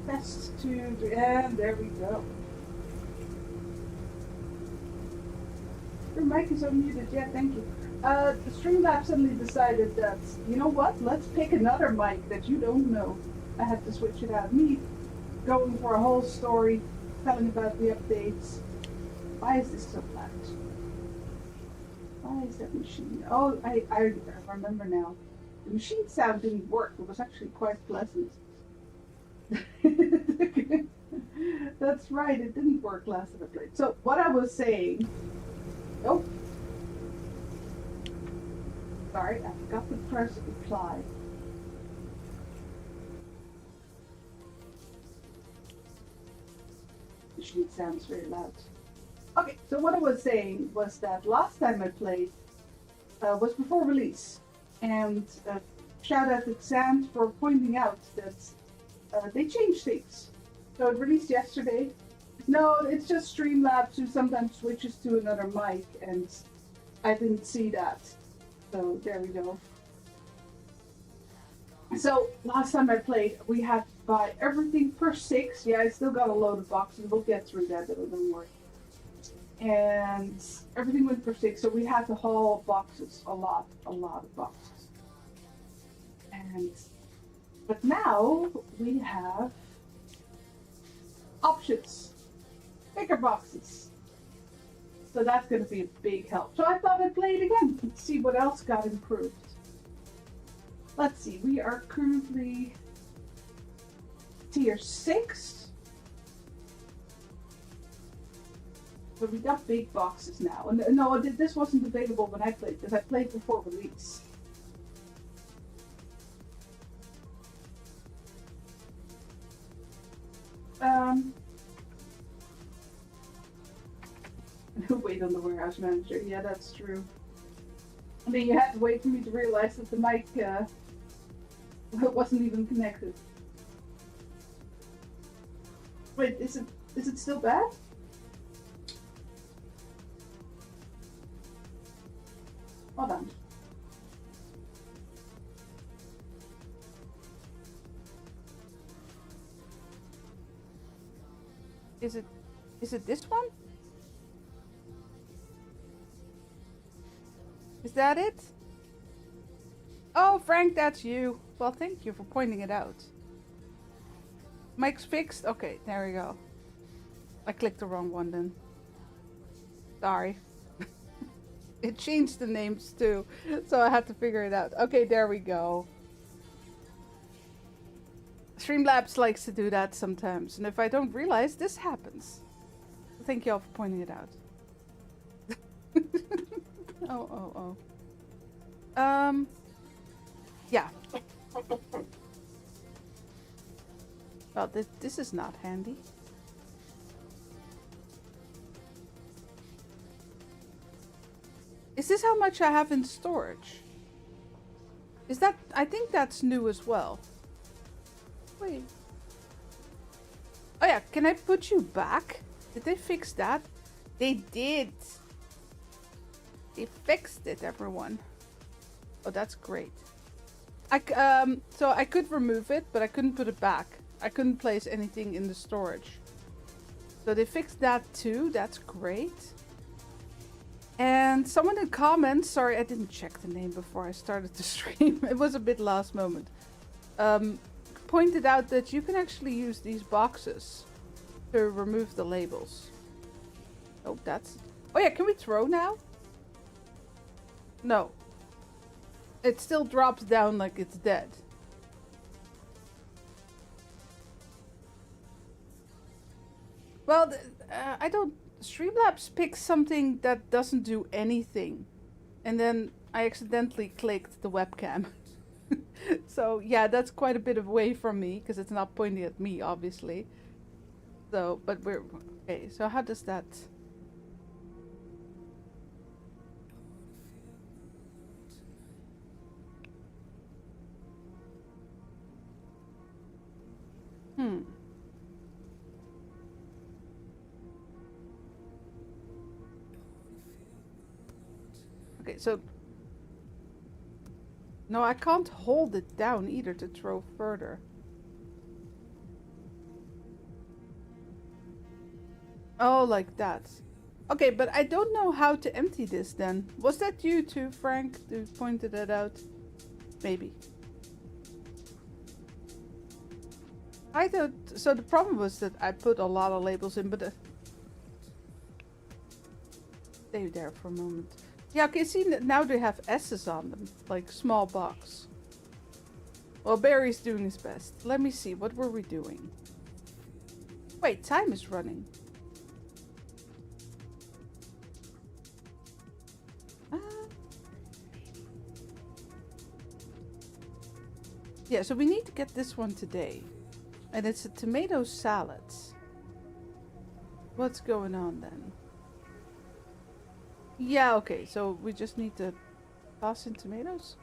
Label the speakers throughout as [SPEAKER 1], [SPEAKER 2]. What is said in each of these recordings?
[SPEAKER 1] Test tube, and there we go. Your mic is unmuted, yeah, thank you. The Streamlabs suddenly decided that, you know what, let's pick another mic that you don't know. I had to switch it out. Me going for a whole story, telling about the updates. Why is this so flat? Why is that machine? Oh, I remember now. The machine sound didn't work. It was actually quite pleasant. That's right, it didn't work last time I played. So what I was saying, oh, sorry, I forgot to press apply. Machine sounds very loud. Okay, so what I was saying was that last time I played was before release, and shout out to Xand for pointing out that they changed things. So it released yesterday. No, it's just Streamlabs who sometimes switches to another mic, and I didn't see that. So there we go. So last time I played, we had to buy everything per 6. Yeah, I still got a load of boxes. We'll get through that, don't worry. And everything went per 6, so we had to haul boxes, a lot of boxes. But now we have options, bigger boxes. So that's going to be a big help. So I thought I'd play it again and see what else got improved. Let's see, we are currently tier 6. So we got big boxes now. And no, this wasn't available when I played, because I played before release. Wait on the warehouse manager. Yeah, that's true. I mean, you had to wait for me to realize that the mic wasn't even connected. Wait, is it still bad? Hold on. Is it this one? Is that it? Oh, Frank, that's you. Well, thank you for pointing it out. Mic's fixed? Okay, there we go. I clicked the wrong one then. Sorry. It changed the names too, so I had to figure it out. Okay, there we go. Streamlabs likes to do that sometimes, and if I don't realize, this happens. Thank you all for pointing it out. Oh. Yeah. Well, this is not handy.
[SPEAKER 2] Is this how much I have in storage? Is that... I think that's new as well. Wait. Oh yeah, can I put you back? Did they fix that? They did. They fixed it, everyone. Oh, that's great. So I could remove it, but I couldn't put it back. I couldn't place anything in the storage. So they fixed that too. That's great. And someone in comments, sorry, I didn't check the name before I started the stream. It was a bit last moment. Pointed out that you can actually use these boxes to remove the labels. Oh, that's... Oh yeah, can we throw now? No. It still drops down like it's dead. Well, I don't... Streamlabs picks something that doesn't do anything. And then I accidentally clicked the webcam. So, yeah, that's quite a bit away from me, because it's not pointing at me, obviously. So, but we're... Okay, so how does that... Okay, so... No, I can't hold it down either to throw further. Oh, like that. Okay, but I don't know how to empty this then. Was that you too, Frank, who pointed that out? Maybe. I thought... So the problem was that I put a lot of labels in, but... Stay there for a moment. Yeah, okay, see, now they have S's on them. Like, small box. Well, Barry's doing his best. Let me see, what were we doing? Wait, time is running. Yeah, so we need to get this one today. And it's a tomato salad. What's going on then? Yeah, okay, so we just need to toss in tomatoes?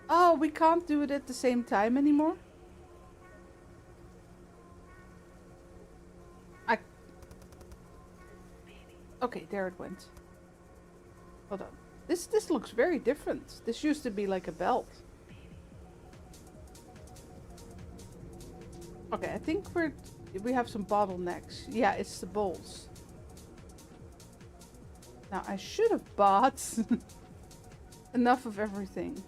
[SPEAKER 2] Oh, we can't do it at the same time anymore? Okay, there it went. Hold on. This looks very different. This used to be like a belt. Okay, I think we have some bottlenecks. Yeah, it's the bowls. Now, I should have bought enough of everything.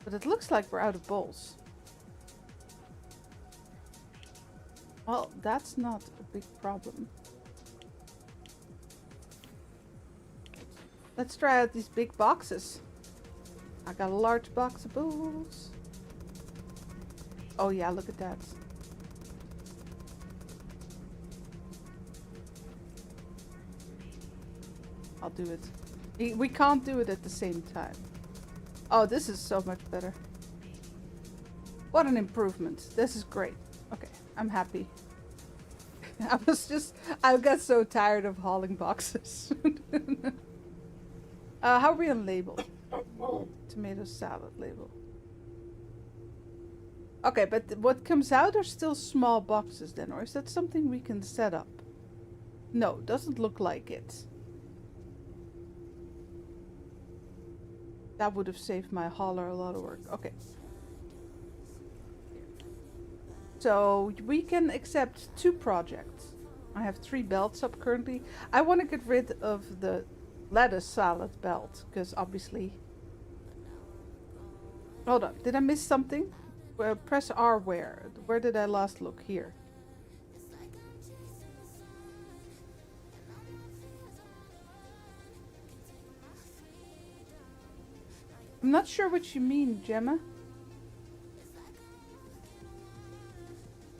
[SPEAKER 2] But it looks like we're out of bowls. Well, that's not a big problem. Let's try out these big boxes. I got a large box of bowls. Oh yeah, look at that. I'll do it. We can't do it at the same time. Oh, this is so much better. What an improvement. This is great. Okay, I'm happy. I got so tired of hauling boxes. How are we on label? Tomato salad label. Okay, but what comes out are still small boxes then, or is that something we can set up? No, doesn't look like it. That would have saved my hauler a lot of work. Okay. So we can accept 2 projects. I have 3 belts up currently. I want to get rid of the lettuce salad belt, because obviously... Hold on, did I miss something? Press R where? Where did I last look? Here. I'm not sure what you mean, Gemma.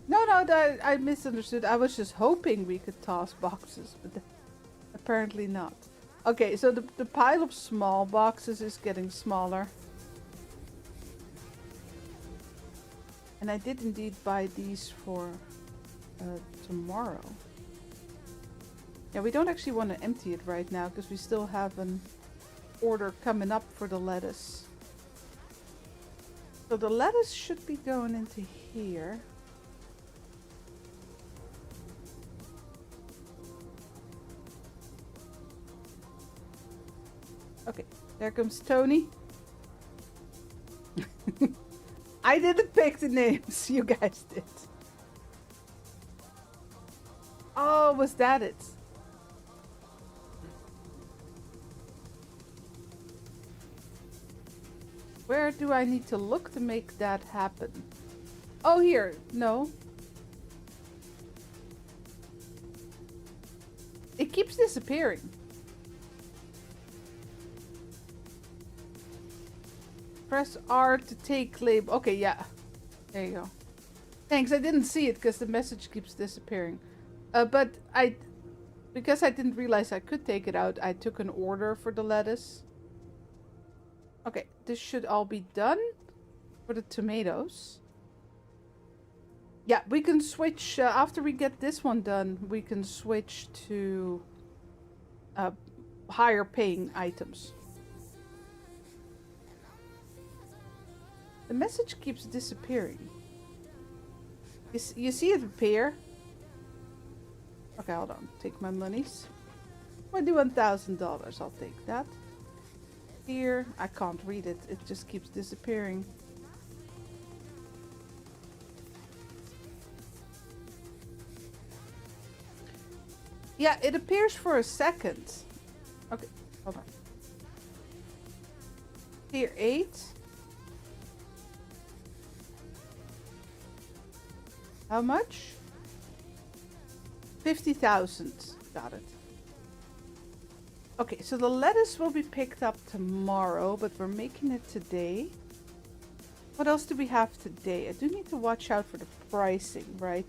[SPEAKER 2] No, I misunderstood. I was just hoping we could toss boxes, but apparently not. Okay, so the pile of small boxes is getting smaller. And I did indeed buy these for tomorrow. Yeah, we don't actually want to empty it right now because we still have an order coming up for the lettuce. So the lettuce should be going into here. Okay, there comes Tony. I didn't pick the names, you guys did. Oh, was that it? Where do I need to look to make that happen? Oh, here. No. It keeps disappearing. Press R to take label. Okay, yeah. There you go. Thanks, I didn't see it because the message keeps disappearing. But because I didn't realize I could take it out, I took an order for the lettuce. Okay, this should all be done for the tomatoes. Yeah, we can switch, after we get this one done, we can switch to higher paying items. The message keeps disappearing. You see it appear? Okay, hold on. Take my monies. $21,000. I'll take that. Here, I can't read it. It just keeps disappearing. Yeah, it appears for a second. Okay, hold on. Tier 8. How much? 50,000. Got it. Okay, so the lettuce will be picked up tomorrow, but we're making it today. What else do we have today? I do need to watch out for the pricing, right?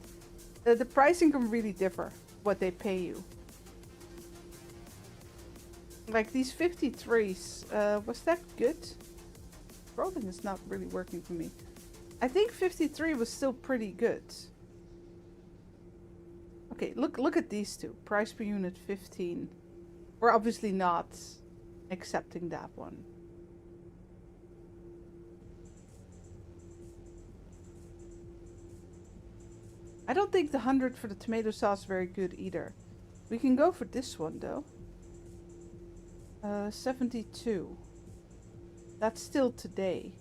[SPEAKER 2] The pricing can really differ, what they pay you. Like these 53s, was that good? Scrolling is not really working for me. I think 53 was still pretty good. Okay, look at these two. Price per unit 15. We're obviously not accepting that one. I don't think the 100 for the tomato sauce is very good either. We can go for this one though. 72. That's still today.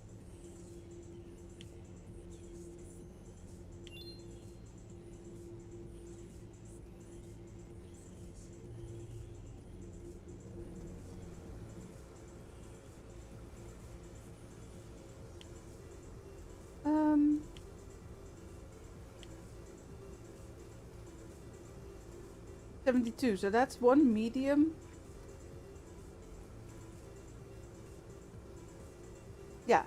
[SPEAKER 2] Um, 72, so that's one medium. Yeah.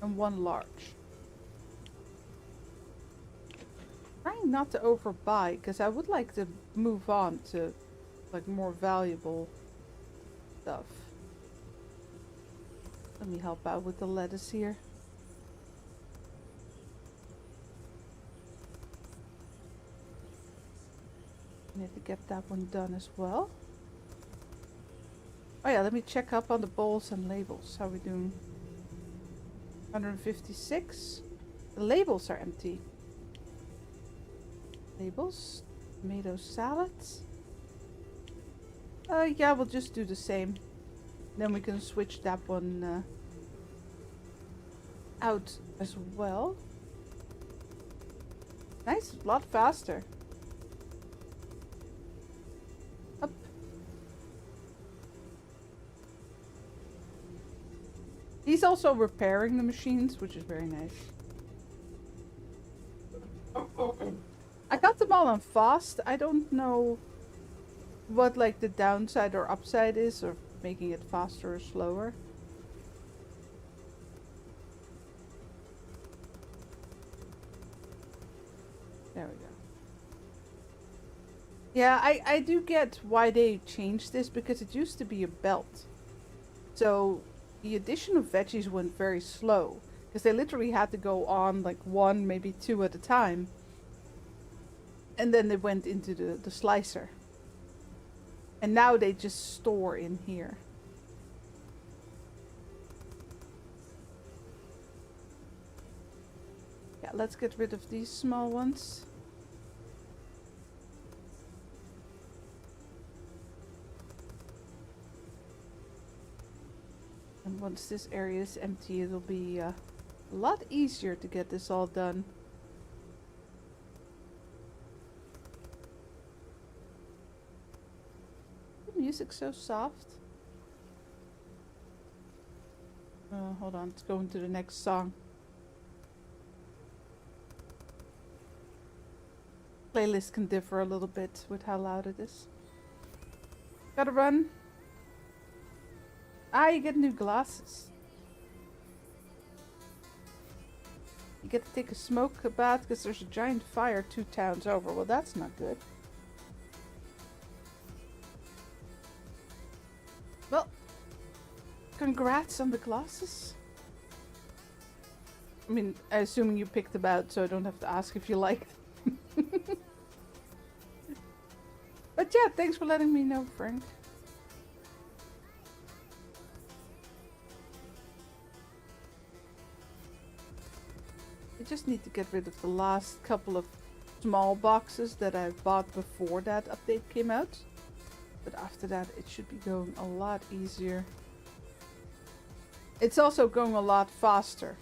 [SPEAKER 2] And one large. Trying not to overbuy, because I would like to move on to like more valuable stuff. Let me help out with the lettuce here. I need to get that one done as well. Oh yeah, let me check up on the bowls and labels. How are we doing? 156. The labels are empty. Labels. Tomato salads. Yeah, we'll just do the same. Then we can switch that one out as well. Nice, a lot faster. Up. He's also repairing the machines, which is very nice. I got them all on fast. I don't know what like the downside or upside is, or making it faster or slower. There we go. Yeah, I do get why they changed this, because it used to be a belt. So the addition of veggies went very slow, because they literally had to go on like one, maybe two at a time. And then they went into the slicer. And now they just store in here. Yeah, let's get rid of these small ones. And once this area is empty, it'll be a lot easier to get this all done. The music's so soft. Hold on, let's go into the next song. Playlist can differ a little bit with how loud it is. Gotta run. Ah, you get new glasses. You get to take a smoke bath because there's a giant fire 2 towns over. Well, that's not good. Well, congrats on the glasses. I mean, assuming you picked them out, so I don't have to ask if you like them. But yeah, thanks for letting me know, Frank. I just need to get rid of the last couple of small boxes that I bought before that update came out. But after that, it should be going a lot easier. It's also going a lot faster.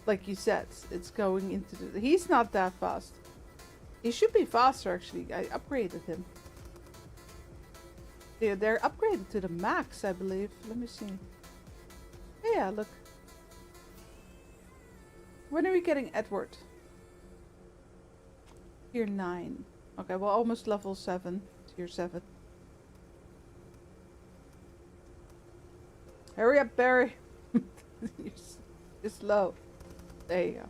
[SPEAKER 2] Like you said, it's going into the... He's not that fast. He should be faster, actually. I upgraded him. Yeah, they're upgraded to the max, I believe. Let me see. Yeah, look. When are we getting Edward? Tier 9. Okay, well, almost level 7. Tier 7. Hurry up, Barry. You're slow. There you go.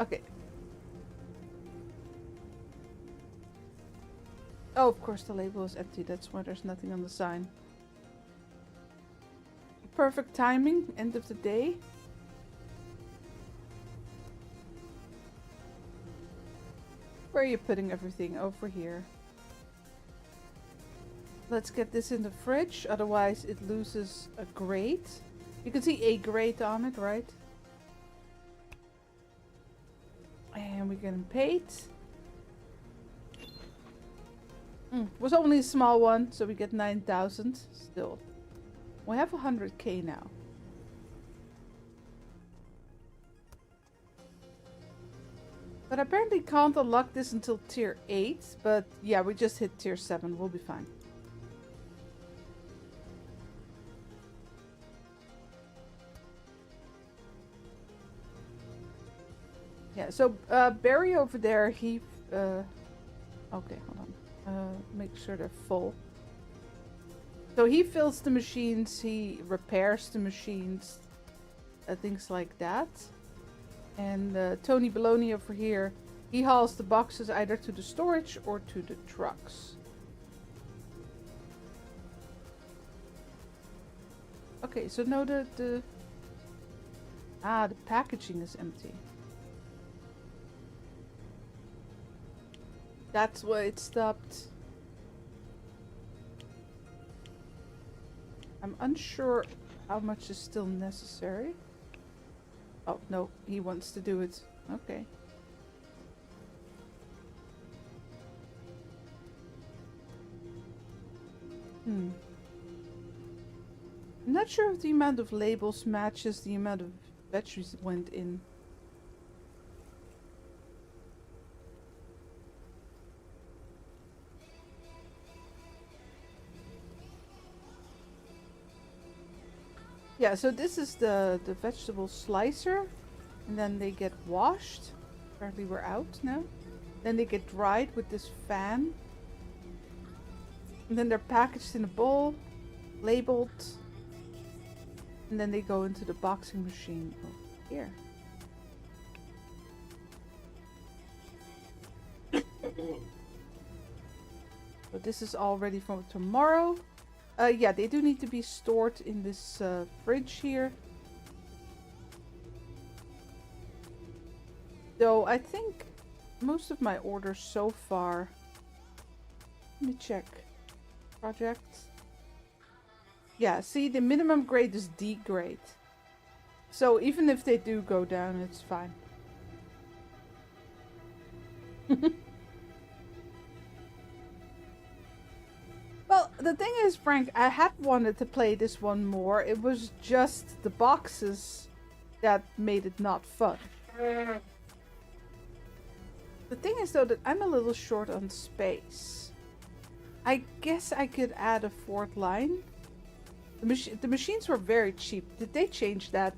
[SPEAKER 2] Okay. Oh, of course the label is empty. That's why there's nothing on the sign. Perfect timing. End of the day. Where are you putting everything? Over here. Let's get this in the fridge. Otherwise it loses a grate. You can see a grate on it, right? And we're getting paid. Was only a small one, so we get 9,000 still. We have 100k now. But I apparently can't unlock this until tier 8. But yeah, we just hit tier 7. We'll be fine. Yeah, so Barry over there, he... okay, hold on. Make sure they're full. So he fills the machines, he repairs the machines, things like that. And Tony Baloney over here, he hauls the boxes either to the storage or to the trucks. Okay, so no, the packaging is empty. That's why it stopped. I'm unsure how much is still necessary. Oh, no, he wants to do it. Okay. I'm not sure if the amount of labels matches the amount of batteries that went in. Yeah, so this is the vegetable slicer, and then they get washed. Apparently we're out now. Then they get dried with this fan. And then they're packaged in a bowl, labeled. And then they go into the boxing machine over here. So this is all ready for tomorrow. Yeah, they do need to be stored in this fridge here. So I think most of my orders so far. Let me check. Projects. Yeah, see, the minimum grade is D grade. So even if they do go down, it's fine. Well, the thing is, Frank, I had wanted to play this one more. It was just the boxes that made it not fun. The thing is, though, that I'm a little short on space. I guess I could add a fourth line. The machines were very cheap. Did they change that?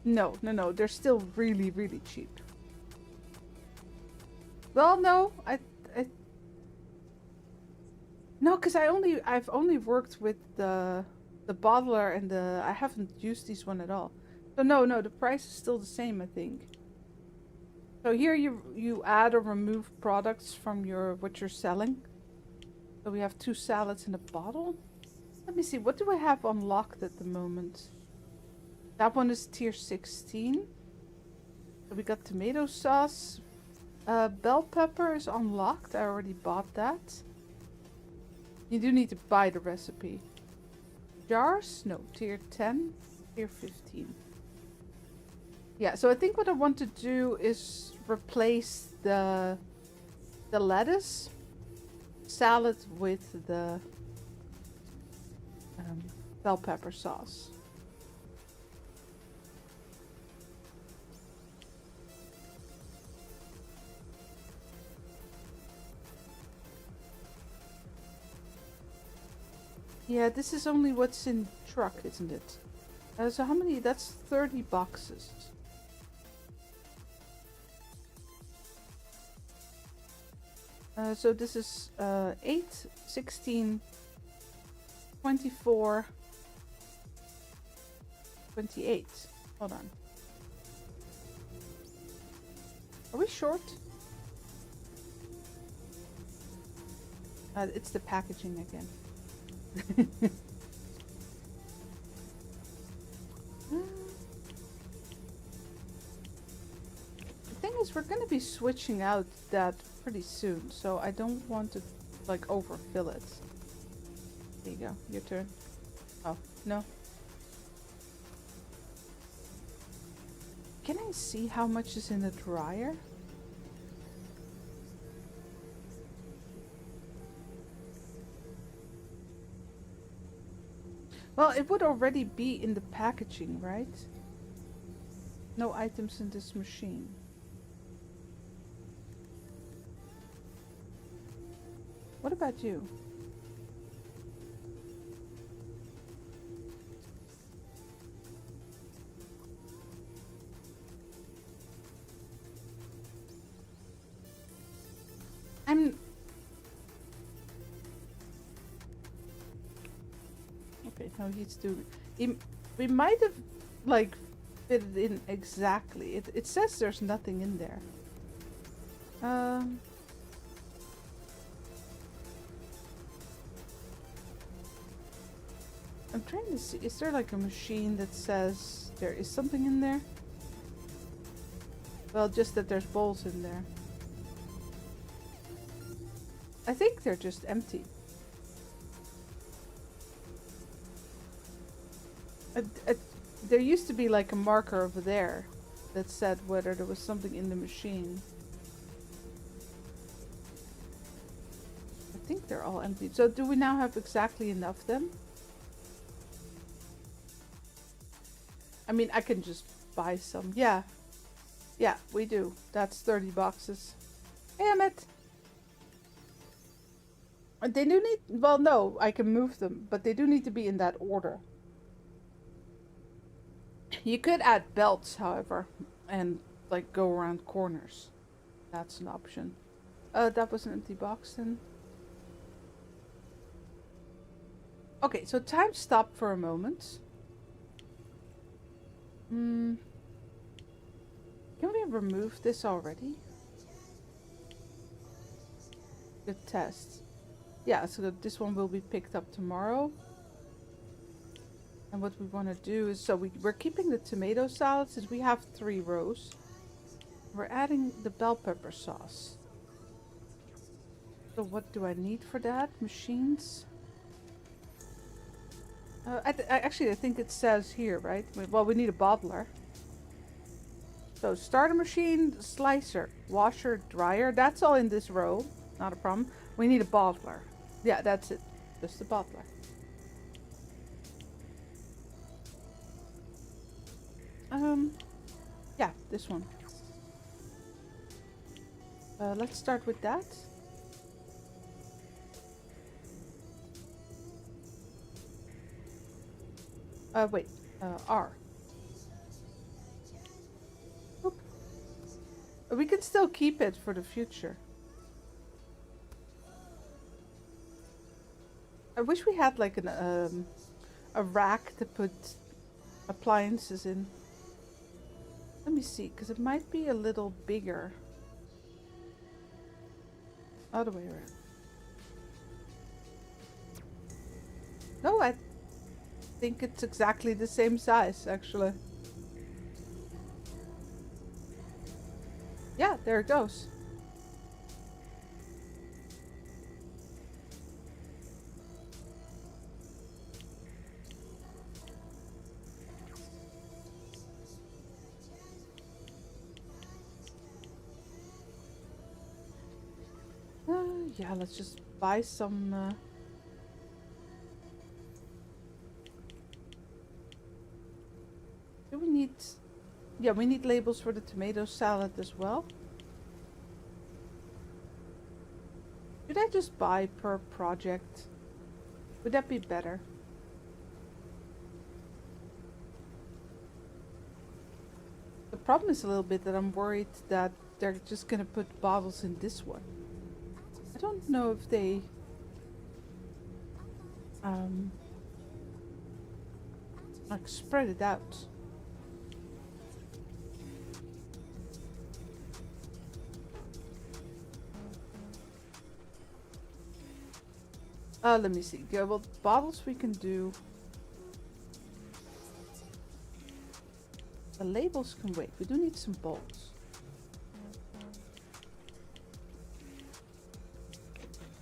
[SPEAKER 2] No. They're still really, really cheap. Well, no. No, because I've only worked with the bottler and I haven't used this one at all. So no, the price is still the same, I think. So here you add or remove products from what you're selling. So we have 2 salads in a bottle. Let me see, what do I have unlocked at the moment? That one is tier 16. So we got tomato sauce. Bell pepper is unlocked. I already bought that. You do need to buy the recipe. Jars? No, tier 10, tier 15. Yeah, so I think what I want to do is replace the lettuce salad with the bell pepper sauce. Yeah, this is only what's in truck, isn't it? So how many? That's 30 boxes. So this is 8, 16, 24, 28. Hold on. Are we short? It's the packaging again. The thing is, we're gonna be switching out that pretty soon, so I don't want to like overfill it. There you go, your turn. Oh, no. Can I see how much is in the dryer? Well, it would already be in the packaging, right? No items in this machine. What about you? Okay, no, he's doing. We might have like fit it in exactly. It says there's nothing in there. I'm trying to see. Is there like a machine that says there is something in there? Well, just that there's bowls in there. I think they're just empty. There used to be like a marker over there that said whether there was something in the machine. I think they're all empty. So do we now have exactly enough then? I mean, I can just buy some. Yeah. Yeah, we do. That's 30 boxes. Damn it! They do need... Well, no, I can move them. But they do need to be in that order. You could add belts, however, and like go around corners. That's an option. That was an empty box then. Okay, so time stopped for a moment. Can we remove this already? Good test. Yeah, so this one will be picked up tomorrow. And what we want to do is, so we're keeping the tomato salad since we have 3 rows. We're adding the bell pepper sauce. So what do I need for that? Machines? Actually, I think it says here, right? Well, we need a bottler. So starter machine, slicer, washer, dryer. That's all in this row. Not a problem. We need a bottler. Yeah, that's it. Just a bottler. Yeah, this one. Let's start with that. Wait. R. Oop. We can still keep it for the future. I wish we had like a rack to put appliances in. Let me see, because it might be a little bigger. Other way around. No, I think it's exactly the same size, actually. Yeah, there it goes. Yeah, let's just buy some. Do we need? Yeah, we need labels for the tomato salad as well. Should I just buy per project? Would that be better? The problem is a little bit that I'm worried that they're just gonna put bottles in this one. I don't know if they like spread it out. Let me see. Yeah, well, bottles we can do. The labels can wait. We do need some bowls.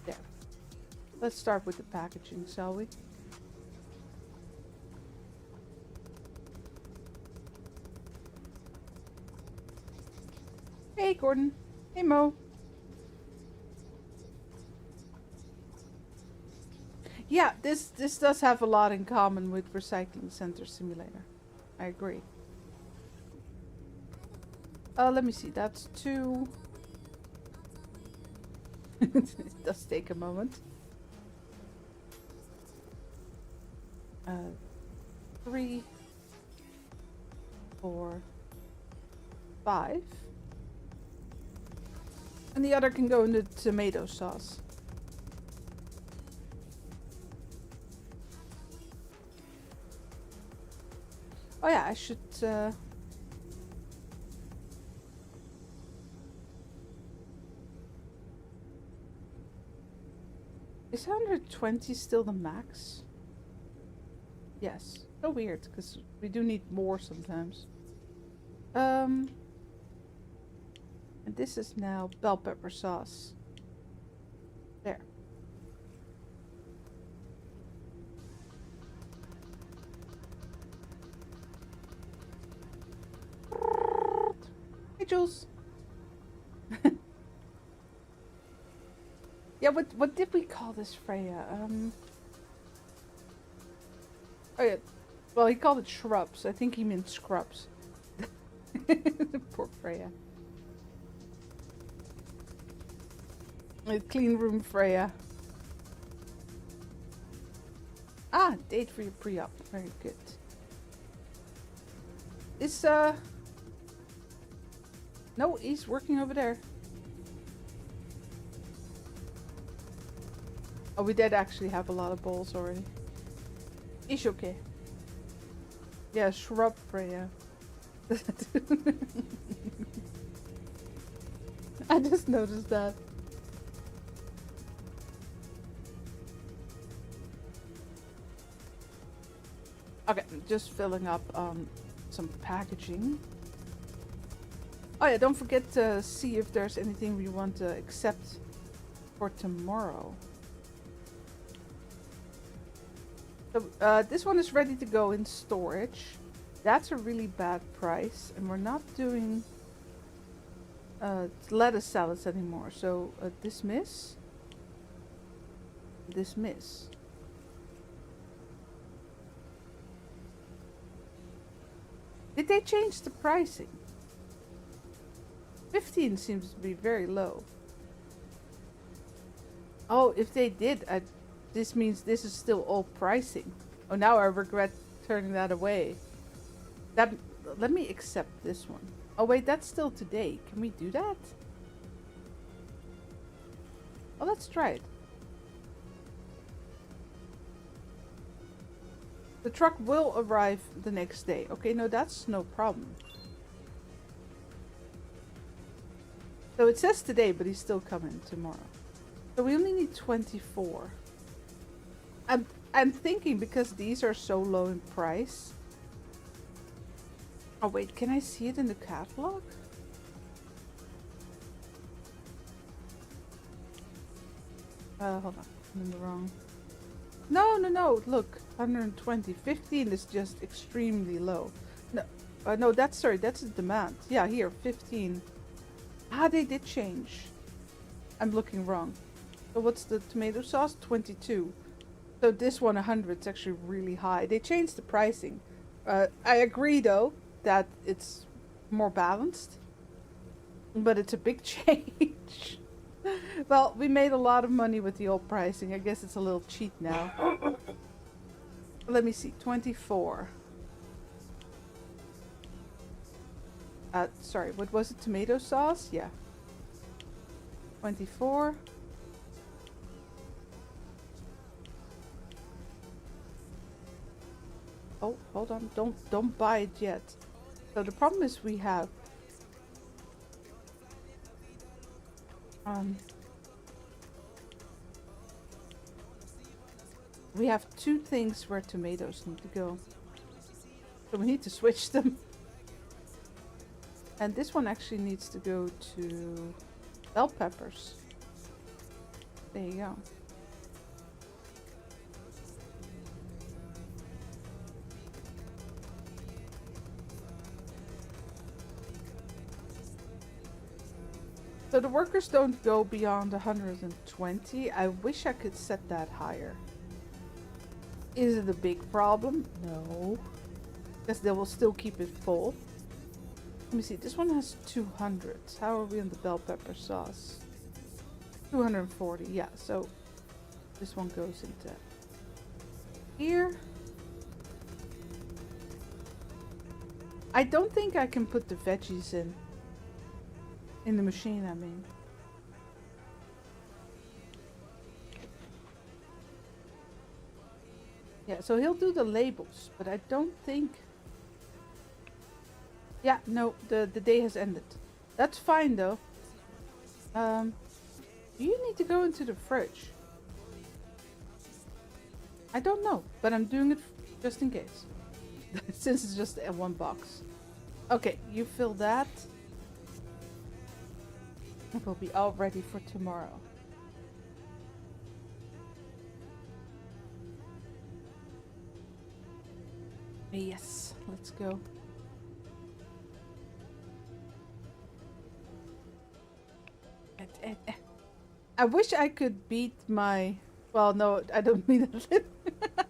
[SPEAKER 2] There. Let's start with the packaging, shall we? Hey, Gordon. Hey, Mo. Yeah, this does have a lot in common with Recycling Center Simulator. I agree. Let me see. That's 2. It does take a moment. 3, 4, 5. And the other can go in the tomato sauce. Oh yeah, I should... Is 120 still the max? Yes. So weird, because we do need more sometimes. And this is now bell pepper sauce. There. Hey, Jules. Yeah, what did we call this, Freya? Oh yeah. Well, he called it shrubs. I think he meant scrubs. Poor Freya. Clean room Freya. Ah, date for your pre-op. Very good. Is no, he's working over there. Oh, we did actually have a lot of bowls already. Is okay. Yeah, shrub Freya. I just noticed that. Okay, just filling up some packaging. Oh yeah, don't forget to see if there's anything we want to accept for tomorrow. So this one is ready to go in storage. That's a really bad price, and we're not doing lettuce salads anymore. So dismiss. Dismiss. Did they change the pricing? 15 seems to be very low. Oh, if they did, this means this is still all pricing. Oh, now I regret turning that away. Let me accept this one. Oh wait, that's still today. Can we do that? Oh, let's try it. The truck will arrive the next day. Okay, no, that's no problem. So it says today, but he's still coming tomorrow. So we only need 24. I'm thinking because these are so low in price. Oh wait, can I see it in the catalog? Hold on, I'm in the wrong. No, look, 120. 15 is just extremely low. No, no, that's the demand. Yeah, here, 15. Ah, they did change. I'm looking wrong. So what's the tomato sauce? 22. So this one, 100, it's actually really high. They changed the pricing. I agree, though, that it's more balanced. But it's a big change. Well, we made a lot of money with the old pricing. I guess it's a little cheap now. Let me see. 24. Sorry, what was it? Tomato sauce? Yeah. 24. Oh, hold on. Don't buy it yet. So the problem is we have we have two things where tomatoes need to go. So we need to switch them. And this one actually needs to go to bell peppers. There you go. So the workers don't go beyond 120. I wish I could set that higher. Is it a big problem? No. Because they will still keep it full. Let me see. This one has 200. How are we on the bell pepper sauce? 240. Yeah, so this one goes into here. I don't think I can put the veggies in the machine, I mean. Yeah, so he'll do the labels, but I don't think... Yeah, no, the day has ended. That's fine, though. Do you need to go into the fridge? I don't know, but I'm doing it just in case. Since it's just one box. Okay, you fill that. It will be all ready for tomorrow. Yes, let's go. I wish I could beat my... Well, no, I don't mean it.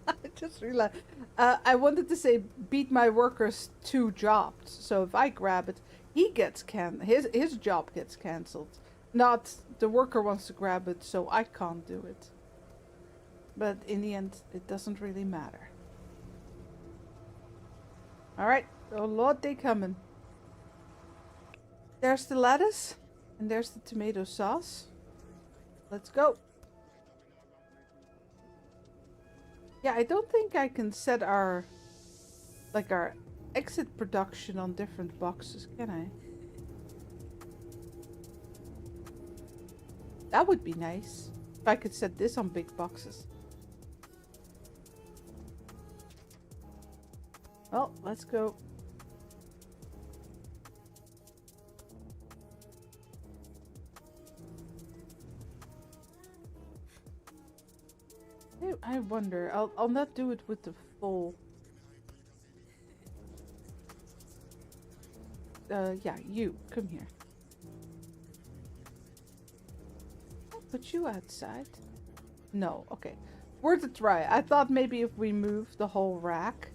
[SPEAKER 2] I just realized. I wanted to say beat my workers 2 jobs. So if I grab it, he gets his job gets cancelled. Not the worker wants to grab it, so I can't do it. But in the end, it doesn't really matter. Alright, oh Lord, they coming. There's the lettuce, and there's the tomato sauce. Let's go. Yeah, I don't think I can set our exit production on different boxes, can I? That would be nice. If I could set this on big boxes. Well, let's go. I wonder. I'll not do it with the full. Yeah, you come here. I'll put you outside. No, okay. Worth a try. I thought maybe if we move the whole rack.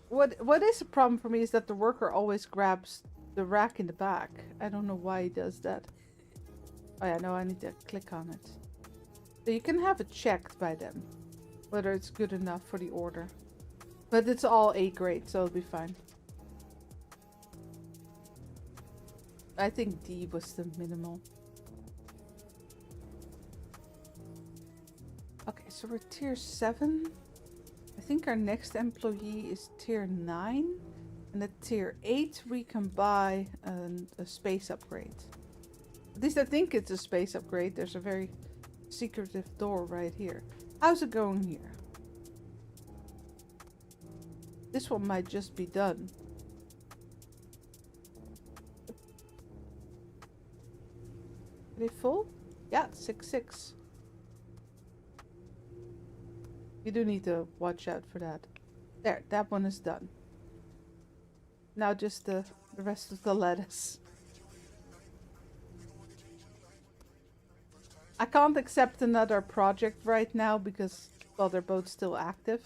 [SPEAKER 2] What is a problem for me is that the worker always grabs the rack in the back. I don't know why he does that. Oh yeah, no, I need to click on it. So you can have it checked by them, whether it's good enough for the order. But it's all A grade, so it'll be fine. I think D was the minimal. Okay, so we're tier 7. I think our next employee is tier 9. And at tier 8 we can buy a space upgrade. At least I think it's a space upgrade. There's a very secretive door right here. How's it going here? This one might just be done. Are they full? Yeah, 6-6. You do need to watch out for that. There, that one is done. Now just the rest of the lettuce. I can't accept another project right now because, well, they're both still active.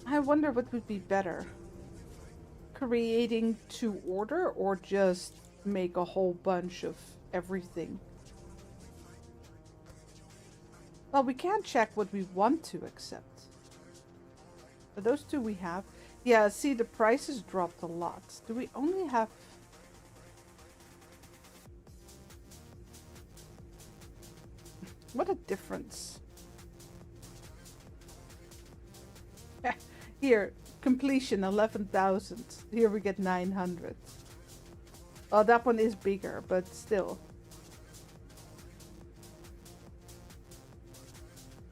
[SPEAKER 2] I wonder what would be better. Creating to order or just make a whole bunch of everything. Well, we can check what we want to accept. But those two we have. Yeah, see, the prices dropped a lot. Do we only have... What a difference. Here, completion 11,000. Here we get 900. Oh, that one is bigger, but still.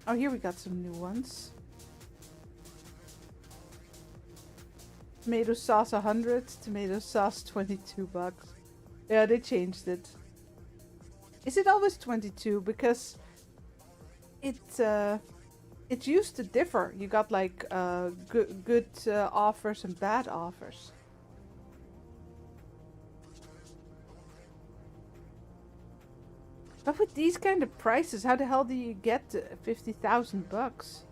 [SPEAKER 2] Oh, here we got some new ones. Tomato sauce 100, tomato sauce 22 bucks. Yeah, they changed it. Is it always 22? Because it used to differ. You got like good offers and bad offers. But with these kind of prices, how the hell do you get 50,000 bucks?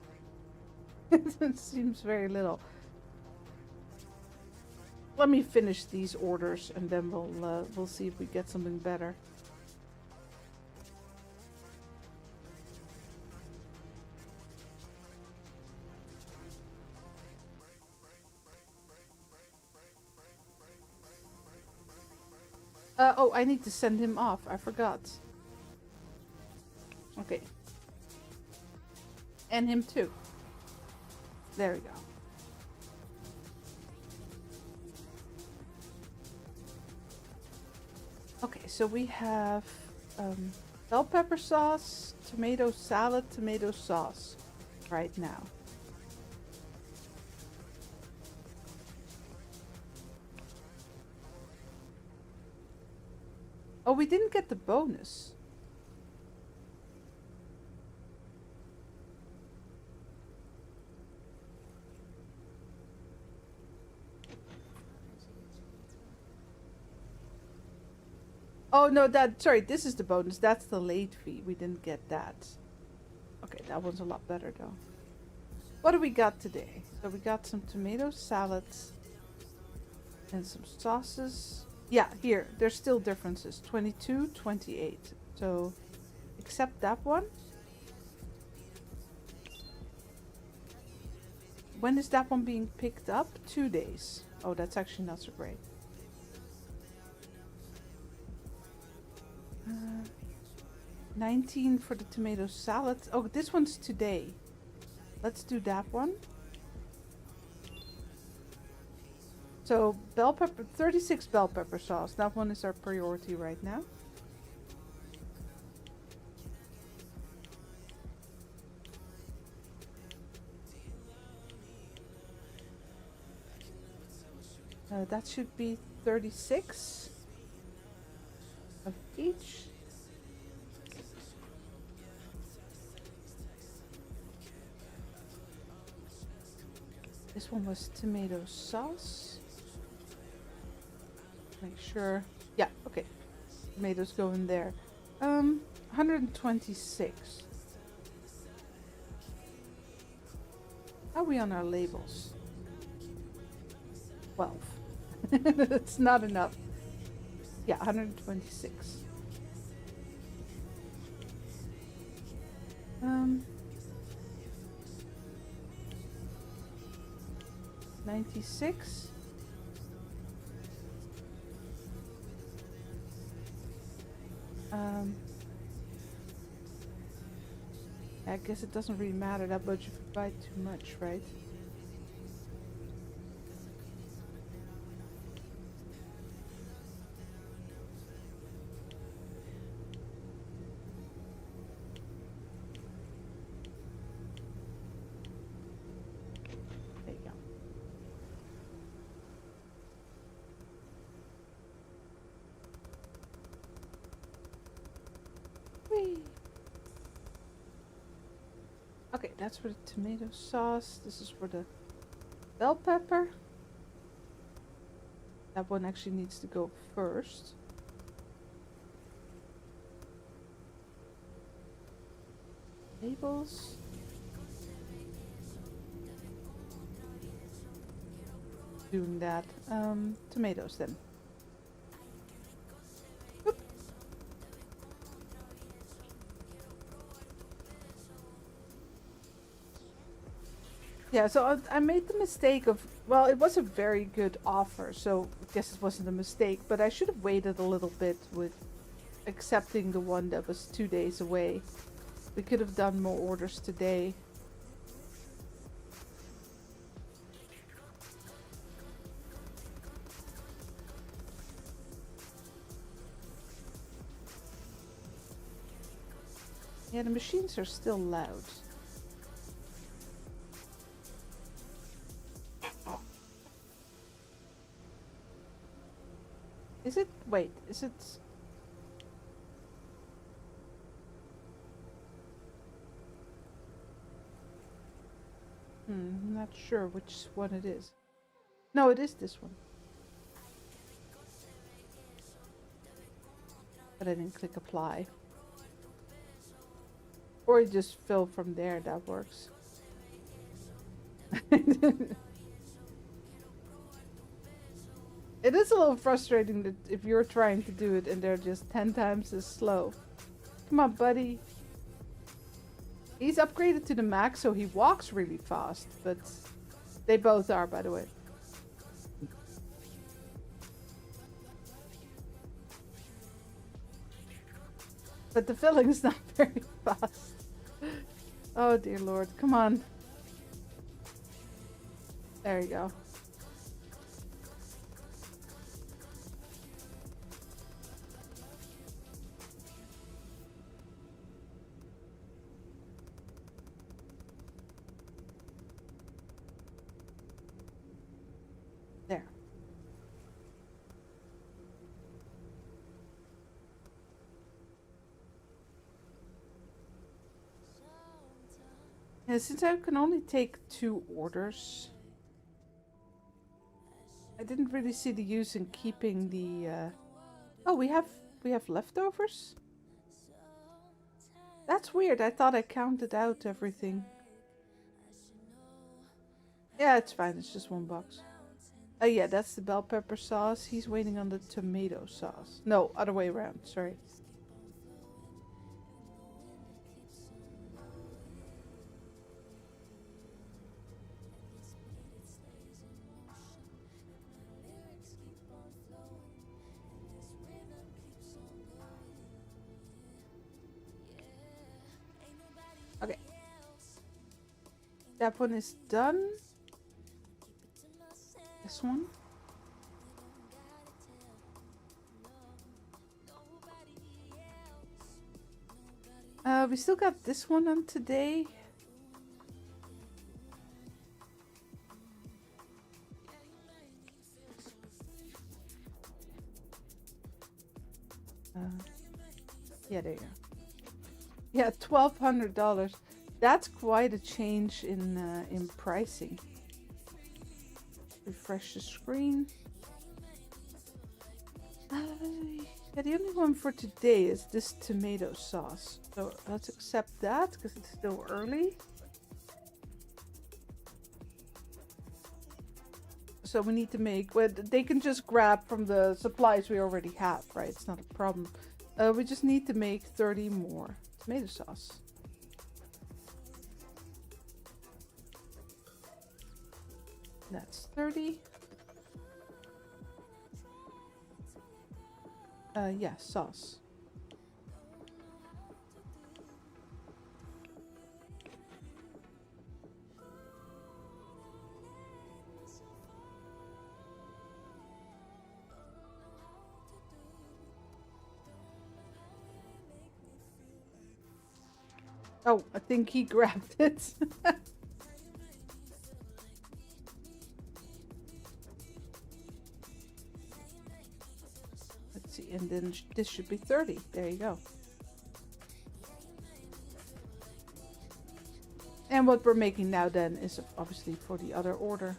[SPEAKER 2] It seems very little. Let me finish these orders and then we'll see if we get something better. Oh, I need to send him off. I forgot. Okay. And him too. There we go. Okay, so we have bell pepper sauce, tomato salad, tomato sauce right now. Oh, we didn't get the bonus. Oh, no, sorry, this is the bonus. That's the late fee. We didn't get that. Okay, that one's a lot better, though. What do we got today? So we got some tomato salads and some sauces. Yeah, here, there's still differences. 22, 28. So, accept that one. When is that one being picked up? 2 days. Oh, that's actually not so great. 19 for the tomato salad. Oh, this one's today. Let's do that one. So, bell pepper, 36 bell pepper sauce. That one is our priority right now. That should be 36 of each. This one was tomato sauce. Make sure. Yeah, okay. Tomatoes go in there. 126. How are we on our labels? 12. That's not enough. Yeah, 126. 96. I guess it doesn't really matter that much if you buy too much, right? There you go. Whee! Okay, that's for the tomato sauce. This is for the bell pepper. That one actually needs to go first. Labels. Doing that. Tomatoes then. Oop. Yeah, so I made the mistake of, well, it was a very good offer, so I guess it wasn't a mistake, but I should have waited a little bit with accepting the one that was 2 days away. We could have done more orders today. Yeah, the machines are still loud. Is it? Wait, is it? I'm not sure which one it is. No, it is this one. But I didn't click apply. Or you just fill from there, that works. It is a little frustrating that if you're trying to do it and they're just 10 times as slow. Come on, buddy. He's upgraded to the max, so he walks really fast, but they both are, by the way. But the filling is not very fast. Oh dear Lord, come on. There you go. There. Yeah, since I can only take 2 orders, I didn't really see the use in keeping the. Oh, we have leftovers. That's weird. I thought I counted out everything. Yeah, it's fine. It's just 1 box. Oh yeah, that's the bell pepper sauce. He's waiting on the tomato sauce. No, other way around. Sorry. Okay. That one is done. This one. We still got this one on today. Yeah, there you go. Yeah, $1,200. That's quite a change in pricing. Refresh the screen. Yeah, the only one for today is this tomato sauce. So let's accept that because it's still early. So we need to make, well, they can just grab from the supplies we already have, right? It's not a problem. We just need to make 30 more tomato sauce. That's 30. Yeah, sauce. Oh, I think he grabbed it. Let's see, and then this should be 30. There you go. And what we're making now then is obviously for the other order.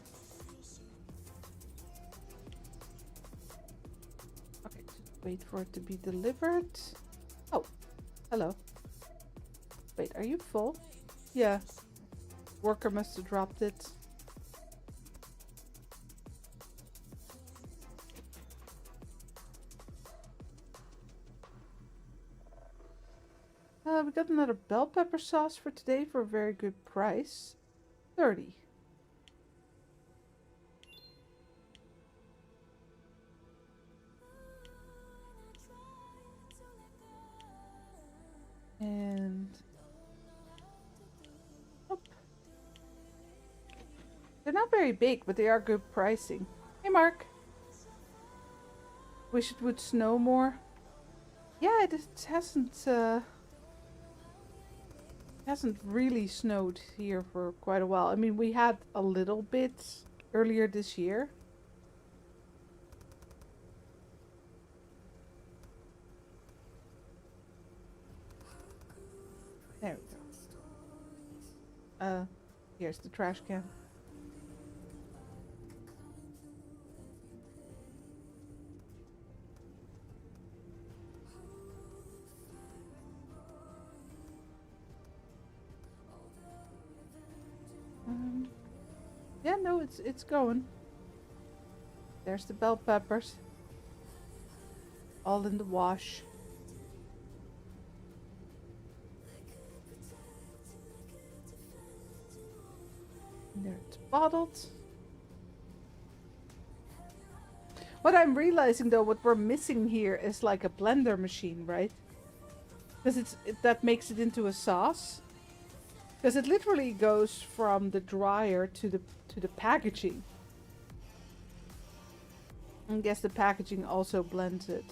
[SPEAKER 2] Okay, just wait for it to be delivered. Oh, hello. Wait, are you full? Yeah. Worker must have dropped it. We got another bell pepper sauce for today for a very good price. 30. And oh. They're not very big, but they are good pricing. Hey Mark. Wish it would snow more. Yeah, it hasn't really snowed here for quite a while. I mean, we had a little bit earlier this year. There we go. Here's the trash can. Yeah, no, it's going. There's the bell peppers. All in the wash. And there it's bottled. What I'm realizing though, what we're missing here is like a blender machine, right? Because that makes it into a sauce. Because it literally goes from the dryer to the packaging. I guess the packaging also blends it.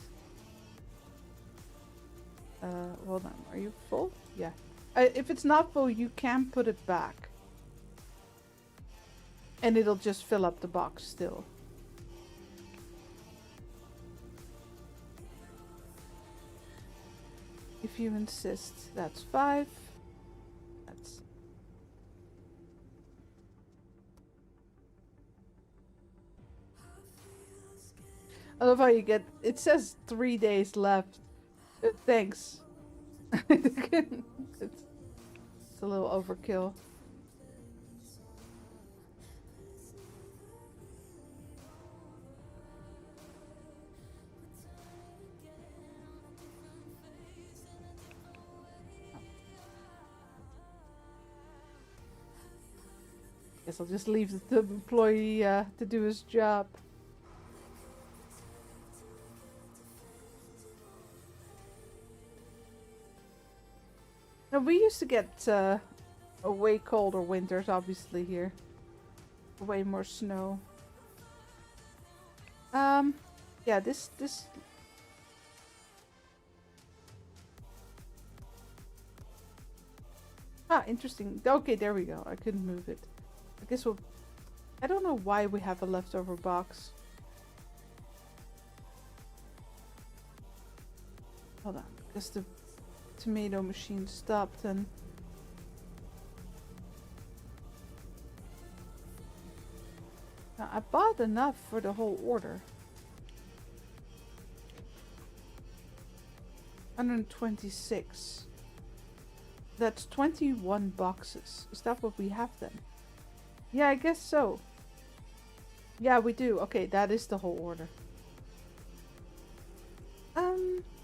[SPEAKER 2] Hold on, are you full? Yeah. If it's not full, you can put it back. And it'll just fill up the box still. If you insist, that's 5. That's... I love how you get... It says 3 days left. Thanks. It's a little overkill. Guess I'll just leave the employee to do his job. Now, we used to get a way colder winters, obviously, here. Way more snow. Yeah, this... Ah, interesting. Okay, there we go. I couldn't move it. I guess we'll... I don't know why we have a leftover box. Hold on, because the tomato machine stopped and... Now, I bought enough for the whole order. 126. That's 21 boxes. Is that what we have then? Yeah, I guess so. Yeah, we do. Okay, that is the whole order.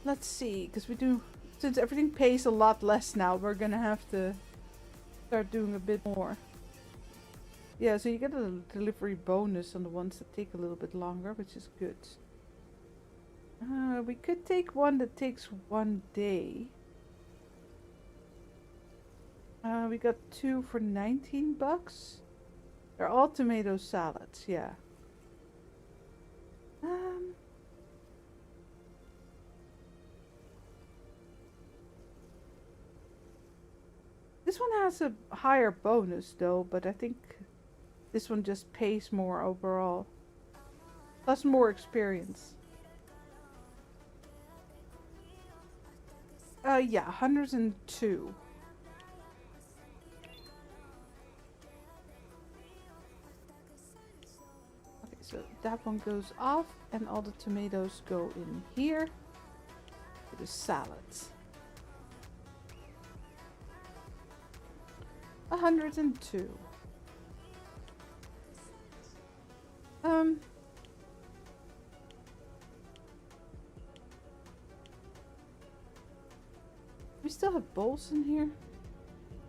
[SPEAKER 2] Let's see, because we do... Since everything pays a lot less now, we're gonna have to start doing a bit more. Yeah, so you get a delivery bonus on the ones that take a little bit longer, which is good. We could take one that takes 1 day. We got 2 for 19 bucks. They're all tomato salads, yeah. This one has a higher bonus though, but I think this one just pays more overall. Plus more experience. Yeah, 102. Okay, so that one goes off and all the tomatoes go in here for the salads. 102. We still have bowls in here?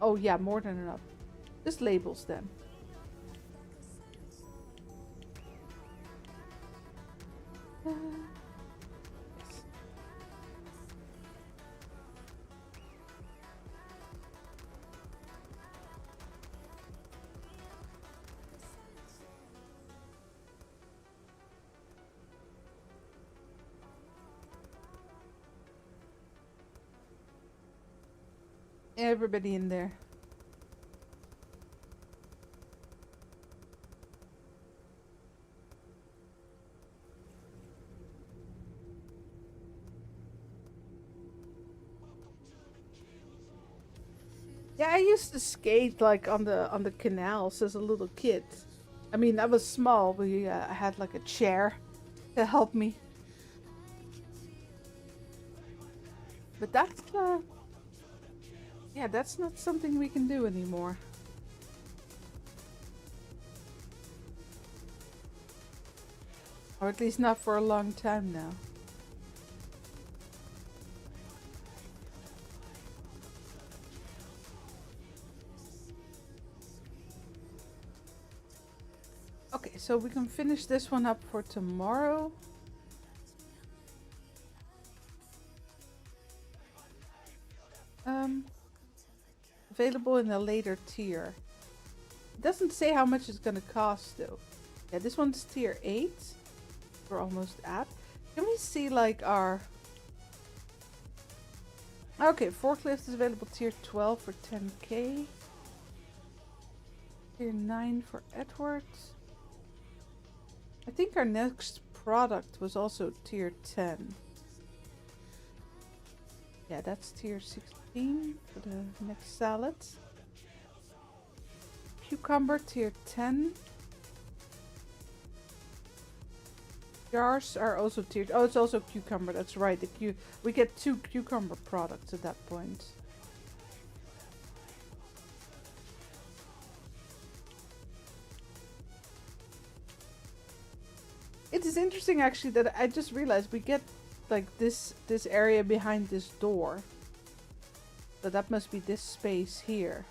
[SPEAKER 2] Oh yeah, more than enough. Just labels then. Yes. Everybody in there. Yeah, I used to skate like on the canals as a little kid. I mean, I was small. We I had like a chair to help me. But that's yeah, that's not something we can do anymore. Or at least not for a long time now. Okay, so we can finish this one up for tomorrow. Available in a later tier. It doesn't say how much it's gonna cost though. Yeah, this one's tier 8. We're almost at. Can we see like our... Okay, forklift is available tier 12 for 10k. Tier 9 for Edwards. I think our next product was also tier 10. Yeah, that's tier 16 for the next salads. Cucumber tier 10. Jars are also tiered. Oh, it's also cucumber. That's right. We get 2 cucumber products at that point. It is interesting actually that I just realized we get like this area behind this door. So that must be this space here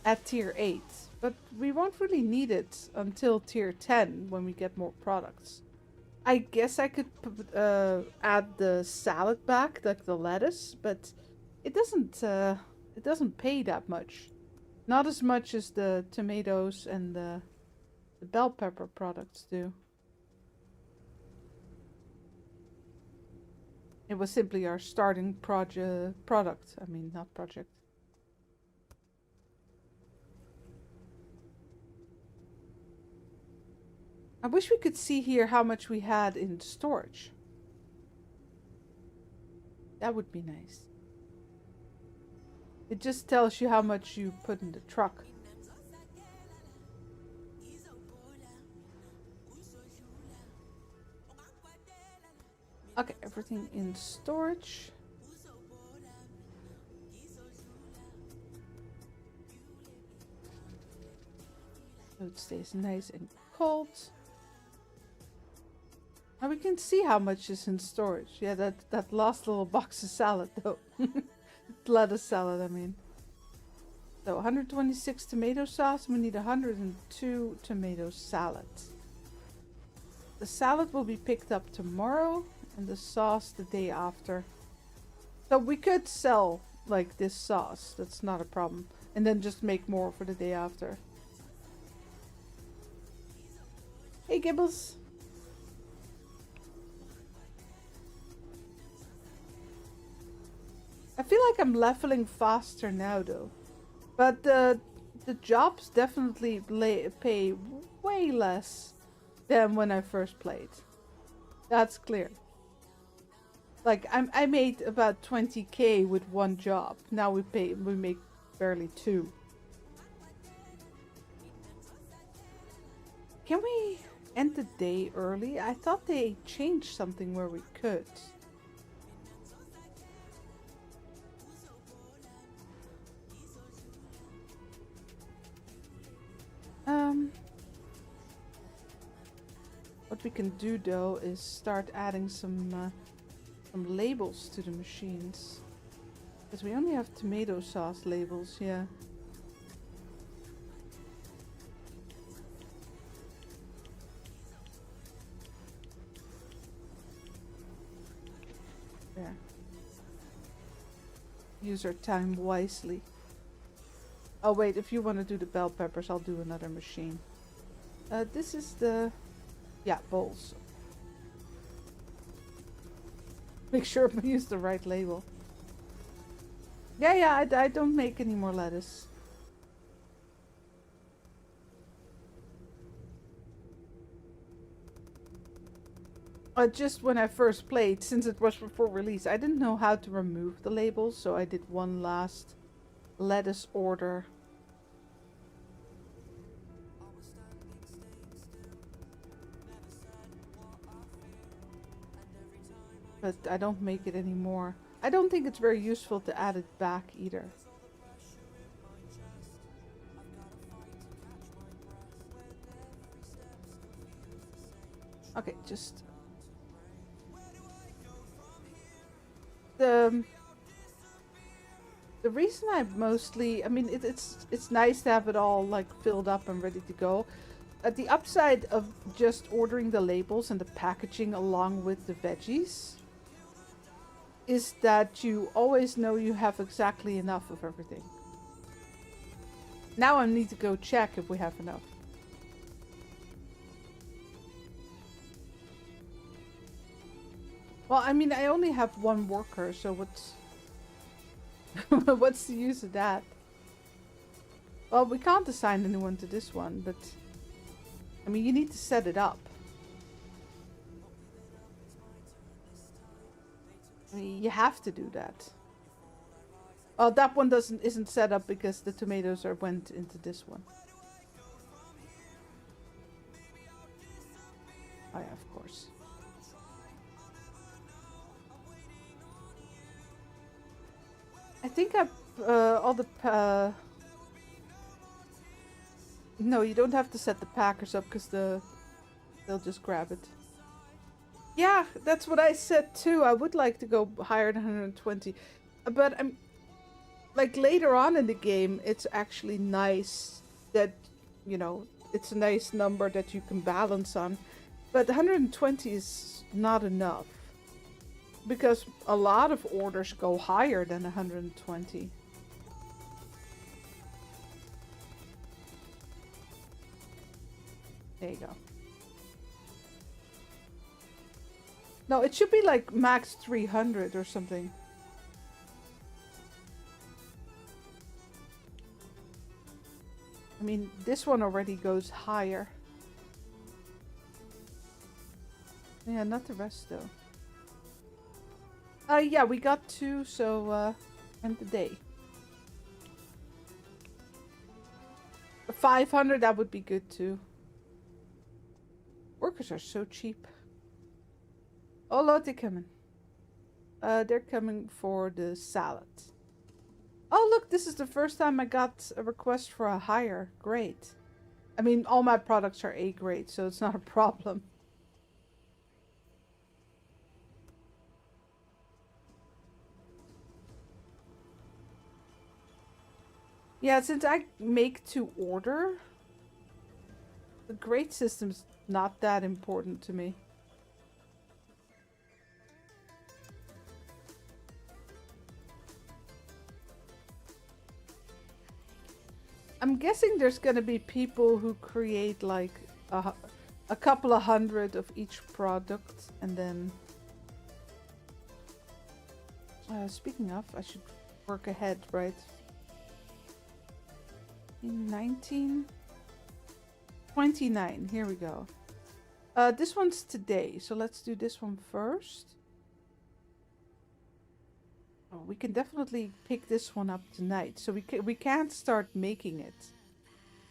[SPEAKER 2] at tier 8. But we won't really need it until tier 10 when we get more products. I guess I could add the salad back, like the lettuce, but it doesn't pay that much. Not as much as the tomatoes and the bell pepper products do. It was simply our starting product. I mean, not project. I wish we could see here how much we had in storage. That would be nice. It just tells you how much you put in the truck. Okay, everything in storage. So it stays nice and cold. Now we can see how much is in storage. Yeah, that last little box of salad though. Lettuce salad, I mean. So 126 tomato sauce. We need 102 tomato salad. The salad will be picked up tomorrow and the sauce the day after. So we could sell like this sauce. That's not a problem. And then just make more for the day after. Hey Gibbles. I feel like I'm leveling faster now though. But the jobs definitely pay way less than when I first played. That's clear. Like I made about 20k with one job. Now we make barely 2. Can we end the day early? I thought they changed something where we could. What we can do though is start adding some labels to the machines. Because we only have tomato sauce labels, yeah. There. Use our time wisely. Oh wait, if you want to do the bell peppers, I'll do another machine. This is the... yeah, bowls. Make sure I use the right label. Yeah, I don't make any more lettuce. Just when I first played, since it was before release, I didn't know how to remove the labels, so I did one last lettuce order. But I don't make it anymore. I don't think it's very useful to add it back either. Okay, just... The reason I mostly... I mean, it's nice to have it all like filled up and ready to go. The upside of just ordering the labels and the packaging along with the veggies is that you always know you have exactly enough of everything. Now I need to go check if we have enough. Well, I mean, I only have one worker, so what's... what's the use of that? Well, we can't assign anyone to this one, but... I mean, you need to set it up. I mean, you have to do that. Oh, that one isn't set up because the tomatoes went into this one. Oh yeah, of course. I think all the no, you don't have to set the packers up because they'll just grab it. Yeah, that's what I said too. I would like to go higher than 120. But I'm like later on in the game, it's actually nice that, you know, it's a nice number that you can balance on. But 120 is not enough. Because a lot of orders go higher than 120. There you go. No, it should be like max 300 or something. I mean, this one already goes higher. Yeah, not the rest though. Yeah, we got 2, so, end the day. 500, that would be good too. Workers are so cheap. Oh, Lord, they're coming. They're coming for the salad. Oh, look, this is the first time I got a request for a hire. Great. I mean, all my products are A grade, so it's not a problem. Yeah, since I make to order, the grade system's not that important to me. I'm guessing there's gonna be people who create like a couple of hundred of each product and then... speaking of, I should work ahead, right? 19... 29, here we go. This one's today, so let's do this one first. Oh, we can definitely pick this one up tonight, so we can't start making it.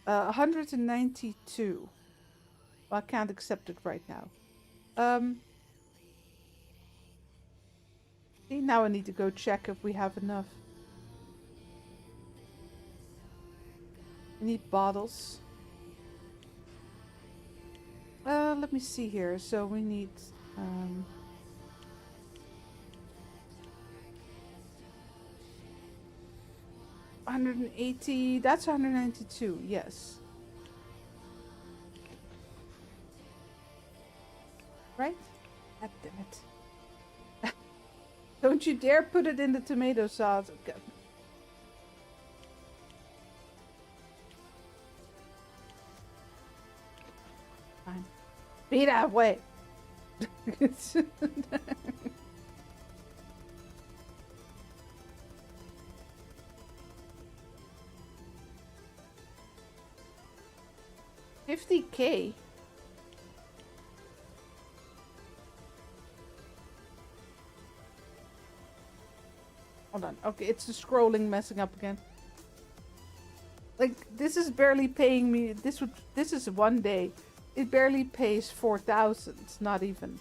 [SPEAKER 2] 192. Well, I can't accept it right now. See, now I need to go check if we have enough. We need bottles. Let me see here. So we need 180. That's 192. Yes. Right? God damn it. Don't you dare put it in the tomato sauce. Okay. Fine. Be that way. $50K. Hold on. Okay, it's the scrolling messing up again. Like, this is barely paying me. This is one day. It barely pays 4,000. Not even.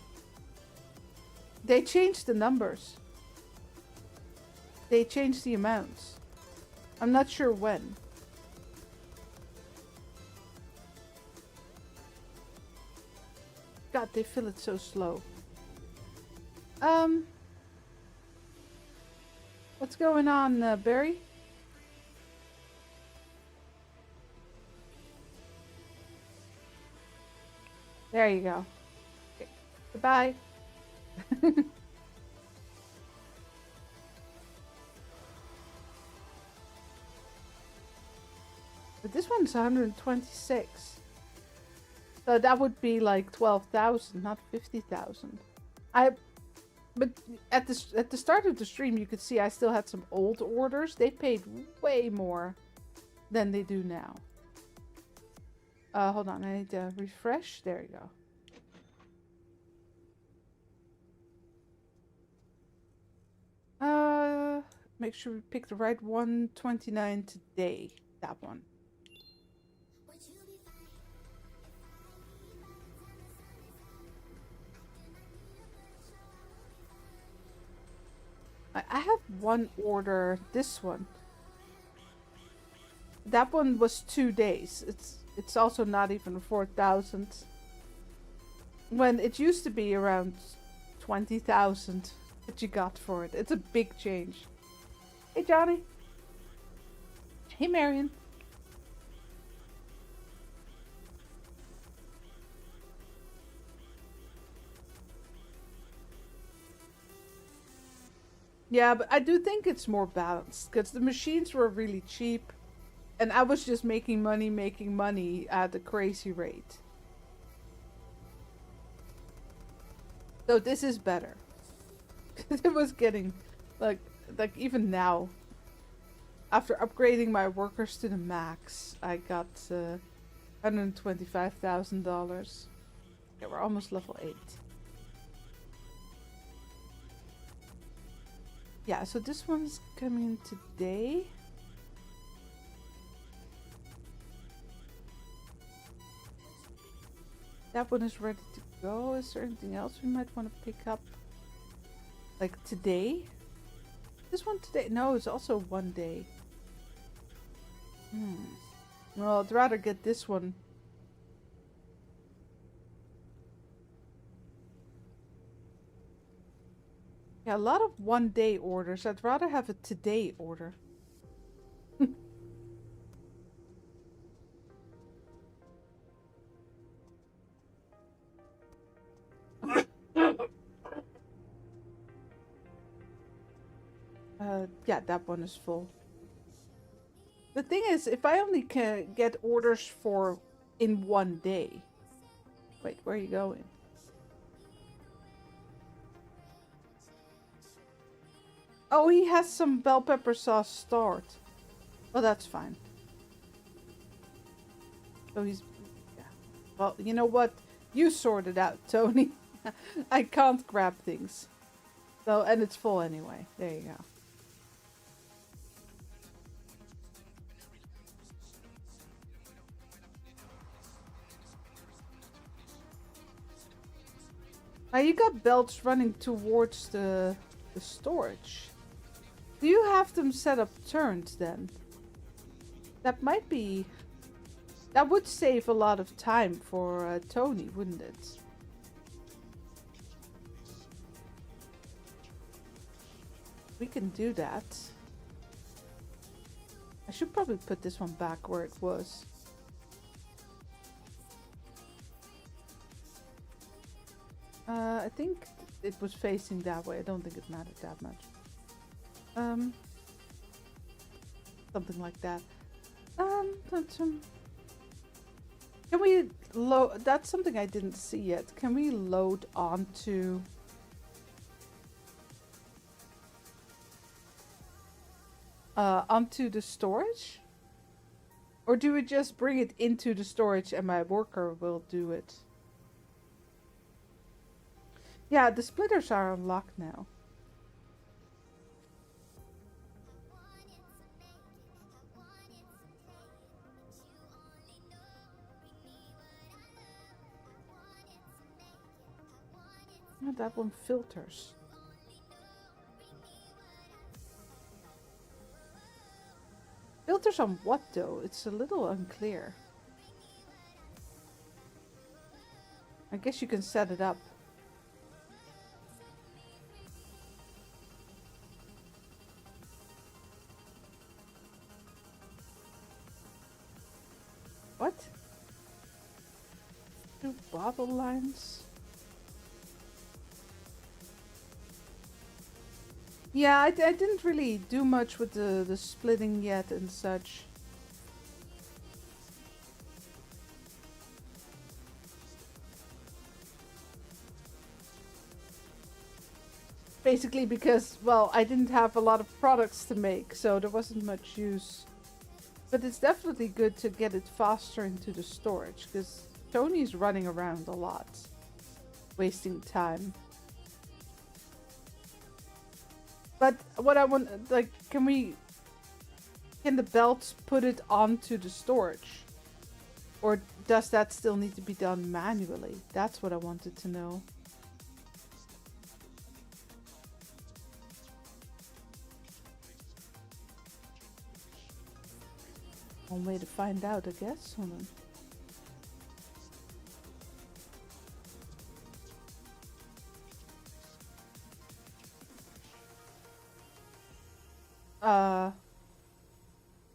[SPEAKER 2] They changed the numbers. They changed the amounts. I'm not sure when. God, they fill it so slow. What's going on, Barry? There you go. Okay. Goodbye. But this one's 126. So that would be like 12,000, not 50,000. But at the start of the stream, you could see I still had some old orders. They paid way more than they do now. Hold on, I need to refresh. There you go. Make sure we pick the right 129 today. That one. I have one order. This one. That one was 2 days. It's also not even 4,000. When it used to be around 20,000 that you got for it. It's a big change. Hey Johnny. Hey Marion. Yeah, but I do think it's more balanced because the machines were really cheap and I was just making money at a crazy rate. So this is better. It was getting like even now after upgrading my workers to the max, I got $125,000. Yeah, we're almost level 8. Yeah, so this one's coming today. That one is ready to go. Is there anything else we might want to pick up? Like today? This one today? No, it's also one day. Well, I'd rather get this one. Yeah, a lot of one-day orders. I'd rather have a today order. Yeah, that one is full. The thing is, if I only can get orders for in one day. Wait, where are you going? Oh, he has some bell pepper sauce stored. Well, that's fine. So he's... Yeah. Well, you know what? You sort it out, Tony. I can't grab things. So, and it's full anyway. There you go. Now you got belts running towards the storage. Do you have them set up turns then? That might be... That would save a lot of time for Tony, wouldn't it? We can do that. I should probably put this one back where it was. I think it was facing that way. I don't think it mattered that much. Something like that. Can we load? That's something I didn't see yet. Can we load onto the storage? Or do we just bring it into the storage and my worker will do it? Yeah, the splitters are unlocked now. Yeah, that one filters. Filters on what though? It's a little unclear. I guess you can set it up. What? Two bottle lines? Yeah, I didn't really do much with the splitting yet and such. Basically because, well, I didn't have a lot of products to make, so there wasn't much use. But it's definitely good to get it faster into the storage, because Tony's running around a lot, wasting time. But what I want, like, can the belts put it onto the storage? Or does that still need to be done manually? That's what I wanted to know. One way to find out, I guess. Hold on.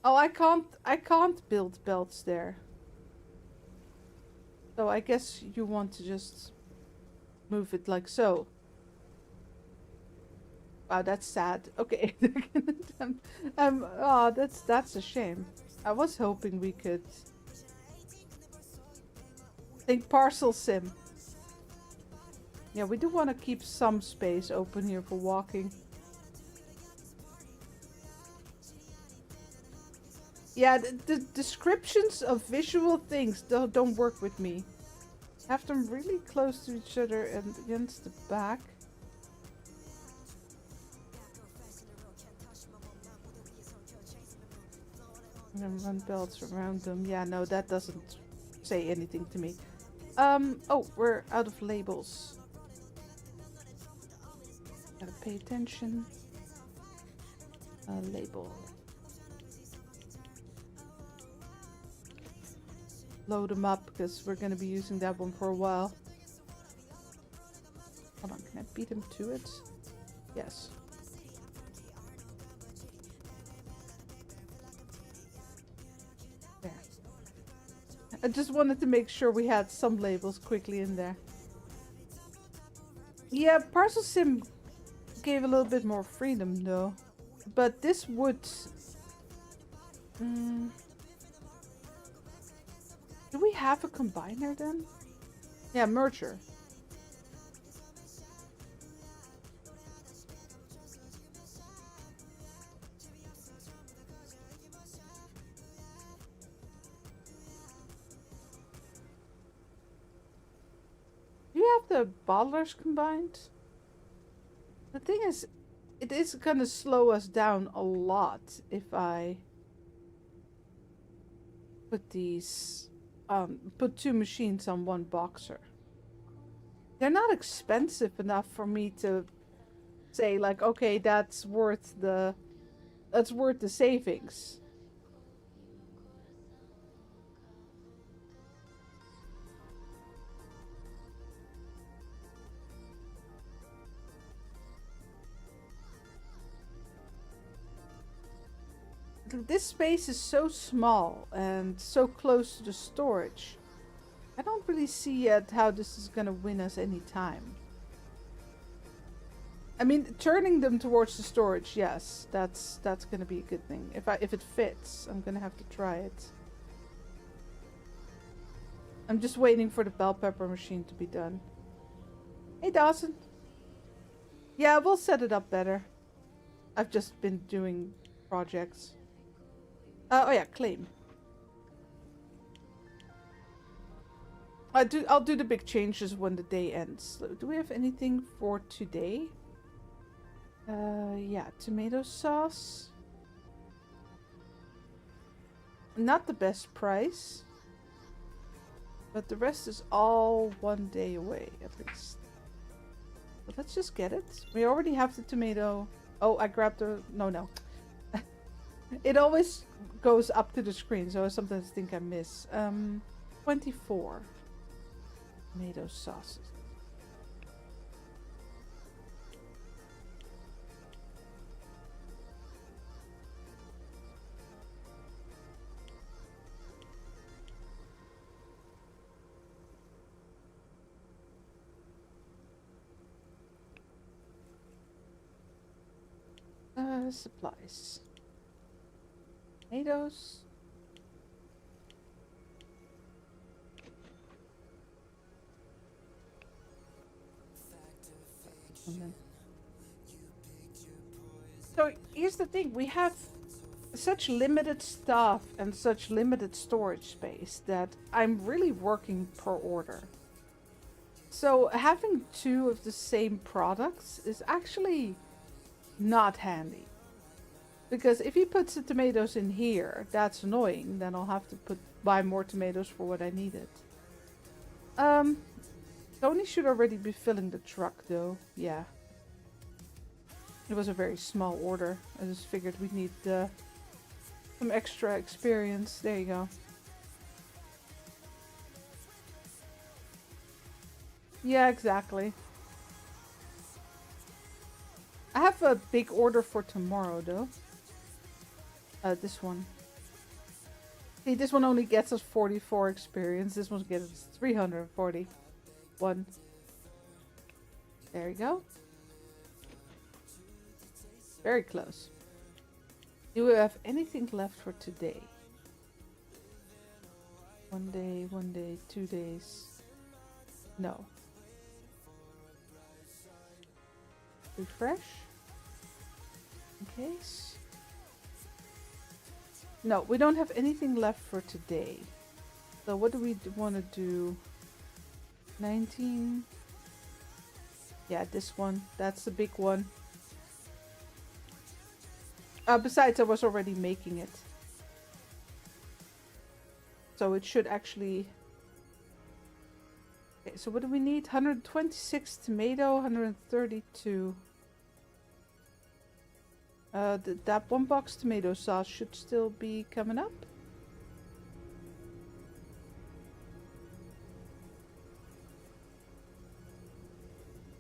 [SPEAKER 2] Oh, I can't build belts there. So I guess you want to just move it like so. Wow, that's sad. Okay. Oh, that's a shame. I was hoping we could think parcel sim. Yeah, we do want to keep some space open here for walking. Yeah, the descriptions of visual things don't work with me. Have them really close to each other and against the back. And then run belts around them. Yeah, no, that doesn't say anything to me. Oh, we're out of labels. Gotta pay attention. Label. Load them up because we're gonna be using that one for a while. Hold on, can I beat him to it? Yes. There. I just wanted to make sure we had some labels quickly in there. Yeah, Parcel Sim gave a little bit more freedom though. But this would... Do we have a combiner then? Yeah, merger. Do you have the bottlers combined? The thing is, it is gonna slow us down a lot if I put these, put two machines on one boxer. They're not expensive enough for me to say like, okay, that's worth the savings. This space is so small and so close to the storage. I don't really see yet how this is gonna win us any time. I mean, turning them towards the storage, yes, that's gonna be a good thing. If it fits, I'm gonna have to try it. I'm just waiting for the bell pepper machine to be done. Hey, Dawson. Yeah, we'll set it up better. I've just been doing projects. Oh yeah, claim. I'll do the big changes when the day ends. Do we have anything for today? Yeah, tomato sauce. Not the best price. But the rest is all 1 day away, at least. But let's just get it. We already have the tomato. Oh, I grabbed the... No. It always goes up to the screen, so I sometimes think I miss. 24. Tomato sauces. Supplies. Tomatoes. So here's the thing, we have such limited stuff and such limited storage space that I'm really working per order. So having two of the same products is actually not handy. Because if he puts the tomatoes in here, that's annoying. Then I'll have to buy more tomatoes for what I needed. Tony should already be filling the truck though. Yeah. It was a very small order. I just figured we'd need some extra experience. There you go. Yeah, exactly. I have a big order for tomorrow though. This one. See, this one only gets us 44 experience. This one gets us 341. There you go. Very close. Do we have anything left for today? 1 day, 2 days. No. Refresh. In case. No, we don't have anything left for today. So what do we want to do? 19. Yeah, this one. That's the big one. Besides, I was already making it. So it should actually... Okay, so what do we need? 126 tomato, 132. That 1 box tomato sauce should still be coming up.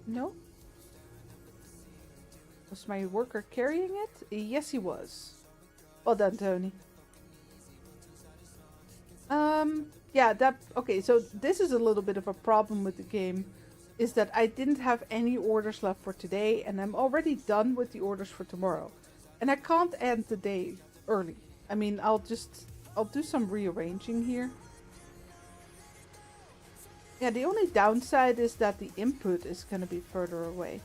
[SPEAKER 2] No? Was my worker carrying it? Yes, he was. Well done, Tony. Yeah, okay, so this is a little bit of a problem with the game, is that I didn't have any orders left for today, and I'm already done with the orders for tomorrow. And I can't end the day early. I mean, I'll do some rearranging here. Yeah, the only downside is that the input is going to be further away.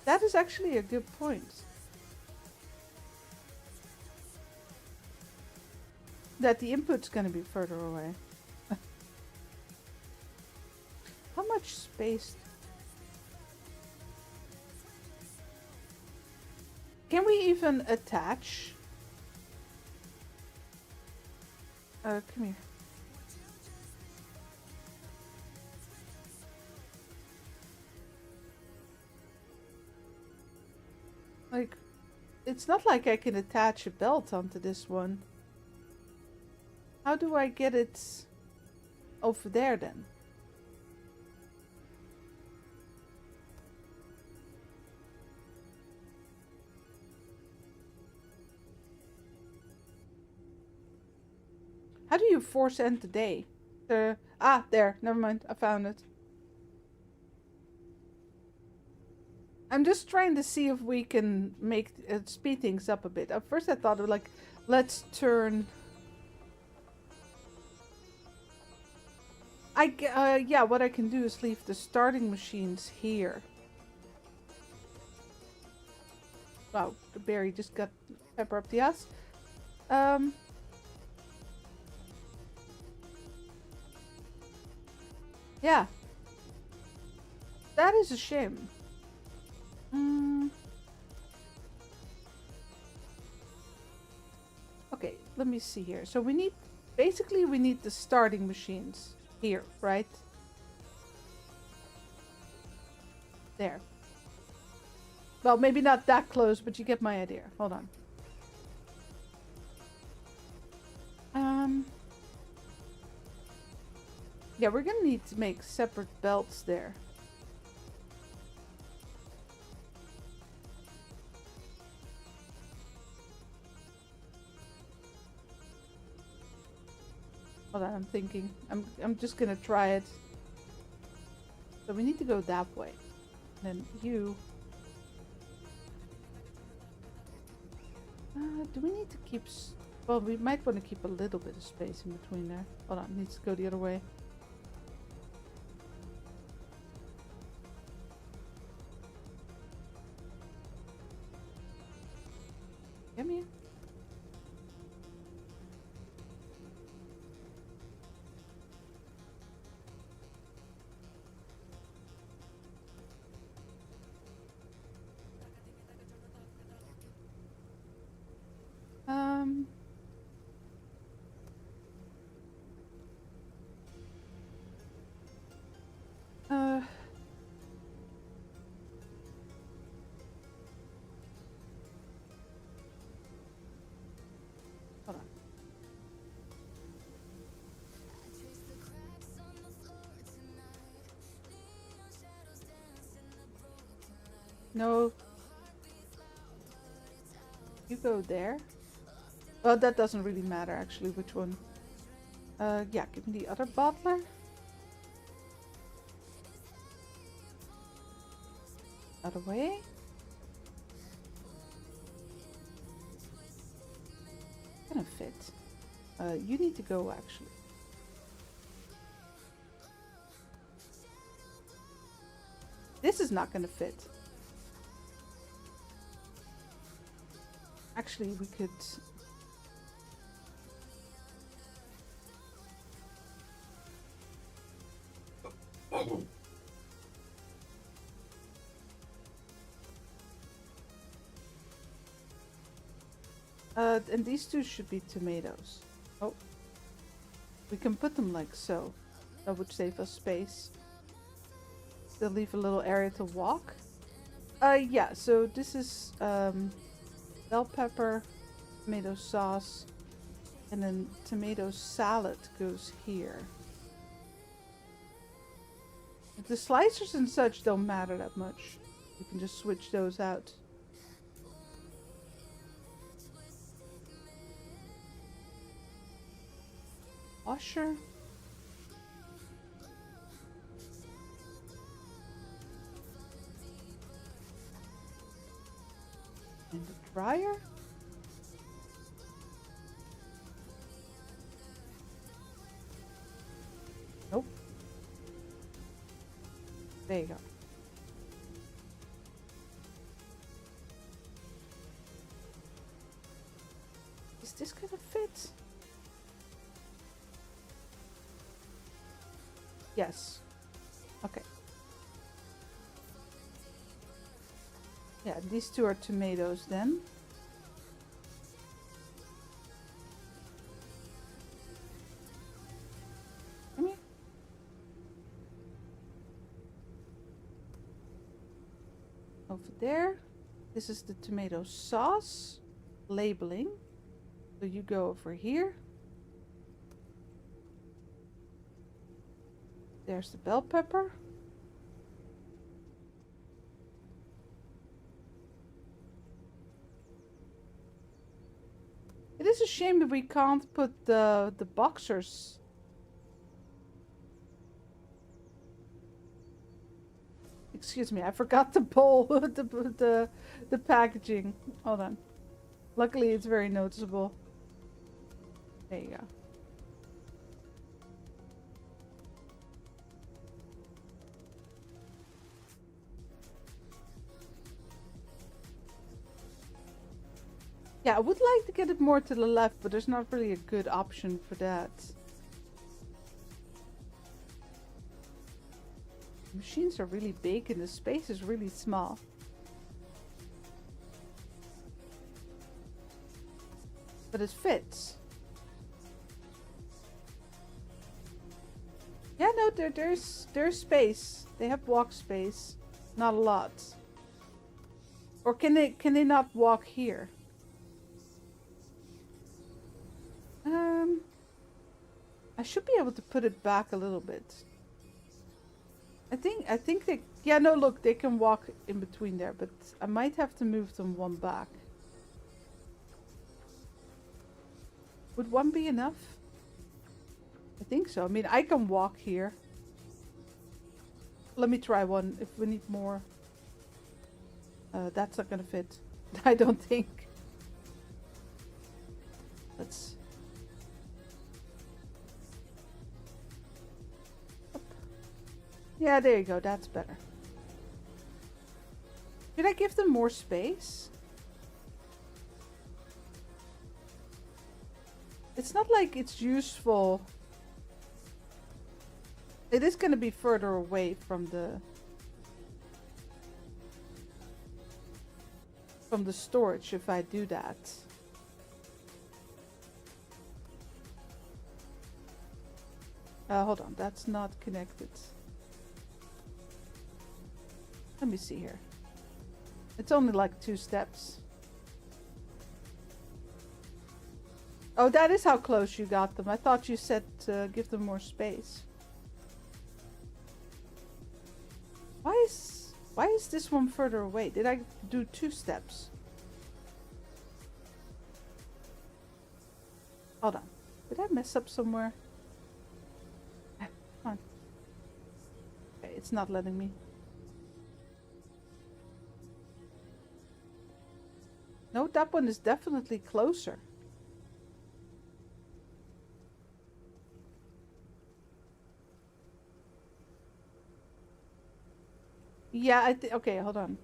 [SPEAKER 2] That is actually a good point. That the input's going to be further away. How much space? Can we even attach? Come here. Like, it's not like I can attach a belt onto this one. How do I get it over there then? How do you force end the day? There, never mind, I found it. I'm just trying to see if we can make speed things up a bit. At first I thought of like, let's turn... yeah, what I can do is leave the starting machines here. Wow, the berry just got pepper up the ass. Yeah. That is a shame. Okay, let me see here. So we need, basically we need the starting machines here, right? There. Well, maybe not that close, but you get my idea. Hold on. Yeah, we're gonna need to make separate belts there. Hold on, I'm thinking. I'm just gonna try it. So we need to go that way. Then you... do we need to keep... Well, we might want to keep a little bit of space in between there. Hold on, it needs to go the other way. Come here. Hold on. No. You go there. Well, that doesn't really matter actually, which one. Yeah, give me the other bottler. Other way. Gonna fit. You need to go actually. This is not gonna fit. Actually, we could... And these two should be tomatoes. Oh. We can put them like so. That would save us space. They'll leave a little area to walk. Yeah, so this is bell pepper, tomato sauce, and then tomato salad goes here. The slicers and such don't matter that much. You can just switch those out. Washer. And the dryer. Nope. There you go. Is this gonna fit? Yes. Okay. Yeah, these two are tomatoes then. Come here. Over there. This is the tomato sauce. Labeling. So you go over here. There's the bell pepper. It is a shame that we can't put the boxers. Excuse me, I forgot the bowl, the packaging. Hold on. Luckily, it's very noticeable. There you go. Yeah, I would like to get it more to the left, but there's not really a good option for that. The machines are really big and the space is really small. But it fits. Yeah, no, there's space. They have walk space. Not a lot. Or can they not walk here? I should be able to put it back a little bit. I think they, yeah, no, look, they can walk in between there, but I might have to move them one back. Would one be enough? I think so. I mean, I can walk here. Let me try one if we need more. That's not gonna fit. I don't think. Let's... Yeah, there you go. That's better. Did I give them more space? It's not like it's useful. It is going to be further away from the storage if I do that. Hold on, that's not connected. Let me see here. It's only like 2 steps. Oh, that is how close you got them. I thought you said to give them more space. Why is this one further away? Did I do 2 steps? Hold on. Did I mess up somewhere? Come on. Okay, it's not letting me. No, that one is definitely closer. Yeah, okay, hold on.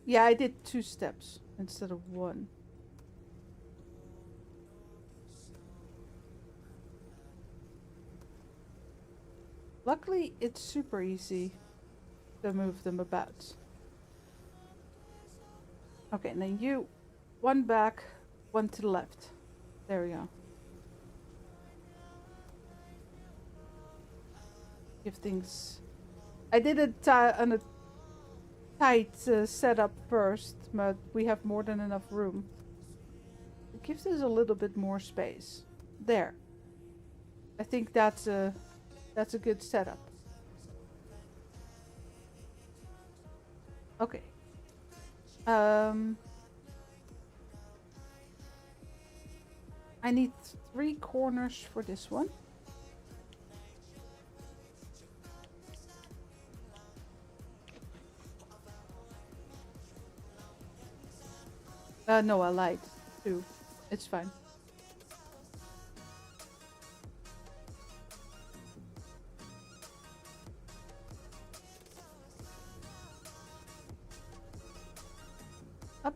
[SPEAKER 2] Yeah, I did 2 steps instead of 1. Luckily, it's super easy to move them about. Okay, and then you, one back, one to the left. There we go. Give things. I did it on a tight setup first, but we have more than enough room. It gives us a little bit more space. There. I think that's a good setup. Okay. I need 3 corners for this one. No, I lied. 2. It's fine. Up.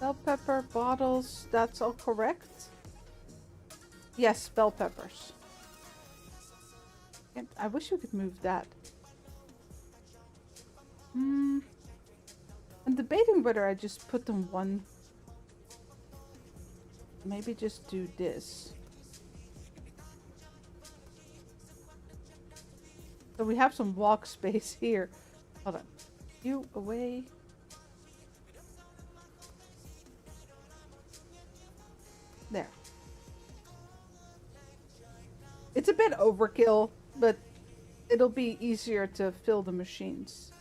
[SPEAKER 2] Bell pepper bottles, that's all correct? Yes, bell peppers. And I wish we could move that. I'm debating whether I just put them one. Maybe just do this. So we have some walk space here. Hold on. You away. There. It's a bit overkill, but it'll be easier to fill the machines.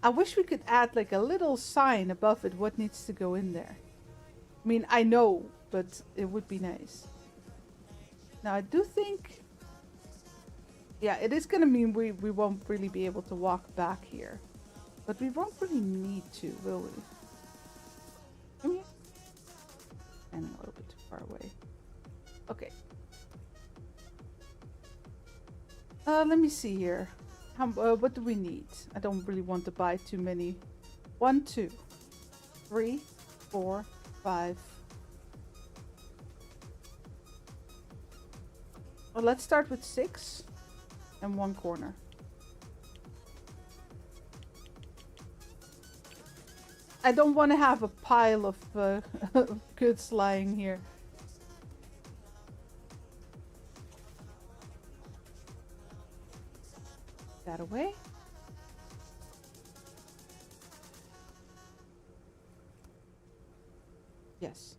[SPEAKER 2] I wish we could add like a little sign above it what needs to go in there. I mean, I know, but it would be nice. Now, I do think... Yeah, it is going to mean we won't really be able to walk back here. But we won't really need to, will we? Come here. And a little bit too far away. Okay. Let me see here. What do we need? I don't really want to buy too many. 1, 2, 3, 4, 5. Well, let's start with 6 and 1 corner. I don't want to have a pile of goods lying here. That away. Yes.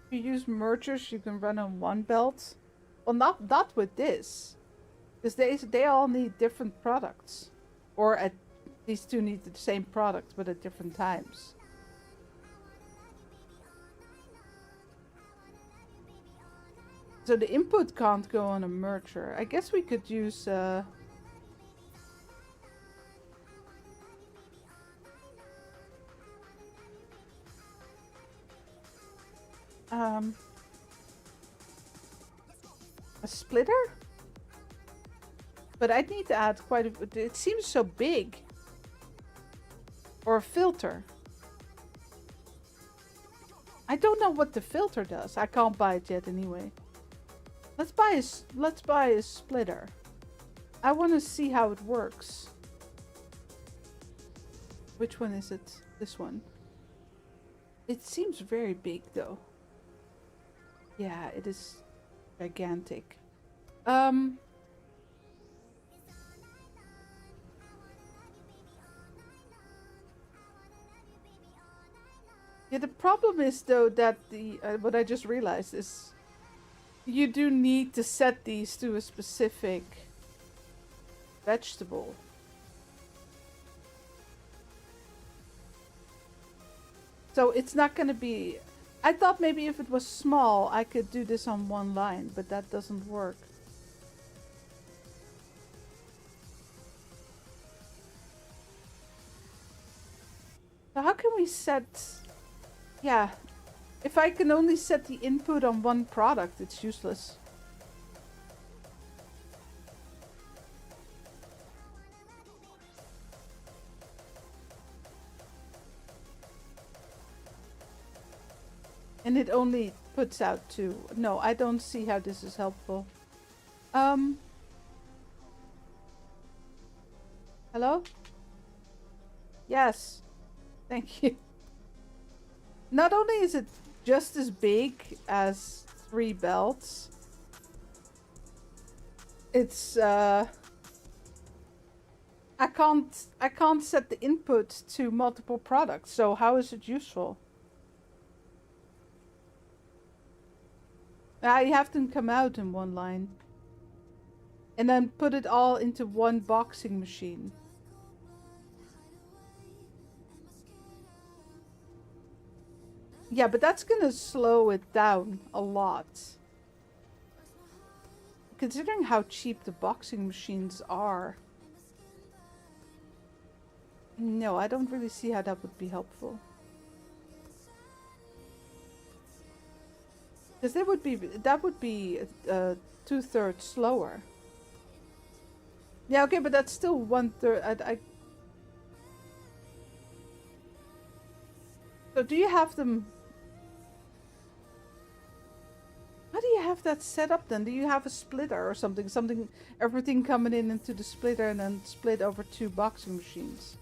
[SPEAKER 2] If you use mergers, you can run on one belt. Well, not with this. Because they all need different products. Or these two need the same product, but at different times. So the input can't go on a merger. I guess we could use... a splitter? But I'd need to add quite a bit. It seems so big. Or a filter. I don't know what the filter does. I can't buy it yet anyway. Let's buy a splitter. I want to see how it works. Which one is it? This one. It seems very big though. Yeah, it is gigantic. Yeah, the problem is though that what I just realized is you do need to set these to a specific vegetable. So it's not going to be... I thought maybe if it was small, I could do this on one line, but that doesn't work. So how can we set... Yeah, if I can only set the input on one product, it's useless. And it only puts out 2. No, I don't see how this is helpful. Hello? Yes. Thank you. Not only is it just as big as 3 belts, it's I can't set the input to multiple products, so how is it useful? You have them come out in one line. And then put it all into one boxing machine. Yeah, but that's gonna slow it down a lot. Considering how cheap the boxing machines are. No, I don't really see how that would be helpful. Because that would be 2/3 slower. Yeah, okay, but that's still 1/3. So do you have them? How do you have that set up then? Do you have a splitter or something? Everything coming into the splitter and then split over 2 boxing machines?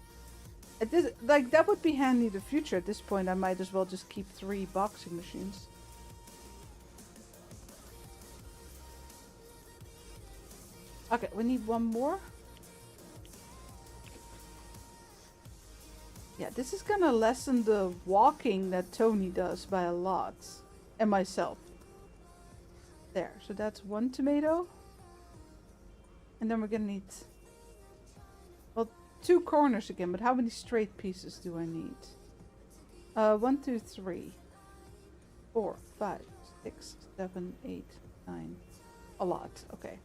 [SPEAKER 2] That would be handy in the future. At this point, I might as well just keep 3 boxing machines. Okay, we need one more. Yeah, this is gonna lessen the walking that Tony does by a lot. And myself. There, so that's 1 tomato. And then we're gonna need... Well, 2 corners again, but how many straight pieces do I need? 1, 2, 3, 4, 5, 6, 7, 8, 9. A lot, okay.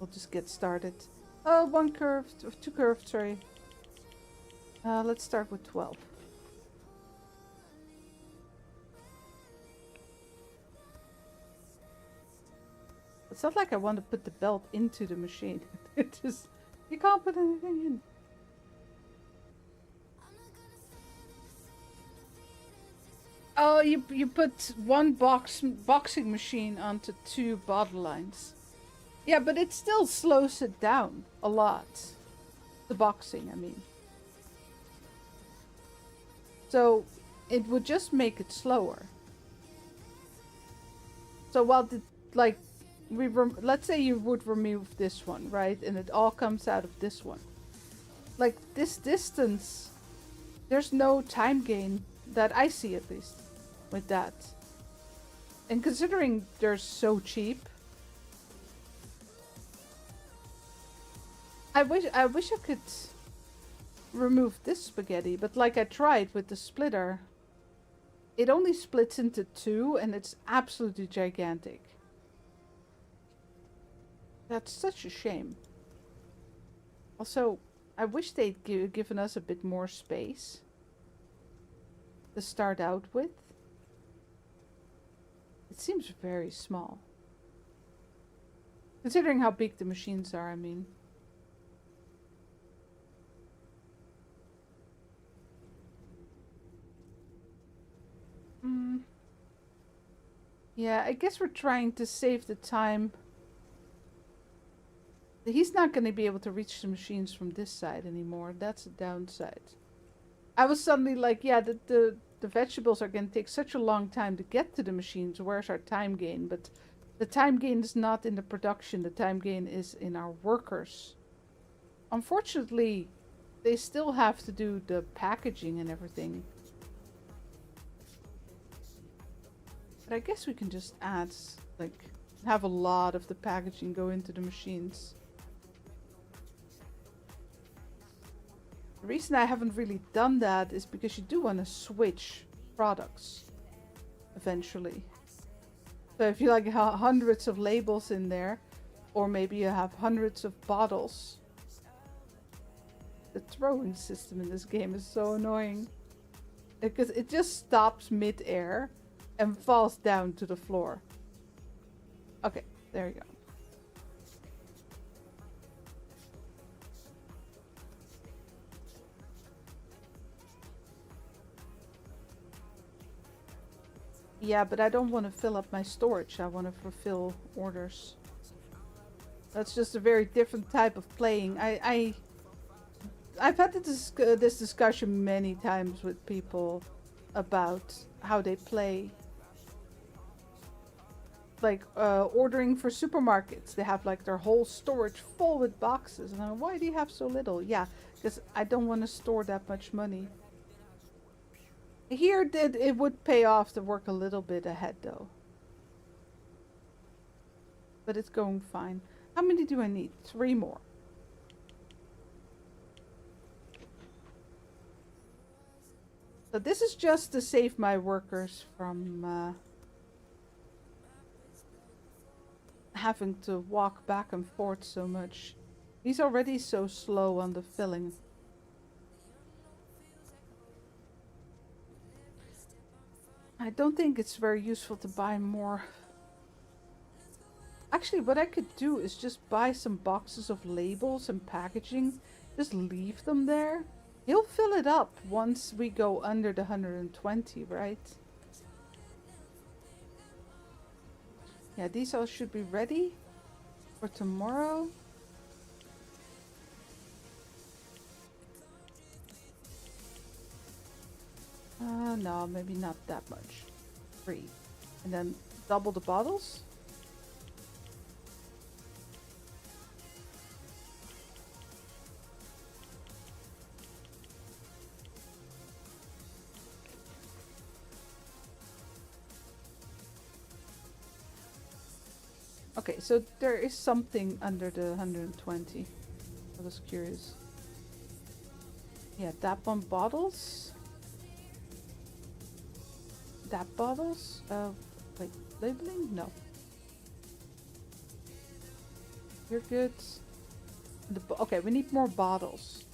[SPEAKER 2] We'll just get started. 1 curved, or 2 curved, sorry. Let's start with 12. It's not like I want to put the belt into the machine. It just, you can't put anything in. Oh, you put 1 boxing machine onto 2 bottle lines. Yeah, but it still slows it down a lot. The boxing, I mean. So it would just make it slower. So while let's say you would remove this one, right? And it all comes out of this one. Like this distance, there's no time gain that I see at least with that. And considering they're so cheap, I wish I could remove this spaghetti, but like I tried with the splitter, it only splits into 2 and it's absolutely gigantic. That's such a shame. Also, I wish they'd given us a bit more space to start out with. It seems very small. Considering how big the machines are, I mean. Yeah, I guess we're trying to save the time. He's not going to be able to reach the machines from this side anymore. That's a downside. I was suddenly like, yeah, the vegetables are going to take such a long time to get to the machines. Where's our time gain? But the time gain is not in the production. The time gain is in our workers. Unfortunately, they still have to do the packaging and everything. But I guess we can just add, like, have a lot of the packaging go into the machines. The reason I haven't really done that is because you do want to switch products eventually. So if you like have hundreds of labels in there, or maybe you have hundreds of bottles. The throwing system in this game is so annoying. Because it just stops mid-air and falls down to the floor. Okay, there you go. Yeah, but I don't want to fill up my storage. I want to fulfill orders. That's just a very different type of playing. I've had this discussion many times with people about how they play. Like ordering for supermarkets, they have like their whole storage full with boxes, and I'm like, why do you have so little? Yeah, because I don't want to store that much money. Here, it would pay off to work a little bit ahead though, but it's going fine. How many do I need? 3 more. So this is just to save my workers from having to walk back and forth so much. He's already so slow on the filling. I don't think it's very useful to buy more. Actually, what I could do is just buy some boxes of labels and packaging. Just leave them there. He'll fill it up once we go under the 120, right? Yeah, these all should be ready for tomorrow. No, maybe not that much. 3. And then double the bottles. Okay, so there is something under the 120. I was curious. Yeah, that one bottles. That bottles? Wait, labeling? No. You're good. Okay, we need more bottles.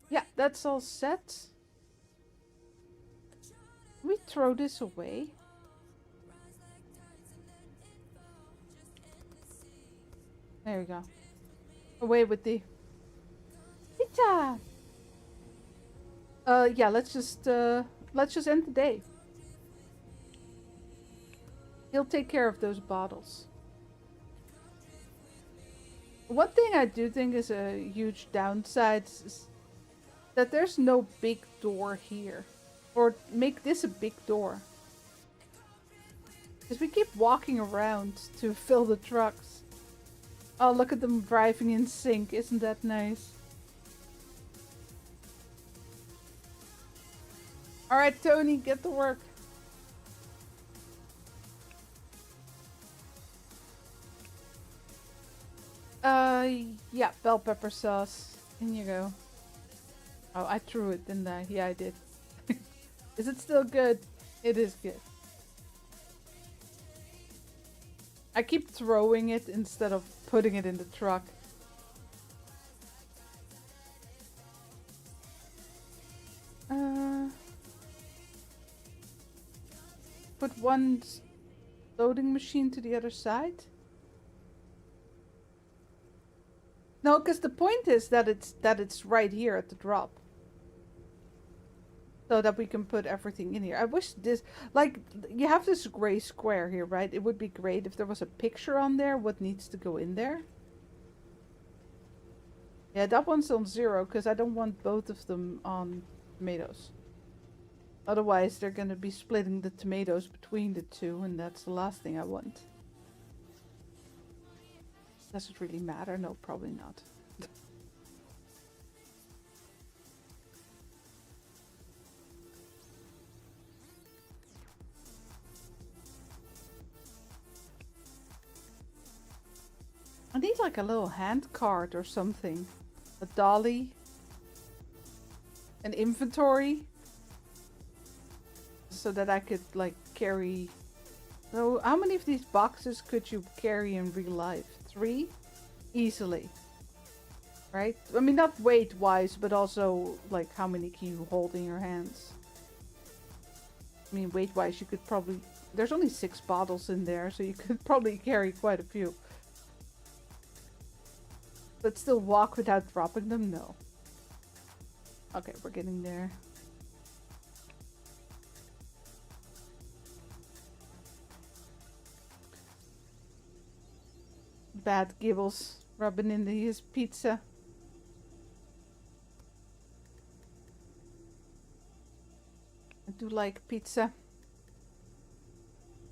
[SPEAKER 2] Yeah, that's all set. We throw this away. There we go. Away with the pizza. Yeah, let's just end the day. He'll take care of those bottles. One thing I do think is a huge downside is that there's no big door here. Or make this a big door. Because we keep walking around to fill the trucks. Oh, look at them driving in sync. Isn't that nice? Alright, Tony, get to work. Yeah, bell pepper sauce. In you go. Oh, I threw it, didn't I? Yeah, I did. Is it still good? It is good. I keep throwing it instead of putting it in the truck. Put one loading machine to the other side. No, because the point is that it's right here at the drop. So that we can put everything in here. I wish this, like, you have this gray square here, right? It would be great if there was a picture on there what needs to go in there. Yeah, that one's on 0 because I don't want both of them on tomatoes. Otherwise, they're going to be splitting the tomatoes between the two, and that's the last thing I want. Does it really matter? No, probably not. I need like a little hand cart or something. A dolly. An inventory. So that I could like carry... So how many of these boxes could you carry in real life? 3? Easily. Right? I mean, not weight wise, but also like how many can you hold in your hands? I mean, weight wise, you could probably... There's only 6 bottles in there, so you could probably carry quite a few. But still walk without dropping them? No. Okay, we're getting there. Bad Gibbles rubbing into his pizza. I do like pizza.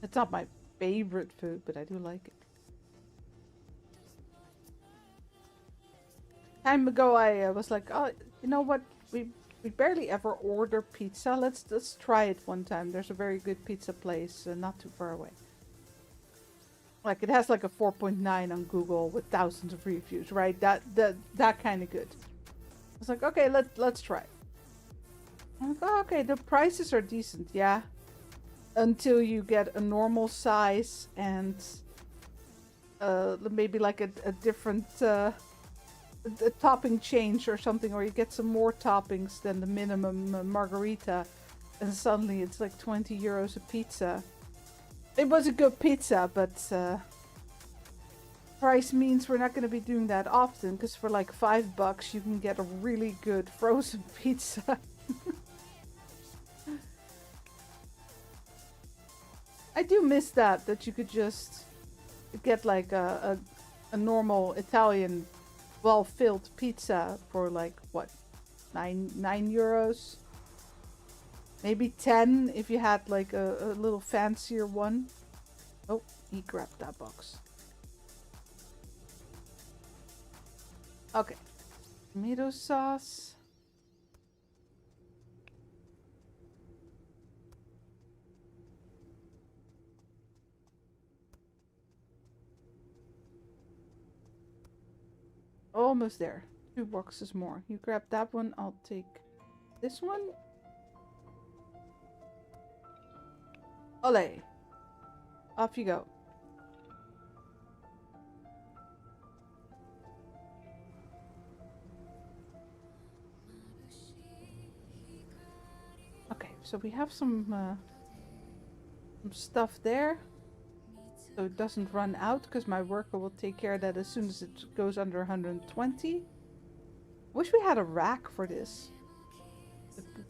[SPEAKER 2] It's not my favorite food, but I do like it. Time ago, I was like, oh, you know what? We barely ever order pizza. Let's try it one time. There's a very good pizza place not too far away. Like, it has like a 4.9 on Google with thousands of reviews, right? That kind of good. I was like, okay, let's try. I'm like, oh, okay, the prices are decent, yeah. Until you get a normal size and maybe like a different a topping change or something, or you get some more toppings than the minimum margarita, and suddenly it's like 20 euros a pizza. It was a good pizza, but price means we're not going to be doing that often, because for like $5 you can get a really good frozen pizza. I do miss that you could just get like a normal Italian well-filled pizza for like what, 9 euros, maybe 10 if you had like a little fancier one. Oh, he grabbed that box. Okay, tomato sauce. Almost there. 2 boxes more. You grab that one, I'll take this one. Olé. Off you go. Okay, so we have some stuff there. So it doesn't run out, because my worker will take care of that as soon as it goes under 120. Wish we had a rack for this.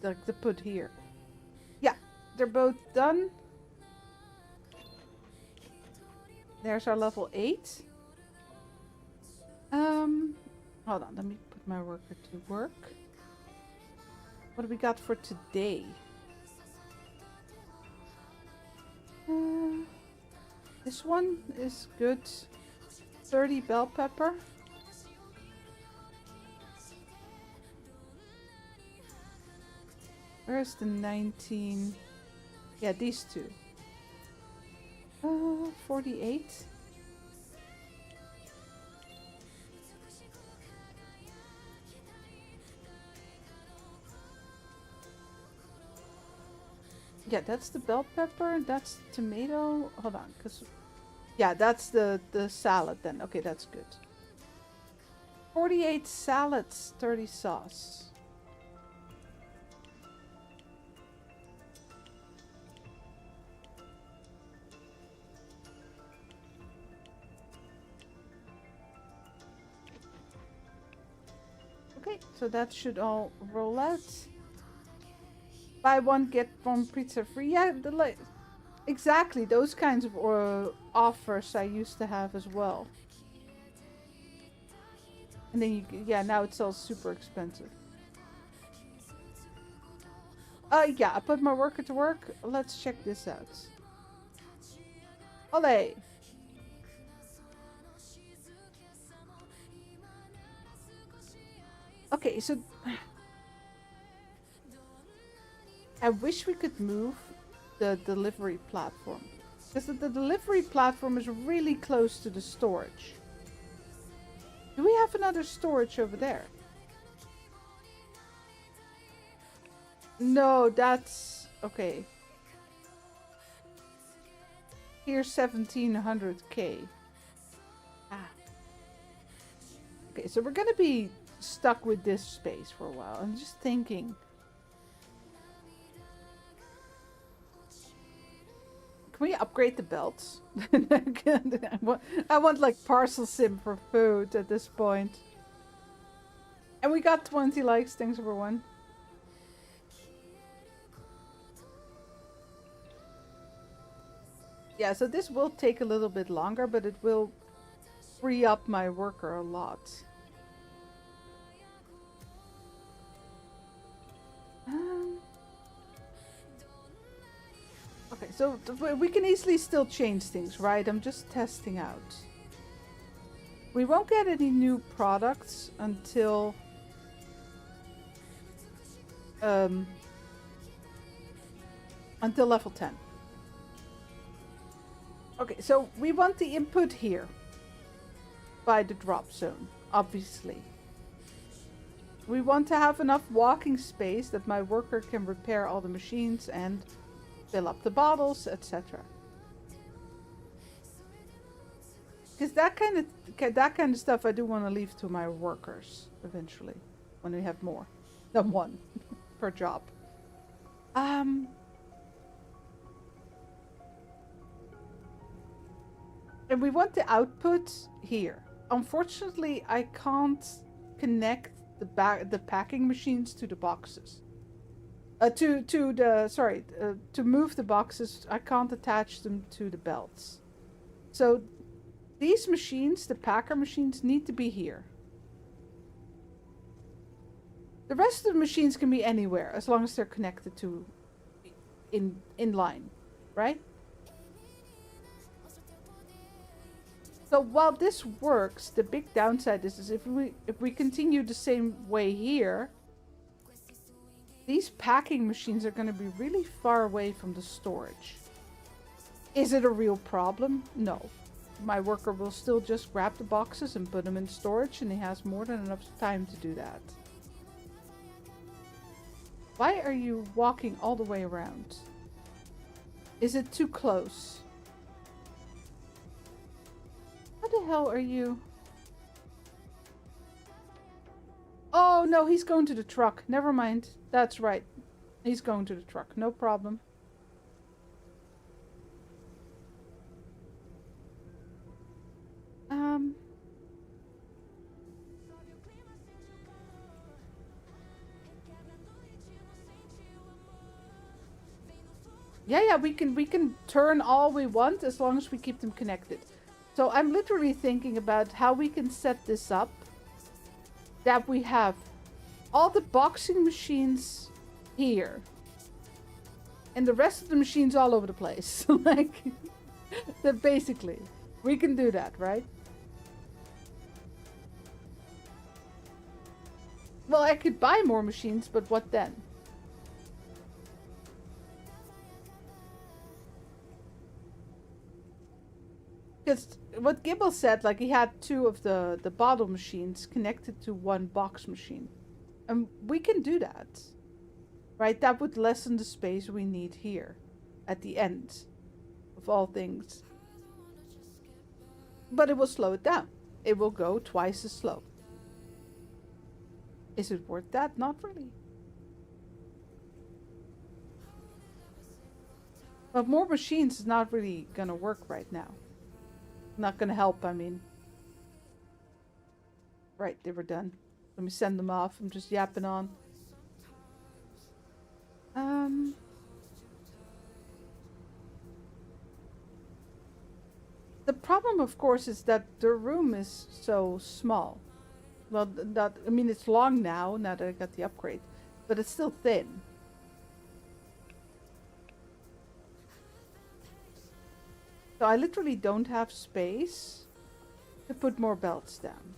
[SPEAKER 2] Like to put here. Yeah, they're both done. There's our level 8. Hold on, let me put my worker to work. What do we got for today? This one is good. 30 bell pepper. Where's the 19? Yeah, these two. 48. Yeah, that's the bell pepper. That's tomato. Hold on, because yeah, that's the salad then. Okay, that's good. 48 salads, 30 sauce. Okay, so that should all roll out. Buy one, get one pizza free. Yeah, exactly those kinds of offers I used to have as well. And then yeah, now it's all super expensive. Yeah, I put my worker to work. Let's check this out. Olé! Okay, so I wish we could move the delivery platform, because the delivery platform is really close to the storage. Do we have another storage over there? No, that's okay. Here's 1700k. Ah. Okay, so we're gonna be stuck with this space for a while. I'm just thinking. Can we upgrade the belts? I want like parcel sim for food at this point. And we got 20 likes. Thanks everyone. Yeah, so this will take a little bit longer, but it will free up my worker a lot. Okay, so we can easily still change things, right? I'm just testing out. We won't get any new products until level 10. Okay, so we want the input here by the drop zone, obviously. We want to have enough walking space that my worker can repair all the machines and fill up the bottles, etc. Because that kind of stuff I do want to leave to my workers eventually, when we have more than one per job. And we want the output here. Unfortunately, I can't connect the packing machines to the boxes. To move the boxes, I can't attach them to the belts. So these machines, the packer machines, need to be here. The rest of the machines can be anywhere as long as they're connected to in line, right? So while this works, the big downside is if we continue the same way here, these packing machines are going to be really far away from the storage. Is it a real problem? No. My worker will still just grab the boxes and put them in storage, and he has more than enough time to do that. Why are you walking all the way around? Is it too close? How the hell are you? Oh no, he's going to the truck. Never mind. That's right. He's going to the truck. No problem. Yeah, we can turn all we want as long as we keep them connected. So I'm literally thinking about how we can set this up. That we have all the boxing machines here. And the rest of the machines all over the place. Like, that basically. We can do that, right? Well, I could buy more machines, but what then? Because what Gibble said, like he had two of the bottle machines connected to one box machine. And we can do that. Right? That would lessen the space we need here. At the end. Of all things. But it will slow it down. It will go twice as slow. Is it worth that? Not really. But more machines is not really gonna work right now. Not gonna help, I mean. Right, they were done. Let me send them off. I'm just yapping on. The problem, of course, is that the room is so small. Well, I mean, it's long now that I got the upgrade. But it's still thin. So I literally don't have space to put more belts down.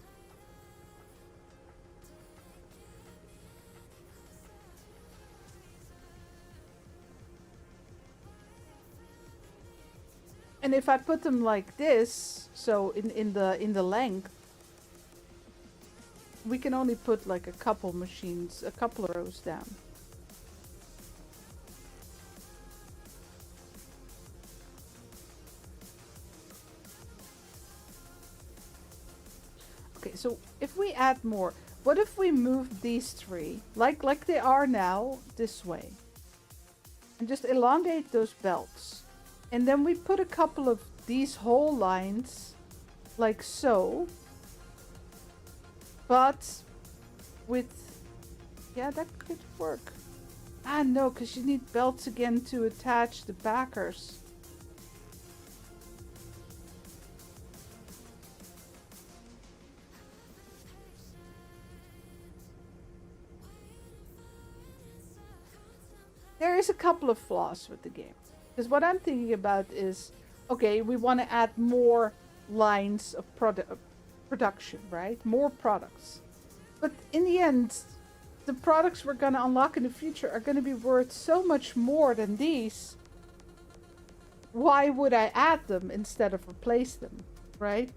[SPEAKER 2] And if I put them like this, so in the length, we can only put like a couple machines, a couple of rows down. Okay, so if we add more, what if we move these three, like they are now, this way? And just elongate those belts. And then we put a couple of these whole lines, like so. But with... Yeah, that could work. Ah, no, because you need belts again to attach the backers. There is a couple of flaws with the game. Because what I'm thinking about is, okay, we want to add more lines of production, right? More products. But in the end, the products we're going to unlock in the future are going to be worth so much more than these. Why would I add them instead of replace them, right?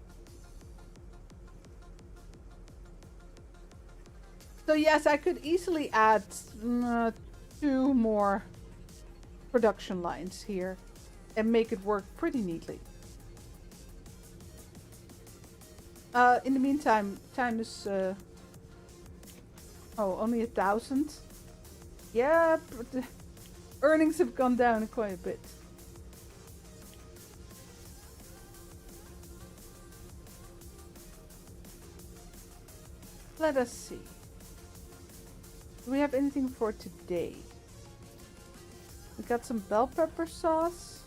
[SPEAKER 2] So yes, I could easily add 2 more production lines here and make it work pretty neatly. In the meantime, time is only 1,000. Yeah, but the earnings have gone down quite a bit. Let us see. Do we have anything for today? We got some bell pepper sauce.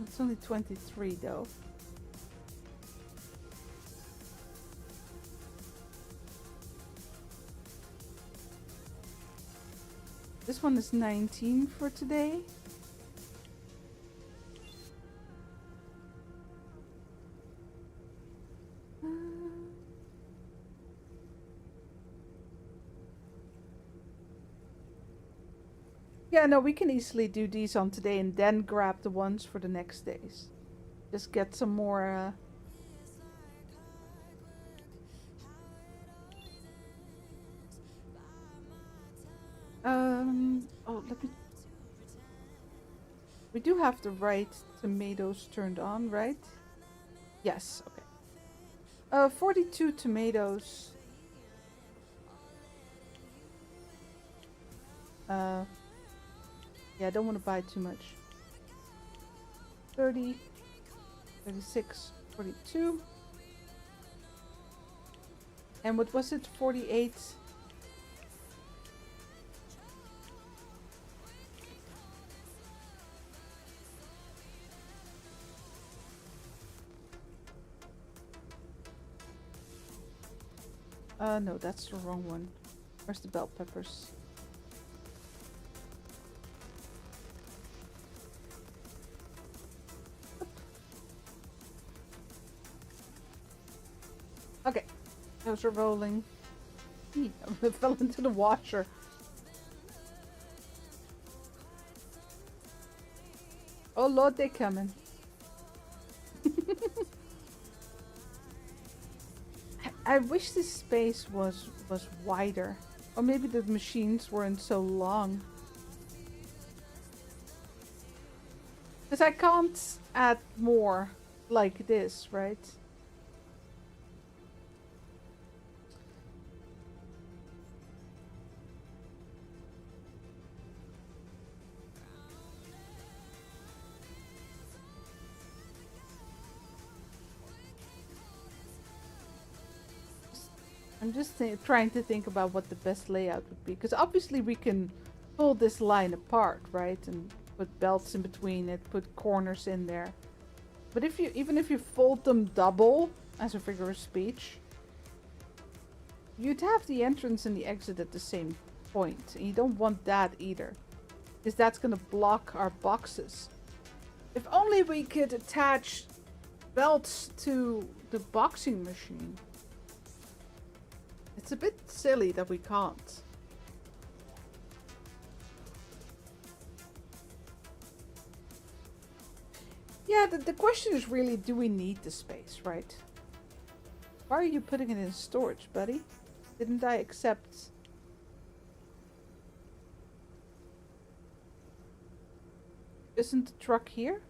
[SPEAKER 2] It's only 23 though. This one is 19 for today. Yeah, no, we can easily do these on today and then grab the ones for the next days. Just get some more... let me... We do have the right tomatoes turned on, right? Yes, okay. 42 tomatoes. Yeah, I don't want to buy too much. 30, 36, 42. And what was it? 48. No, that's the wrong one. Where's the bell peppers? Okay, those are rolling. I fell into the washer. Oh Lord, they're coming. I wish this space was wider. Or maybe the machines weren't so long. Because I can't add more like this, right? I'm just trying to think about what the best layout would be. Because obviously we can pull this line apart, right? And put belts in between it, put corners in there. But if you even if you fold them double, as a figure of speech, you'd have the entrance and the exit at the same point. And you don't want that either. Because that's going to block our boxes. If only we could attach belts to the boxing machine. It's a bit silly that we can't. Yeah, the question is really, do we need the space, right? Why are you putting it in storage, buddy? Didn't I accept... Isn't the truck here?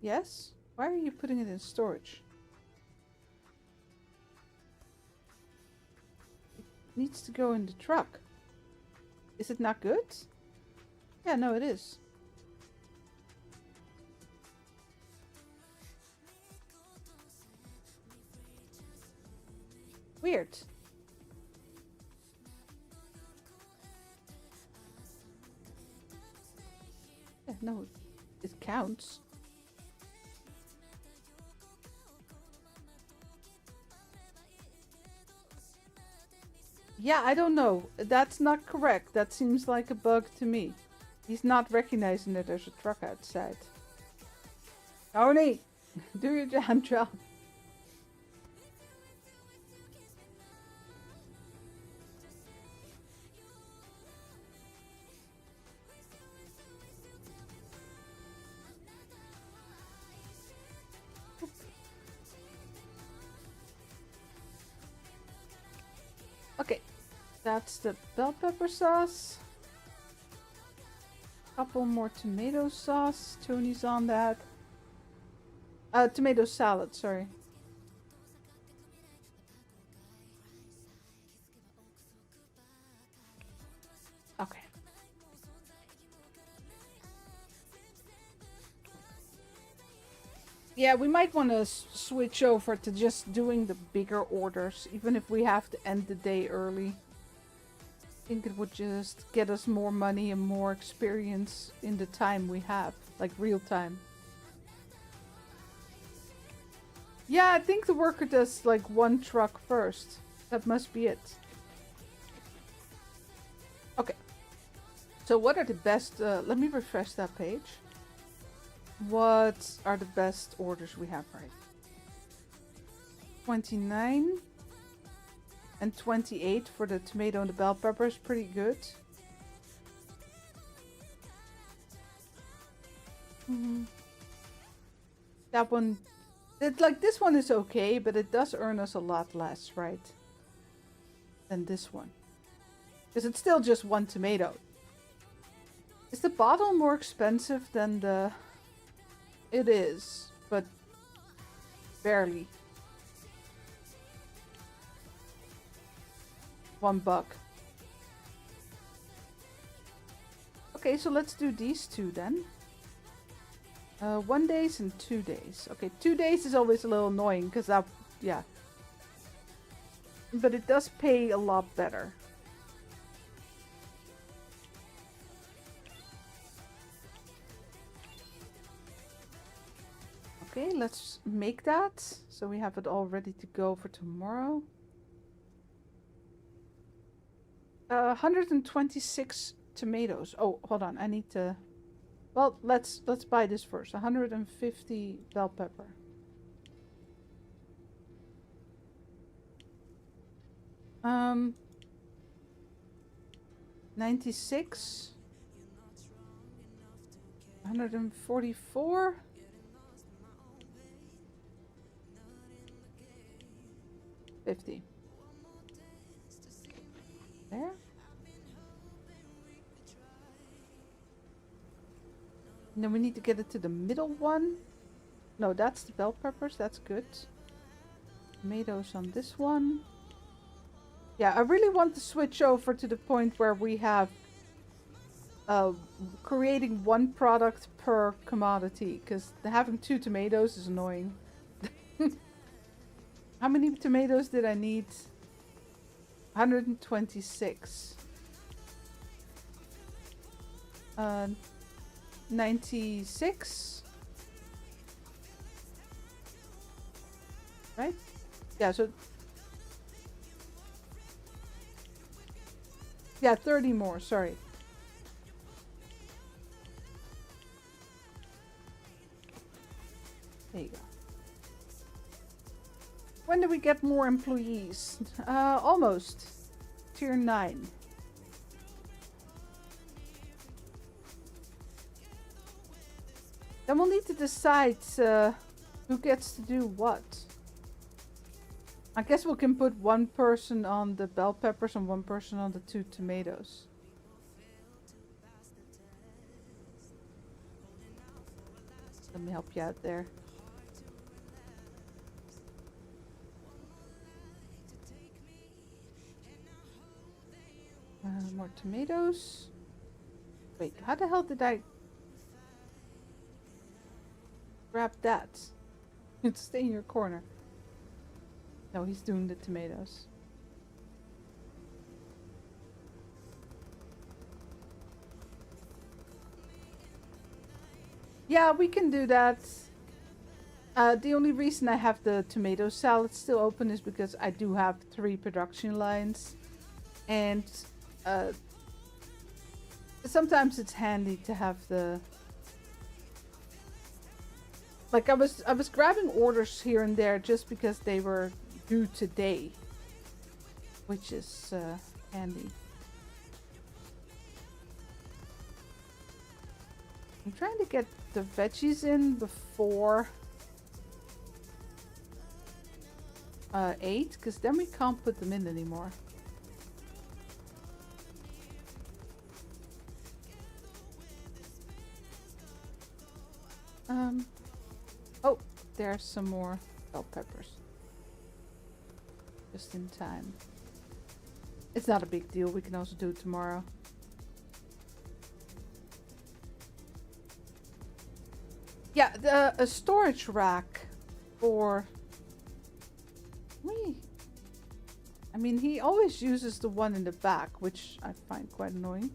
[SPEAKER 2] Yes? Why are you putting it in storage? Needs to go in the truck. Is it not good? Yeah, no, it is. Weird. Yeah, no, it counts. Yeah, I don't know. That's not correct. That seems like a bug to me. He's not recognizing that there's a truck outside. Tony, do your damn job. Okay, that's the bell pepper sauce. Couple more tomato sauce. Tony's on that. Tomato salad, sorry. Okay. Yeah, we might want to switch over to just doing the bigger orders, even if we have to end the day early. I think it would just get us more money and more experience in the time we have, like real time. Yeah, I think the worker does like one truck first. That must be it. Okay. So what are the best, let me refresh that page. What are the best orders we have right? 29 and 28 for the tomato and the bell pepper is pretty good. That one, it's like this one is okay, but it does earn us a lot less, right? Than this one. Because it's still just one tomato. Is the bottle more expensive than the... It is, but barely. $1. Okay, so let's do these two then. 1 days and 2 days. Okay, 2 days is always a little annoying because that, yeah. But it does pay a lot better. Okay, let's make that. So we have it all ready to go for tomorrow. 126 tomatoes. Oh, hold on. I need to... Well, let's buy this first. 150 bell pepper. Um, 96. 144. 50. There. And then we need to get it to the middle one. No, that's the bell peppers. That's good. Tomatoes on this one. Yeah, I really want to switch over to the point where we have creating one product per commodity, because having 2 tomatoes is annoying. How many tomatoes did I need? 126. 96. Right? Yeah, so... Yeah, 30 more, sorry. There you go. When do we get more employees? Almost. Tier 9. Then we'll need to decide who gets to do what. I guess we can put one person on the bell peppers and one person on the 2 tomatoes. Let me help you out there. More tomatoes. Wait, how the hell did I grab that? It's stay in your corner. No, he's doing the tomatoes. Yeah, we can do that. The only reason I have the tomato salad still open is because I do have 3 production lines. And sometimes it's handy to have the... Like I was grabbing orders here and there just because they were due today. Which is handy. I'm trying to get the veggies in before 8, because then we can't put them in anymore. Oh, there's some more bell peppers. Just in time. It's not a big deal. We can also do it tomorrow. Yeah, a storage rack for me. I mean, he always uses the one in the back, which I find quite annoying.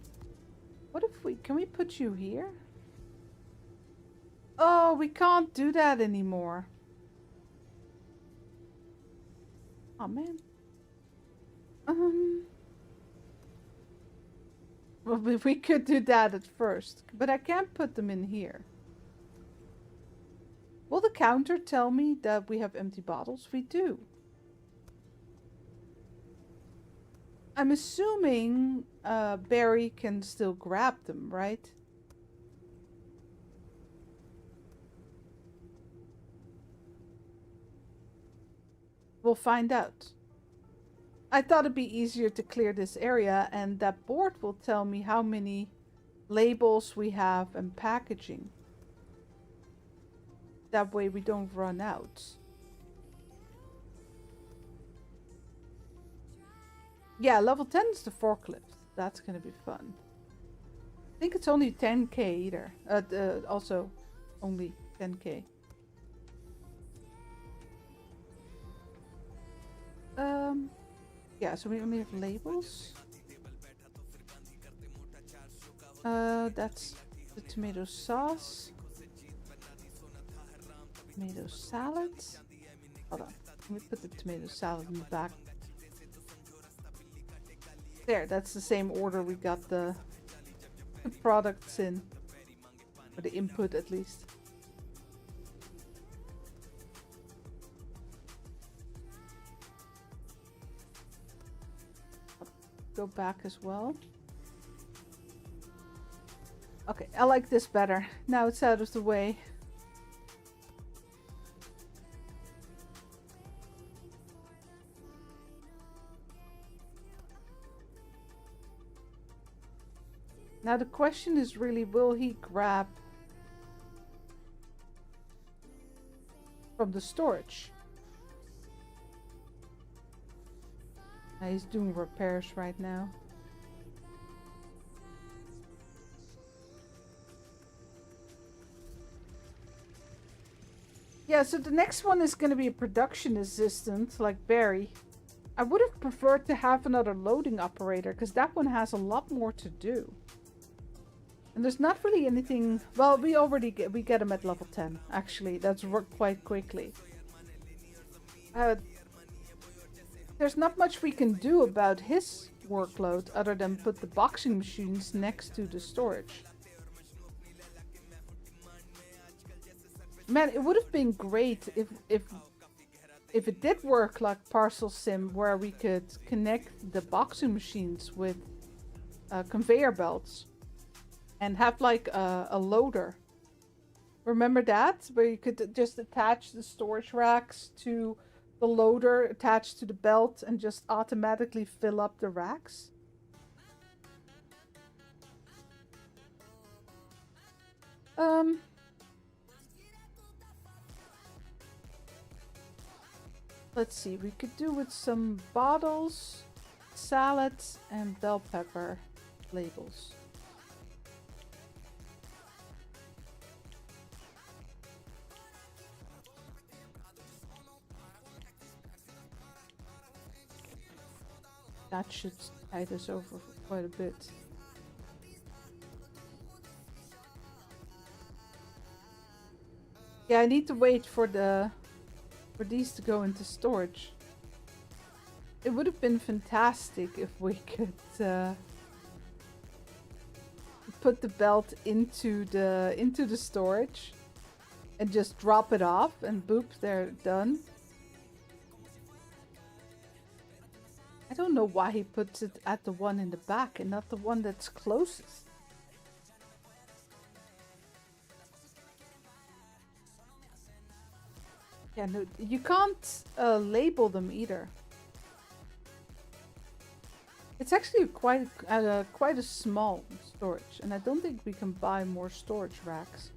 [SPEAKER 2] What if can we put you here? Oh, we can't do that anymore. Oh, man. Well, we could do that at first, but I can't put them in here. Will the counter tell me that we have empty bottles? We do. I'm assuming Barry can still grab them, right? We'll find out. I thought it'd be easier to clear this area, and that board will tell me how many labels we have and packaging. That way we don't run out. Yeah, level 10 is the forklift. That's gonna be fun. I think it's only 10k either. Also only 10k. Yeah, so we only have labels. That's the tomato sauce. Tomato salad. Hold on. Let me put the tomato salad in the back. There, that's the same order we got the products in. Or the input at least. Go back as well. Okay, I like this better. Now it's out of the way. Now the question is really, will he grab from the storage? He's doing repairs right now. Yeah, so the next one is going to be a production assistant like Barry. I would have preferred to have another loading operator because that one has a lot more to do. And there's not really anything... Well, we get him at level 10, actually. That's worked quite quickly. There's not much we can do about his workload other than put the boxing machines next to the storage. Man, it would have been great if it did work like Parcel Sim, where we could connect the boxing machines with conveyor belts and have like a loader. Remember that? Where you could just attach the storage racks to the loader attached to the belt and just automatically fill up the racks. Let's see, we could do with some bottles, salads, and bell pepper labels. That should tide us over for quite a bit. Yeah, I need to wait for these to go into storage. It would have been fantastic if we could put the belt into the storage and just drop it off and boop, they're done. I don't know why he puts it at the one in the back and not the one that's closest. Yeah, no, you can't label them either. It's actually quite a small storage, and I don't think we can buy more storage racks.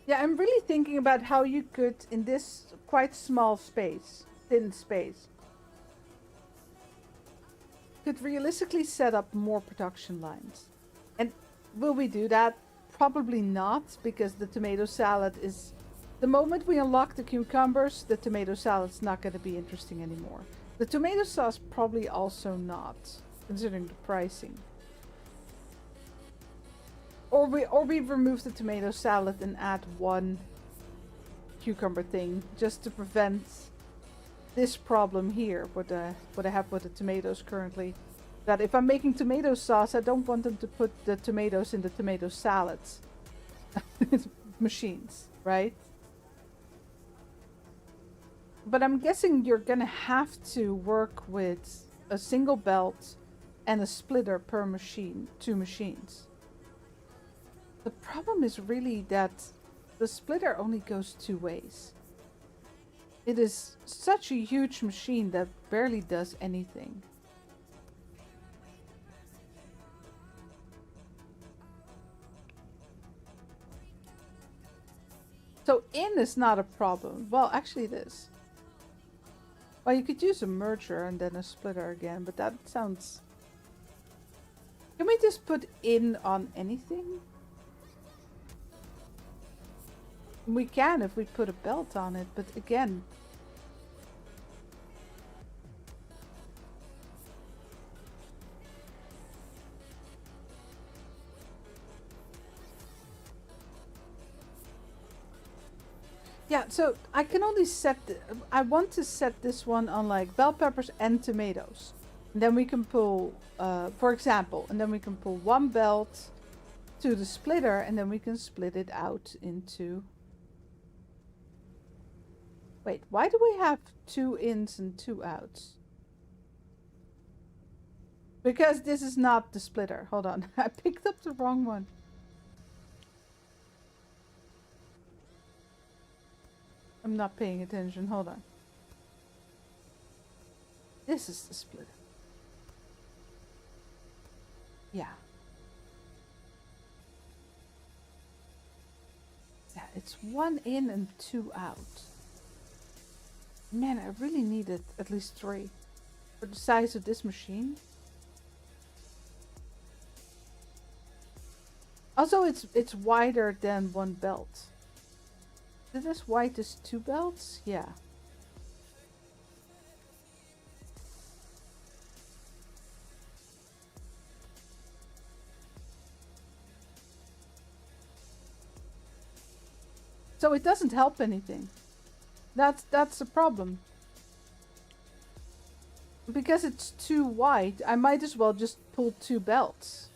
[SPEAKER 2] Yeah, I'm really thinking about how you could, in this quite small space, thin space, could realistically set up more production lines. And will we do that? Probably not, because the tomato salad is... The moment we unlock the cucumbers, the tomato salad's not going to be interesting anymore. The tomato sauce probably also not, considering the pricing. Or we remove the tomato salad and add one cucumber thing just to prevent this problem here, what I have with the tomatoes currently. That if I'm making tomato sauce, I don't want them to put the tomatoes in the tomato salads machines, right? But I'm guessing you're gonna have to work with a single belt and a splitter per machine, 2 machines. The problem is really that the splitter only goes 2 ways. It is such a huge machine that barely does anything. So in is not a problem. Well, actually it is. Well, you could use a merger and then a splitter again, but that sounds... Can we just put in on anything? We can if we put a belt on it, but again... Yeah, so I can only set... I want to set this one on like bell peppers and tomatoes. And then we can pull, for example, and then we can pull one belt to the splitter and then we can split it out into... Wait, why do we have 2 ins and 2 outs? Because this is not the splitter. Hold on, I picked up the wrong one. I'm not paying attention, hold on. This is the splitter. Yeah. Yeah, it's 1 in and 2 out. Man, I really needed at least 3 for the size of this machine. Also, it's wider than 1 belt. Is this wide as 2 belts? Yeah. So it doesn't help anything. That's the problem. Because it's too wide, I might as well just pull 2 belts.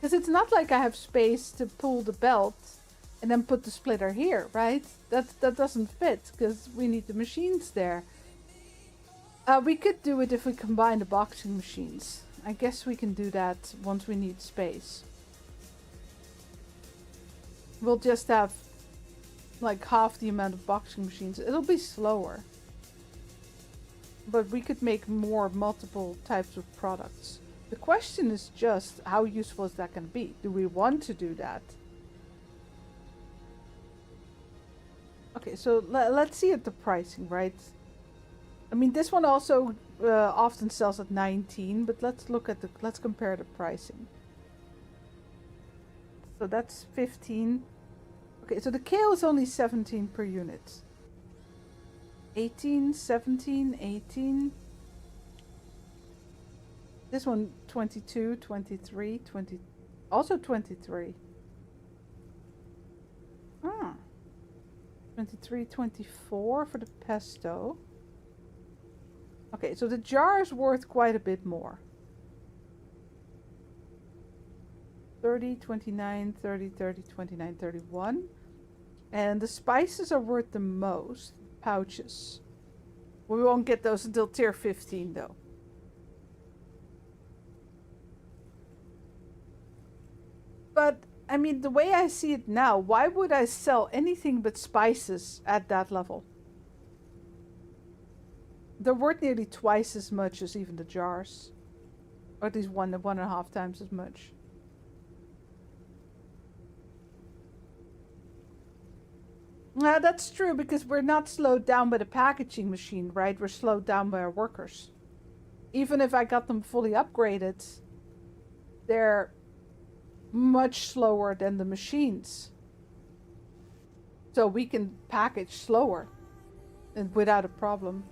[SPEAKER 2] Because it's not like I have space to pull the belt and then put the splitter here, right? That doesn't fit because we need the machines there. We could do it if we combine the boxing machines. I guess we can do that once we need space. We'll just have like half the amount of boxing machines. It'll be slower. But we could make more multiple types of products. The question is just, how useful is that going to be? Do we want to do that? Okay, so let's see at the pricing, right? I mean, this one also often sells at 19, but let's compare the pricing. So that's 15. Okay, so the kale is only 17 per unit. 18, 17, 18. This one 22, 23, 20, also 23. Ah. 23, 24 for the pesto. Okay, so the jar is worth quite a bit more. 30, 29, 30, 30, 29, 31. And the spices are worth the most. Pouches. We won't get those until tier 15 though. But, I mean, the way I see it now, why would I sell anything but spices at that level? They're worth nearly twice as much as even the jars. Or at least 1.5 times as much. That's true, because we're not slowed down by the packaging machine, right? We're slowed down by our workers. Even if I got them fully upgraded, they're much slower than the machines. So we can package slower and without a problem.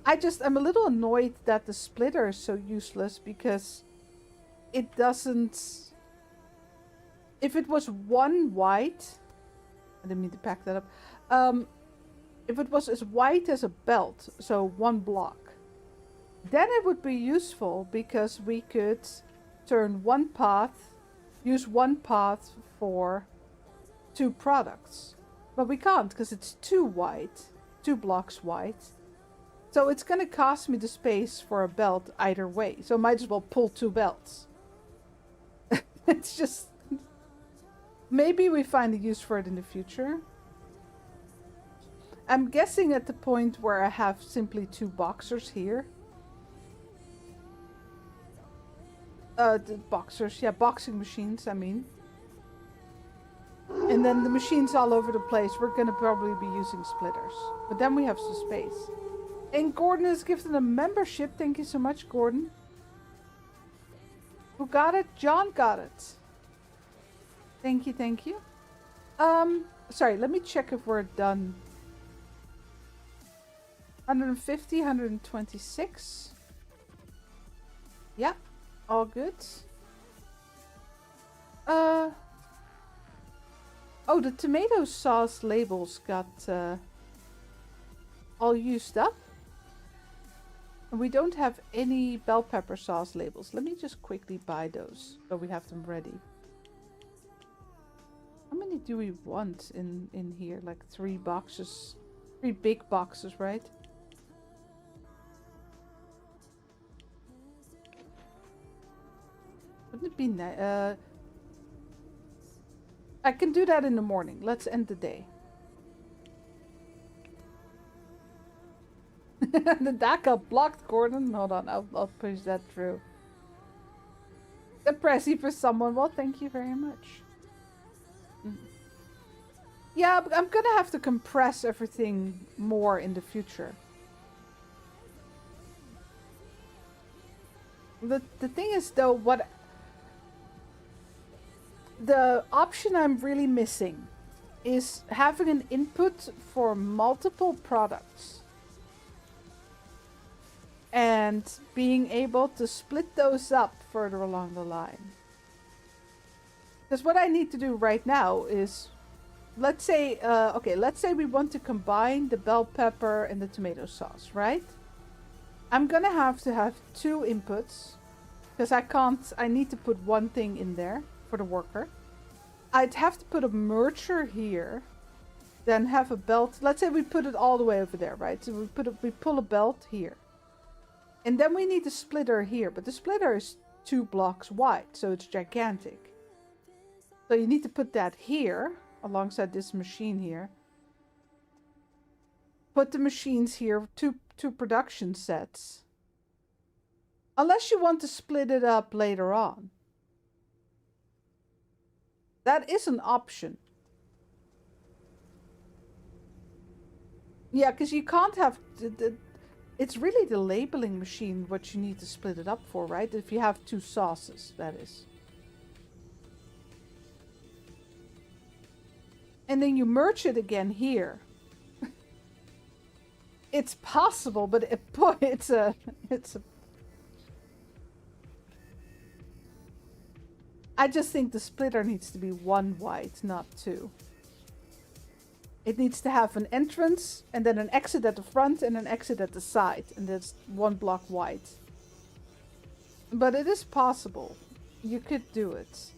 [SPEAKER 2] I'm a little annoyed that the splitter is so useless, because it doesn't... If it was one white... I didn't mean to pack that up. If it was as white as a belt, so one block, then it would be useful, because we could turn one path, use one path for 2 products. But we can't, because it's 2 white, 2 blocks white. So it's going to cost me the space for a belt either way. So I might as well pull 2 belts. It's just... Maybe we find a use for it in the future. I'm guessing at the point where I have simply 2 boxers here. The boxers, yeah, boxing machines, I mean. And then the machines all over the place, we're gonna probably be using splitters. But then we have some space. And Gordon has gifted a membership. Thank you so much, Gordon. Who got it? John got it. Thank you, thank you. Sorry, let me check if we're done. 150, 126. Yeah, all good. Oh, the tomato sauce labels got all used up. And we don't have any bell pepper sauce labels. Let me just quickly buy those so we have them ready. How many do we want in here? Like 3 boxes. 3 big boxes, right? Wouldn't it be nice? I can do that in the morning. Let's end the day. The DACA blocked, Gordon. Hold on, I'll push that through. The pressy for someone. Well, thank you very much. Yeah, I'm gonna have to compress everything more in the future. The thing is, though, what the option I'm really missing is having an input for multiple products and being able to split those up further along the line. Because what I need to do right now is, let's say, let's say we want to combine the bell pepper and the tomato sauce, right? I'm gonna have to have 2 inputs, because I need to put one thing in there for the worker. I'd have to put a merger here, then have a belt. Let's say we put it all the way over there, right? So we pull a belt here. And then we need a splitter here, but the splitter is 2 blocks wide, so it's gigantic. So you need to put that here, alongside this machine here. Put the machines here, two production sets. Unless you want to split it up later on. That is an option. Yeah, because you can't have... It's really the labeling machine what you need to split it up for, right? If you have two sauces, that is. And then you merge it again here. It's possible, but it's a... I just think the splitter needs to be one white, not two. It needs to have an entrance, and then an exit at the front, and an exit at the side. And that's one block white. But it is possible. You could do it.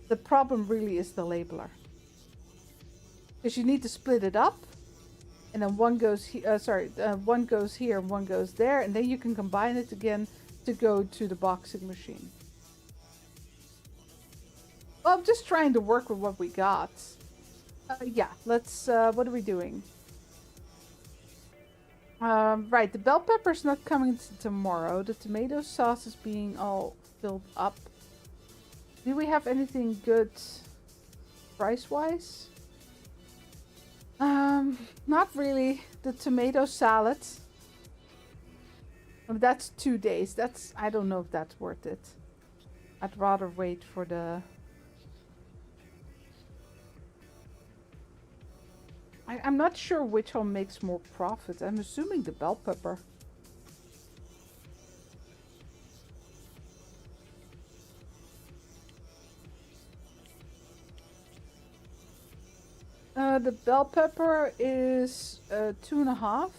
[SPEAKER 2] The problem really is the labeler. Because you need to split it up. And then one goes here, one goes here and one goes there. And then you can combine it again to go to the boxing machine. Well, I'm just trying to work with what we got. Yeah, let's, what are we doing? Right, the bell pepper's not coming tomorrow. The tomato sauce is being all filled up. Do we have anything good price-wise? Not really. The tomato salad. That's 2 days. I don't know if that's worth it. I'd rather wait for the... I'm not sure which one makes more profit. I'm assuming the bell pepper. The bell pepper is 2.5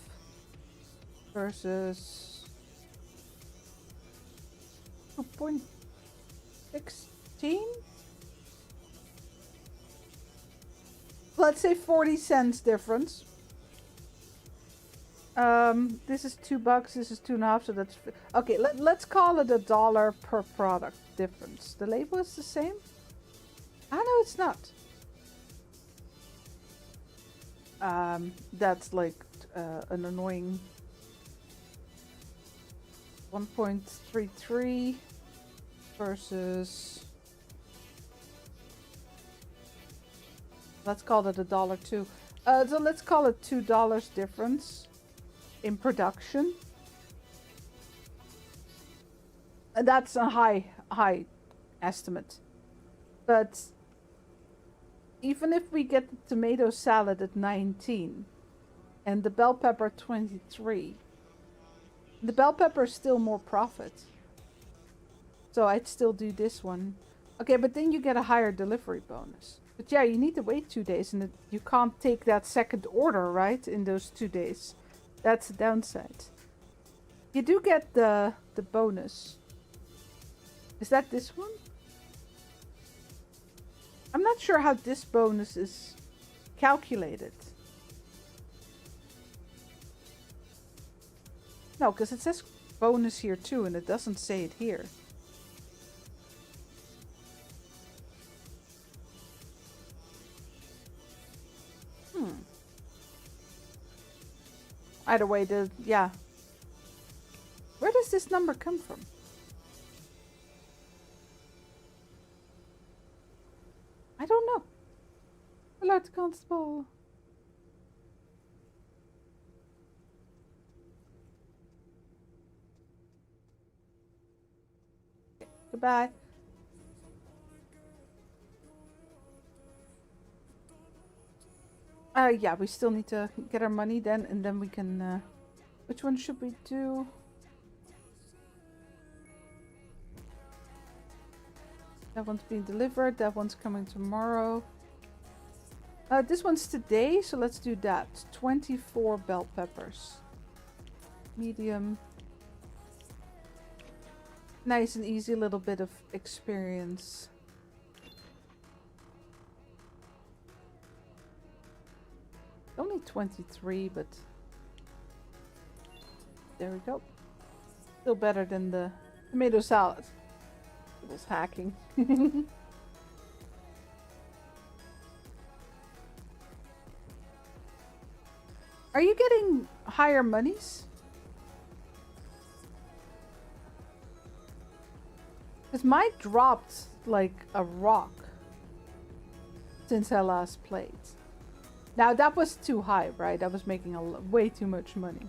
[SPEAKER 2] versus 2.16. Let's say 40 cents difference. This is $2, this is 2.5, so that's... Okay, let's call it $1 per product difference. The label is the same? Ah, no, it's not. That's like an annoying 1.33 versus... Let's call it $1 too. So let's call it $2 difference in production. And that's a high estimate. But even if we get the tomato salad at 19 and the bell pepper 23, the bell pepper is still more profit. So I'd still do this one. Okay, but then you get a higher delivery bonus. But yeah, you need to wait 2 days, and you can't take that second order, right, in those 2 days. That's the downside. You do get the bonus. Is that this one? I'm not sure how this bonus is calculated. No, because it says bonus here too, and it doesn't say it here. Either way, yeah. Where does this number come from? I don't know. Alert constable. Okay, goodbye. Yeah, we still need to get our money then, and then we can, which one should we do? That one's being delivered, that one's coming tomorrow. This one's today, so let's do that. 24 bell peppers. Medium. Nice and easy, little bit of experience. Only 23, but there we go. Still better than the tomato salad. It was hacking. Are you getting higher monies? Because mine dropped like a rock since I last played. Now that was too high, right? I was making way too much money.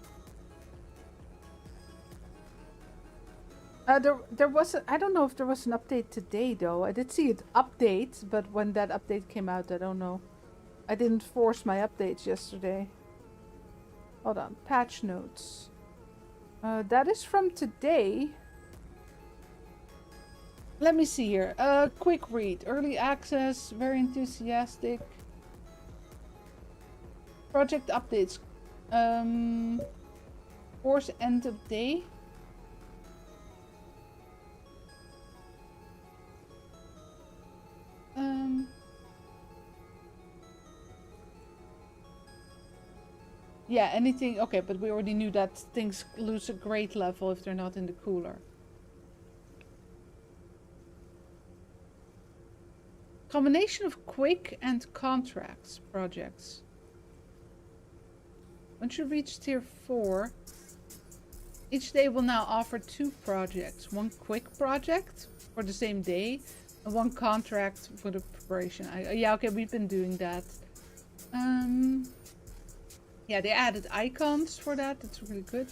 [SPEAKER 2] There was I don't know if there was an update today though. I did see it update, but when that update came out, I don't know. I didn't force my updates yesterday. Hold on, patch notes. That is from today. Let me see here. Quick read. Early access, very enthusiastic. Project updates. Course end of day. Yeah, anything. Okay, but we already knew that things lose a grade level if they're not in the cooler. Combination of quick and contracts projects. Once you reach tier 4, each day will now offer 2 projects. One quick project for the same day and one contract for the preparation. Yeah, okay, we've been doing that. Yeah, they added icons for that. That's really good.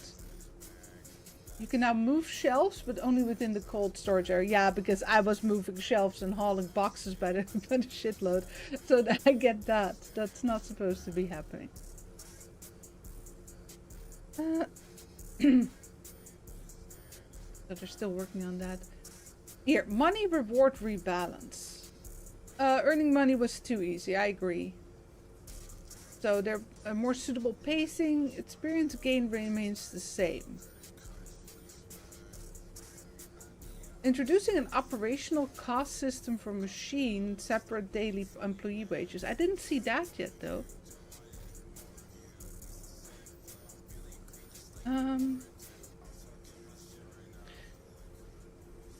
[SPEAKER 2] You can now move shelves, but only within the cold storage area. Yeah, because I was moving shelves and hauling boxes by the shitload. So I get that. That's not supposed to be happening. So they're still working on that. Here, money reward rebalance. Earning money was too easy, I agree. So they're a more suitable pacing. Experience gain remains the same. Introducing an operational cost system for machine separate daily employee wages. I didn't see that yet though.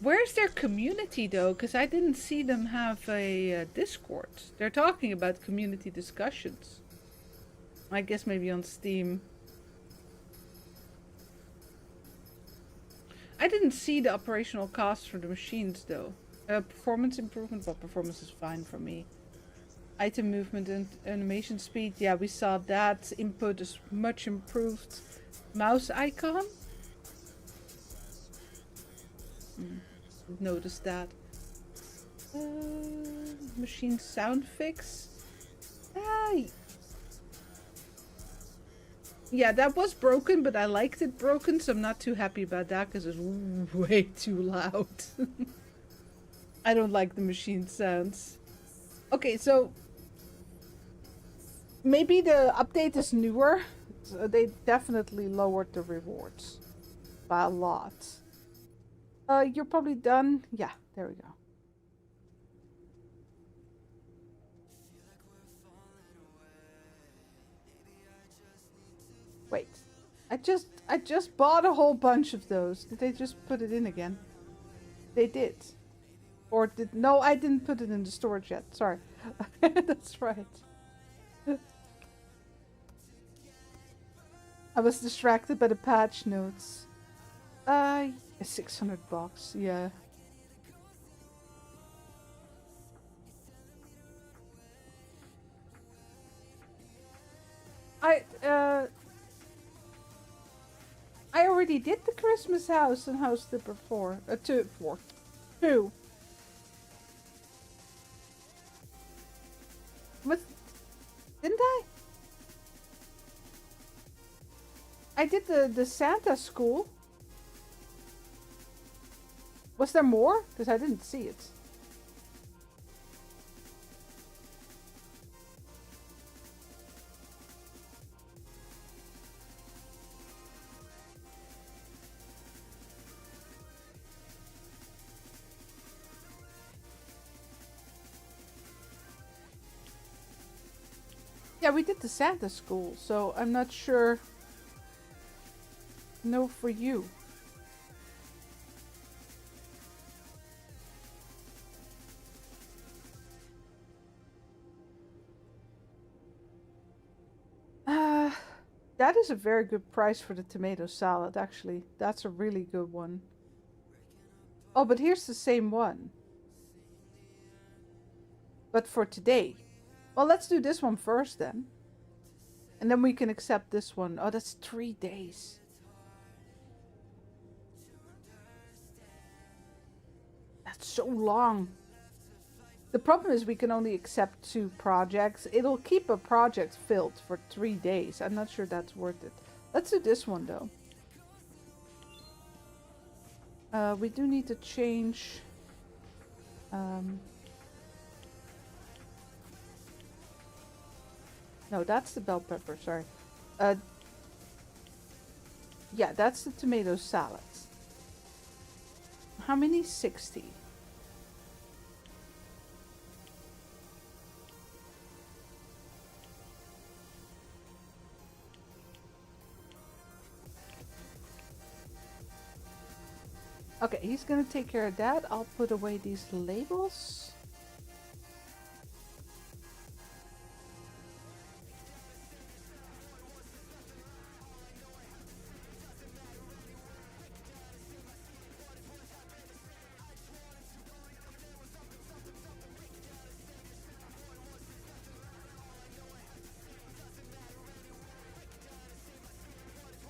[SPEAKER 2] Where's their community though? Because I didn't see them have a Discord. They're talking about community discussions. I guess maybe on Steam. I didn't see the operational costs for the machines though. Performance improvement, but performance is fine for me. Item movement and animation speed. Yeah, we saw that. Input is much improved. Mouse icon. Noticed that. Machine sound fix. Yeah, that was broken, but I liked it broken, so I'm not too happy about that because it's way too loud. I don't like the machine sounds. Okay, so maybe the update is newer. So they definitely lowered the rewards by a lot. You're probably done. Yeah, there we go. Wait, I just bought a whole bunch of those. Did they just put it in again? They did. Or did... No, I didn't put it in the storage yet. Sorry. That's right. I was distracted by the patch notes. 600 bucks. Yeah. I already did the Christmas house and house flipper 4. 2. What? Didn't I? I did the Santa school. Was there more? Because I didn't see it. Yeah, we did the Santa school, so I'm not sure. No for you. That is a very good price for the tomato salad, actually. That's a really good one. Oh, but here's the same one. But for today. Well, let's do this one first then. And then we can accept this one. Oh, that's 3 days. That's so long. The problem is we can only accept 2 projects. It'll keep a project filled for 3 days. I'm not sure that's worth it. Let's do this one though. We do need to change... no, that's the bell pepper, sorry. Yeah, that's the tomato salads. How many? 60. Okay, he's gonna take care of that. I'll put away these labels.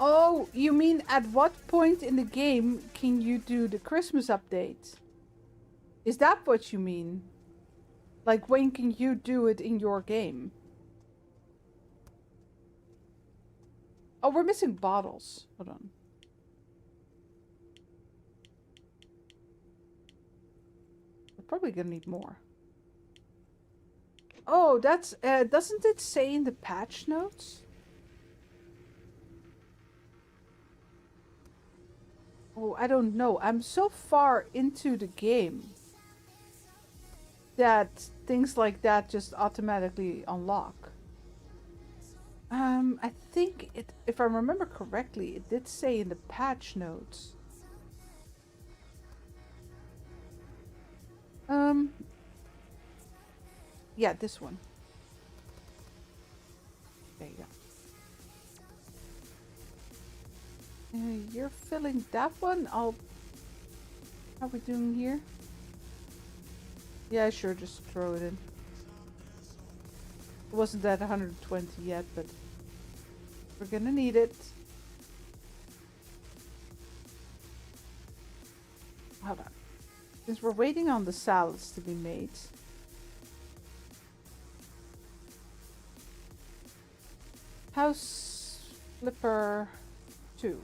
[SPEAKER 2] Oh, you mean at what point in the game can you do the Christmas update? Is that what you mean? Like, when can you do it in your game? Oh, we're missing bottles. Hold on. We're probably gonna need more. Oh, that's... doesn't it say in the patch notes? Oh, I don't know. I'm so far into the game that things like that just automatically unlock. I think it, if I remember correctly, it did say in the patch notes. Yeah, this one. There you go. You're filling that one. How are we doing here? Yeah, sure, just throw it in. It wasn't at 120 yet, but we're gonna need it. Hold on. Since we're waiting on the salads to be made. House flipper 2.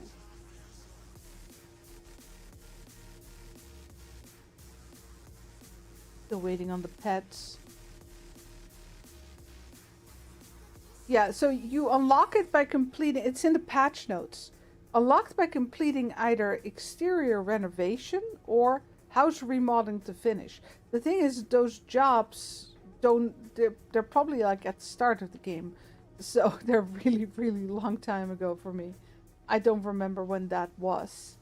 [SPEAKER 2] Still waiting on the pets. Yeah, so you unlock it by completing... It's in the patch notes. Unlocked by completing either exterior renovation or house remodeling to finish. The thing is, those jobs don't... They're probably like at the start of the game. So they're really, really long time ago for me. I don't remember when that was.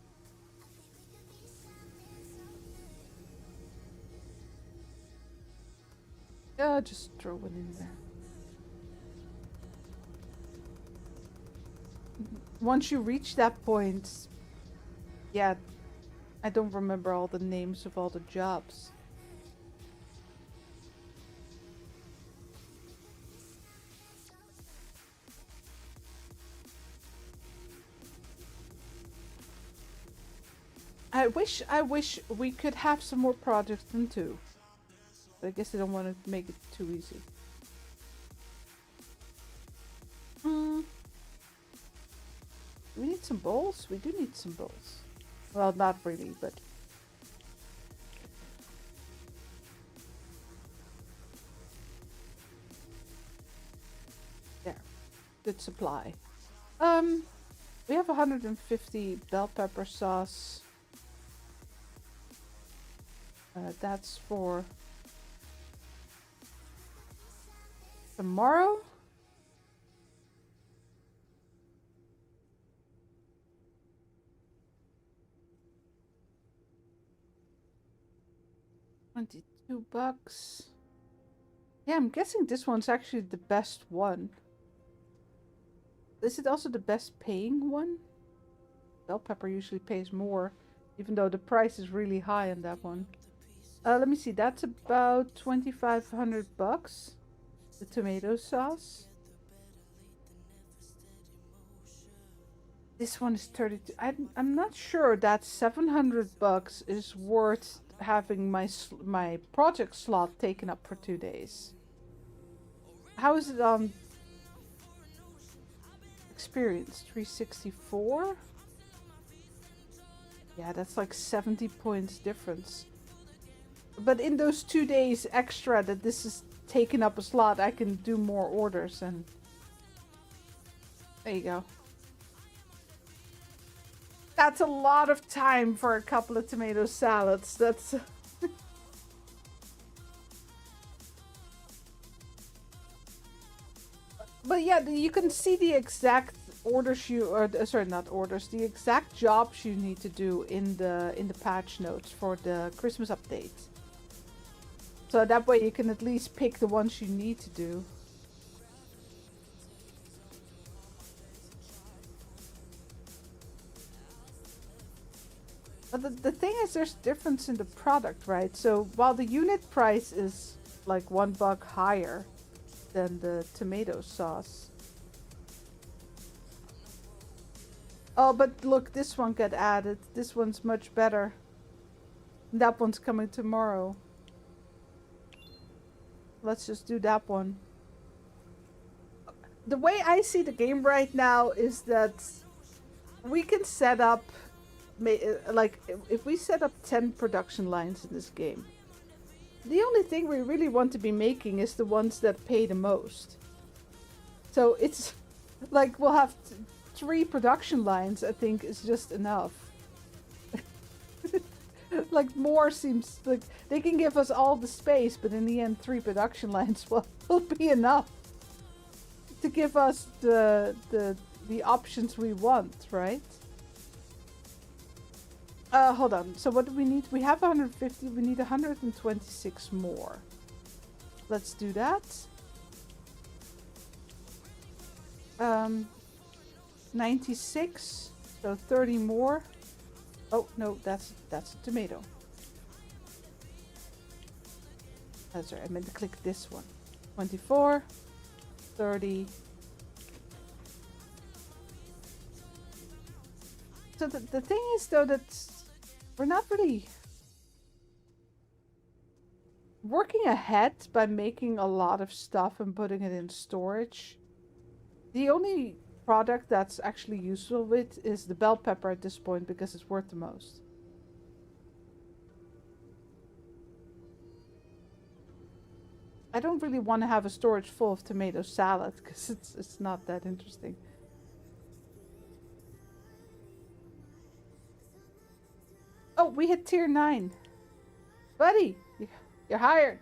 [SPEAKER 2] Just throw it in there. Once you reach that point, yeah, I don't remember all the names of all the jobs. I wish we could have some more projects than 2. But I guess I don't want to make it too easy. We need some bowls? We do need some bowls. Well, not really, but... There. Good supply. We have 150 bell pepper sauce. That's for... tomorrow? $22. Yeah, I'm guessing this one's actually the best one. Is it also the best paying one? Bell pepper usually pays more even though the price is really high on that one. Let me see. That's about 2,500 bucks. The tomato sauce. This one is 32. I'm not sure that 700 bucks is worth having my project slot taken up for 2 days. How is it on experience? 364? Yeah, that's like 70 points difference. But in those 2 days extra that this is taking up a slot, I can do more orders and there you go. That's a lot of time for a couple of tomato salads. That's but yeah, you can see the exact orders you or sorry, not orders, the exact jobs you need to do in the patch notes for the Christmas update. So that way you can at least pick the ones you need to do. But the thing is, there's difference in the product, right? So while the unit price is like $1 higher than the tomato sauce. Oh, but look, this one got added. This one's much better. That one's coming tomorrow. Let's just do that one. The way I see the game right now is that we can set up, like, if we set up 10 production lines in this game, the only thing we really want to be making is the ones that pay the most. So it's like we'll have 3 production lines, I think, is just enough. Like, more seems like they can give us all the space, but in the end 3 production lines will be enough to give us the options we want, right? Hold on. So what do we need? We have 150. We need 126 more. Let's do that. 96. So 30 more. Oh no, that's a tomato. That's right. I meant to click this one. 24, 30. So the thing is, though, that we're not really working ahead by making a lot of stuff and putting it in storage. The only product that's actually useful with is the bell pepper at this point because it's worth the most. I don't really want to have a storage full of tomato salad because it's not that interesting. Oh, we hit tier 9. Buddy, you're hired.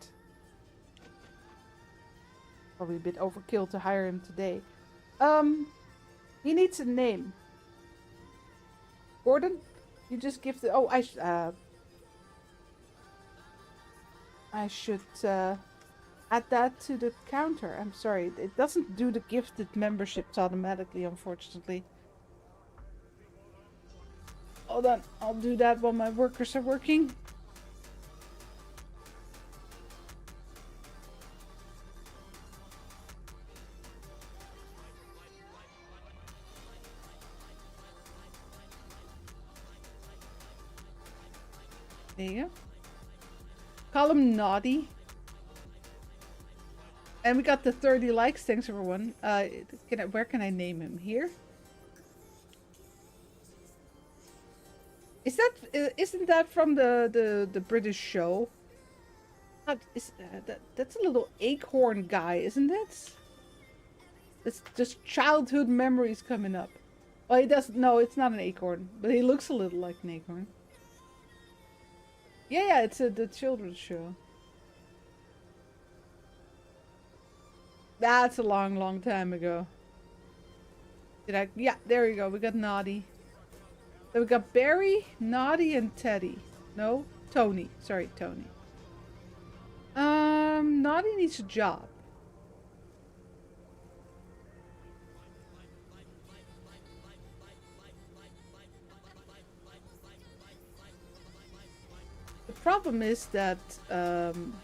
[SPEAKER 2] Probably a bit overkill to hire him today. He needs a name. Gordon, you just give the... Oh, I should add that to the counter. I'm sorry. It doesn't do the gifted memberships automatically, unfortunately. Hold on, I'll do that while my workers are working. There you go. Call him Naughty. And we got the 30 likes. Thanks, everyone. Where can I name him? Here? Isn't that from the British show? That's a little acorn guy, isn't it? It's just childhood memories coming up. Oh, he doesn't. No, it's not an acorn, but he looks a little like an acorn. Yeah, it's the children's show. That's a long time ago. Yeah, there you go. We got Naughty. Then we got Barry, Naughty, and Teddy. No? Tony. Sorry, Tony. Naughty needs a job. problem is that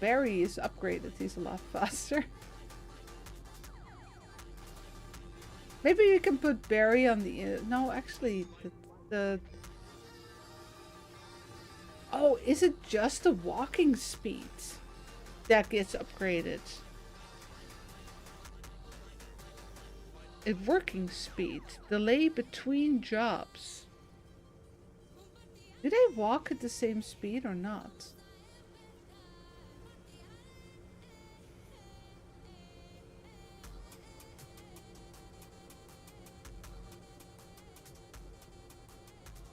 [SPEAKER 2] Barry is upgraded. He's a lot faster. Maybe you can put Barry on the... no, actually, the... Oh, is it just the walking speed that gets upgraded? A working speed. Delay between jobs. Do they walk at the same speed or not?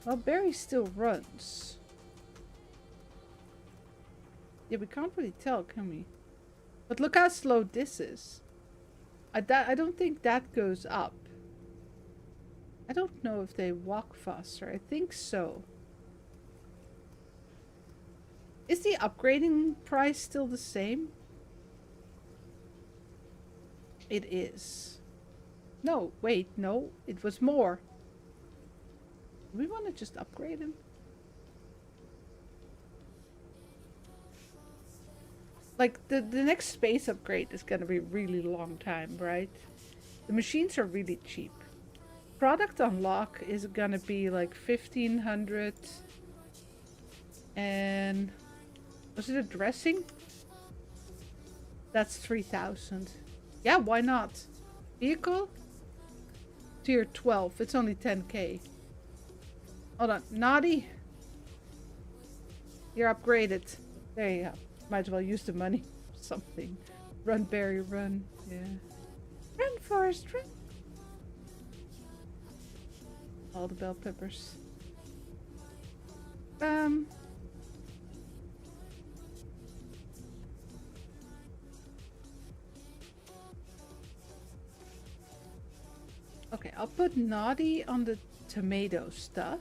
[SPEAKER 2] Well, Barry still runs. Yeah, we can't really tell, can we? But look how slow this is. I don't think that goes up. I don't know if they walk faster. I think so. Is the upgrading price still the same? It is. No, wait, no. It was more. Do we want to just upgrade him? Like, the next space upgrade is going to be a really long time, right? The machines are really cheap. Product unlock is going to be like 1,500. And... was it a dressing? That's 3,000. Yeah, why not? Vehicle? Tier 12. It's only 10k. Hold on. Naughty. You're upgraded. There you go. Might as well use the money. Something. Run, Barry, run. Yeah. Run, Forrest, run. All the bell peppers. Okay, I'll put Naughty on the tomato stuff.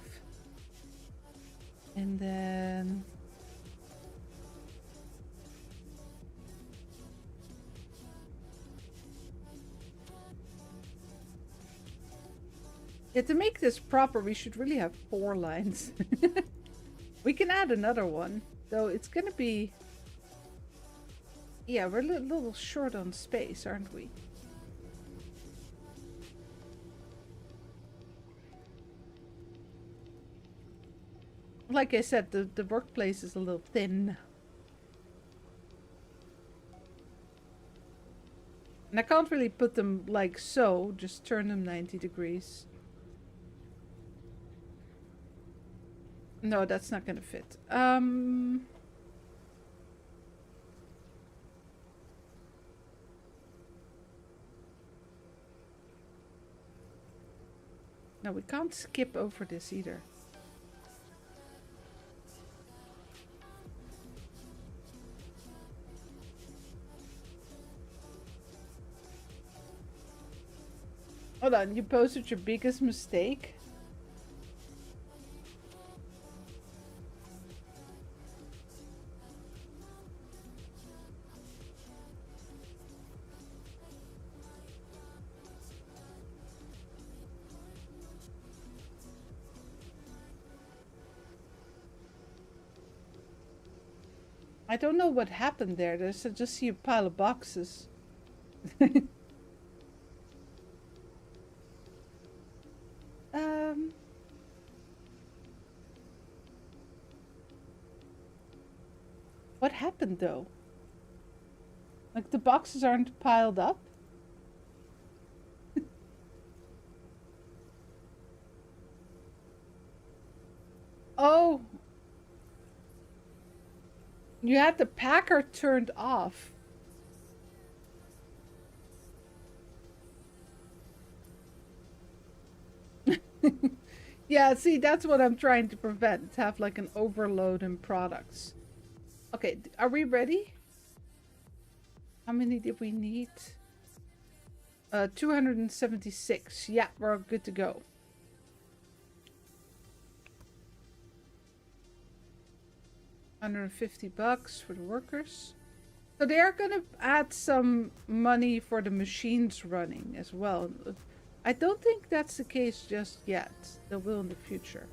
[SPEAKER 2] And then... yeah, to make this proper, we should really have 4 lines. We can add another one, though it's gonna be... yeah, we're a little short on space, aren't we? Like I said, the workplace is a little thin. And I can't really put them like so, just turn them 90 degrees. No, that's not gonna fit. No, we can't skip over this either. Hold on, you posted your biggest mistake? I don't know what happened there. I just see a pile of boxes. What happened though? Like the boxes aren't piled up? Oh! You had the packer turned off. Yeah, see, that's what I'm trying to prevent. Have like an overload in products. Okay, are we ready? How many did we need? 276. Yeah, we're good to go. $150 for the workers. So they are gonna add some money for the machines running as well. I don't think that's the case just yet. They will in the future.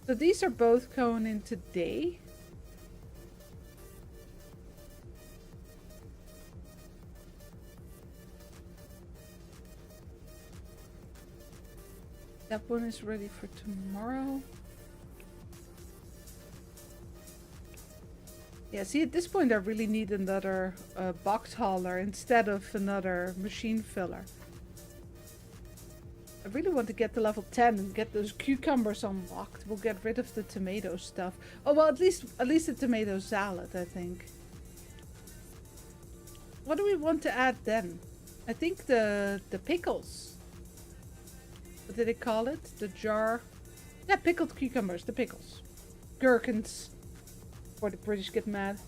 [SPEAKER 2] So these are both going in today. That one is ready for tomorrow. Yeah, see, at this point I really need another box hauler instead of another machine filler. I really want to get to level 10 and get those cucumbers unlocked. We'll get rid of the tomato stuff. Oh, well, at least the tomato salad, I think. What do we want to add then? I think the pickles. What did they call it? The jar. Yeah, pickled cucumbers, the pickles. Gherkins. Before the British get mad.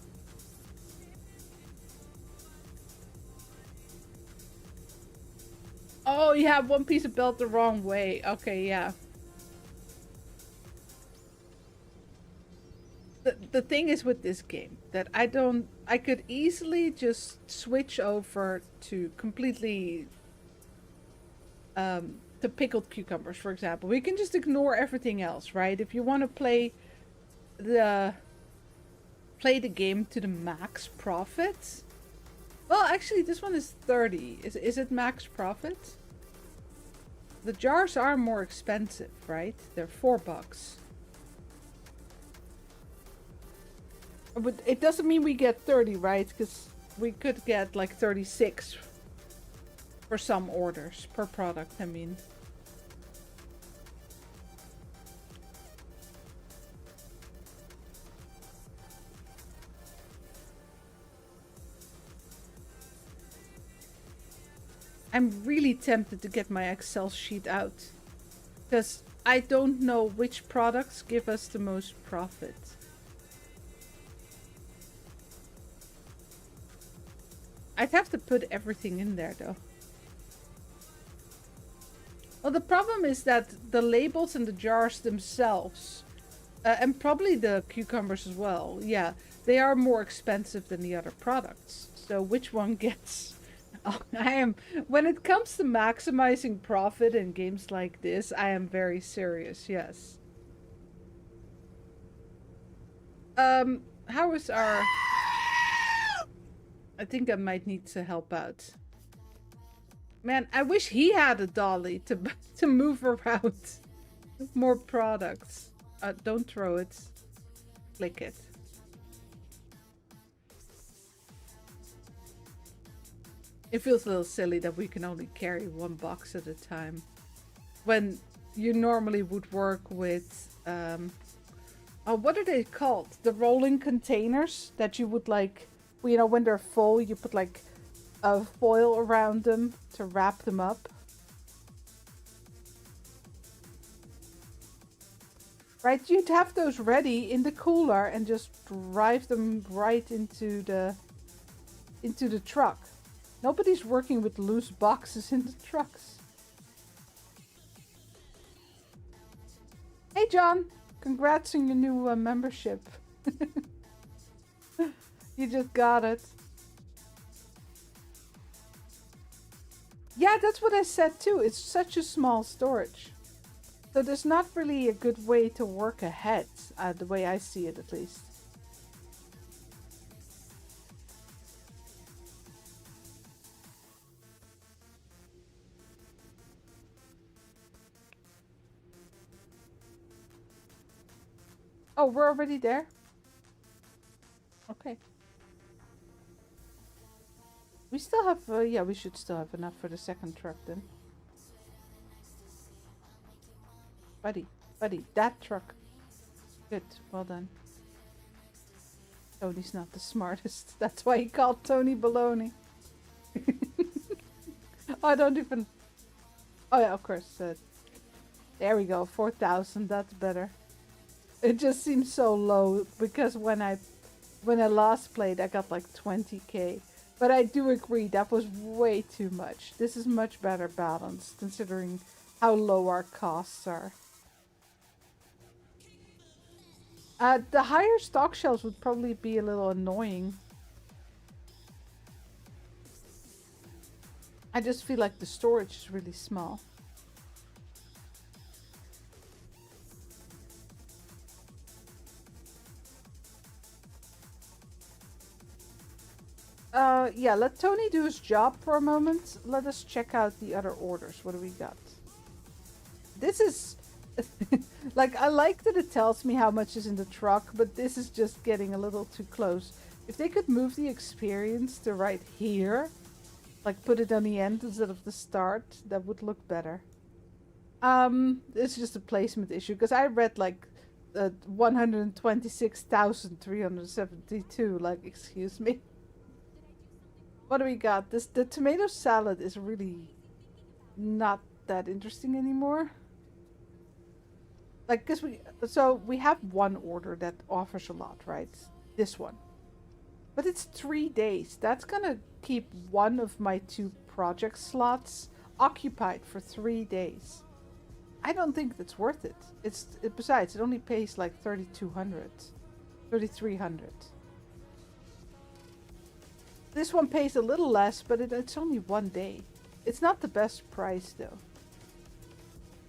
[SPEAKER 2] Oh, yeah, one piece of belt the wrong way. Okay, yeah. The thing is with this game that I could easily just switch over to completely to pickled cucumbers, for example. We can just ignore everything else, right? If you want to play the game to the max profit. Well, actually, this one is 30. Is it max profit? The jars are more expensive, right? They're $4. But it doesn't mean we get 30, right? Because we could get like 36 for some orders per product, I mean. I'm really tempted to get my Excel sheet out. Because I don't know which products give us the most profit. I'd have to put everything in there though. Well, the problem is that the labels and the jars themselves, and probably the cucumbers as well, yeah, they are more expensive than the other products. So which one gets... Oh, when it comes to maximizing profit in games like this, I am very serious, yes. How is our... I think I might need to help out. Man, I wish he had a dolly to move around more products. Don't throw it. Click it. It feels a little silly that we can only carry one box at a time. When you normally would work with... oh, what are they called? The rolling containers that you would like... You know, when they're full, you put like a foil around them to wrap them up. Right? You'd have those ready in the cooler and just drive them right into the truck. Nobody's working with loose boxes in the trucks. Hey, John. Congrats on your new membership. You just got it. Yeah, that's what I said too. It's such a small storage. So there's not really a good way to work ahead, the way I see it at least. Oh, we're already there? Okay. We still have, yeah, we should still have enough for the second truck then. Buddy, that truck. Good, well done. Tony's not the smartest. That's why he called Tony Baloney. I don't even... Oh yeah, of course. There we go, 4,000, that's better. It just seems so low because when I last played I got like 20k. But I do agree that was way too much. This is much better balanced considering how low our costs are. The higher stock shelves would probably be a little annoying. I just feel like the storage is really small. Yeah, let Tony do his job for a moment. Let us check out the other orders. What do we got? this is like, I like that it tells me how much is in the truck, but this is just getting a little too close. If they could move the experience to right here, like put it on the end instead of the start, that would look better. It's just a placement issue because I read like 126,372. Like, excuse me. What do we got? The tomato salad is really not that interesting anymore. Like, cause we have one order that offers a lot, right? This one, but it's 3 days. That's gonna keep one of my 2 project slots occupied for 3 days. I don't think that's worth it. Besides, it only pays like 3,200, 3,300. This one pays a little less, but it's only 1 day. It's not the best price though.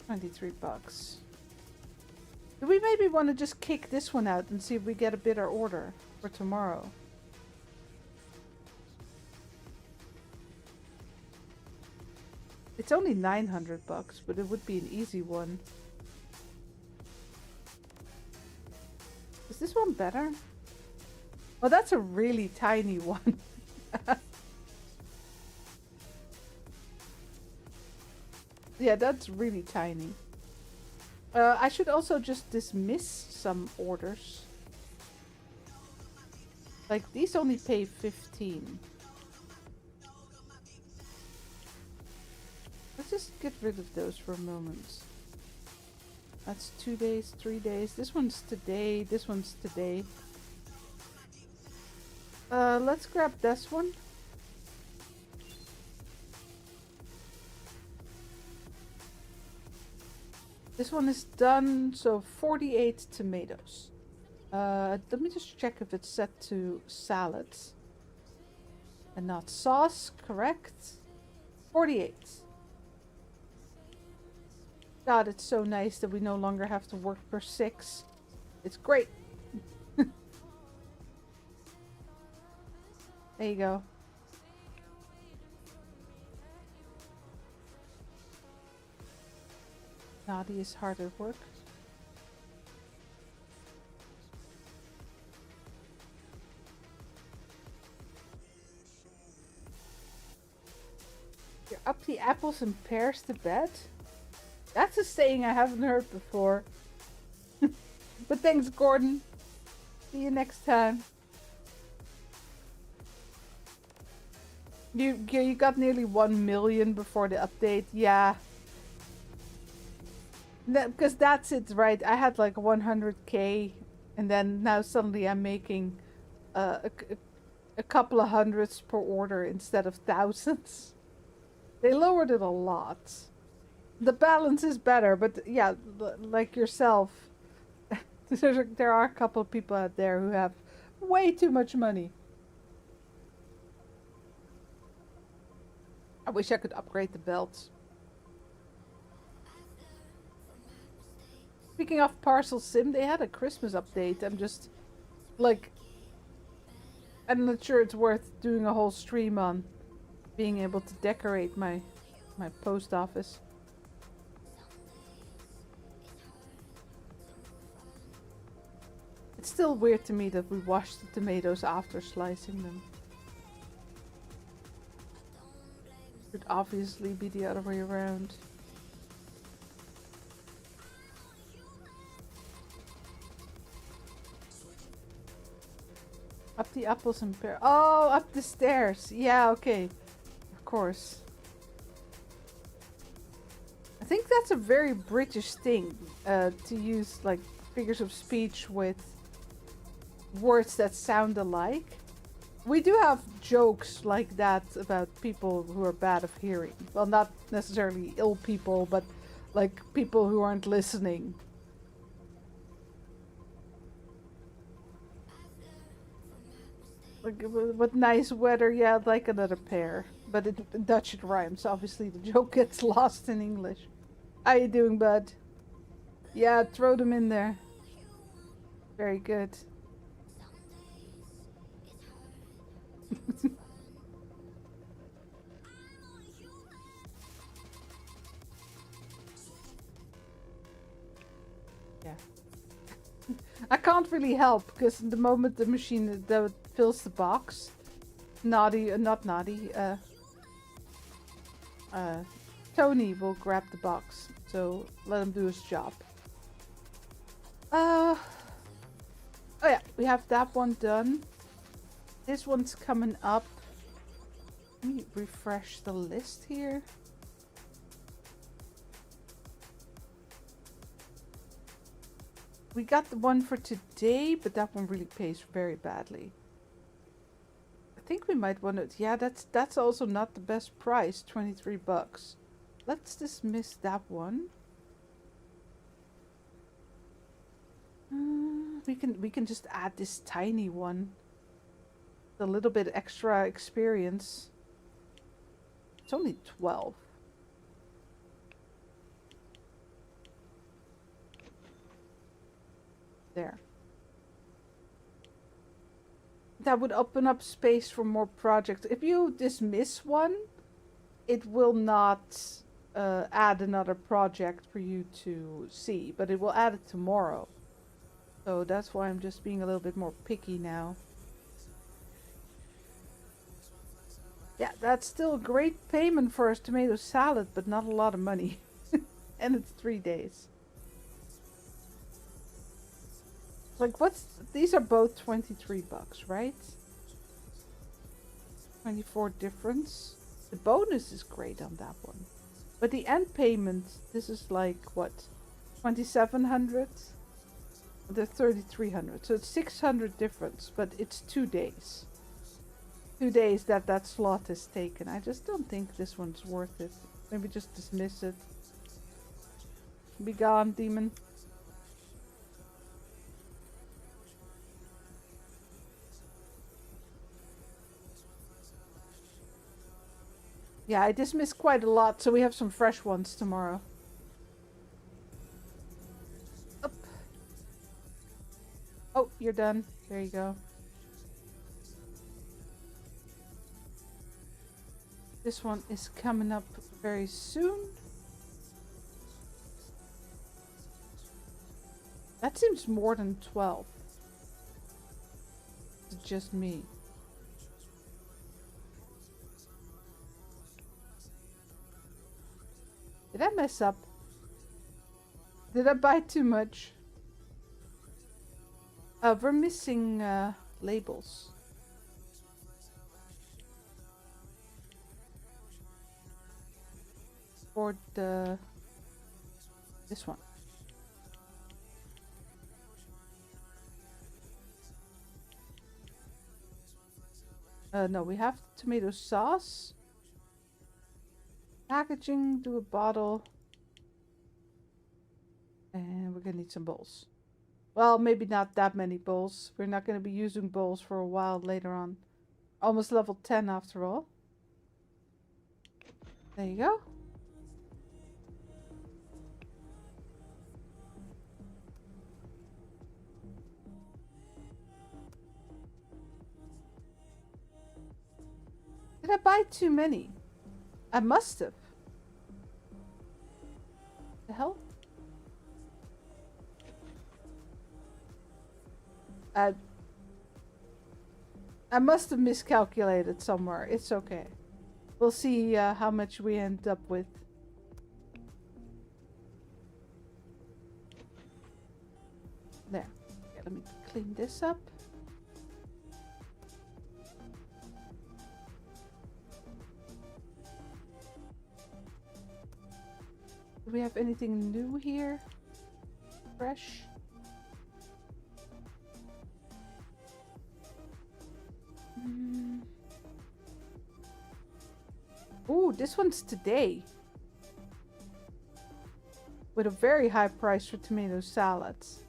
[SPEAKER 2] 23 bucks. Do we maybe want to just kick this one out and see if we get a better order for tomorrow? It's only 900 bucks, but it would be an easy one. Is this one better? Oh, that's a really tiny one. Yeah, that's really tiny. I should also just dismiss some orders. Like, these only pay 15. Let's just get rid of those for a moment. That's 2 days, 3 days. This one's today. This one's today. Let's grab this one. This one is done, so 48 tomatoes. Let me just check if it's set to salad. And not sauce, correct? 48. God, it's so nice that we no longer have to work per 6. It's great. There you go. Naughty is hard at work. You're up the apples and pears to bed? That's a saying I haven't heard before. But thanks, Gordon. See you next time. You got nearly 1 million before the update. Yeah. Because that's it, right? I had like 100k, and then now suddenly I'm making a couple of hundreds per order instead of thousands. They lowered it a lot. The balance is better, but yeah, like yourself, there are a couple of people out there who have way too much money. I wish I could upgrade the belts. Speaking of Parcel Sim, they had a Christmas update. I'm just, like, I'm not sure it's worth doing a whole stream on being able to decorate my post office. It's still weird to me that we wash the tomatoes after slicing them. Should obviously be the other way around. Up the apples and pear. Oh, up the stairs. Yeah, okay. Of course. I think that's a very British thing, to use like figures of speech with words that sound alike. We do have jokes like that about people who are bad of hearing. Well, not necessarily ill people, but like people who aren't listening. Like, with nice weather, yeah, I'd like another pair. But in Dutch it rhymes. Obviously the joke gets lost in English. How you doing, bud? Yeah, throw them in there. Very good. Yeah. I can't really help because the moment the machine that fills the box, not Naughty, Tony will grab the box. So let him do his job. Oh yeah, we have that one done. This one's coming up. Let me refresh the list here. We got the one for today, but that one really pays very badly. I think we might want to... Yeah, that's also not the best price, 23 bucks. Let's dismiss that one. We can just add this tiny one. A little bit extra experience. It's only 12. There. That would open up space for more projects. If you dismiss one, it will not add another project for you to see, but it will add it tomorrow. So that's why I'm just being a little bit more picky now. Yeah, that's still a great payment for a tomato salad, but not a lot of money. And it's 3 days. Like, these are both 23 bucks, right? 24 difference. The bonus is great on that one. But the end payment, this is like, what? 2,700? They're 3,300. So it's 600 difference, but it's 2 days. 2 days that slot is taken. I just don't think this one's worth it. Maybe just dismiss it. Be gone, demon. Yeah, I dismissed quite a lot, so we have some fresh ones tomorrow. Up. Oh, you're done. There you go. This one is coming up very soon. That seems more than 12. It's just me. Did I mess up? Did I buy too much? We're missing labels. For this one. No, we have tomato sauce. Packaging, do a bottle. And we're gonna need some bowls. Well, maybe not that many bowls. We're not gonna be using bowls for a while later on. Almost level 10 after all. There you go. Did I buy too many? I must have. The hell? I must have miscalculated somewhere. It's okay. We'll see how much we end up with. There. Okay, let me clean this up. Do we have anything new here? Fresh? Ooh, this one's today. With a very high price for tomato salads.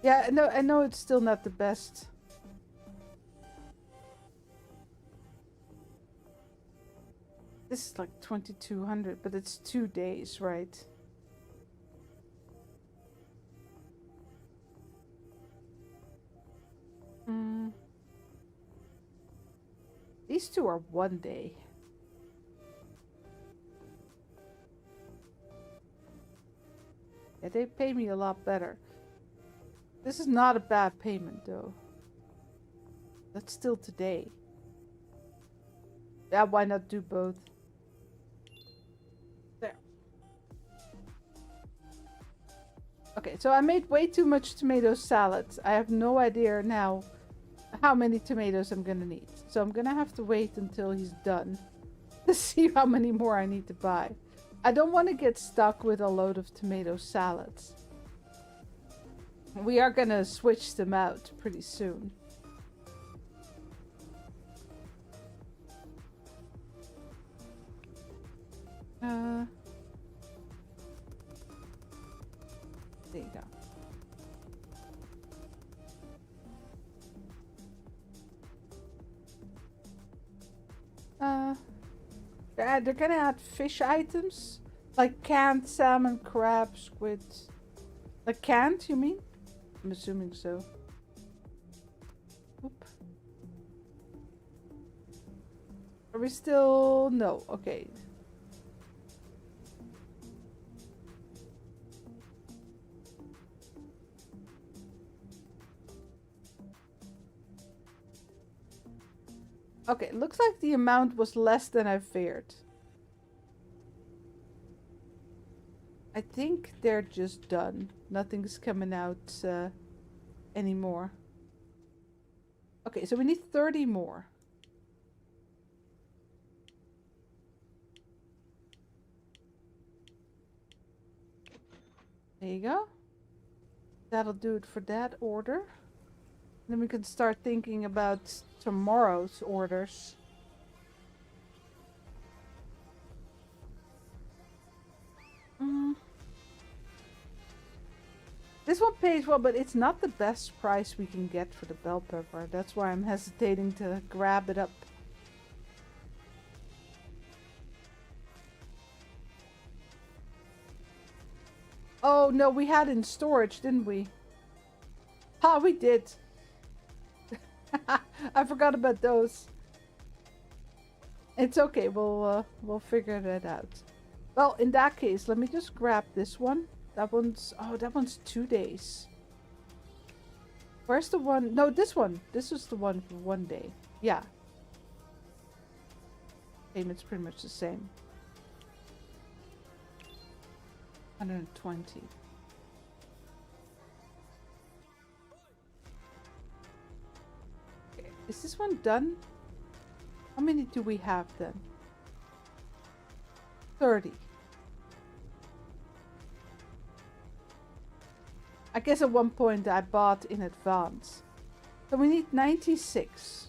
[SPEAKER 2] Yeah, I know it's still not the best. This is like 2,200, but it's 2 days, right? These two are 1 day. Yeah, They pay me a lot better. This is not a bad payment, though. That's still today. Yeah, why not do both? There. Okay, so I made way too much tomato salad. I have no idea now how many tomatoes I'm gonna need. So I'm gonna have to wait until he's done to see how many more I need to buy. I don't want to get stuck with a load of tomato salads. We are gonna switch them out pretty soon. There you go. They're gonna add fish items like canned salmon, crab, squid. Like canned, you mean? I'm assuming so. Oop. Are we still? No. Okay. Okay, looks like the amount was less than I feared. I think they're just done. Nothing's coming out anymore. Okay, so we need 30 more. There you go. That'll do it for that order. Then we can start thinking about tomorrow's orders. This one pays well, but it's not the best price we can get for the bell pepper. That's why I'm hesitating to grab it up. Oh no, we had in storage, didn't we? Ah, we did. I forgot about those. It's okay, we'll figure that out. Well, in that case, let me just grab this one. That one's, oh, that one's 2 days. Where's the one? No, this one. This is the one for 1 day. Yeah. Payment's pretty much the same. 120. Okay, is this one done? How many do we have then? 30. I guess at one point I bought in advance. So we need 96.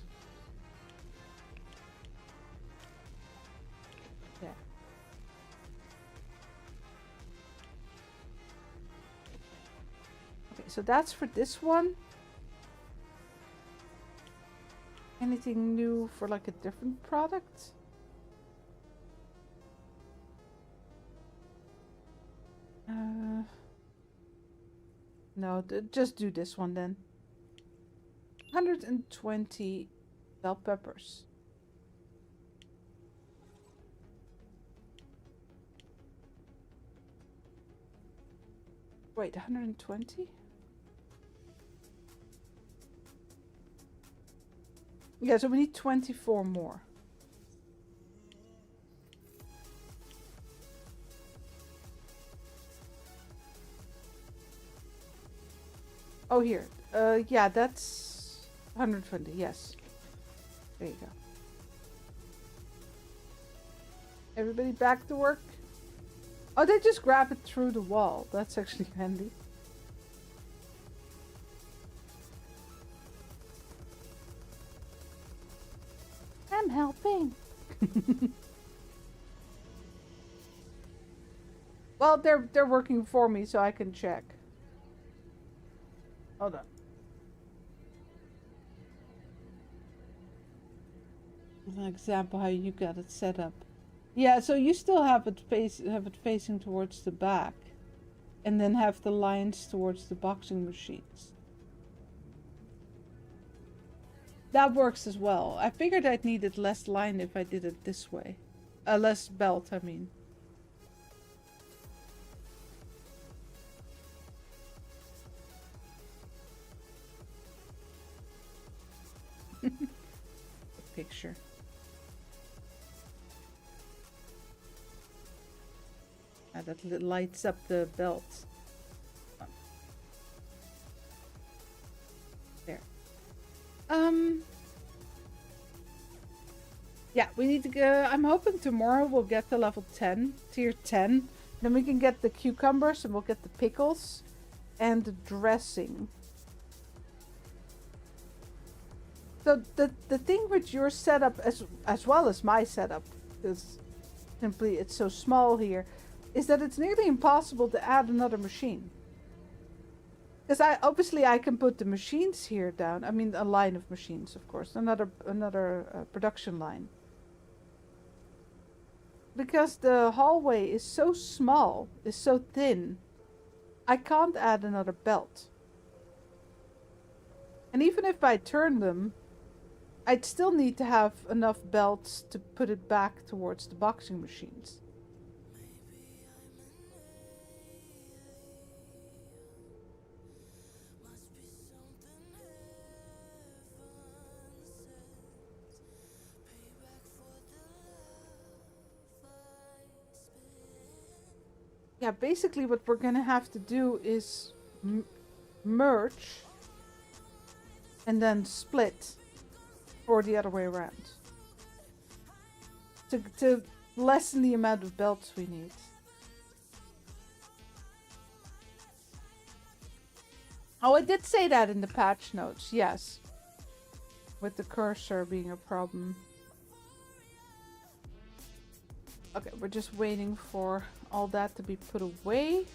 [SPEAKER 2] Yeah. Okay, so that's for this one. Anything new for like a different product? No, just do this one then. 120 bell peppers. Wait, 120? Yeah, so we need 24 more. Oh, here. Yeah, that's 120. Yes. There you go. Everybody back to work? Oh, they just grab it through the wall. That's actually handy. I'm helping. Well, they're working for me, so I can check. Hold on. An example how you got it set up. Yeah, so you still have it facing towards the back, and then have the lines towards the boxing machines. That works as well. I figured I'd needed less line if I did it this way. Less belt, I mean. picture. That lights up the belt. There. Yeah, we need to go. I'm hoping tomorrow we'll get to level 10, tier 10. Then we can get the cucumbers and we'll get the pickles and the dressing. So the thing with your setup as well as my setup, because simply it's so small here, is that it's nearly impossible to add another machine. Because I can put the machines here down. I mean, a line of machines, of course, another production line. Because the hallway is so small, is so thin, I can't add another belt. And even if I turn them, I'd still need to have enough belts to put it back towards the boxing machines. Yeah, basically what we're gonna have to do is merge and then split, or the other way around, to lessen the amount of belts we need. Oh, I did say that in the patch notes, yes. With the cursor being a problem. Okay, we're just waiting for all that to be put away.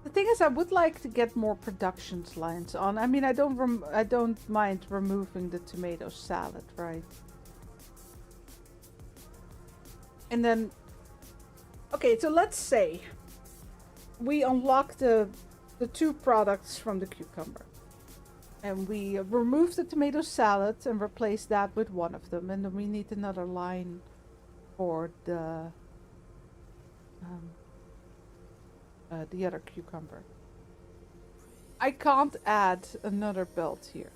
[SPEAKER 2] The thing is, I would like to get more production lines on. I mean, I don't mind removing the tomato salad, right? And then, okay, so let's say we unlock the two products from the cucumber. And we remove the tomato salad and replace that with one of them. And then we need another line for the other cucumber. I can't add another belt here.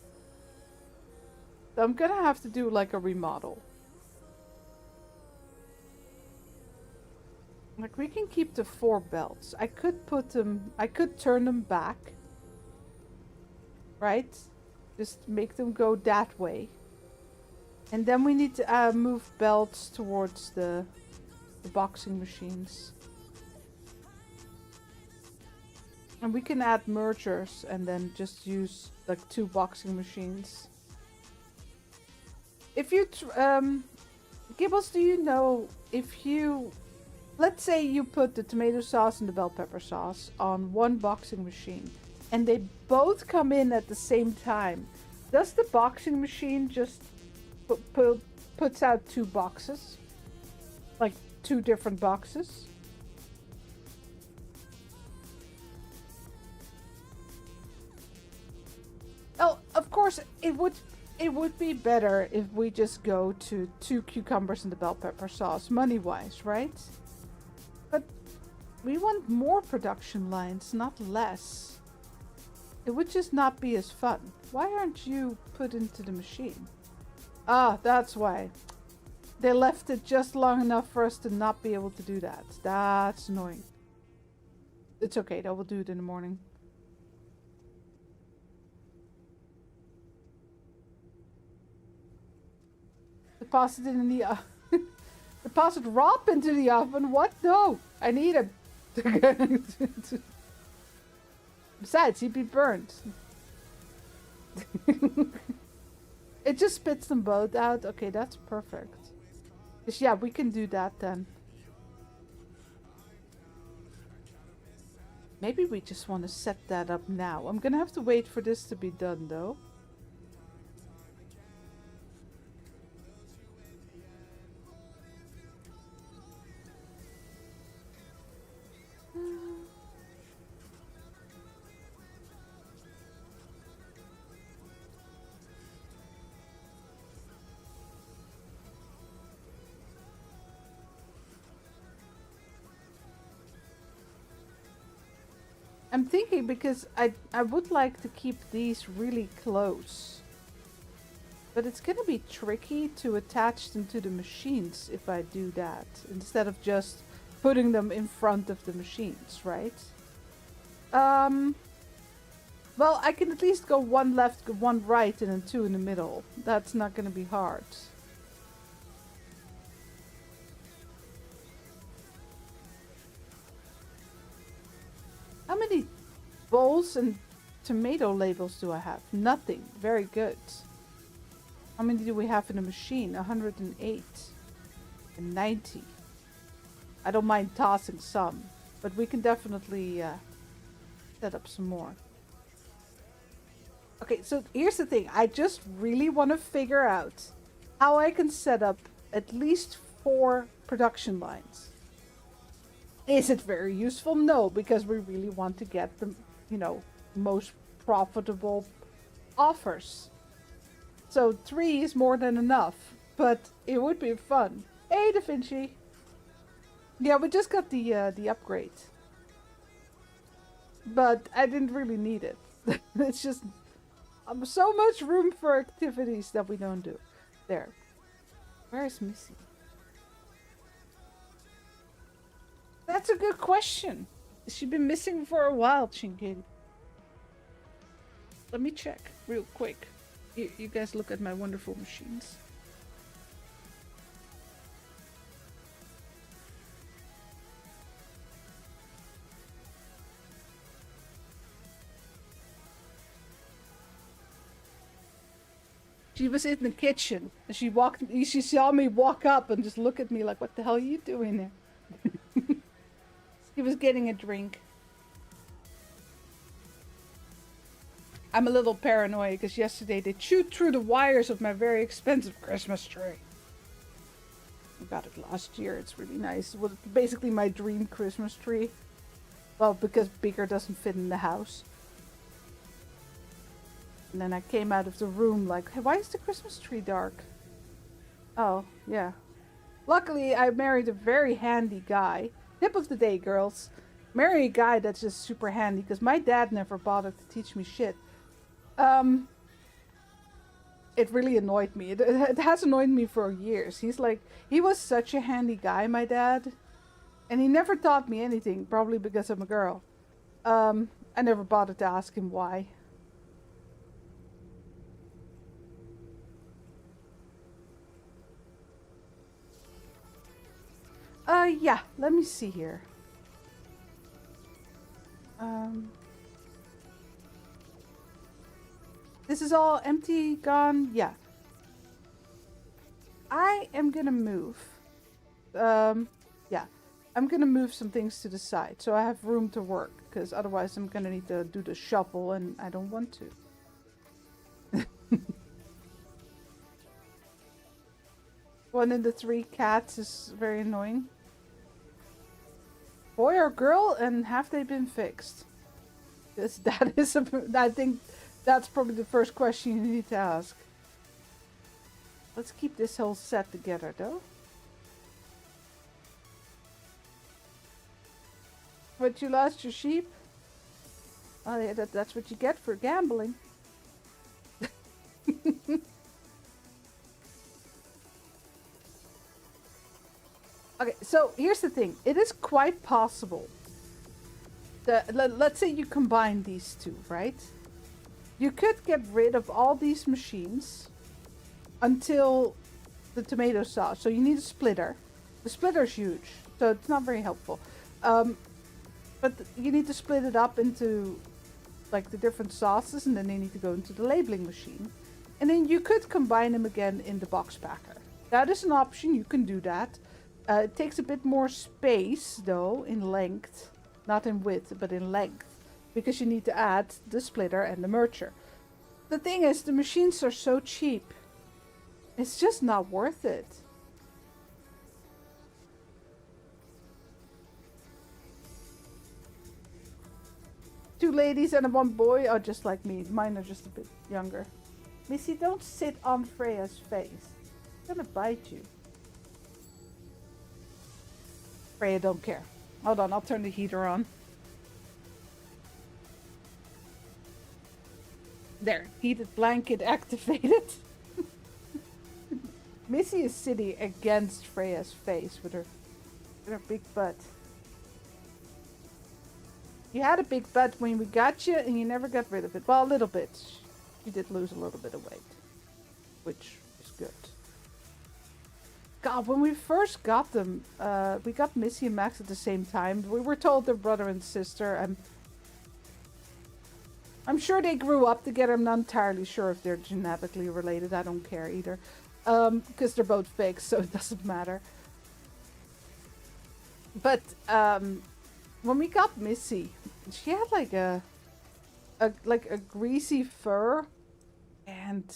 [SPEAKER 2] So I'm gonna have to do like a remodel. Like, we can keep the 4 belts. I could turn them back. Right? Just make them go that way. And then we need to move belts towards the boxing machines. And we can add mergers and then just use like 2 boxing machines. If you, Gibbles, do you know if you, let's say you put the tomato sauce and the bell pepper sauce on one boxing machine and they both come in at the same time, does the boxing machine just puts out 2 boxes? Like 2 different boxes? Well, of course, it would be better if we just go to 2 cucumbers and the bell pepper sauce, money-wise, right? But we want more production lines, not less. It would just not be as fun. Why aren't you put into the machine? Ah, that's why. They left it just long enough for us to not be able to do that. That's annoying. It's okay, though. We'll do it in the morning. Deposit it in the deposit Rob into the oven. What? No, I need a. Besides, he'd be burnt. It just spits them both out. Okay, that's perfect. Yes, yeah, we can do that then. Maybe we just want to set that up now. I'm gonna have to wait for this to be done, though. I'm thinking because I would like to keep these really close. But it's gonna be tricky to attach them to the machines if I do that. Instead of just putting them in front of the machines, right? Well, I can at least go one left, one right, and then two in the middle. That's not gonna be hard. How many bowls and tomato labels do I have? Nothing. Very good. How many do we have in the machine? 108 and 90. I don't mind tossing some, but we can definitely set up some more. Okay, so here's the thing. I just really want to figure out how I can set up at least 4 production lines. Is it very useful? No, because we really want to get the, most profitable offers. So 3 is more than enough, but it would be fun. Hey, Da Vinci. Yeah, we just got the upgrade, but I didn't really need it. It's just so much room for activities that we don't do. There. Where is Missy? That's a good question. She's been missing for a while, Chinkity. Let me check real quick. You guys look at my wonderful machines. She was in the kitchen and she saw me walk up and just look at me like, what the hell are you doing there? She was getting a drink. I'm a little paranoid because yesterday they chewed through the wires of my very expensive Christmas tree. I got it last year. It's really nice. It was basically my dream Christmas tree. Well, because bigger doesn't fit in the house. And then I came out of the room like, hey, why is the Christmas tree dark? Oh, yeah. Luckily, I married a very handy guy. Tip of the day, girls. Marry a guy that's just super handy, because my dad never bothered to teach me shit. It really annoyed me. It has annoyed me for years. He was such a handy guy, my dad. And he never taught me anything, probably because I'm a girl. I never bothered to ask him why. Yeah, let me see here. This is all empty, gone? Yeah. I am gonna move. Yeah. I'm gonna move some things to the side so I have room to work, because otherwise I'm gonna need to do the shuffle and I don't want to. One in the 3 cats is very annoying. Boy or girl, and have they been fixed? I think that's probably the first question you need to ask. Let's keep this whole set together, though. But you lost your sheep? Oh yeah, that's what you get for gambling. Okay, so here's the thing. It is quite possible that, let's say you combine these two, right? You could get rid of all these machines until the tomato sauce. So you need a splitter. The splitter's huge, so it's not very helpful. But you need to split it up into like the different sauces, and then they need to go into the labeling machine. And then you could combine them again in the box packer. That is an option. You can do that. It takes a bit more space, though, in length. Not in width, but in length. Because you need to add the splitter and the merger. The thing is, the machines are so cheap. It's just not worth it. Two ladies and 1 boy are just like me. Mine are just a bit younger. Missy, don't sit on Freya's face. It's gonna bite you. Freya don't care. Hold on, I'll turn the heater on. There, heated blanket activated. Missy is sitting against Freya's face with her big butt. You had a big butt when we got you, and you never got rid of it. Well, a little bit. You did lose a little bit of weight, which is good. God, when we first got them, we got Missy and Max at the same time. We were told they're brother and sister. I'm sure they grew up together. I'm not entirely sure if they're genetically related. I don't care either. Because they're both fake, so it doesn't matter. But when we got Missy, she had like a greasy fur, and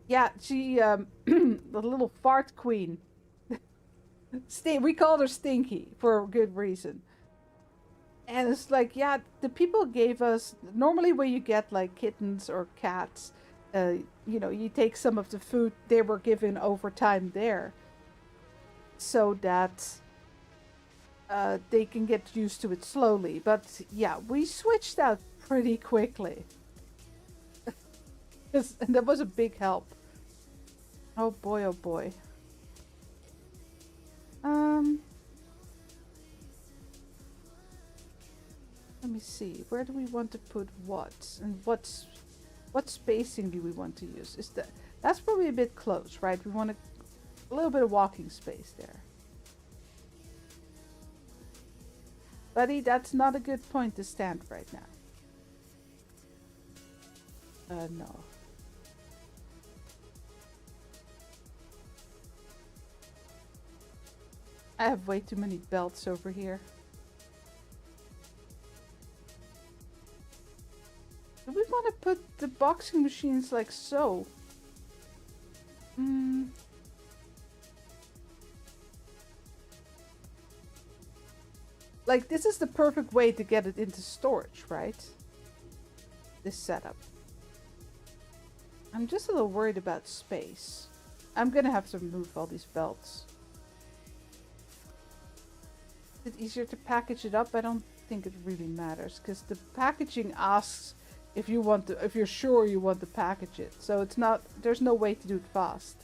[SPEAKER 2] yeah, she the little fart queen. We called her Stinky for a good reason. And it's like, yeah, the people gave us, normally when you get like kittens or cats, you know, you take some of the food they were given over time there, so that they can get used to it slowly. But yeah, we switched out pretty quickly. And that was a big help. Oh boy, oh boy. Let me see. Where do we want to put what? And what spacing do we want to use? That's probably a bit close, right? We want a little bit of walking space there. Buddy, that's not a good point to stand right now. No. I have way too many belts over here. Do we want to put the boxing machines like so? Like, this is the perfect way to get it into storage, right? This setup. I'm just a little worried about space. I'm gonna have to move all these belts. Is it easier to package it up? I don't think it really matters, because the packaging asks if you're sure you want to package it. So it's not, there's no way to do it fast.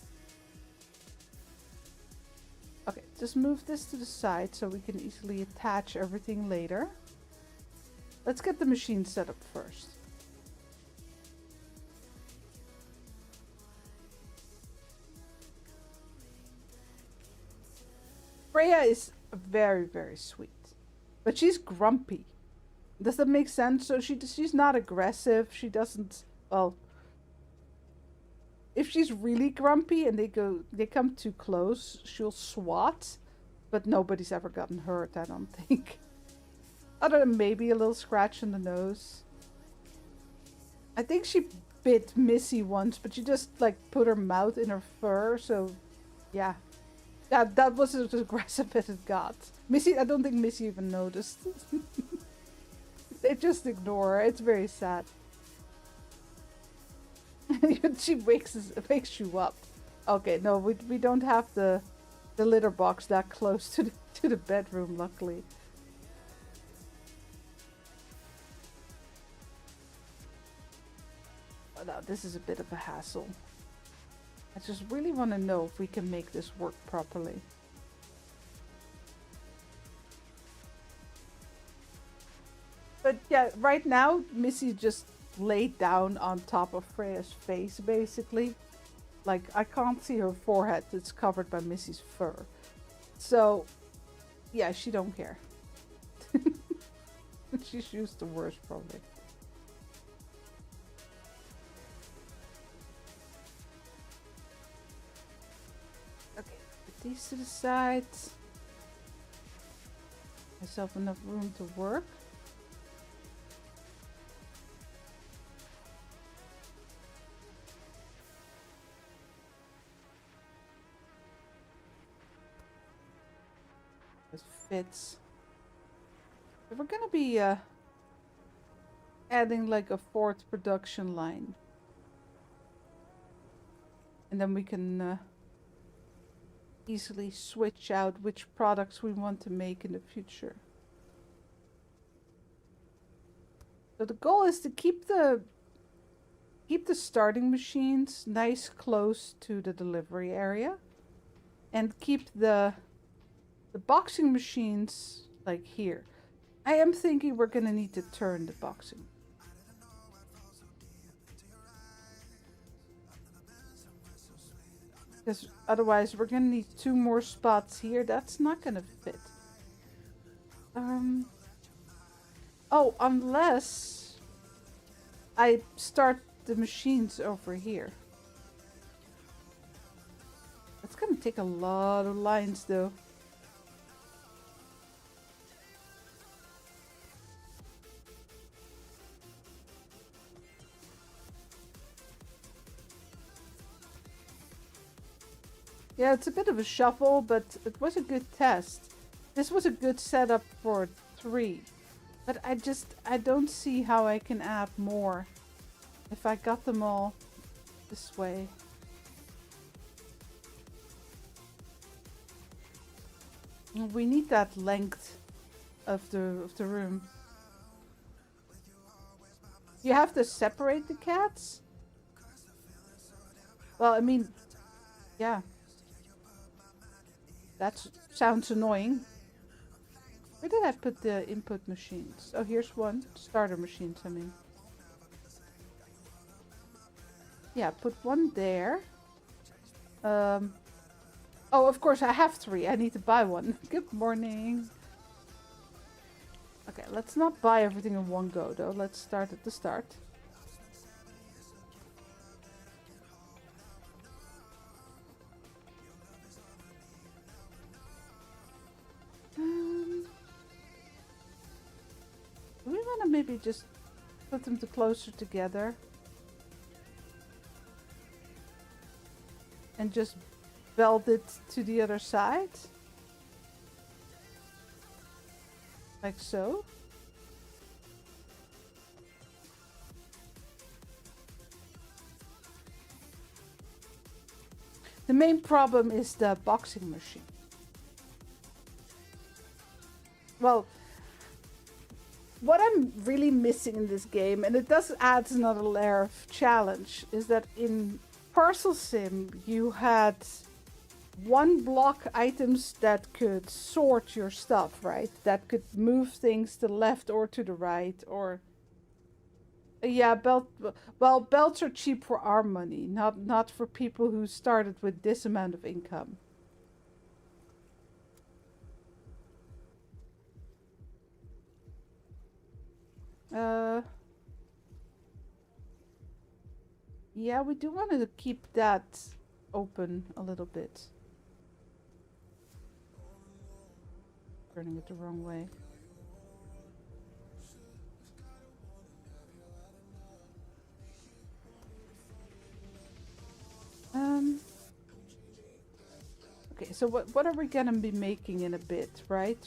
[SPEAKER 2] Okay, just move this to the side so we can easily attach everything later. Let's get the machine set up first. Freya is very, very sweet, but she's grumpy. Does that make sense? So she's not aggressive. She doesn't, well, if she's really grumpy and they come too close, she'll swat, but nobody's ever gotten hurt, I don't think. Other than maybe a little scratch in the nose. I think she bit Missy once, but she just like put her mouth in her fur, so yeah. That was as aggressive as it got. Missy, I don't think Missy even noticed. They just ignore her. It's very sad. She wakes you up. Okay, no, we don't have the litter box that close to the bedroom, luckily. Oh, no, this is a bit of a hassle. I just really want to know if we can make this work properly. But yeah, right now, Missy just laid down on top of Freya's face, basically. Like, I can't see her forehead. It's covered by Missy's fur. So, yeah, she don't care. She's used to worse, probably. Okay, put these to the side. Myself enough room to work. Fits. We're gonna be adding like a fourth production line, and then we can easily switch out which products we want to make in the future. So the goal is to keep the keep the starting machines nice close to the delivery area, and keep the boxing machines like here. I am thinking we're gonna need to turn the boxing. Because otherwise we're gonna need 2 more spots here. That's not gonna fit. Oh, unless I start the machines over here. That's gonna take a lot of lines though. Yeah, it's a bit of a shuffle, but it was a good test. This was a good setup for 3. But I don't see how I can add more if I got them all this way. We need that length of the room. You have to separate the cats? Well, I mean, yeah. That sounds annoying. Where did I put the input machines? Oh, here's one. Starter machines, I mean. Yeah, put one there. Oh, of course, I have 3. I need to buy one. Good morning. Okay, let's not buy everything in one go, though. Let's start at the start. Do we want to maybe just put them closer together? And just belt it to the other side? Like so? The main problem is the boxing machine. Well, what I'm really missing in this game, and it does add another layer of challenge, is that in Parcel Sim you had 1 block items that could sort your stuff, right? That could move things to the left or to the right, or yeah, belts are cheap for our money, not for people who started with this amount of income. Yeah, we do want to keep that open a little bit. Turning it the wrong way. Okay, so what are we gonna be making in a bit, right?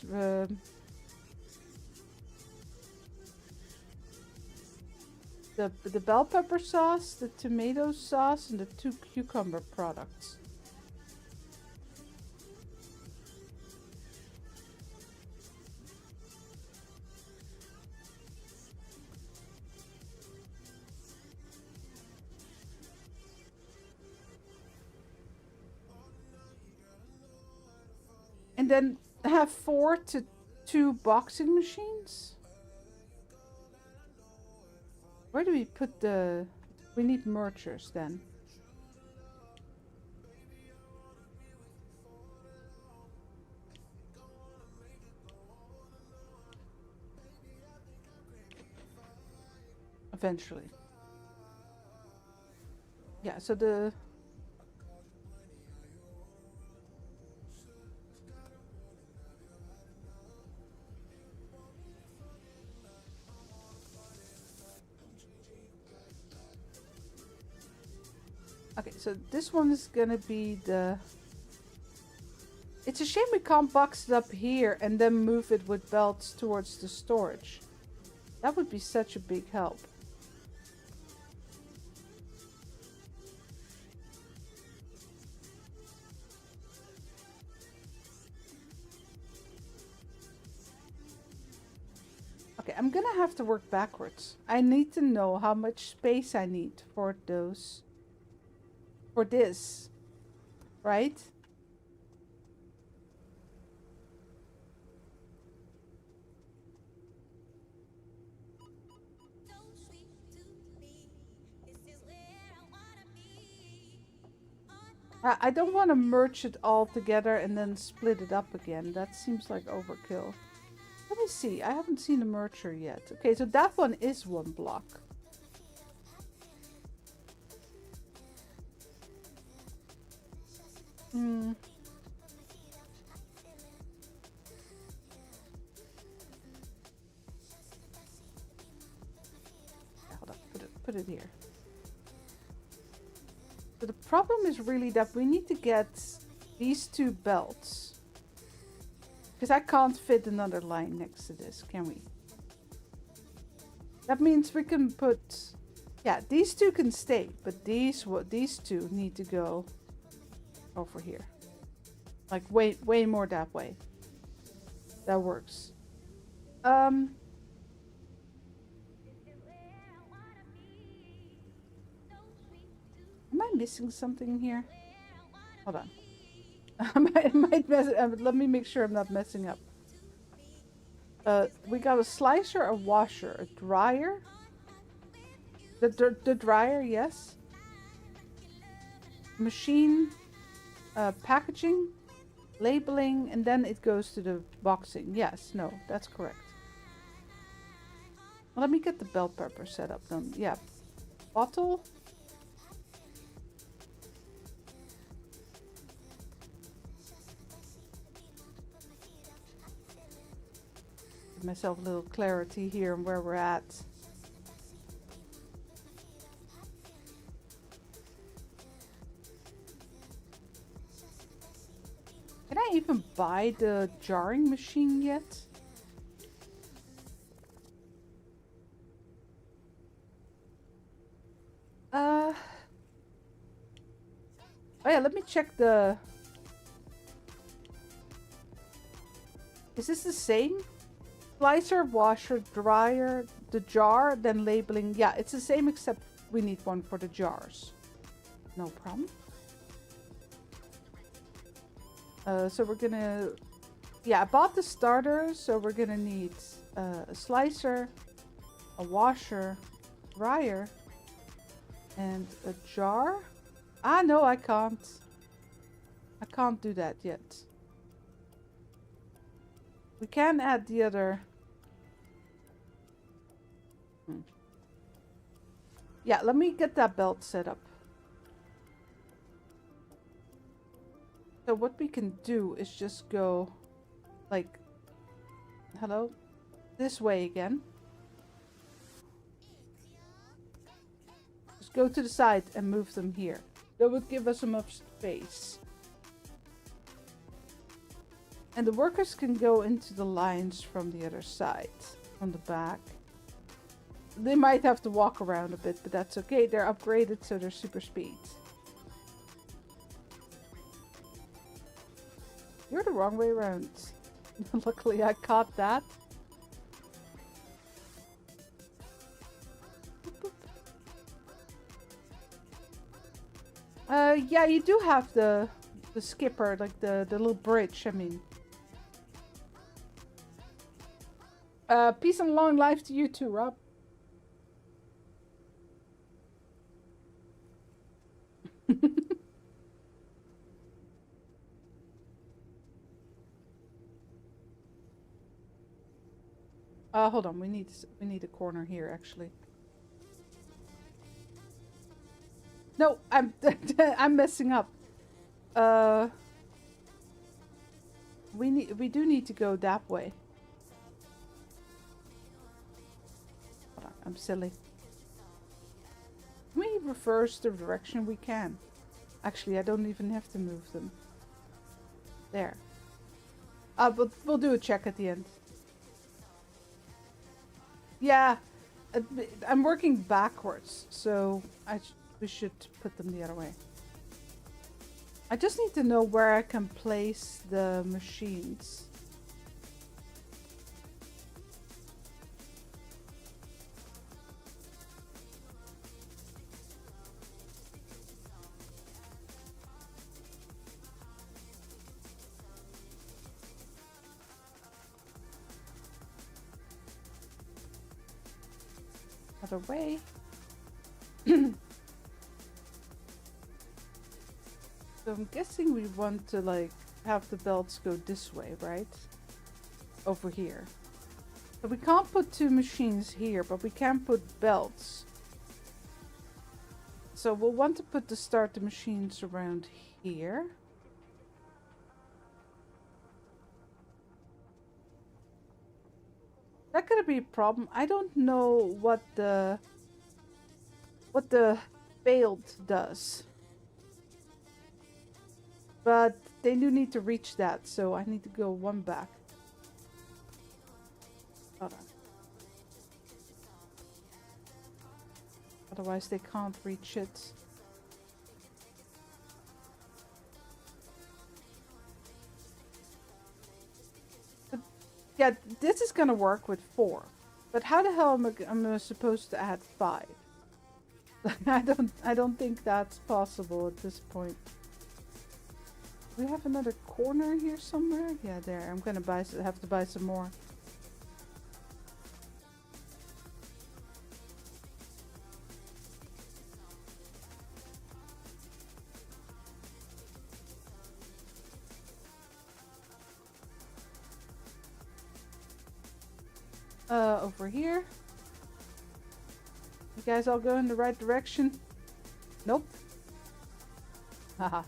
[SPEAKER 2] The bell pepper sauce, the tomato sauce, and the 2 cucumber products. And then have 4 to 2 boxing machines? Where do we put the... We need mergers then. Eventually. Yeah, so the... Okay, so this one is gonna be the... It's a shame we can't box it up here and then move it with belts towards the storage. That would be such a big help. Okay, I'm gonna have to work backwards. I need to know how much space I need for those. For this. Right? I don't want to merge it all together and then split it up again. That seems like overkill. Let me see. I haven't seen a merger yet. Okay, so that one is one block. Hmm. Hold on. Put it here. So the problem is really that we need to get these two belts. Because I can't fit another line next to this, can we? That means we can put... Yeah, these two can stay, but these two need to go over here. Like way more that way. That works. Am I missing something here? Hold on. I might mess. Let me make sure I'm not messing up. We got a slicer, a washer, a dryer. The dryer, yes. Machine, packaging, labeling, and then it goes to the boxing. Yes, no, that's correct. Well, let me get the bell pepper set up then. Yeah, bottle. Give myself a little clarity here on where we're at. Can I even buy the jarring machine yet? Oh yeah, let me check the... Is this the same? Slicer, washer, dryer, the jar, then labeling. Yeah, it's the same except we need one for the jars. No problem. So we're gonna... Yeah, I bought the starter, so we're gonna need a slicer, a washer, dryer, and a jar. Ah, no, I can't. I can't do that yet. We can add the other... Yeah, let me get that belt set up. So what we can do is just go like, hello, this way again. Just go to the side and move them here. That would give us enough space. And the workers can go into the lines from the other side, from the back. They might have to walk around a bit, but that's okay. They're upgraded, so they're super speed. You're the wrong way around. Luckily, I caught that. Yeah, you do have the skipper, like the little bridge, I mean. Peace and long life to you too, Rob. Hold on, we need a corner here actually. No, I'm I'm messing up. We do need to go that way. Hold on, I'm silly. Can we reverse the direction? We can. Actually, I don't even have to move them. There. But we'll do a check at the end. Yeah, I'm working backwards, so we should put them the other way. I just need to know where I can place the machines. Other way. So I'm guessing we want to like have the belts go this way, right? Over here. So we can't put two machines here, but we can put belts. So we'll want to put the starter machines around here. That could be a problem. I don't know what the failed does. But they do need to reach that, so I need to go one back. Hold on. Otherwise they can't reach it. But yeah, this is gonna work with 4. But how the hell am I supposed to add 5? I don't think that's possible at this point. We have another corner here somewhere? Yeah, there. I'm gonna have to buy some more. Over here. You guys all go in the right direction? Nope. Haha.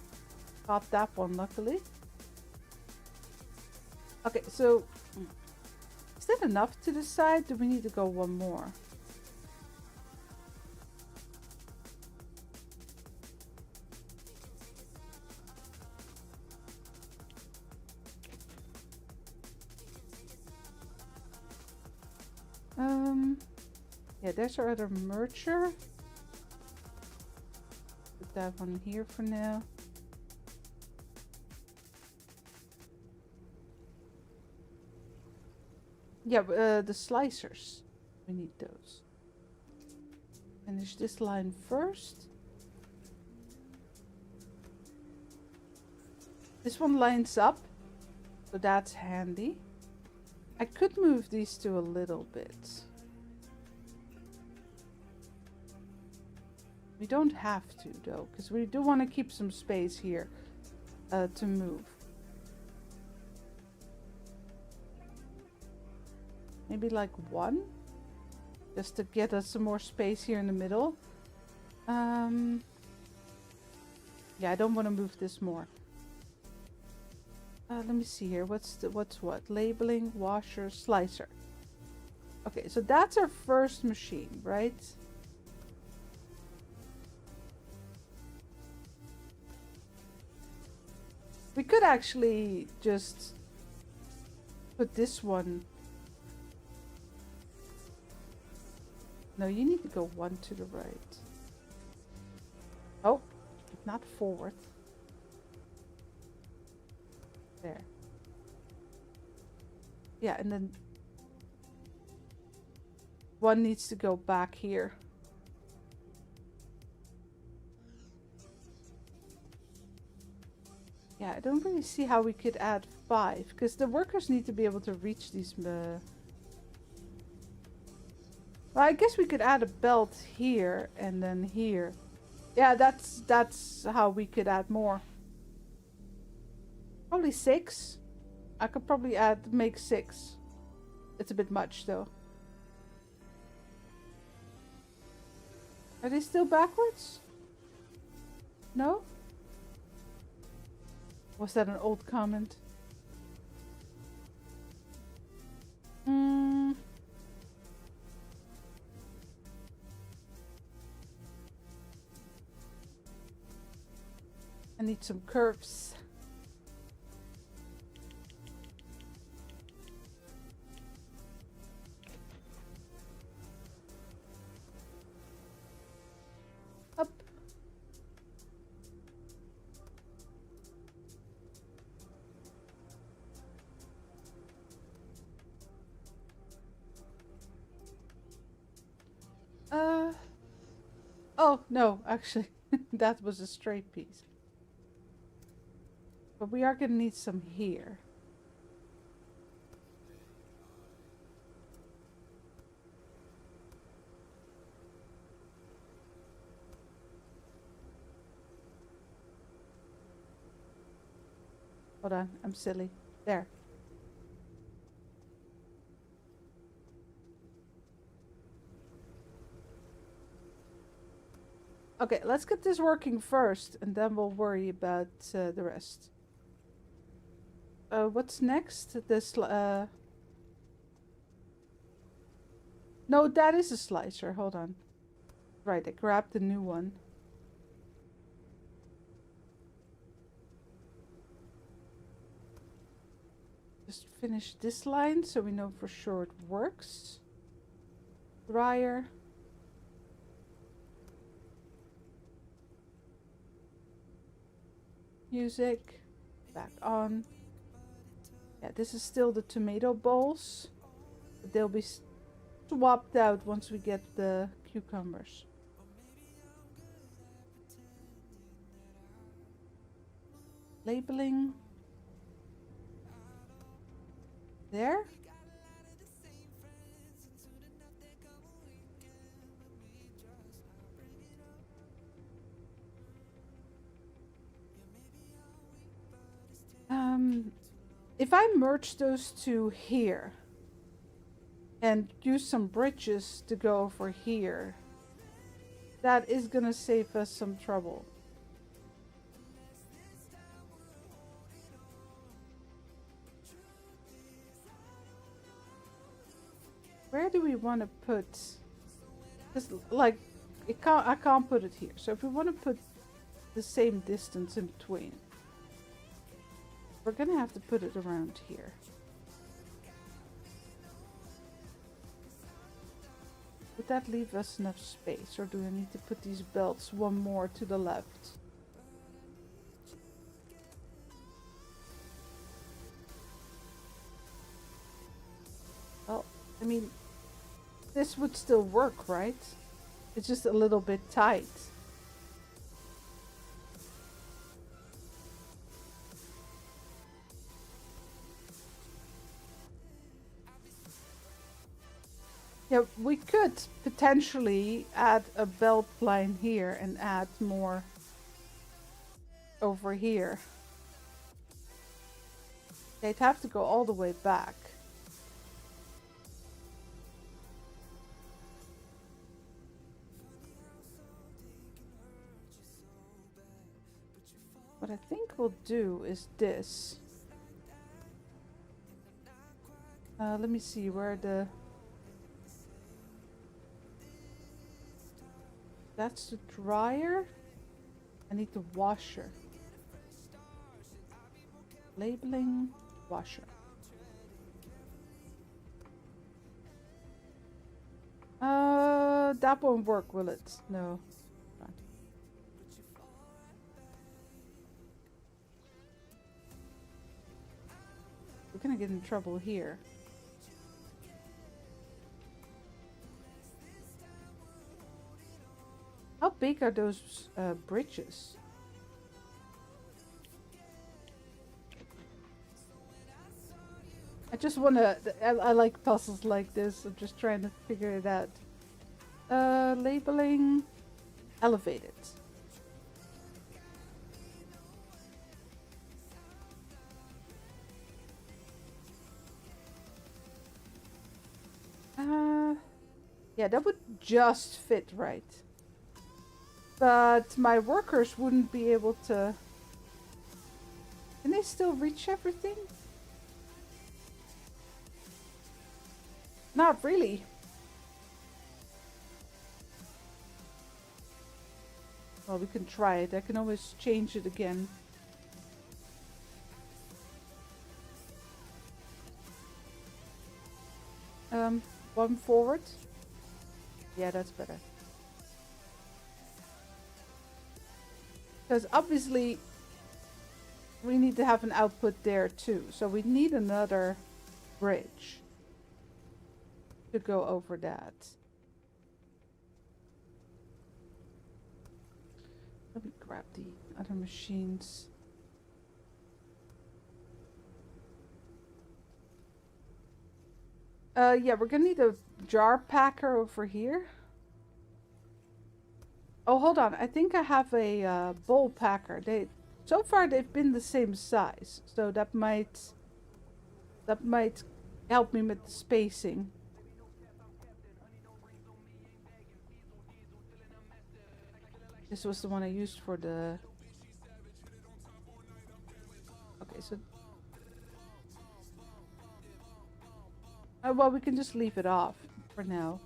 [SPEAKER 2] Got that one, luckily. Okay, so is that enough to the side? Do we need to go one more? Yeah, there's our other merger. Put that one here for now. Yeah, the slicers. We need those. Finish this line first. This one lines up, so that's handy. I could move these two a little bit. We don't have to though, because we do want to keep some space here to move. Maybe like 1, just to get us some more space here in the middle. Yeah, I don't want to move this more. Let me see here. What's what? Labeling, washer, slicer. Okay, so that's our first machine, right? We could actually just put this one. No, you need to go 1 to the right. Oh, not forward. There. Yeah, and then 1 needs to go back here. Yeah, I don't really see how we could add 5, because the workers need to be able to reach these. Well, I guess we could add a belt here and then here. Yeah, that's how we could add more. Probably 6. I could probably make 6. It's a bit much though. Are they still backwards? No? Was that an old comment? I need some curves. Up. Oh, no, actually, that was a straight piece. But we are going to need some here. Hold on, I'm silly. There. Okay, let's get this working first, and then we'll worry about the rest. What's next? This, No, that is a slicer. Hold on. Right, I grabbed the new one. Just finish this line so we know for sure it works. Dryer. Music. Back on. Yeah, this is still the tomato bowls. But they'll be swapped out once we get the cucumbers. Labeling. There. If I merge those two here and use some bridges to go over here, that is gonna save us some trouble. Where do we want to put? Because like, I can't put it here. So if we want to put the same distance in between, we're gonna have to put it around here. Would that leave us enough space, or do I need to put these belts one more to the left? Well, I mean, this would still work, right? It's just a little bit tight. Yeah, we could potentially add a belt line here and add more over here. They'd have to go all the way back. What I think we'll do is this. Let me see where the... That's the dryer. I need the washer. Labeling, washer. That won't work, will it? No. We're gonna get in trouble here. How big are those bridges? I just wanna... I like puzzles like this. I'm just trying to figure it out. Labeling... Elevated. Yeah, that would just fit right. But my workers wouldn't be able to... Can they still reach everything? Not really. Well, we can try it. I can always change it again. One forward. Yeah, that's better. Because obviously we need to have an output there too. So we need another bridge to go over that. Let me grab the other machines. Yeah, we're gonna need a jar packer over here. Oh, hold on. I think I have a bowl packer. So far they've been the same size, so that might help me with the spacing. This was the one I used for the... Okay, so... well, we can just leave it off for now.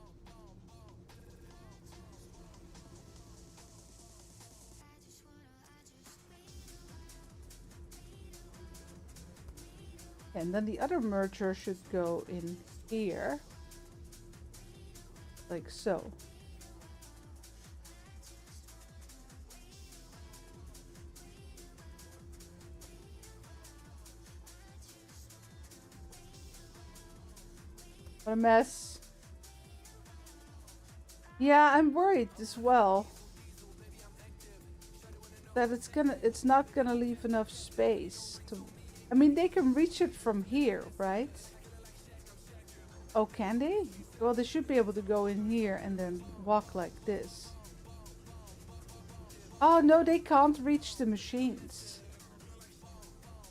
[SPEAKER 2] And then the other merger should go in here. Like so. What a mess. Yeah, I'm worried as well that it's not gonna leave enough space to... I mean, they can reach it from here, right? Oh, can they? Well, they should be able to go in here and then walk like this. Oh, no, they can't reach the machines.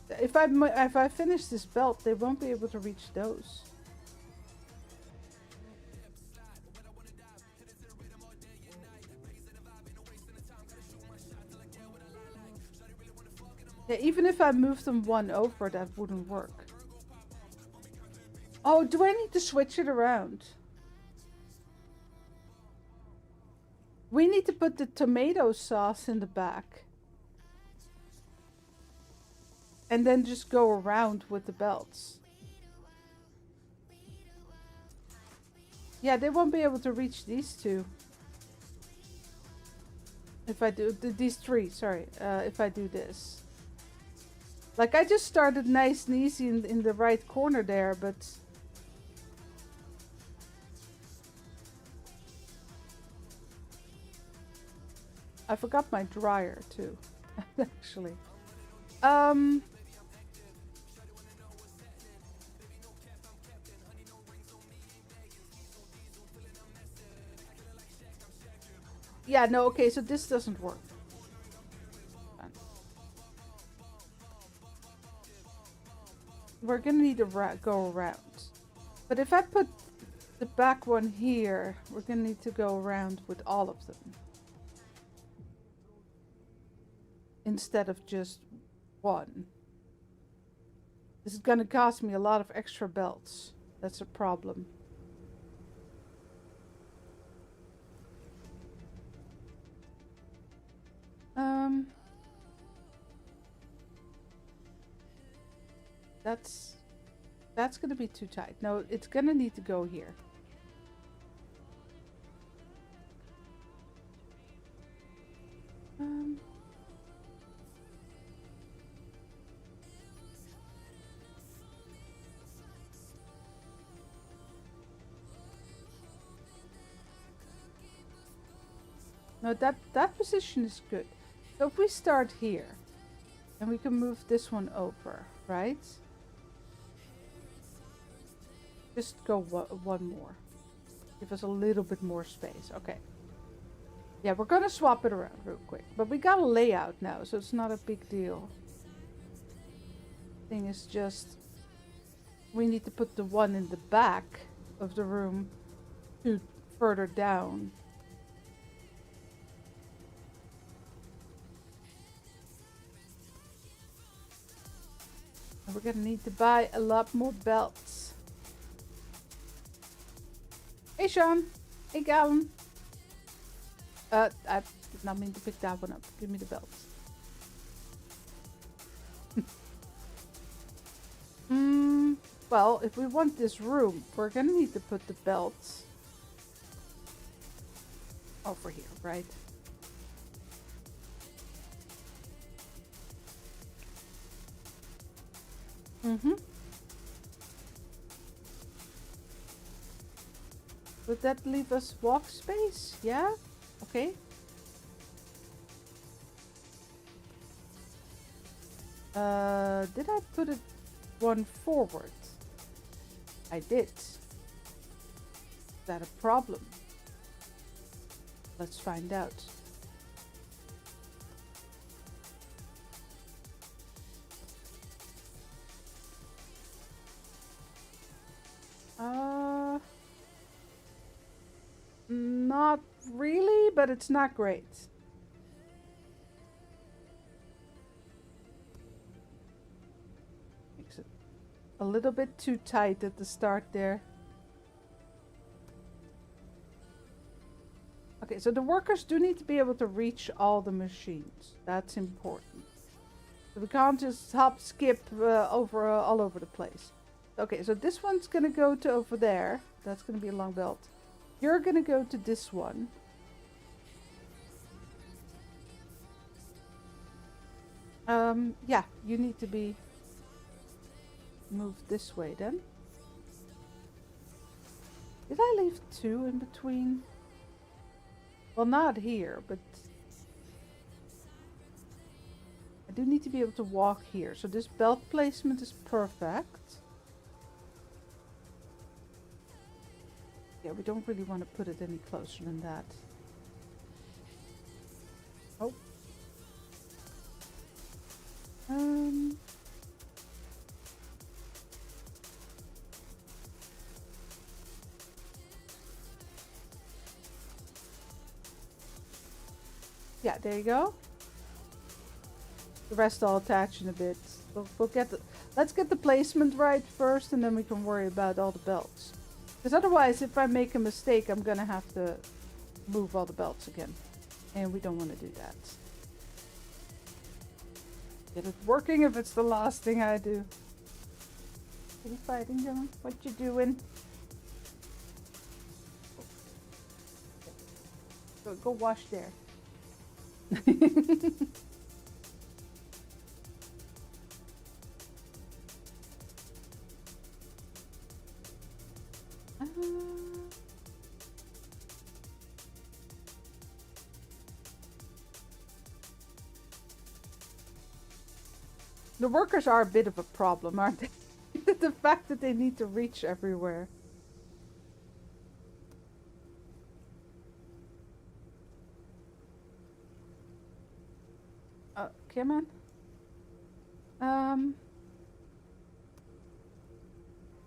[SPEAKER 2] If I finish this belt, they won't be able to reach those. Yeah, even if I move them one over, that wouldn't work. Oh, do I need to switch it around? We need to put the tomato sauce in the back. And then just go around with the belts. Yeah, they won't be able to reach these two. If I do, these three, sorry. If I do this. Like, I just started nice and easy in the right corner there, but... I forgot my dryer, too. Actually. Yeah, no, okay, so this doesn't work. We're gonna need to go around. But if I put the back one here, we're gonna need to go around with all of them. Instead of just one. This is gonna cost me a lot of extra belts. That's a problem. That's gonna be too tight. No, it's gonna need to go here. No, that position is good. So if we start here, and we can move this one over, right? Just go one more. Give us a little bit more space. Okay. Yeah, we're gonna swap it around real quick. But we got a layout now, so it's not a big deal. Thing is just... we need to put the one in the back of the room to further down. And we're gonna need to buy a lot more belts. Hey Sean! Hey Gavin! I did not mean to pick that one up. Give me the belts. Well, if we want this room, we're gonna need to put the belts over here, right? Would that leave us walk space? Yeah? Okay. Did I put it one forward? I did. Is that a problem? Let's find out. not really, but it's not great. Makes it a little bit too tight at the start there. Okay, so the workers do need to be able to reach all the machines. That's important. So we can't just hop, skip over all over the place. Okay, so this one's gonna go to over there. That's gonna be a long belt. You're gonna go to this one. Yeah, you need to be moved this way then. Did I leave 2 in between? Well, not here, but I do need to be able to walk here. So this belt placement is perfect. Yeah, we don't really want to put it any closer than that. Oh. Yeah, there you go. The rest I'll attach in a bit. We'll get the, let's get the placement right first, and then we can worry about all the belts. Because otherwise, if I make a mistake, I'm gonna have to move all the belts again. And we don't want to do that. Get it working if it's the last thing I do. Are you fighting, Dylan? What you doing? Go wash there. The workers are a bit of a problem, aren't they? The fact that they need to reach everywhere. Come on.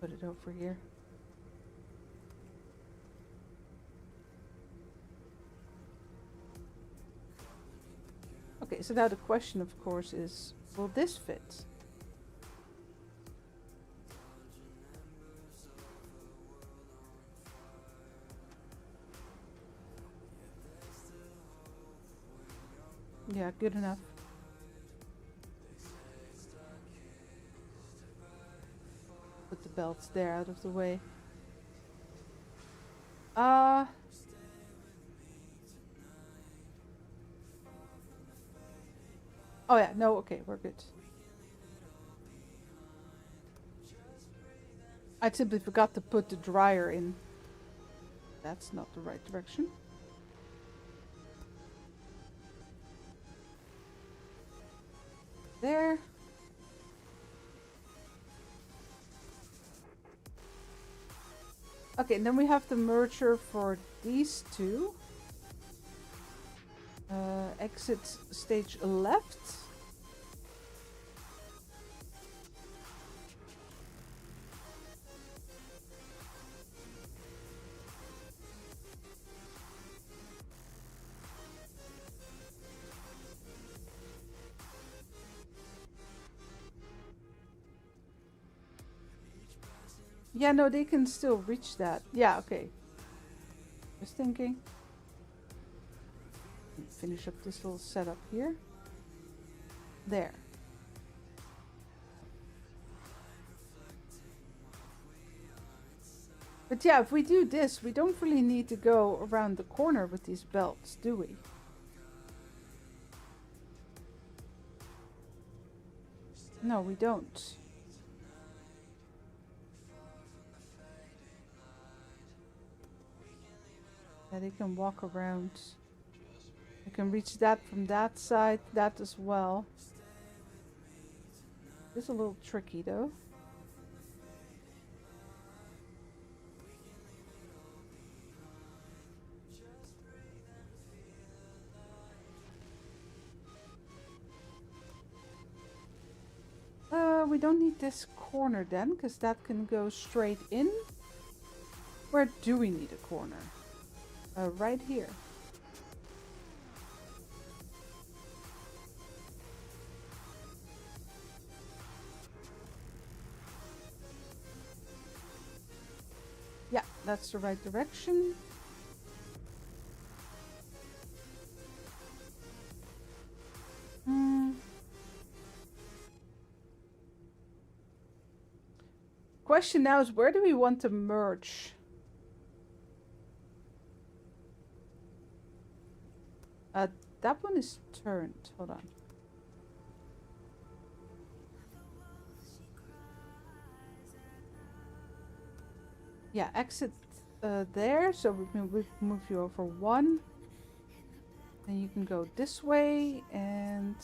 [SPEAKER 2] Put it over here. Okay, so now the question, of course, is, will this fit? Yeah, good enough. Put the belts there out of the way. Oh yeah, no, okay, we're good. I simply forgot to put the dryer in. That's not the right direction. There. Okay, and then we have the merger for these two. Exit stage left. Yeah, no, they can still reach that. Yeah, okay. Just thinking. Finish up this little setup here. There. But yeah, if we do this, we don't really need to go around the corner with these belts, do we? No, we don't. Yeah, they can walk around. They can reach that from that side, that as well. It's a little tricky though. We don't need this corner then, because that can go straight in. Where do we need a corner? right here. Yeah, that's the right direction. Question now is, where do we want to merge? That one is turned. Hold on. Yeah, exit there. So we move you over one. Then you can go this way, and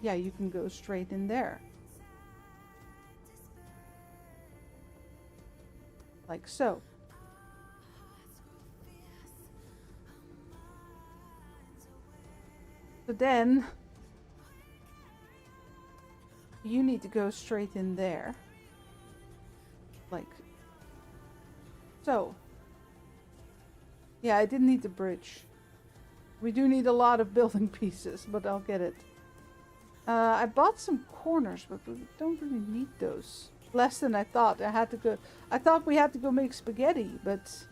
[SPEAKER 2] yeah, you can go straight in there. Like so. So then you need to go straight in there. Like so. Yeah, I didn't need the bridge. We do need a lot of building pieces, but I'll get it. I bought some corners, but we don't really need those. Less than I thought. I thought we had to go make spaghetti, but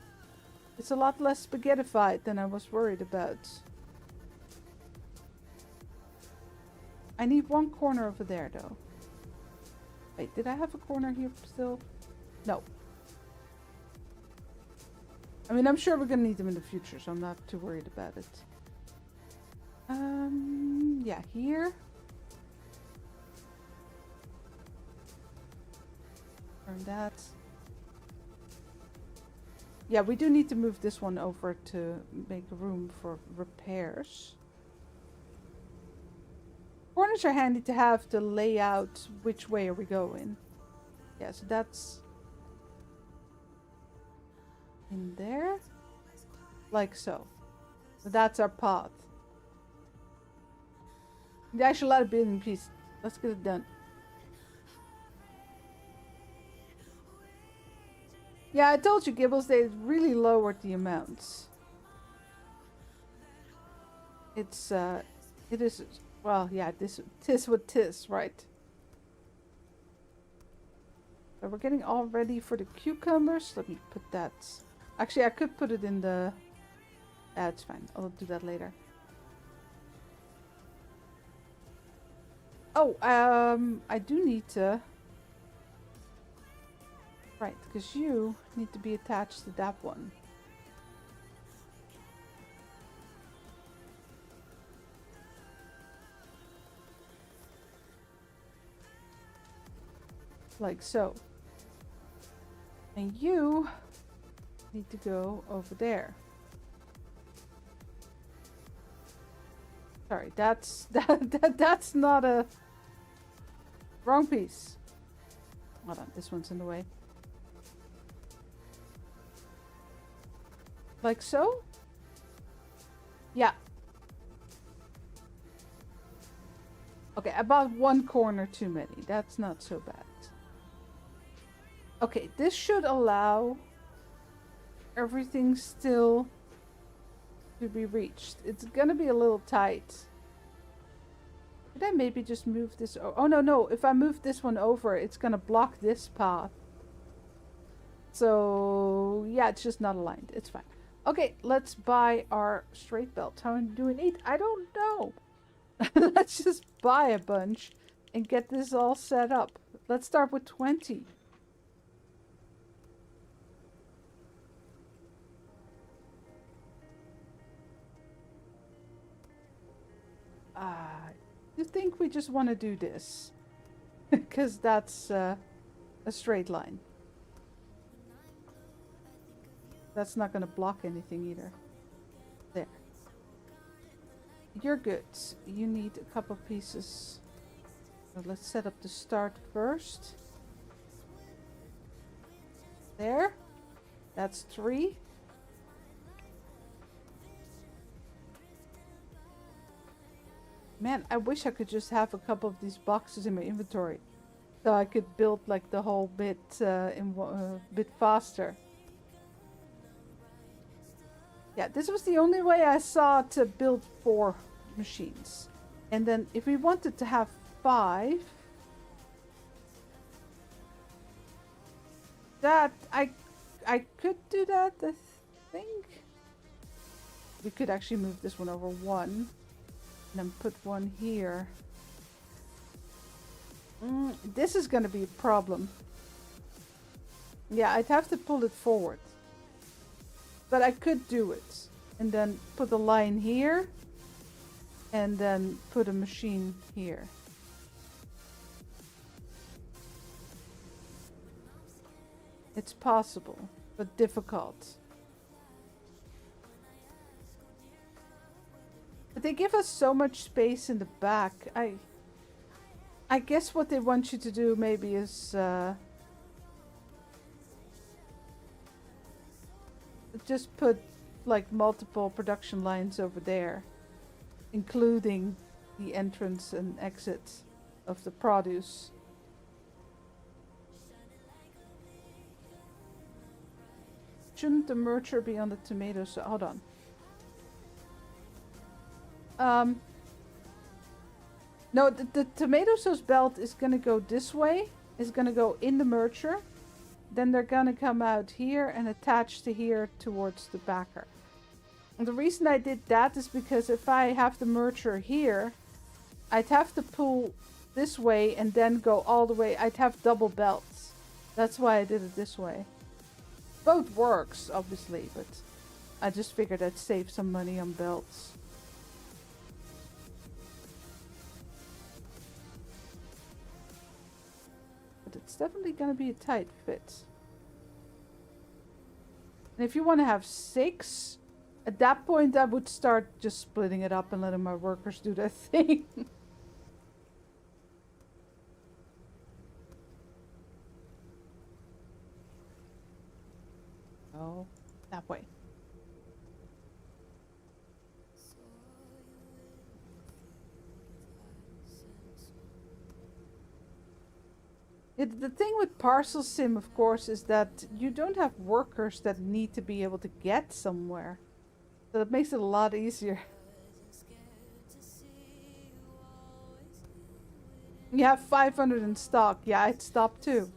[SPEAKER 2] it's a lot less spaghettified than I was worried about. I need one corner over there, though. Wait, did I have a corner here still? No. I mean, I'm sure we're gonna need them in the future, so I'm not too worried about it. Yeah, here. Turn that. Yeah, we do need to move this one over to make room for repairs. Corners are handy to have to lay out which way are we going. Yeah, so that's in there. Like so. So that's our path. There's a lot of building pieces. Let's get it done. Yeah, I told you, Gibbles, they really lowered the amounts. It is, well, yeah, tis what tis, right? So we're getting all ready for the cucumbers. Let me put that. Actually, I could put it in the. It's fine. I'll do that later. Oh, I do need to. Right, because you need to be attached to that one. Like so. And you need to go over there. Sorry, that's not a wrong piece. Hold on, this one's in the way. Like so? Yeah. Okay, I bought one corner too many. That's not so bad. Okay, this should allow everything still to be reached. It's gonna be a little tight. Could I maybe just move this? Oh, no. If I move this one over, it's gonna block this path. So, yeah, it's just not aligned. It's fine. Okay, let's buy our straight belt. How am I doing? 8? I don't know. Let's just buy a bunch and get this all set up. Let's start with 20. You think we just want to do this? Because that's a straight line. That's not going to block anything either. There. You're good. You need a couple pieces. So let's set up the start first. There. That's 3. Man, I wish I could just have a couple of these boxes in my inventory, so I could build like the whole bit bit faster. Yeah, this was the only way I saw to build 4 machines. And then if we wanted to have 5, that I could do that, I think. We could actually move this one over 1 and then put 1 here. This is going to be a problem. Yeah, I'd have to pull it forward. But I could do it. And then put a line here. And then put a machine here. It's possible, but difficult. But they give us so much space in the back. I guess what they want you to do maybe is just put like multiple production lines over there, including the entrance and exit of the produce. Shouldn't the merger be on the tomatoes? So, hold on. No, the tomato sauce belt is gonna go this way. It's gonna go in the merger. Then they're gonna come out here and attach to here towards the backer. And the reason I did that is because if I have the merger here, I'd have to pull this way and then go all the way. I'd have double belts. That's why I did it this way. Both works, obviously, but I just figured I'd save some money on belts. But it's definitely going to be a tight fit. And if you want to have 6, at that point I would start just splitting it up and letting my workers do their thing. Oh, that way. The thing with parcel sim, of course, is that you don't have workers that need to be able to get somewhere. So it makes it a lot easier. You have 500 in stock. Yeah, I'd stop too.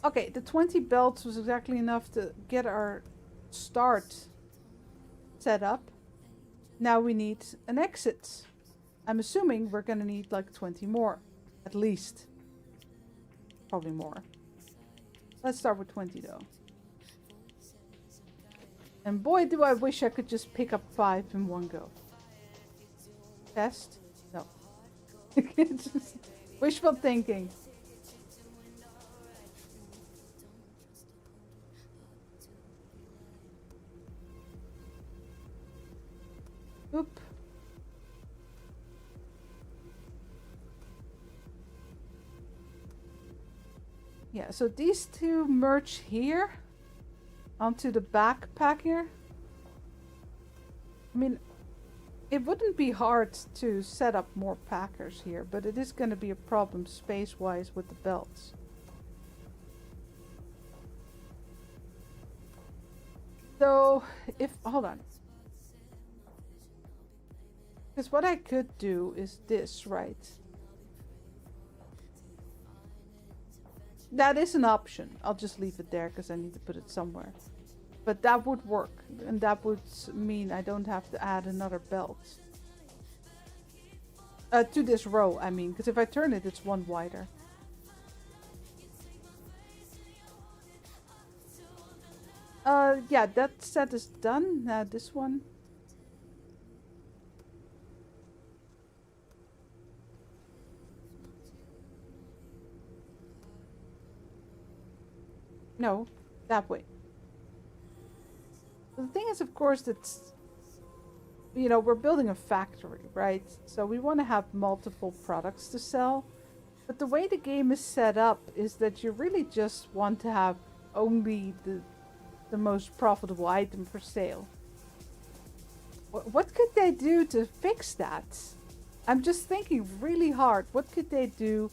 [SPEAKER 2] Okay, the 20 belts was exactly enough to get our start set up. Now we need an exit. I'm assuming we're gonna need like 20 more. At least. Probably more. Let's start with 20 though. And boy do I wish I could just pick up 5 in one go. Test? No. Just wishful thinking. Oop. Yeah, so these 2 merge here onto the backpack here. I mean, it wouldn't be hard to set up more packers here, but it is going to be a problem space-wise with the belts. So, hold on. Because what I could do is this, right? That is an option. I'll just leave it there because I need to put it somewhere. But that would work. And that would mean I don't have to add another belt. To this row, I mean. Because if I turn it, it's 1 wider. Yeah, that set is done. Now this one. No, that way. The thing is, of course, that, you know, we're building a factory, right? So we want to have multiple products to sell. But the way the game is set up is that you really just want to have only the most profitable item for sale. What could they do to fix that? I'm just thinking really hard. What could they do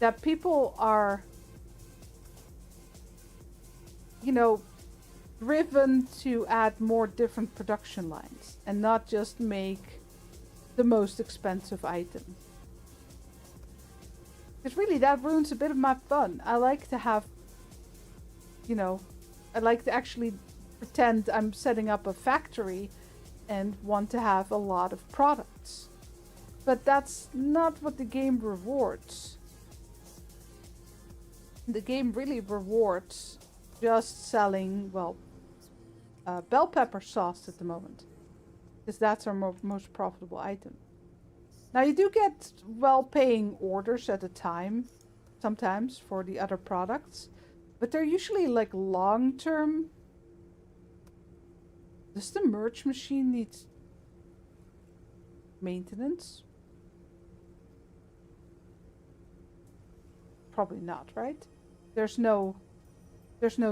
[SPEAKER 2] that people are, you know, driven to add more different production lines and not just make the most expensive item. Because really that ruins a bit of my fun. I like to have, you know, I like to actually pretend I'm setting up a factory and want to have a lot of products. But that's not what the game rewards. The game really rewards just selling, well, bell pepper sauce at the moment. Because that's our most profitable item. Now you do get well-paying orders at a time, sometimes, for the other products. But they're usually like long-term. Does the merge machine need maintenance? Probably not, right? There's no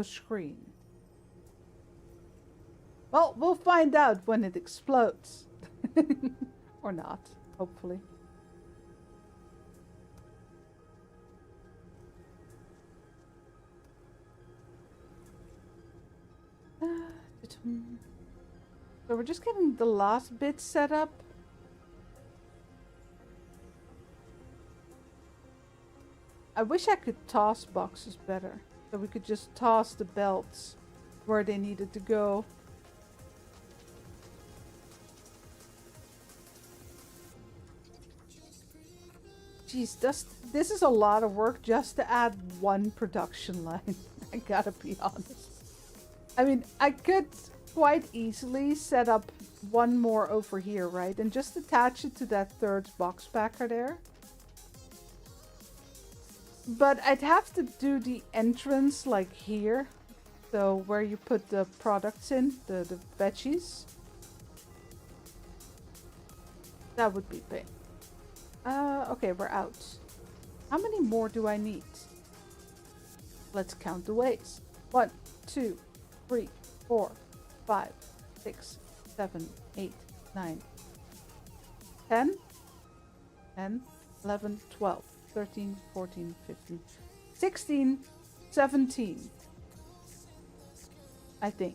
[SPEAKER 2] screen. Well, we'll find out when it explodes. Or not, hopefully. So we're just getting the last bit set up. I wish I could toss boxes better. So we could just toss the belts where they needed to go. Jeez, this is a lot of work just to add one production line. I gotta be honest. I mean, I could quite easily set up one more over here, right? And just attach it to that third box packer there. But I'd have to do the entrance like here. So where you put the products in, the veggies. That would be pain. Okay, we're out. How many more do I need? Let's count the ways. 1, 2, 3, 4, 5, 6, 7, 8, 9, 10, 11, 12, 13, 14, 15, 16, 17. I think.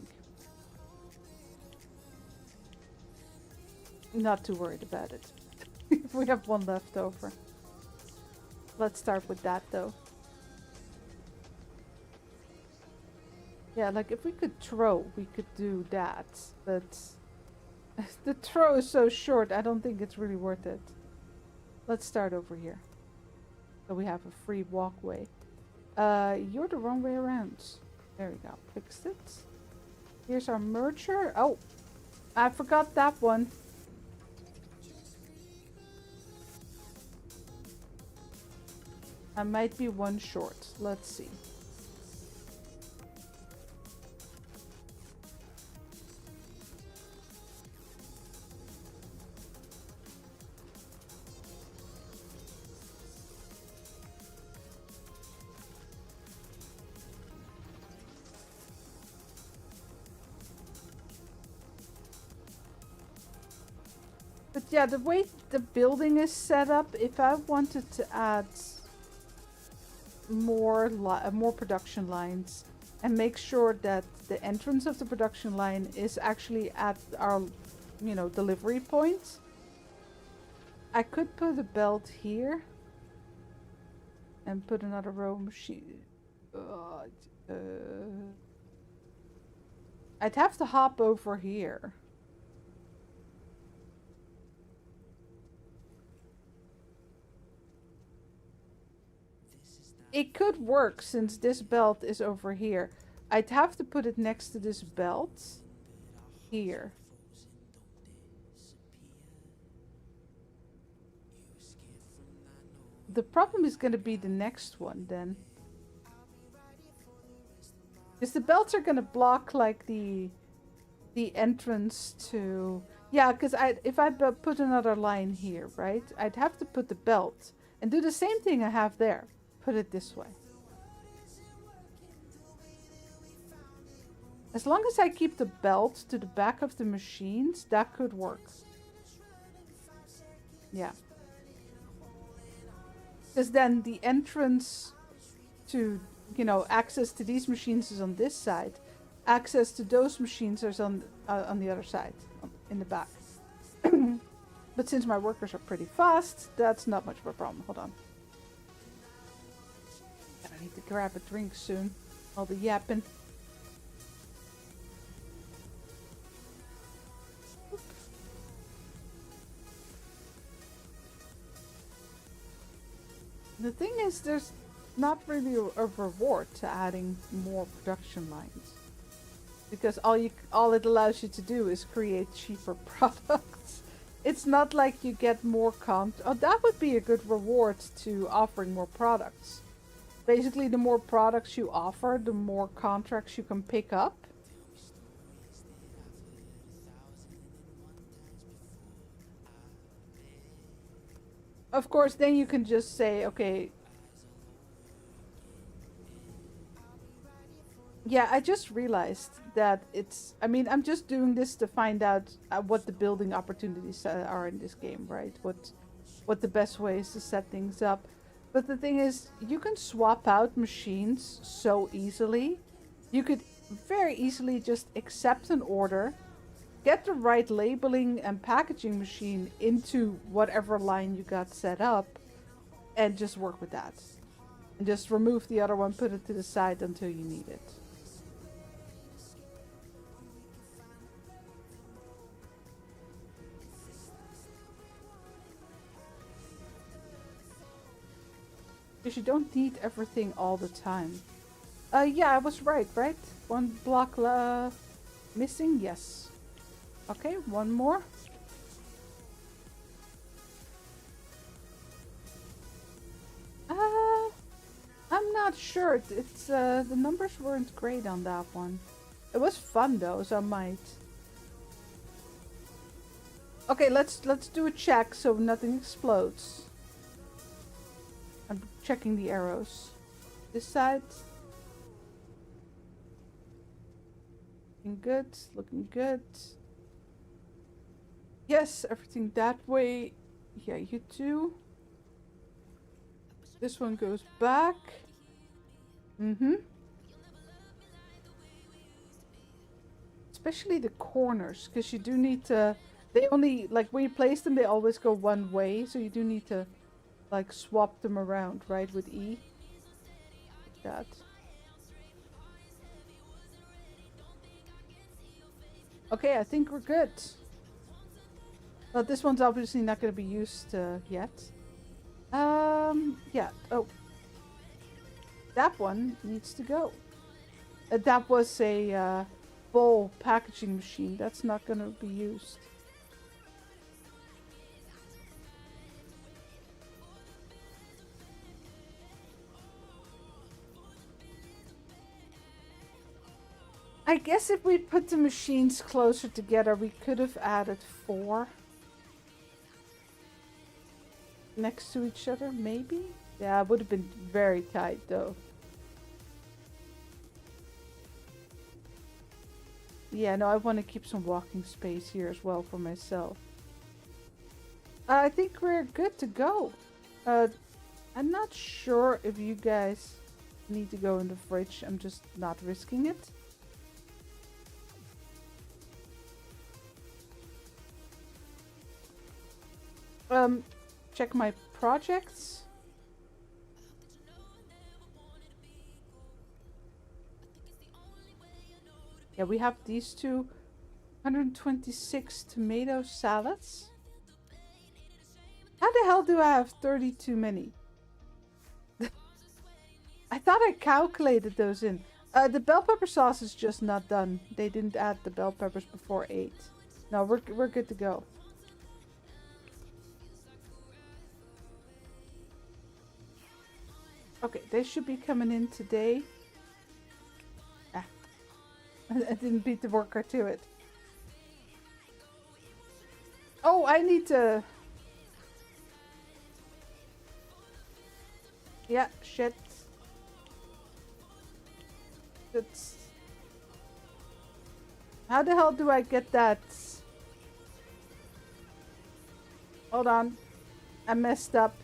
[SPEAKER 2] Not too worried about it. We have one left over. Let's start with that though. Yeah, like if we could throw, we could do that. But the throw is so short, I don't think it's really worth it. Let's start over here. So we have a free walkway. You're the wrong way around. There we go. Fixed it. Here's our merger. Oh, I forgot that one. I might be one short. Let's see. But yeah, the way the building is set up, if I wanted to add more production lines and make sure that the entrance of the production line is actually at our, you know, delivery point, I could put a belt here and put another row machine. I'd have to hop over here. It could work since this belt is over here. I'd have to put it next to this belt here. The problem is going to be the next one then. Because the belts are going to block like the entrance to... Yeah, because if I put another line here, right? I'd have to put the belt and do the same thing I have there. Put it this way. As long as I keep the belt to the back of the machines, that could work. Yeah. Because then the entrance to, you know, access to these machines is on this side. access to those machines is on the other side, in the back. But since my workers are pretty fast, that's not much of a problem. Hold on. I need to grab a drink soon. All the yapping. The thing is, there's not really a reward to adding more production lines. Because all it allows you to do is create cheaper products. It's not like you get more Oh, that would be a good reward to offering more products. Basically, the more products you offer, the more contracts you can pick up. Of course, then you can just say, okay. Yeah, I just realized that I mean, I'm just doing this to find out what the building opportunities are in this game, right? What the best way is to set things up. But the thing is, you can swap out machines so easily. You could very easily just accept an order, get the right labeling and packaging machine into whatever line you got set up, and just work with that. And just remove the other one, put it to the side until you need it. Because you don't need everything all the time. Yeah, I was right? One block missing? Yes. Okay, one more. I'm not sure. It's the numbers weren't great on that one. It was fun though, so I might. Okay, let's do a check so nothing explodes. I'm checking the arrows. This side. Looking good, looking good. Yes, everything that way. Yeah, you too. This one goes back. Especially the corners, because you do need to... They only, like, when you place them, they always go one way, so you do need to, like, swap them around, right, with E. Like that. Okay, I think we're good. Well, this one's obviously not going to be used yet. Yeah. Oh. That one needs to go. That was a bowl packaging machine. That's not going to be used. I guess if we put the machines closer together, we could have added 4 next to each other, maybe? Yeah, it would have been very tight though. Yeah, no, I want to keep some walking space here as well for myself. I think we're good to go. I'm not sure if you guys need to go in the fridge. I'm just not risking it. Check my projects. Yeah, we have these two 126 tomato salads. How the hell do I have 30 too many? I thought I calculated those in. The bell pepper sauce is just not done. They didn't add the bell peppers before 8. No, we're good to go. Okay, they should be coming in today. Ah. I didn't beat the worker to it. Oh, I need to... Yeah, shit. That's... How the hell do I get that? Hold on. I messed up.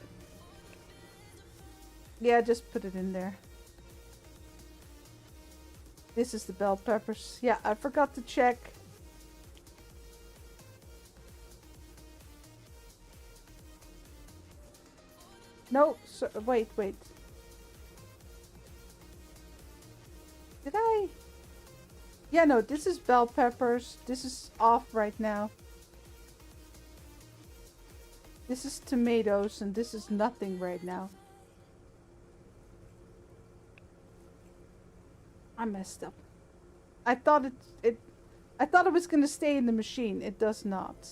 [SPEAKER 2] Yeah, just put it in there. This is the bell peppers. Yeah, I forgot to check. No, so, wait. Did I? Yeah, no, this is bell peppers. This is off right now. This is tomatoes, and this is nothing right now. I messed up. I thought I thought it was gonna stay in the machine. It does not.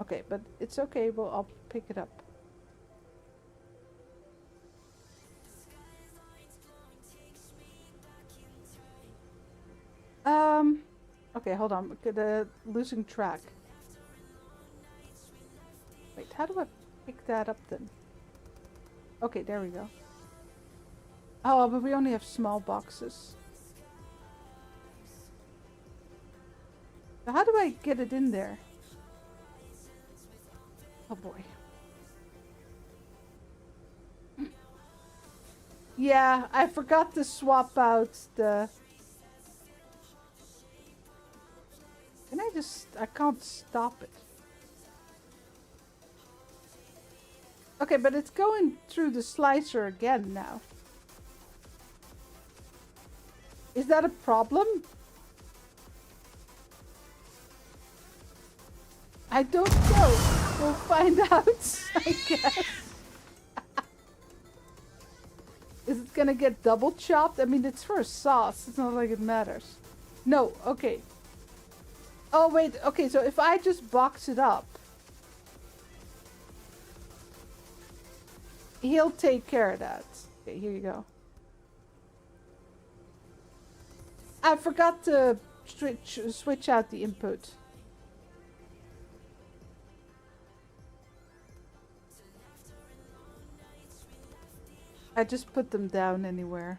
[SPEAKER 2] Okay, but it's okay. Well, I'll pick it up. Okay, hold on. I'm losing track. Wait, how do I pick that up then? Okay, there we go. Oh, but we only have small boxes. So how do I get it in there? Oh boy. Yeah, I forgot to swap out the... Can I just... I can't stop it. Okay, but it's going through the slicer again now. Is that a problem? I don't know. We'll find out, I guess. Is it gonna get double chopped? I mean, it's for a sauce. It's not like it matters. No, okay. Oh, wait. Okay, so if I just box it up, he'll take care of that. Okay, here you go. I forgot to switch out the input. I just put them down anywhere.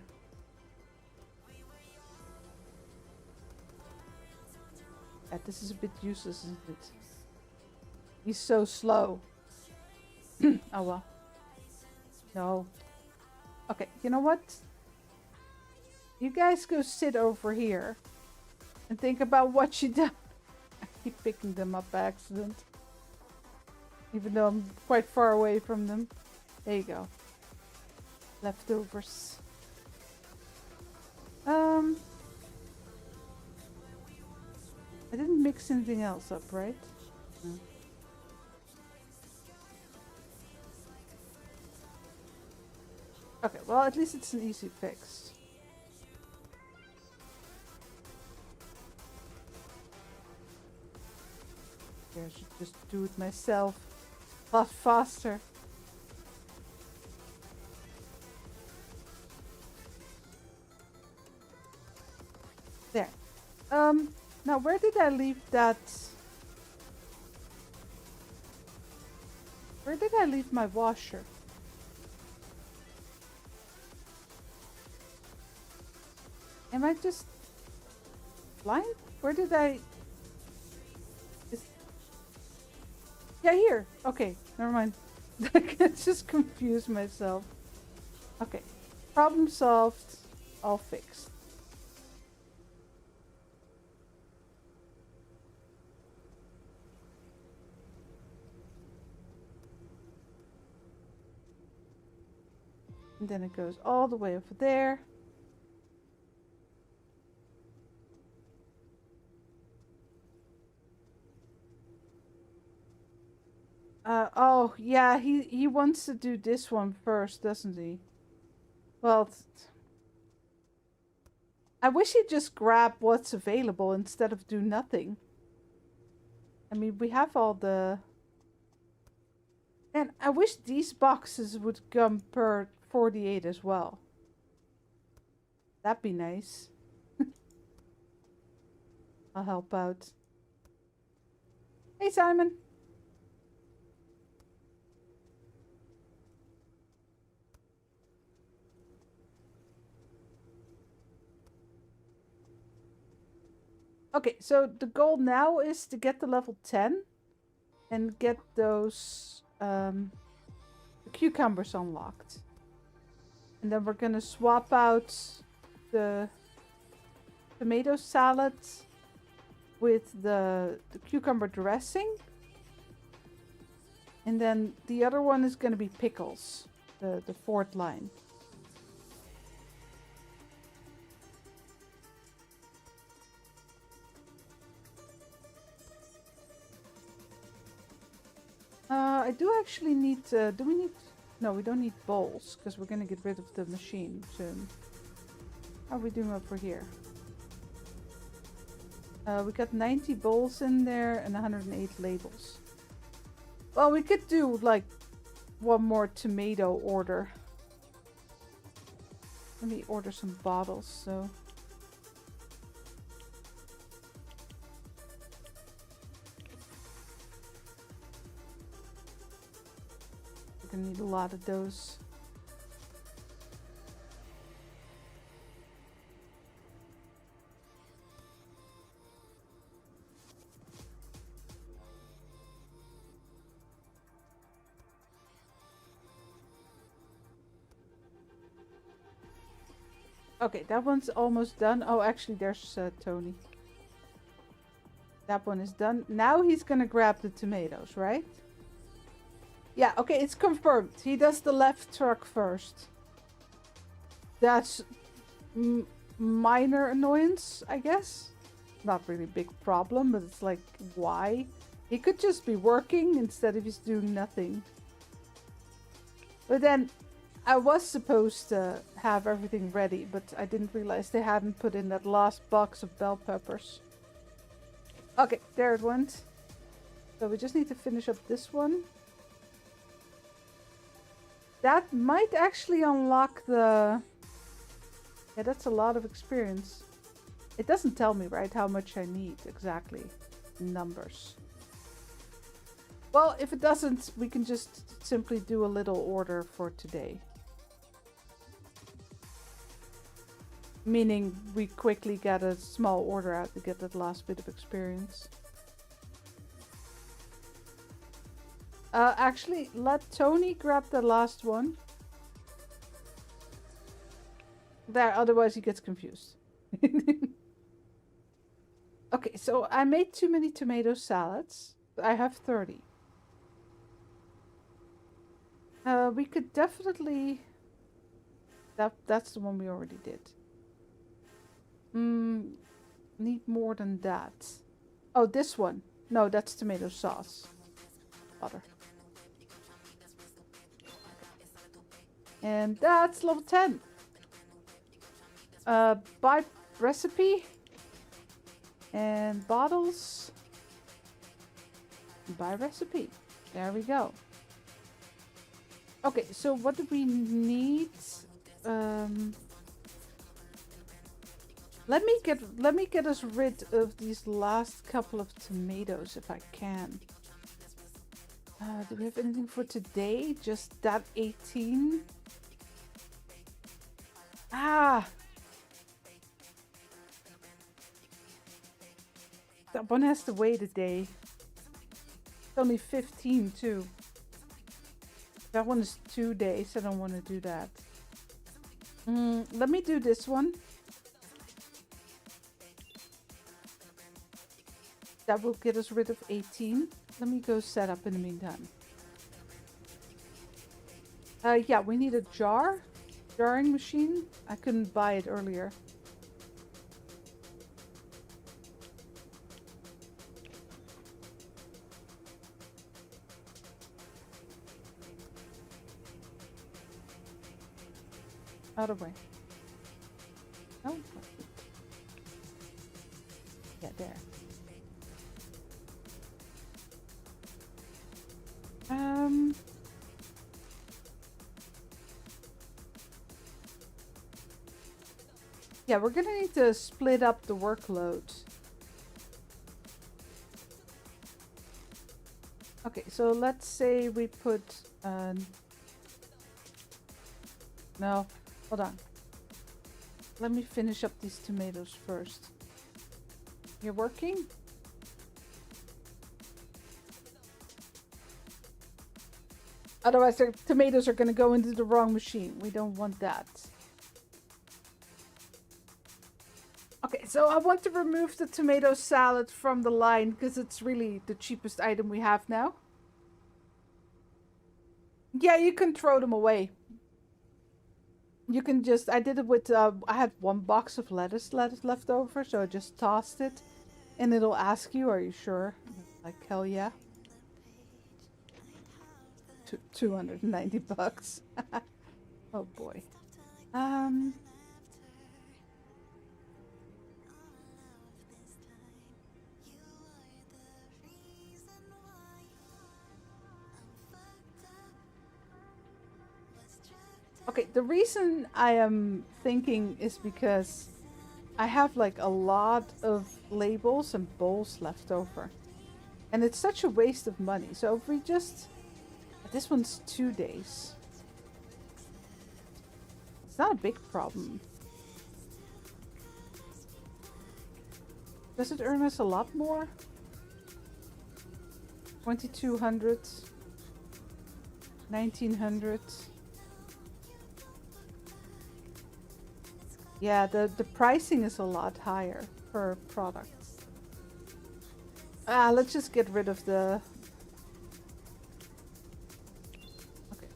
[SPEAKER 2] Yeah, this is a bit useless, isn't it? He's so slow. Oh well. No. Okay, you know what? You guys go sit over here and think about what you done. I keep picking them up by accident. Even though I'm quite far away from them. There you go. Leftovers. I didn't mix anything else up, right? No. Okay, well, at least it's an easy fix. Yeah, I should just do it myself. A lot faster. There. Now where did I leave that? Where did I leave my washer? Am I just blind? Where did I... Yeah, here. Okay, never mind. I just confused myself. Okay, problem solved. All fixed. And then it goes all the way over there. Oh, yeah, he wants to do this one first, doesn't he? Well, I wish he'd just grab what's available instead of do nothing. I mean, we have all the... And I wish these boxes would come per 48 as well. That'd be nice. I'll help out. Hey, Simon. Okay, so the goal now is to get to level 10 and get those cucumbers unlocked. And then we're gonna swap out the tomato salad with the cucumber dressing. And then the other one is going to be pickles, the fourth line. I do actually need, do we need, no, we don't need bowls, because we're going to get rid of the machine soon. How are we doing over here? We got 90 bowls in there and 108 labels. Well, we could do like one more tomato order. Let me order some bottles, so. We're gonna need a lot of those. Okay, that one's almost done. Oh, actually, there's Tony. That one is done. Now he's gonna grab the tomatoes, right? Yeah, okay, it's confirmed. He does the left truck first. That's minor annoyance, I guess. Not really a big problem, but it's like, why? He could just be working instead of just doing nothing. But then, I was supposed to have everything ready, but I didn't realize they hadn't put in that last box of bell peppers. Okay, there it went. So we just need to finish up this one. That might actually unlock the... Yeah, that's a lot of experience. It doesn't tell me, right, how much I need exactly. Numbers. Well, if it doesn't, we can just simply do a little order for today. Meaning we quickly get a small order out to get that last bit of experience. Actually, let Tony grab the last one. There, otherwise he gets confused. Okay, so I made too many tomato salads. I have 30. We could definitely... That's the one we already did. Need more than that. Oh, this one. No, that's tomato sauce. Butter. And that's level 10. Buy recipe. And bottles. Buy recipe. There we go. Okay, so what do we need? Let me get us rid of these last couple of tomatoes if I can. Do we have anything for today? Just that 18? Ah! That one has to wait a day. It's only 15 too. That one is 2 days. I don't want to do that. Let me do this one. That will get us rid of 18. Let me go set up in the meantime. Yeah, we need a jarring machine. I couldn't buy it earlier. Out of way. Oh, yeah, there. Yeah, we're gonna need to split up the workload. Okay, so let's say we put no, hold on. Let me finish up these tomatoes first. You're working? Otherwise, the tomatoes are going to go into the wrong machine. We don't want that. Okay, so I want to remove the tomato salad from the line because it's really the cheapest item we have now. Yeah, you can throw them away. You can just, I did it with, I had 1 box of lettuce left over, so I just tossed it. And it'll ask you, are you sure? Like, hell yeah. 290 bucks. Oh boy. Okay, the reason I am thinking is because I have like a lot of labels and bowls left over. And it's such a waste of money. So if we just... This one's 2 days. It's not a big problem. Does it earn us a lot more? 2200, 1900. Yeah, the pricing is a lot higher per product. Let's just get rid of the... Okay.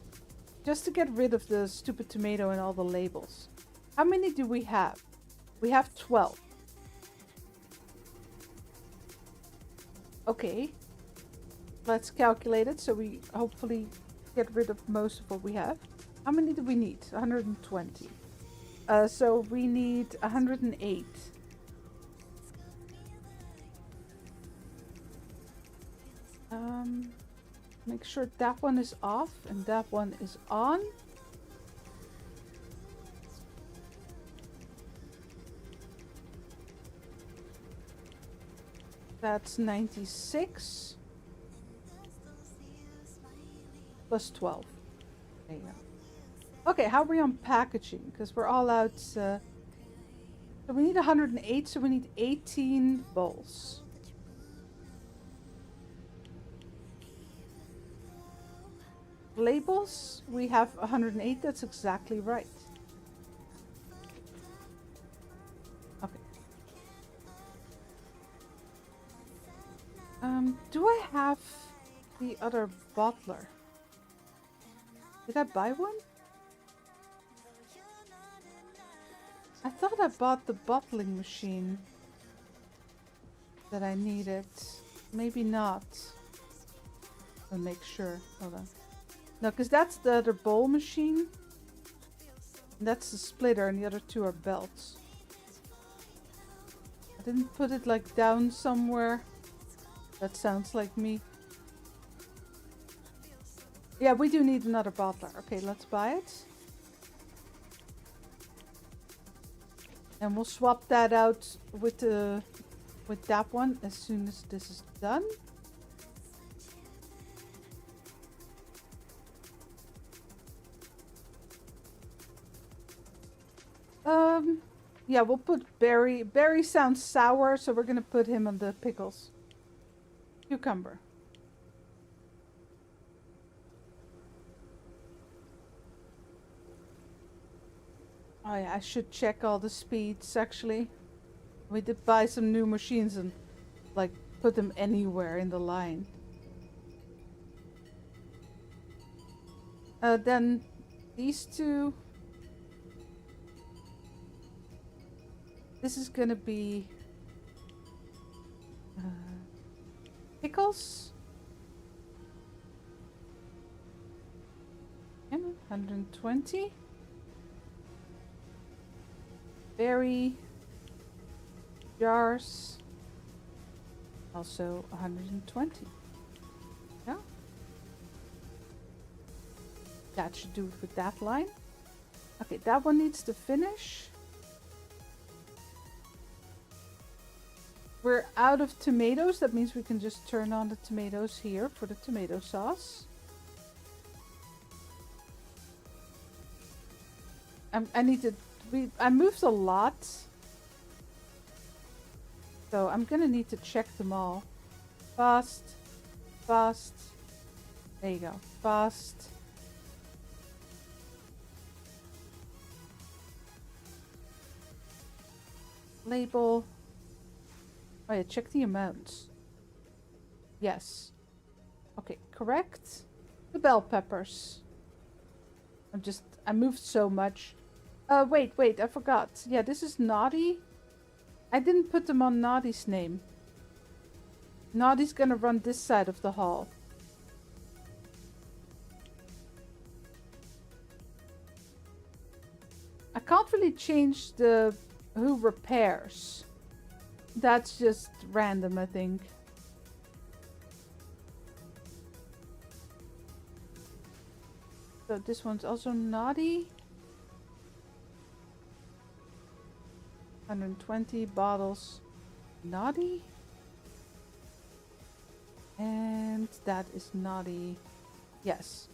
[SPEAKER 2] Just to get rid of the stupid tomato and all the labels. How many do we have? We have 12. Okay. Let's calculate it so we hopefully get rid of most of what we have. How many do we need? 120. So we need 108. Make sure that one is off and that one is on. That's 96 plus 12. There you go. Okay, how are we on packaging? Because we're all out. So we need 108, so we need 18 bowls. Labels, we have 108. That's exactly right. Okay. Do I have the other bottler? Did I buy one? I thought I bought the bottling machine that I needed. Maybe not. I'll make sure. Hold on. No, because that's the other bowl machine. And that's the splitter, and the other two are belts. I didn't put it like down somewhere. That sounds like me. Yeah, we do need another bottler. Okay, let's buy it. And we'll swap that out with that one as soon as this is done. Yeah, we'll put Barry. Barry sounds sour, so we're gonna put him on the pickles. Cucumber. Oh yeah, I should check all the speeds actually. We did buy some new machines and like put them anywhere in the line. Then these two. This is gonna be pickles. And 120. Berry jars. Also 120. Yeah. That should do it with that line. Okay, that one needs to finish. We're out of tomatoes. That means we can just turn on the tomatoes here for the tomato sauce. I need to... I moved a lot. So I'm gonna need to check them all. Fast. Fast. There you go. Fast. label. Oh yeah, check the amounts. Yes. Okay, correct. The bell peppers. I moved so much. Wait, I forgot. Yeah, this is Naughty. I didn't put them on Naughty's name. Naughty's gonna run this side of the hall. I can't really change the who repairs. That's just random, I think. So this one's also Naughty. 120 bottles. Naughty. And that is Naughty. Yes.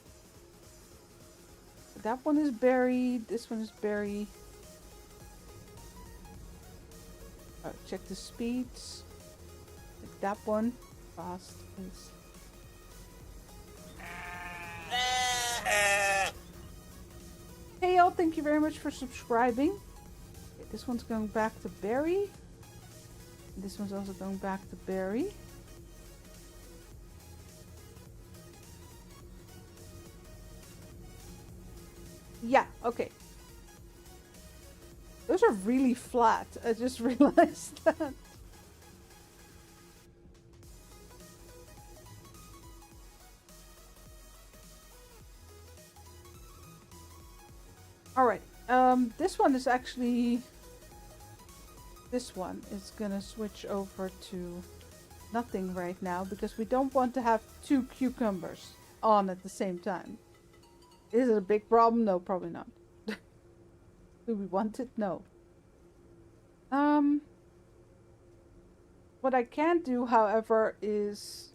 [SPEAKER 2] That one is Berry. This one is Berry. Check the speeds. Like that one. Fast, please. Hey y'all, thank you very much for subscribing. Okay, this one's going back to Berry. This one's also going back to Berry. Yeah, okay. Those are really flat. I just realized that. Alright, this one is actually... This one is gonna switch over to nothing right now because we don't want to have 2 cucumbers on at the same time. Is it a big problem? No, probably not. Do we want it? No. What I can do, however, is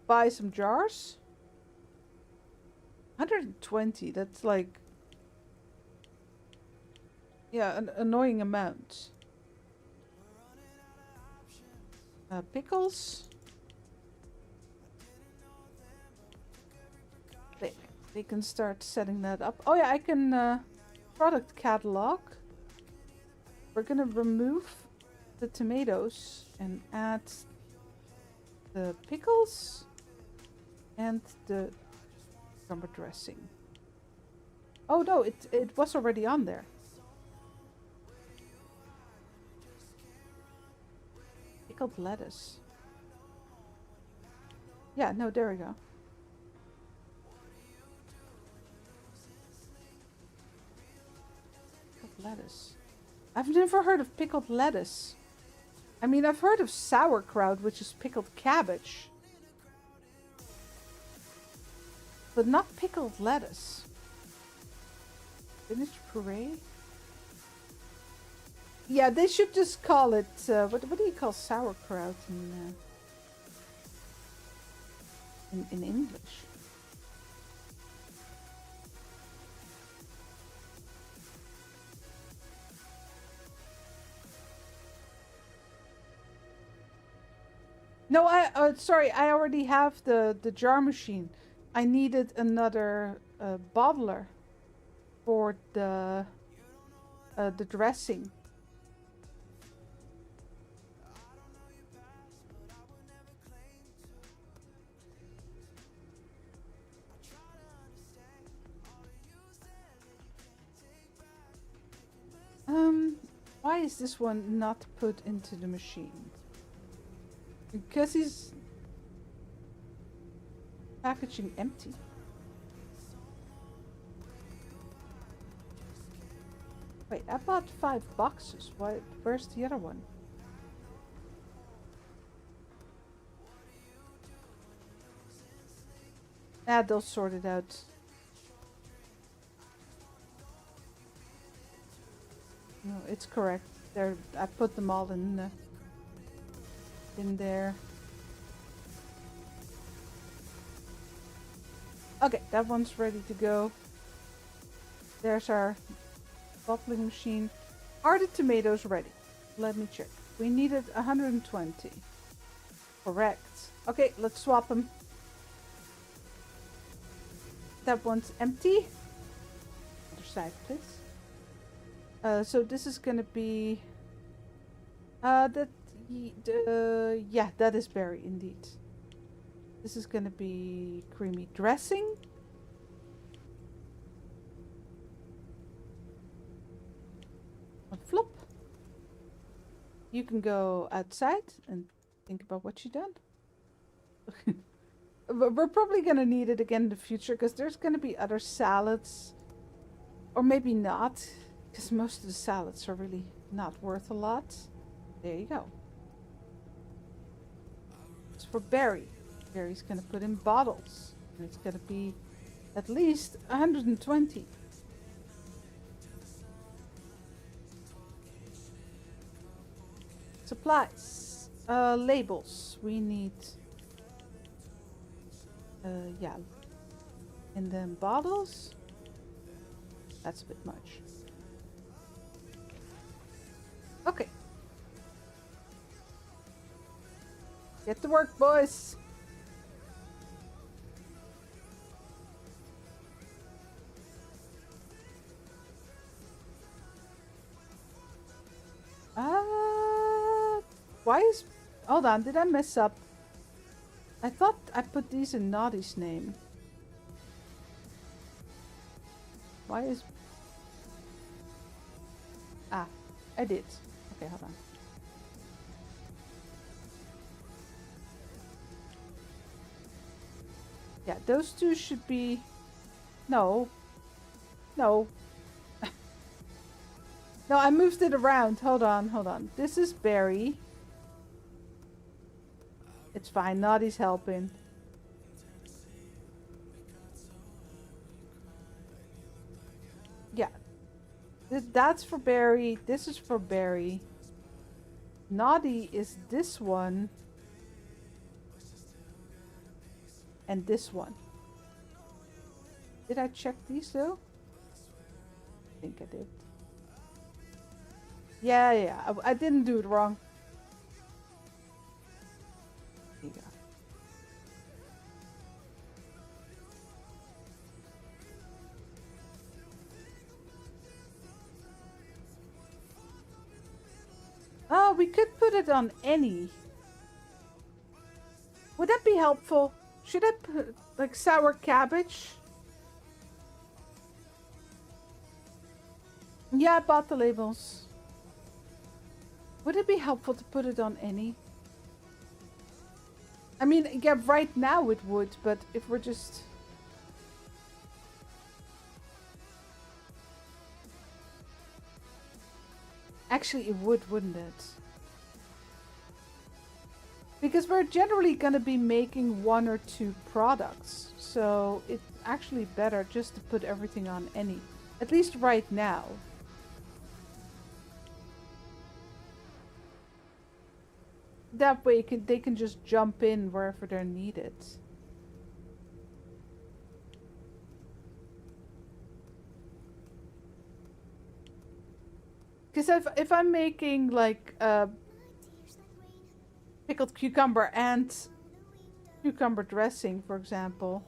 [SPEAKER 2] buy some jars. 120, that's like... Yeah, an annoying amount. Pickles. They can start setting that up. Oh yeah, I can product catalog. We're gonna remove the tomatoes and add the pickles and the cucumber dressing. Oh no, it was already on there. Pickled lettuce. Yeah, no, there we go. Pickled lettuce. I've never heard of pickled lettuce. I mean, I've heard of sauerkraut, which is pickled cabbage. But not pickled lettuce. Spinach puree? Yeah, they should just call it, what do you call sauerkraut in English? No, sorry, I already have the jar machine. I needed another bottler for the dressing. Why is this one not put into the machine? Because he's packaging empty. Wait, I bought 5 boxes. Where's the other one? Ah, they'll sort it out. No, it's correct. There, I put them all in there. Okay, that one's ready to go. There's our bottling machine. Are the tomatoes ready? Let me check. We needed 120. Correct. Okay, let's swap them. That one's empty. Other side, please. So this is gonna be Yeah, that is berry indeed. This is gonna be creamy dressing. A flop. You can go outside and think about what you've done. We're probably gonna need it again in the future because there's gonna be other salads. Or maybe not, because most of the salads are really not worth a lot. There you go. It's for Barry. Barry's gonna put in bottles. And it's gonna be at least 120. Supplies. Labels. We need... yeah. And then bottles. That's a bit much. Okay. Get to work, boys. Why is... Hold on, did I mess up? I thought I put these in Naughty's name. Why is... Ah, I did. Okay, hold on. Yeah, those two should be... No. No. No, I moved it around. Hold on, hold on. This is Barry. It's fine. Naughty's helping. Yeah. That's for Barry. This is for Barry. Naughty is this one. And this one. Did I check these though? I think I did. Yeah. I didn't do it wrong. Here you go. Oh, we could put it on any. Would that be helpful? Should I put like sour cabbage? Yeah, I bought the labels. Would it be helpful to put it on any? I mean, yeah, right now it would, but if we're just... Actually, it would, wouldn't it? Because we're generally going to be making 1 or 2 products. So it's actually better just to put everything on any. At least right now. That way they can just jump in wherever they're needed. Because if I'm making like pickled cucumber and cucumber dressing, for example,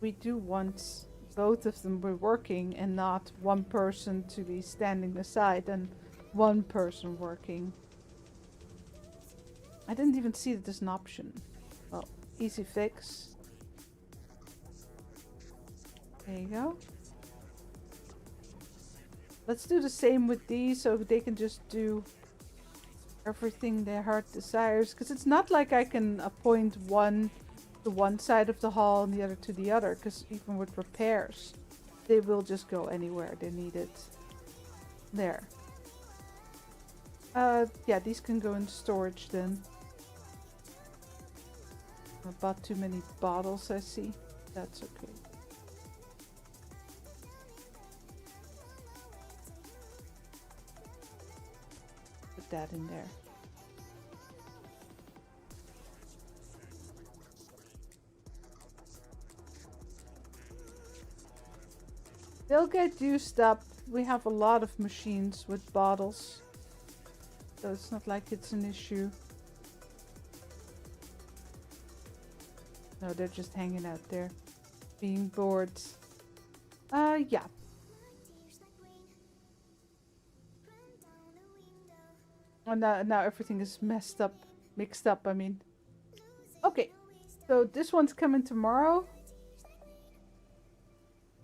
[SPEAKER 2] we do want both of them were working and not one person to be standing aside and one person working. I didn't even see that there's an option. Well, easy fix. There you go. Let's do the same with these so they can just do everything their heart desires. Because it's not like I can appoint one to one side of the hall and the other to the other. Because even with repairs, they will just go anywhere they need it. There. Yeah, these can go in storage then. I bought too many bottles, I see. That's okay. Put that in there. They'll get used up. We have a lot of machines with bottles. So it's not like it's an issue. No, they're just hanging out there. Being bored. Yeah. Oh, now everything is mixed up, I mean. Okay, so this one's coming tomorrow.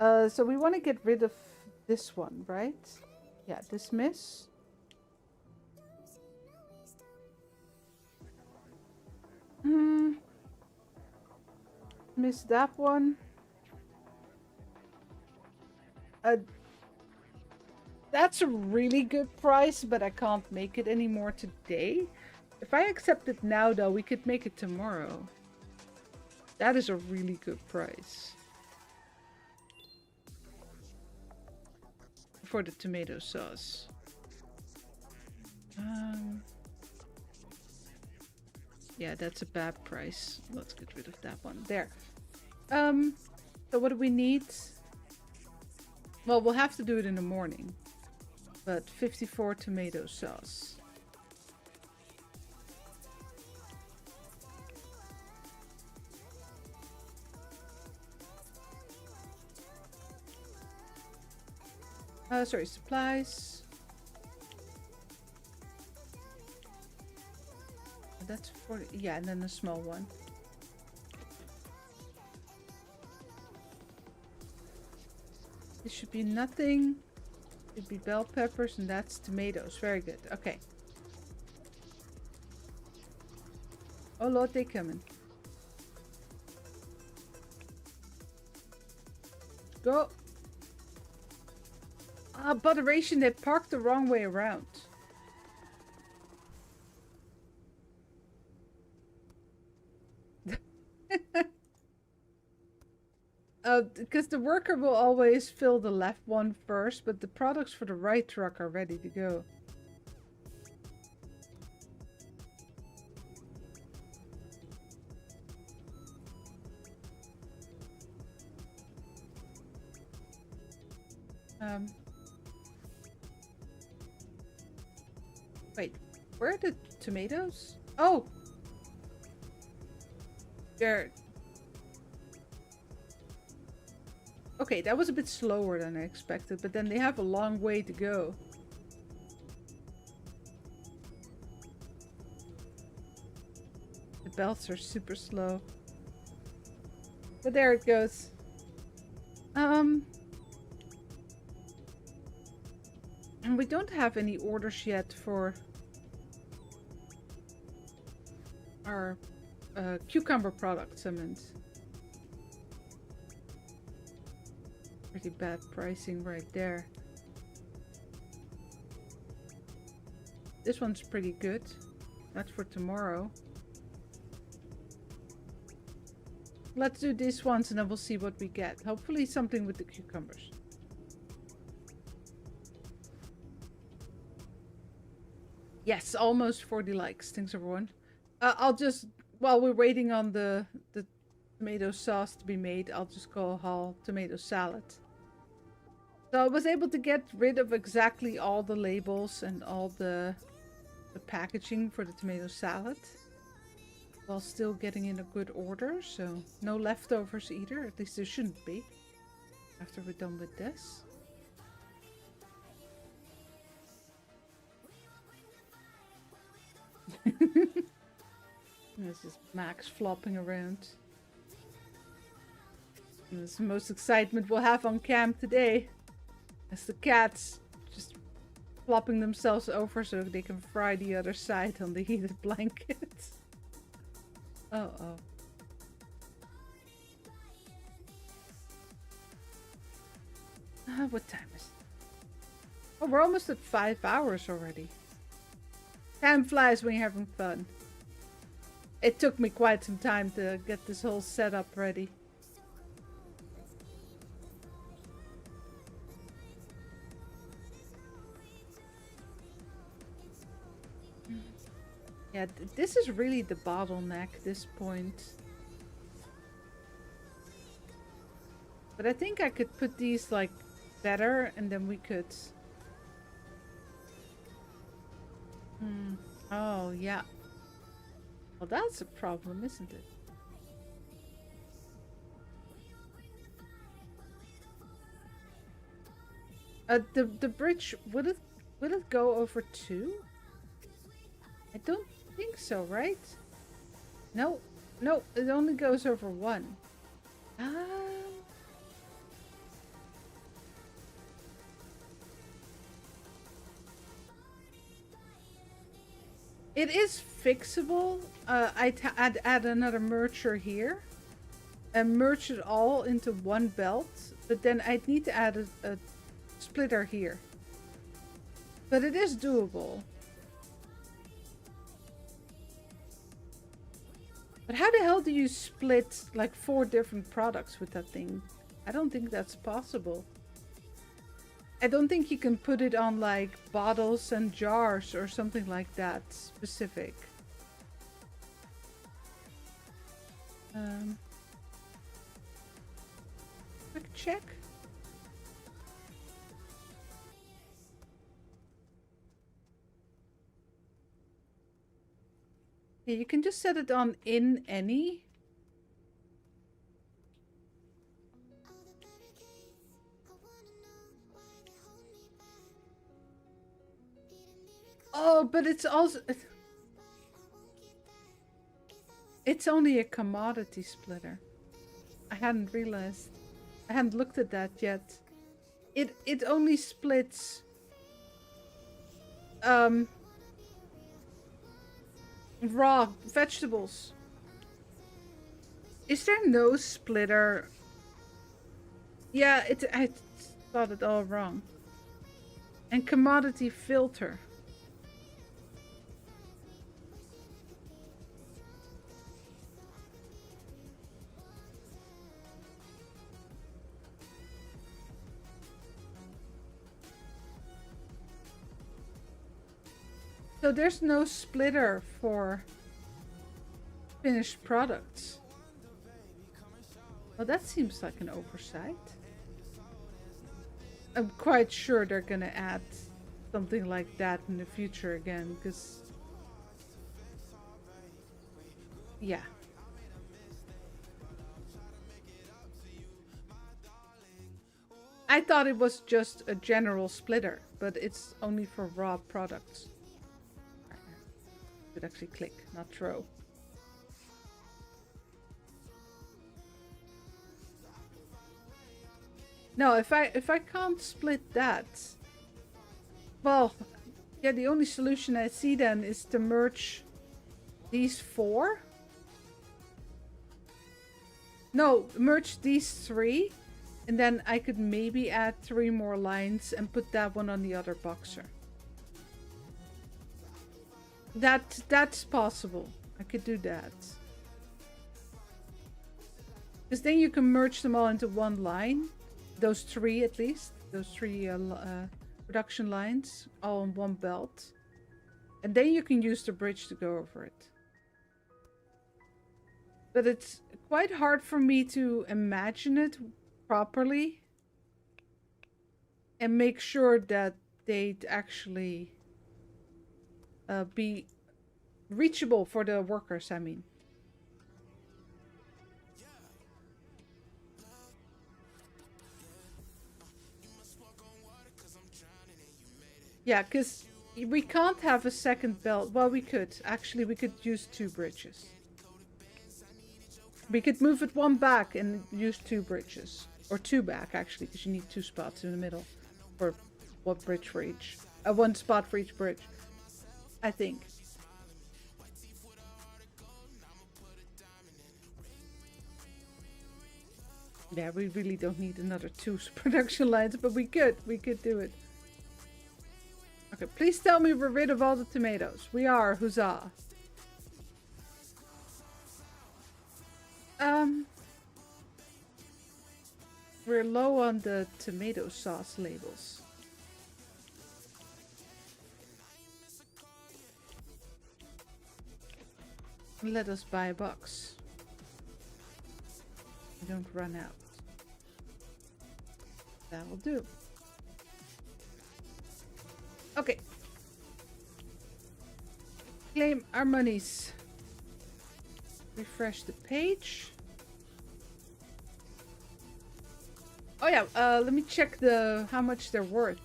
[SPEAKER 2] So we want to get rid of this one, right? Yeah, dismiss. Miss that one. That's a really good price, but I can't make it anymore today. If I accept it now, though, we could make it tomorrow. That is a really good price. For the tomato sauce. Yeah, that's a bad price. Let's get rid of that one. There. So what do we need? Well, we'll have to do it in the morning. But 54 tomato sauce. Sorry, supplies. That's 40. Yeah, and then a small one. This should be nothing. It'd be bell peppers, and that's tomatoes. Very good. Okay. Oh Lord, they coming. Go. Ah, Botheration, they parked the wrong way around. Because the worker will always fill the left one first, but the products for the right truck are ready to go. Wait, where are the tomatoes? Oh! They're... Okay, that was a bit slower than I expected, but then they have a long way to go. The belts are super slow. But there it goes. And we don't have any orders yet for our cucumber products, I meant. Pretty bad pricing right there. This one's pretty good. That's for tomorrow. Let's do these ones and then we'll see what we get. Hopefully something with the cucumbers. Yes, almost 40 likes. Thanks everyone. I'll just, while we're waiting on the tomato sauce to be made, I'll just go haul tomato salad. So I was able to get rid of exactly all the labels and all the packaging for the tomato salad, while still getting in a good order. So no leftovers either. At least there shouldn't be after we're done with this. This is Max flopping around. And this is the most excitement we'll have on cam today. As the cats just flopping themselves over so they can fry the other side on the heated blanket. Oh. What time is it? Oh, we're almost at 5 hours already. Time flies when you're having fun. It took me quite some time to get this whole setup ready. Yeah, this is really the bottleneck, this point. But I think I could put these, like, better, and then we could... Oh, yeah. Well, that's a problem, isn't it? The bridge, will it go over 2? I don't think so, right? No, no, it only goes over one. It is fixable. I'd add another merger here and merge it all into one belt, but then I'd need to add a splitter here. But it is doable. But how the hell do you split like 4 different products with that thing? I don't think that's possible. I don't think you can put it on like bottles and jars or something like that specific. Quick check. Yeah, you can just set it on in any. Oh, but it's also... It's only a commodity splitter. I hadn't realized. I hadn't looked at that yet. It only splits... raw vegetables. Is there no splitter? Yeah, I thought it all wrong. And commodity filter. So there's no splitter for finished products. Well, that seems like an oversight. I'm quite sure they're gonna add something like that in the future again, because... Yeah. I thought it was just a general splitter, but it's only for raw products. Should actually click, not throw. No, if I can't split that, well, yeah, the only solution I see then is to merge these 4. No, merge these 3, and then I could maybe add 3 more lines and put that one on the other boxer. That's possible. I could do that. Because then you can merge them all into one line. Those 3 at least. Those 3 production lines all on one belt. And then you can use the bridge to go over it. But it's quite hard for me to imagine it properly. And make sure that they'd actually... be reachable for the workers, I mean. Yeah, because we can't have a second belt. Well, we could. Actually, we could use 2 bridges. We could move it 1 back and use 2 bridges. Or 2 back, actually, because you need 2 spots in the middle. For 1 bridge for each. 1 spot for each bridge. I think. Yeah, we really don't need another 2 production lines, but we could do it. Okay, please tell me we're rid of all the tomatoes. We are, huzzah. We're low on the tomato sauce labels. Let us buy a box. We don't run out. That will do. Okay. Claim our monies. Refresh the page. Oh yeah, let me check how much they're worth.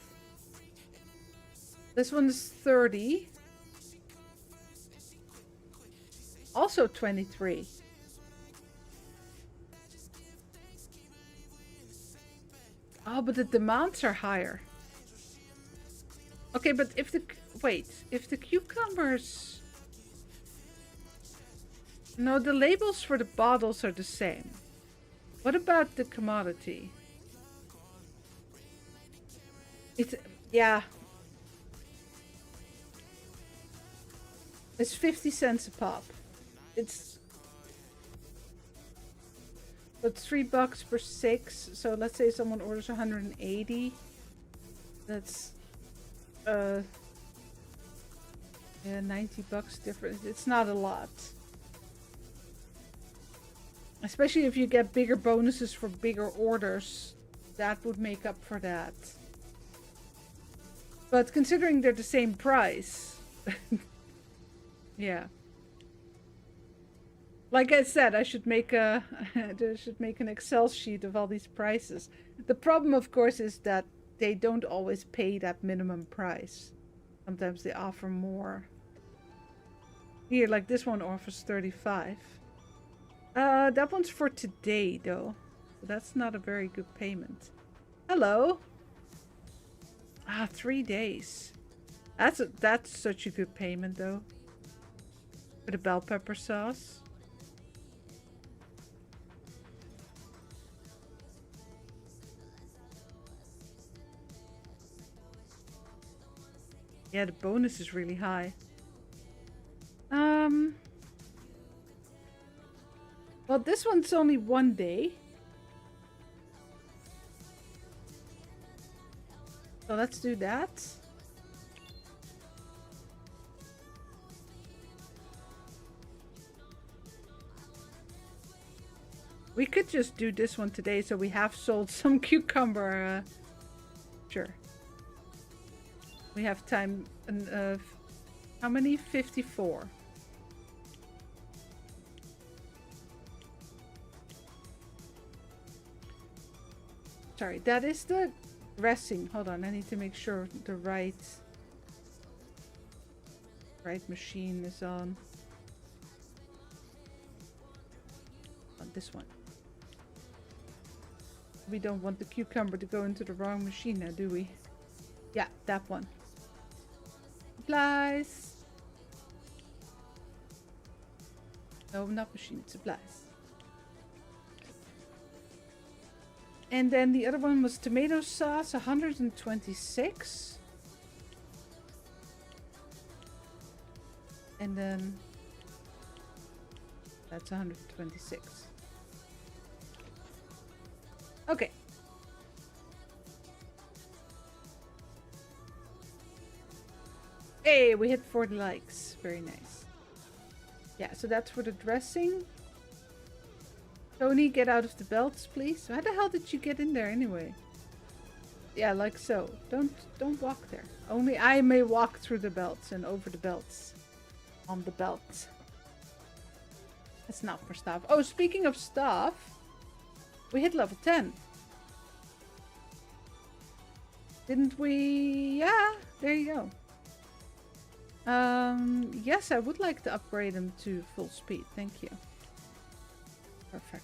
[SPEAKER 2] This one is 30. Also 23. Oh, but the demands are higher. Okay, but if the... Wait, if the cucumbers... No, the labels for the bottles are the same. What about the commodity? It's... Yeah. It's 50 cents a pop. It's $3 per 6. So let's say someone orders 180. That's yeah, $90 difference. It's not a lot. Especially if you get bigger bonuses for bigger orders, that would make up for that. But considering they're the same price, yeah. Like I said, I should make an Excel sheet of all these prices. The problem, of course, is that they don't always pay that minimum price. Sometimes they offer more. Here, like this one offers 35. That one's for today, though. So that's not a very good payment. Hello. 3 days. That's such a good payment, though. For the bell pepper sauce. Yeah, the bonus is really high. Well, this one's only 1 day. So let's do that. We could just do this one today, so we have sold some cucumber. Sure. We have time of how many? 54. Sorry, that is the dressing. Hold on, I need to make sure the right machine is on this one. We don't want the cucumber to go into the wrong machine now, do we? Yeah, that one. Supplies. No, not machine, supplies. And then the other one was tomato sauce, 126. And then that's 126. Okay. Hey, we hit 40 likes. Very nice. Yeah, so that's for the dressing. Tony, get out of the belts, please. How the hell did you get in there anyway? Yeah, like so. Don't walk there. Only I may walk through the belts and over the belts. On the belts. That's not for stuff. Oh, speaking of stuff, we hit level 10. Didn't we? Yeah, there you go. Yes, I would like to upgrade him to full speed. Thank you. Perfect.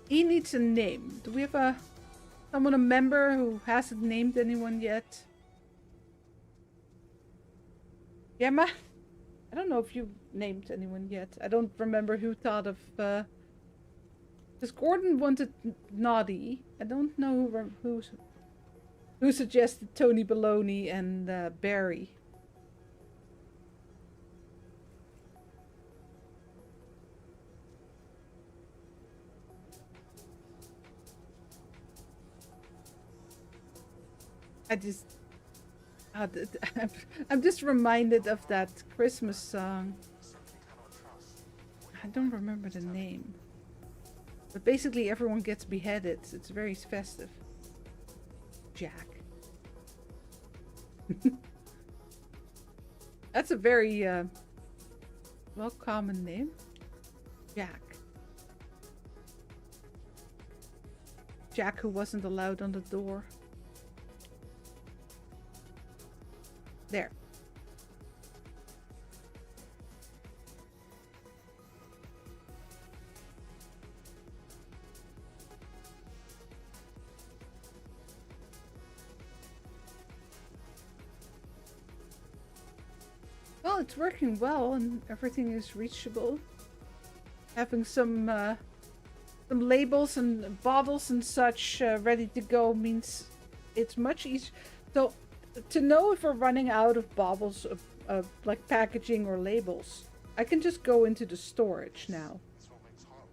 [SPEAKER 2] He needs a name. Do we have a member who hasn't named anyone yet? Gemma? I don't know if you named anyone yet. I don't remember who thought of because Gordon wanted Naughty. I don't know who suggested Tony Baloney and Barry. I'm just reminded of that Christmas song. I don't remember the name. But basically everyone gets beheaded. It's very festive. Jack. That's a very well common name. Jack. Jack who wasn't allowed on the door. There. it's working well and everything is reachable. Having some labels and bottles and such ready to go means it's much easier. So to know if we're running out of bottles of like packaging or labels, I can just go into the storage now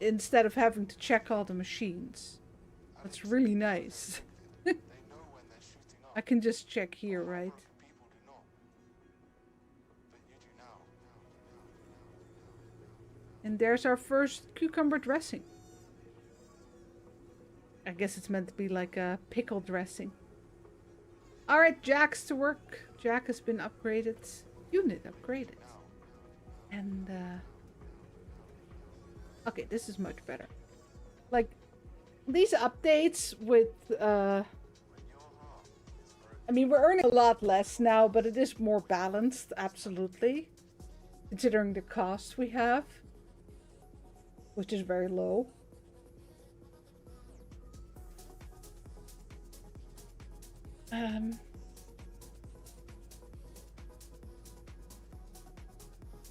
[SPEAKER 2] instead of having to check all the machines. That's really nice. I can just check here, right? And there's our first cucumber dressing. I guess it's meant to be like a pickle dressing. Alright, Jack's to work. Jack has been upgraded. Unit upgraded. And, okay, this is much better. Like, these updates with, I mean, we're earning a lot less now, but it is more balanced, absolutely. Considering the cost we have. Which is very low.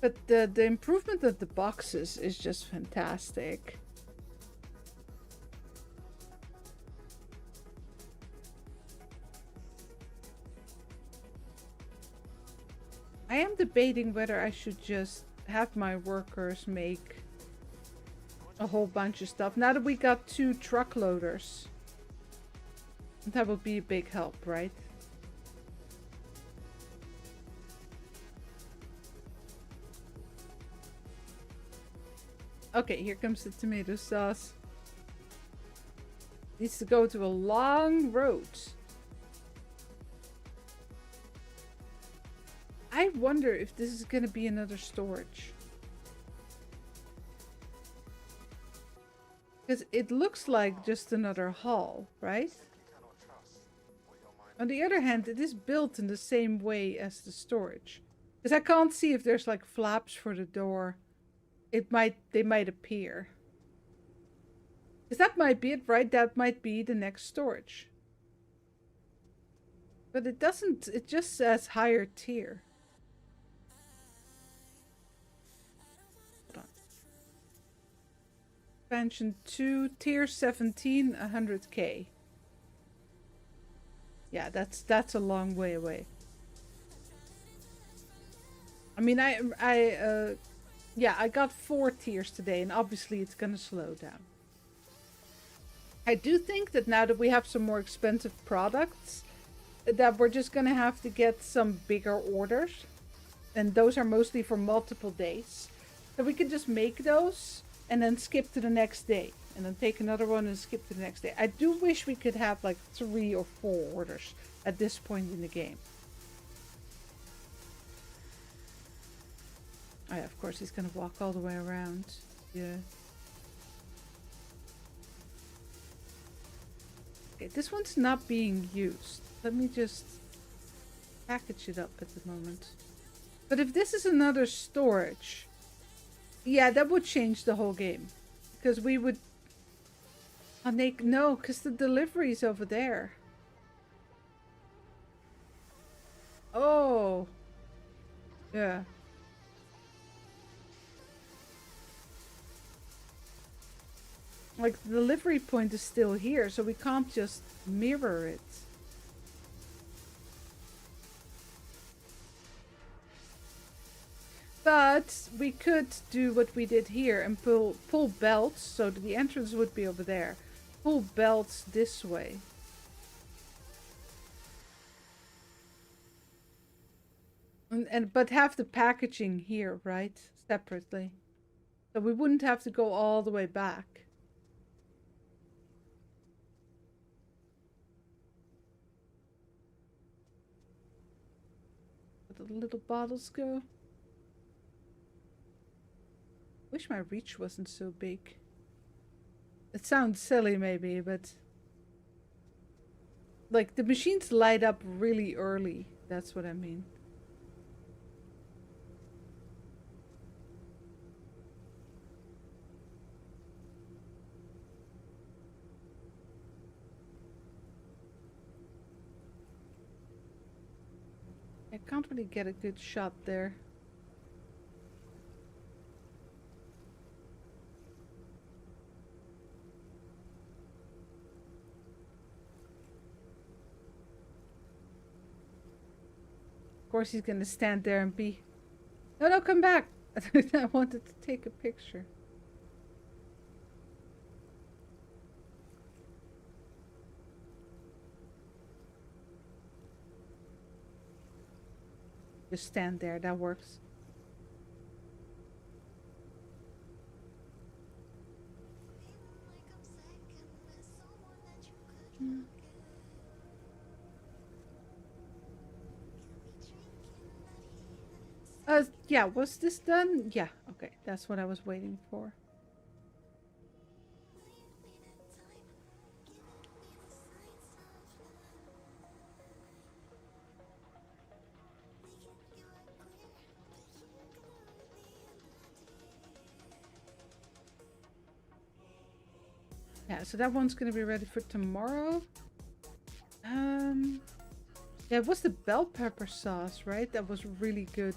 [SPEAKER 2] But the improvement of the boxes is just fantastic. I am debating whether I should just have my workers make a whole bunch of stuff. Now that we got 2 truck loaders. That would be a big help, right? Okay, here comes the tomato sauce. Needs to go to a long road. I wonder if this is gonna be another storage. Because it looks like just another hall, right? On the other hand, it is built in the same way as the storage. Because I can't see if there's like flaps for the door. They might appear. Because that might be it, right? That might be the next storage. But it doesn't, it just says higher tier. Expansion 2, tier 17, 100k. Yeah, that's a long way away. I mean, yeah, I got 4 tiers today, and obviously it's gonna slow down. I do think that now that we have some more expensive products, that we're just gonna have to get some bigger orders. And those are mostly for multiple days. So we can just make those and then skip to the next day. And then take another one and skip to the next day. I do wish we could have like 3 or 4 orders at this point in the game. Oh yeah, of course he's gonna walk all the way around. Yeah. Okay, this one's not being used. Let me just package it up at the moment. But if this is another storage, yeah, that would change the whole game. Because we would... no, because the delivery is over there. Oh. Yeah. Like, the delivery point is still here, so we can't just mirror it. But we could do what we did here and pull belts so that the entrance would be over there. Pull belts this way. But have the packaging here, right? Separately. So we wouldn't have to go all the way back. Where the little bottles go. Wish my reach wasn't so big. It sounds silly maybe, but like the machines light up really early. That's what I mean. I can't really get a good shot there. course he's gonna stand there and be... No, no, come back! I wanted to take a picture. Just stand there, that works. Yeah, was this done? Yeah, okay, that's what I was waiting for. Yeah, so that one's gonna be ready for tomorrow. Yeah, it was the bell pepper sauce, right? That was really good.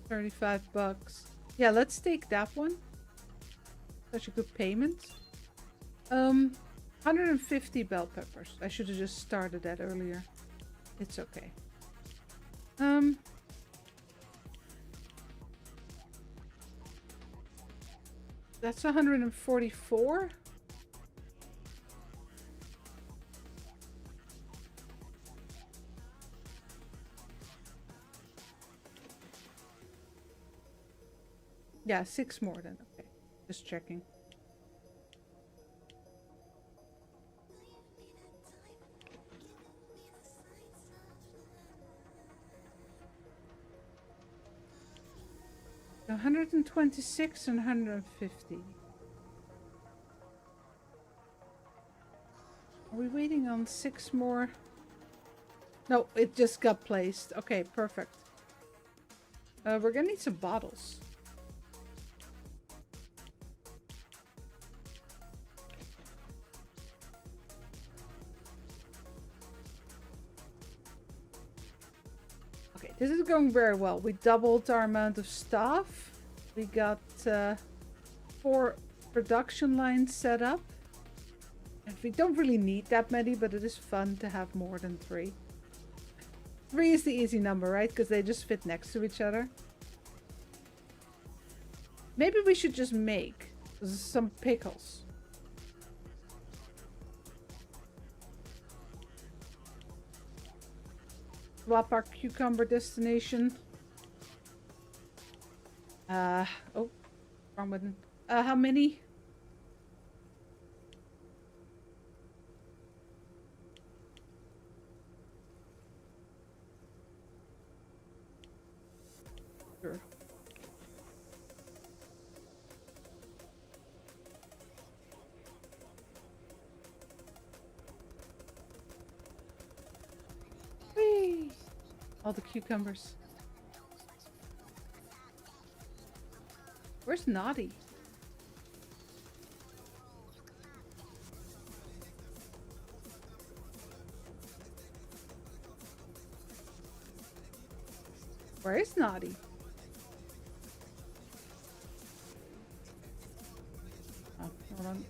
[SPEAKER 2] $35. Yeah, let's take that one. Such a good payment. 150 bell peppers. I should have just started that earlier. It's okay. That's 144. Yeah, 6 more then. Okay, just checking. So 126 and 150. Are we waiting on 6 more? No, it just got placed. Okay, perfect. We're gonna need some bottles. Okay, this is going very well. We doubled our amount of staff. We got 4 production lines set up. And we don't really need that many, but it is fun to have more than 3. 3 is the easy number, right? Because they just fit next to each other. Maybe we should just make some pickles. Swap our cucumber destination. Oh, wrong button. How many? Sure. Whee! All the cucumbers. Where's Naughty? Where is Naughty? Oh, hold on.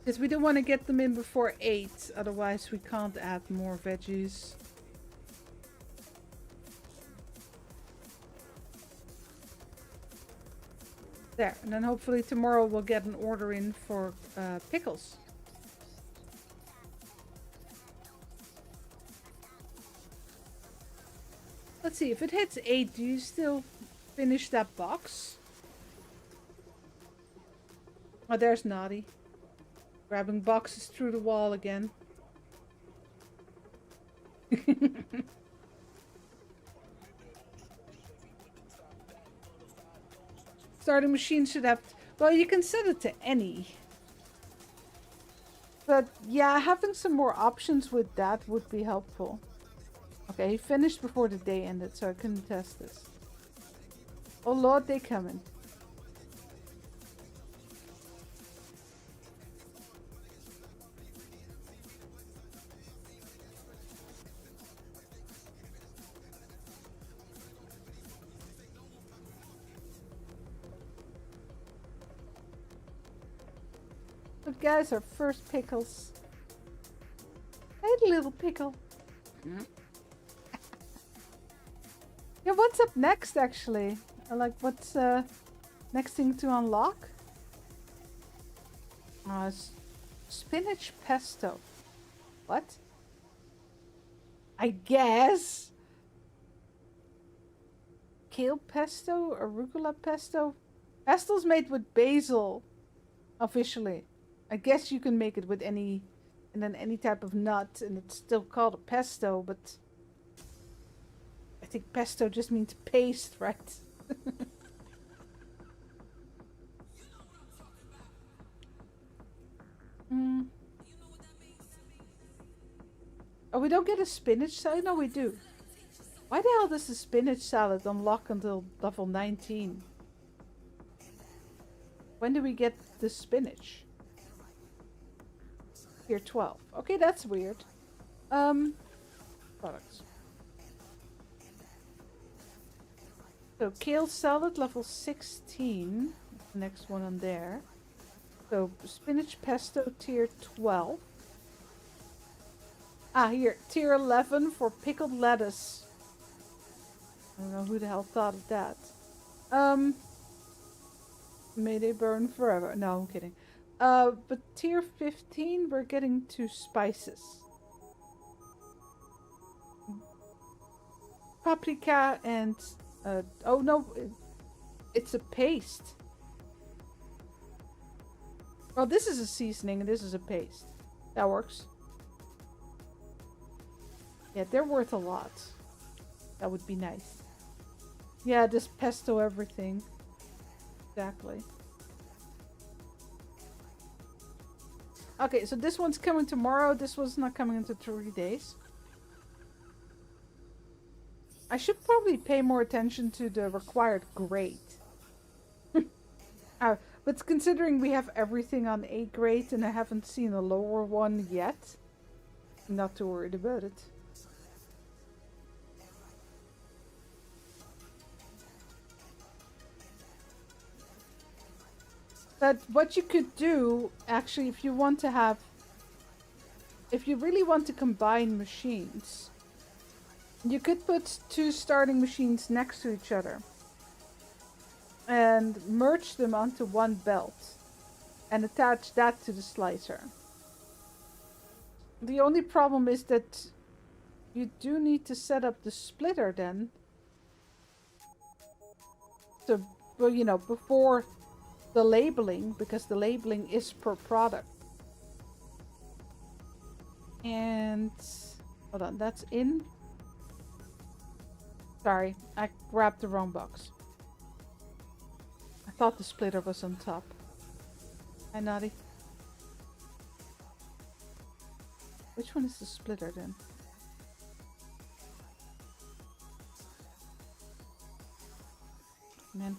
[SPEAKER 2] Because we don't want to get them in before 8, otherwise we can't add more veggies. There, and then hopefully tomorrow we'll get an order in for pickles. Let's see, if it hits 8, do you still finish that box? Oh, there's Naughty. Grabbing boxes through the wall again. Starting machine should have... Well, you can set it to any. But yeah, having some more options with that would be helpful. Okay, he finished before the day ended, so I couldn't test this. Oh lord, they coming. it, guys. Our first pickles. Hey, little pickle. Yeah, what's up next, actually? Like, what's next thing to unlock? Spinach pesto. What? I guess. Kale pesto, arugula pesto. Pesto's made with basil, officially. I guess you can make it with any, and then any type of nut, and it's still called a pesto, but I think pesto just means paste, right? Oh, we don't get a spinach salad? No, we do. Why the hell does the spinach salad unlock until level 19? When do we get the spinach? Tier 12. Okay, that's weird. Products. So, kale salad, level 16. The next one on there. So, spinach pesto, tier 12. Ah, here, tier 11 for pickled lettuce. I don't know who the hell thought of that. May they burn forever. No, I'm kidding. But tier 15, we're getting to spices. Paprika and... oh no, it's a paste. Well, this is a seasoning and this is a paste. That works. Yeah, they're worth a lot. That would be nice. Yeah, just pesto everything. Exactly. Okay, so this one's coming tomorrow. This one's not coming into 3 days. I should probably pay more attention to the required grade. But considering we have everything on 8 grade and I haven't seen a lower one yet, I'm not too worried about it. But what you could do, actually, if you want to have... If you really want to combine machines, you could put 2 starting machines next to each other. And merge them onto one belt. And attach that to the slicer. The only problem is that you do need to set up the splitter then. So, well, you know, before the labeling, because the labeling is per product. And hold on, that's in. Sorry, I grabbed the wrong box. I thought the splitter was on top. Hi, Naughty. Which one is the splitter then? Man.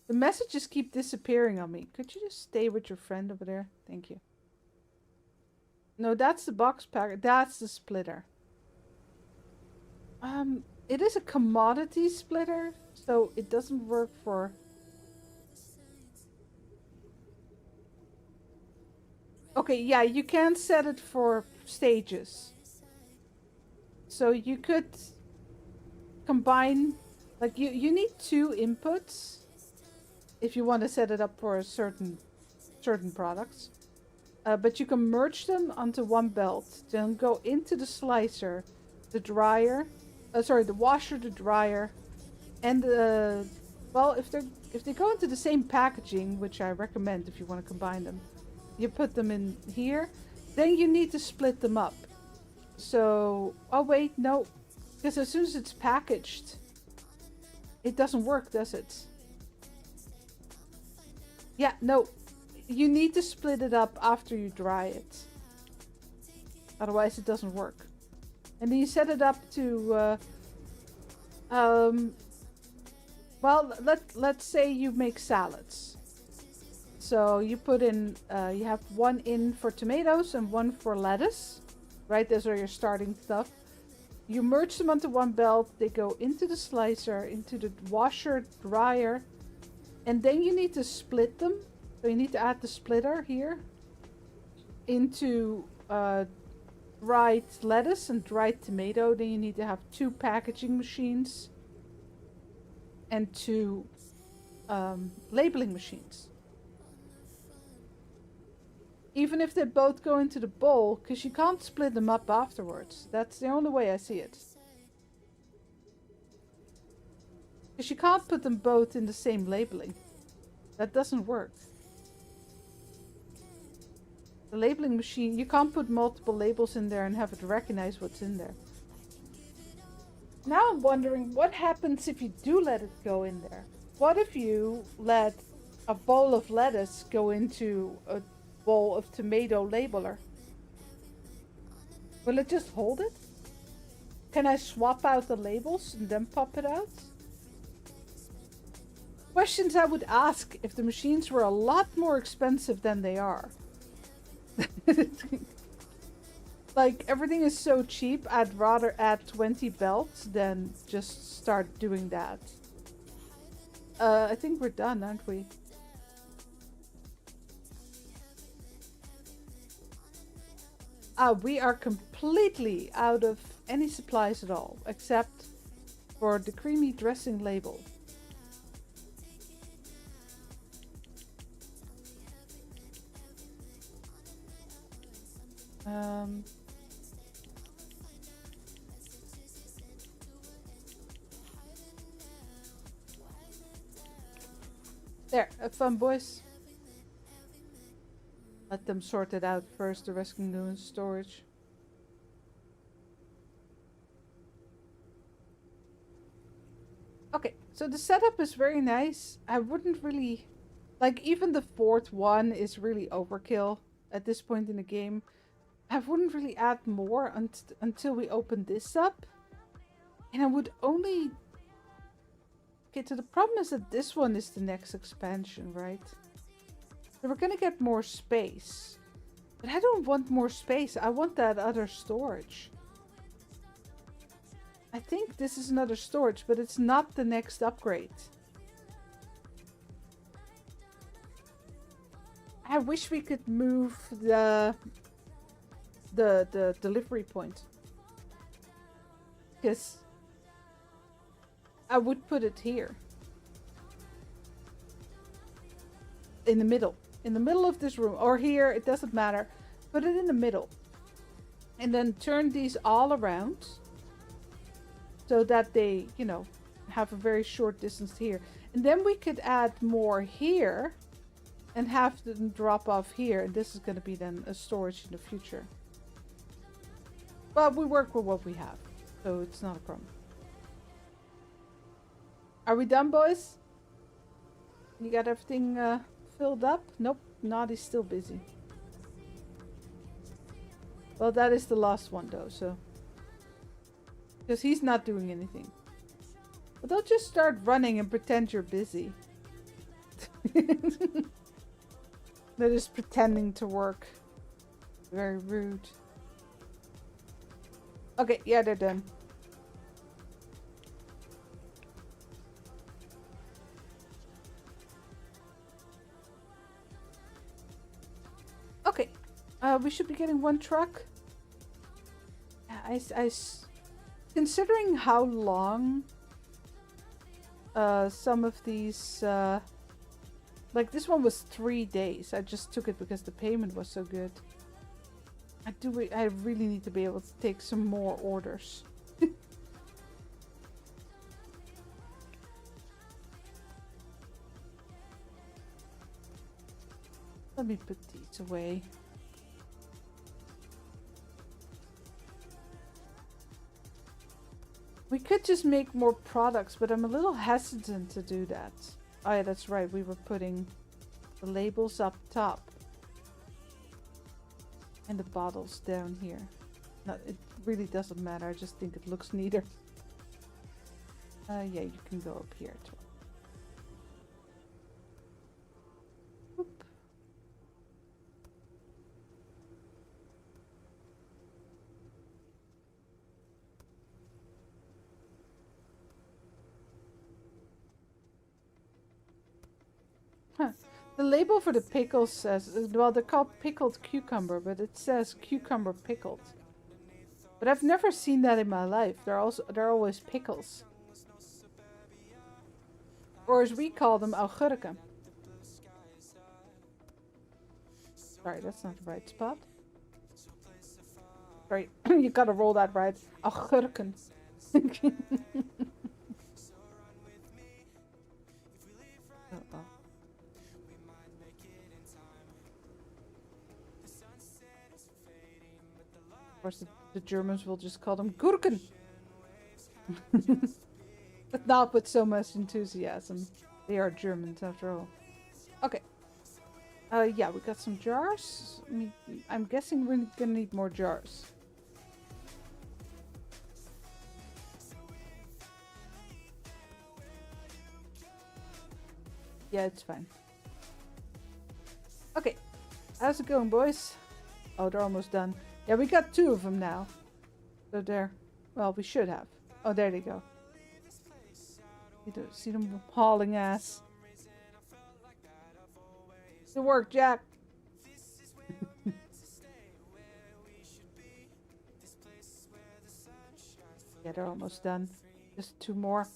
[SPEAKER 2] The messages keep disappearing on me. Could you just stay with your friend over there? Thank you. No, that's the box packer. That's the splitter. It is a commodity splitter, so it doesn't work for... Okay, yeah, you can set it for stages. So you could combine... Like, you need 2 inputs if you want to set it up for a certain products. But you can merge them onto one belt. Then go into the slicer, the dryer, the washer, the dryer, and the... Well, if they go into the same packaging, which I recommend if you want to combine them, you put them in here. Then you need to split them up. So... Oh wait, no. Because as soon as it's packaged, it doesn't work, does it? Yeah, no. You need to split it up after you dry it. Otherwise it doesn't work. And then you set it up to... well, let's say you make salads. So you put in... you have one in for tomatoes and one for lettuce. Right? Those are your starting stuff. You merge them onto one belt. They go into the slicer, into the washer, dryer. And then you need to split them. So you need to add the splitter here. into dried lettuce and dried tomato, then you need to have 2 packaging machines and 2 labeling machines. Even if they both go into the bowl, because you can't split them up afterwards. That's the only way I see it. Because you can't put them both in the same labeling. That doesn't work. The labeling machine, you can't put multiple labels in there and have it recognize what's in there. Now I'm wondering what happens if you do let it go in there. What if you let a bowl of lettuce go into a bowl of tomato labeler? Will it just hold it? Can I swap out the labels and then pop it out? Questions I would ask if the machines were a lot more expensive than they are. Like, everything is so cheap, I'd rather add 20 belts than just start doing that. I think we're done, aren't we? We are completely out of any supplies at all, except for the creamy dressing label. There, have fun, boys. Let them sort it out first, the rest can go in storage. Okay, so the setup is very nice. I wouldn't really... Like, even the 4th one is really overkill at this point in the game. I wouldn't really add more until we open this up. And I would only... Okay, so the problem is that this one is the next expansion, right? So we're gonna get more space. But I don't want more space. I want that other storage. I think this is another storage, but it's not the next upgrade. I wish we could move the delivery point. Because I would put it here. In the middle. In the middle of this room. Or here, it doesn't matter. Put it in the middle. And then turn these all around. So that they, you know, have a very short distance here. And then we could add more here. And have them drop off here. And this is going to be then a storage in the future. But we work with what we have. So it's not a problem. Are we done, boys? You got everything filled up? Nope, Naughty's still busy. Well, that is the last one though, so... Because he's not doing anything. But don't just start running and pretend you're busy. They're just pretending to work. Very rude. Okay, yeah, they're done. Okay, we should be getting 1 truck. Considering how long some of these, like this one was 3 days. I just took it because the payment was so good. I really need to be able to take some more orders. Let me put these away. We could just make more products, but I'm a little hesitant to do that. Oh yeah, that's right. We were putting the labels up top. And the bottles down here. No, it really doesn't matter. I just think it looks neater. Yeah, you can go up here too. Oop. Huh. The label for the pickles says, well, they're called pickled cucumber, but it says cucumber pickled. But I've never seen that in my life. They're always pickles. Or as we call them, augurken. Sorry, that's not the right spot. Sorry, you gotta roll that right. Augurken. Uh-oh. Of course, the Germans will just call them Gurken. But not with so much enthusiasm. They are Germans after all. Okay. Yeah, we got some jars. I'm guessing we're gonna need more jars. Yeah, it's fine. Okay. How's it going, boys? Oh, they're almost done. Yeah, we got 2 of them now. So there. Well, we should have. Oh, there they go. You don't see them hauling ass. Good work, Jack. Yeah, they're almost done. Just 2 more.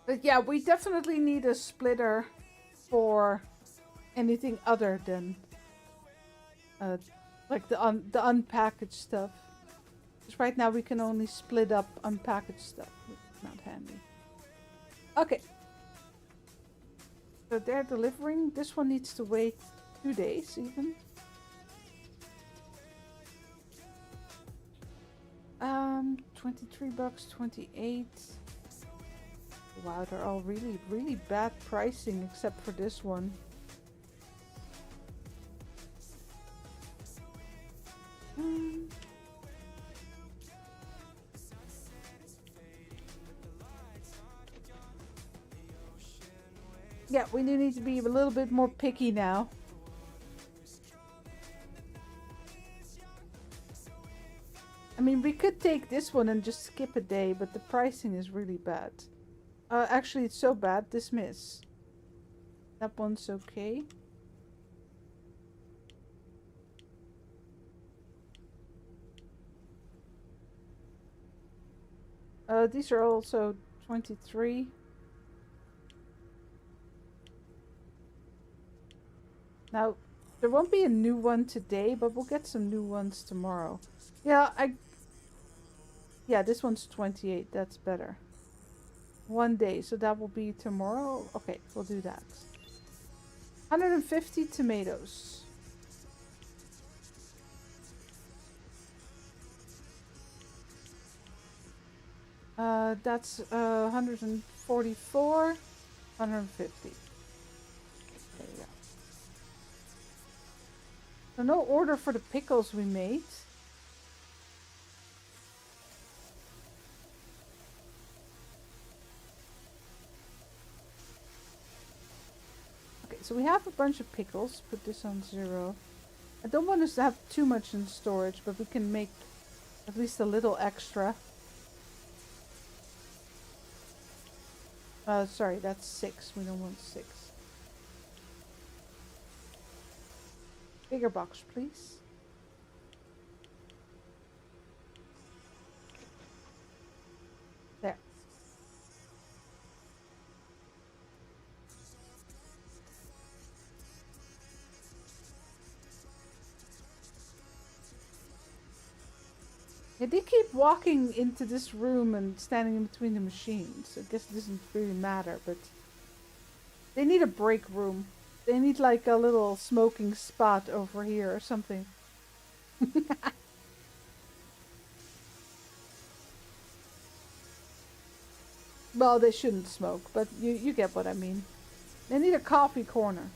[SPEAKER 2] But yeah, we definitely need a splitter for anything other than like the unpackaged stuff. Because right now we can only split up unpackaged stuff. It's not handy. Okay. So they're delivering. This one needs to wait 2 days even. 23 bucks, 28. Wow, they're all really, really bad pricing except for this one. Yeah, we do need to be a little bit more picky now. I mean, we could take this one and just skip a day, but the pricing is really bad. Actually, it's so bad. Dismiss. That one's okay. These are also 23. Now, there won't be a new one today, but we'll get some new ones tomorrow. Yeah, Yeah, this one's 28. That's better. 1 day, so that will be tomorrow. Okay, we'll do that. 150 tomatoes. That's 144, 150. There you go. So no order for the pickles we made. Okay, so we have a bunch of pickles. Put this on 0. I don't want us to have too much in storage, but we can make at least a little extra. Sorry, that's 6. We don't want 6. Bigger box, please. There. Yeah, they keep walking into this room and standing in between the machines. I guess it doesn't really matter, but they need a break room. They need like a little smoking spot over here or something. Well, they shouldn't smoke, but you get what I mean. They need a coffee corner.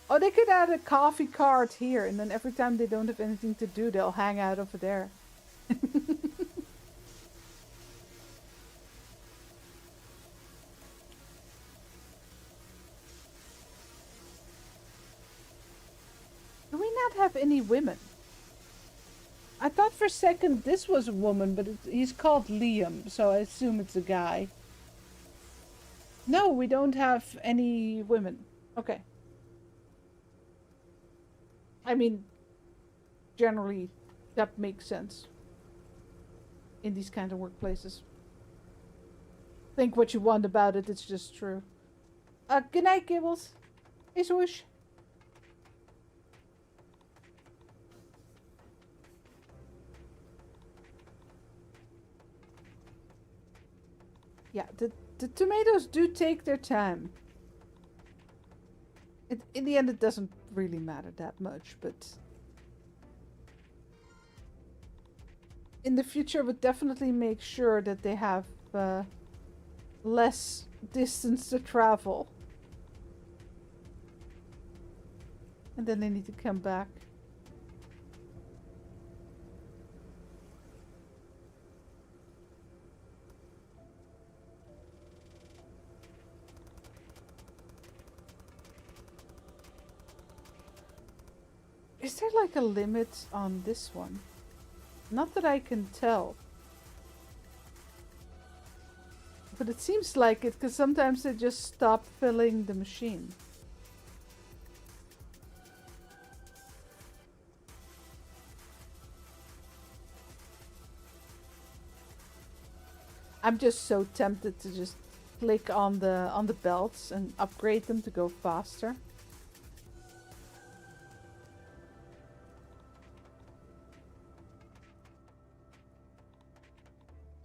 [SPEAKER 2] Oh, they could add a coffee cart here, and then every time they don't have anything to do, they'll hang out over there. Do we not have any women? I thought for a second this was a woman, but he's called Liam, so I assume it's a guy. No, we don't have any women. Okay. I mean, generally, that makes sense in these kind of workplaces. Think what you want about it, it's just true. Good night, Gibbles. Hey, Swoosh. Yeah, the tomatoes do take their time. In the end, it doesn't really matter that much, but in the future, I would definitely make sure that they have less distance to travel. And then they need to come back. Is there like a limit on this one? Not that I can tell. But it seems like it, because sometimes they just stop filling the machine. I'm just so tempted to just click on the belts and upgrade them to go faster.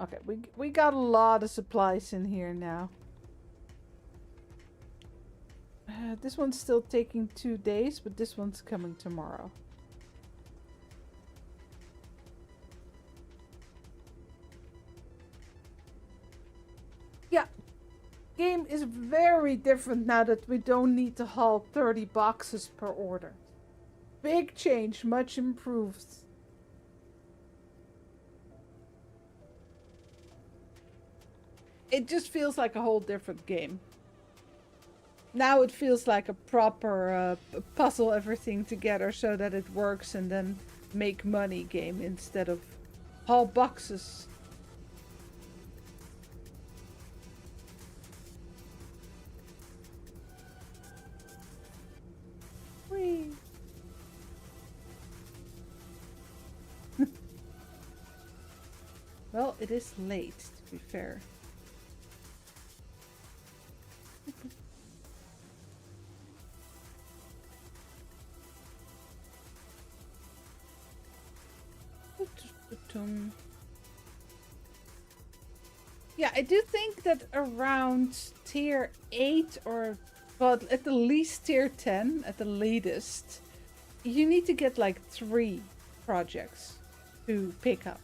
[SPEAKER 2] Okay, we got a lot of supplies in here now. This one's still taking 2 days, but this one's coming tomorrow. Yeah, game is very different now that we don't need to haul 30 boxes per order. Big change, much improved. It just feels like a whole different game. Now it feels like a proper puzzle everything together so that it works and then make money game instead of haul boxes. Whee! Well, it is late, to be fair. Yeah, I do think that around tier 8 or, well, at the least tier 10, at the latest, you need to get like 3 projects to pick up.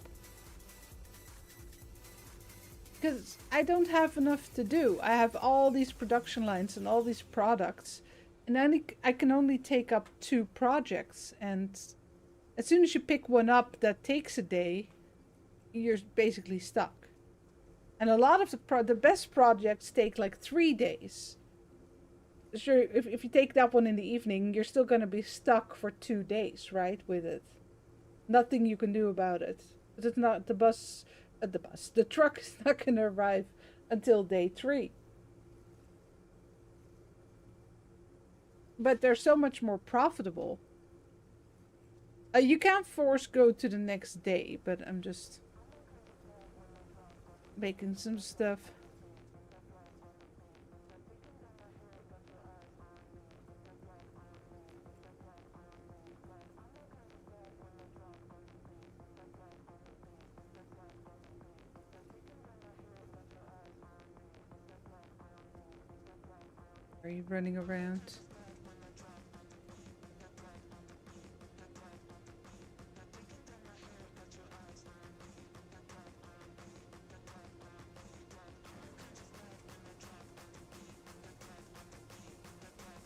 [SPEAKER 2] Because I don't have enough to do. I have all these production lines and all these products, and I can only take up 2 projects, and as soon as you pick one up that takes a day, you're basically stuck. And a lot of the best projects take like 3 days. Sure, if you take that one in the evening, you're still going to be stuck for 2 days, right, with it. Nothing you can do about it. But it's not the truck is not going to arrive until day 3. But they're so much more profitable. You can't force go to the next day, but I'm just making some stuff. Are you running around?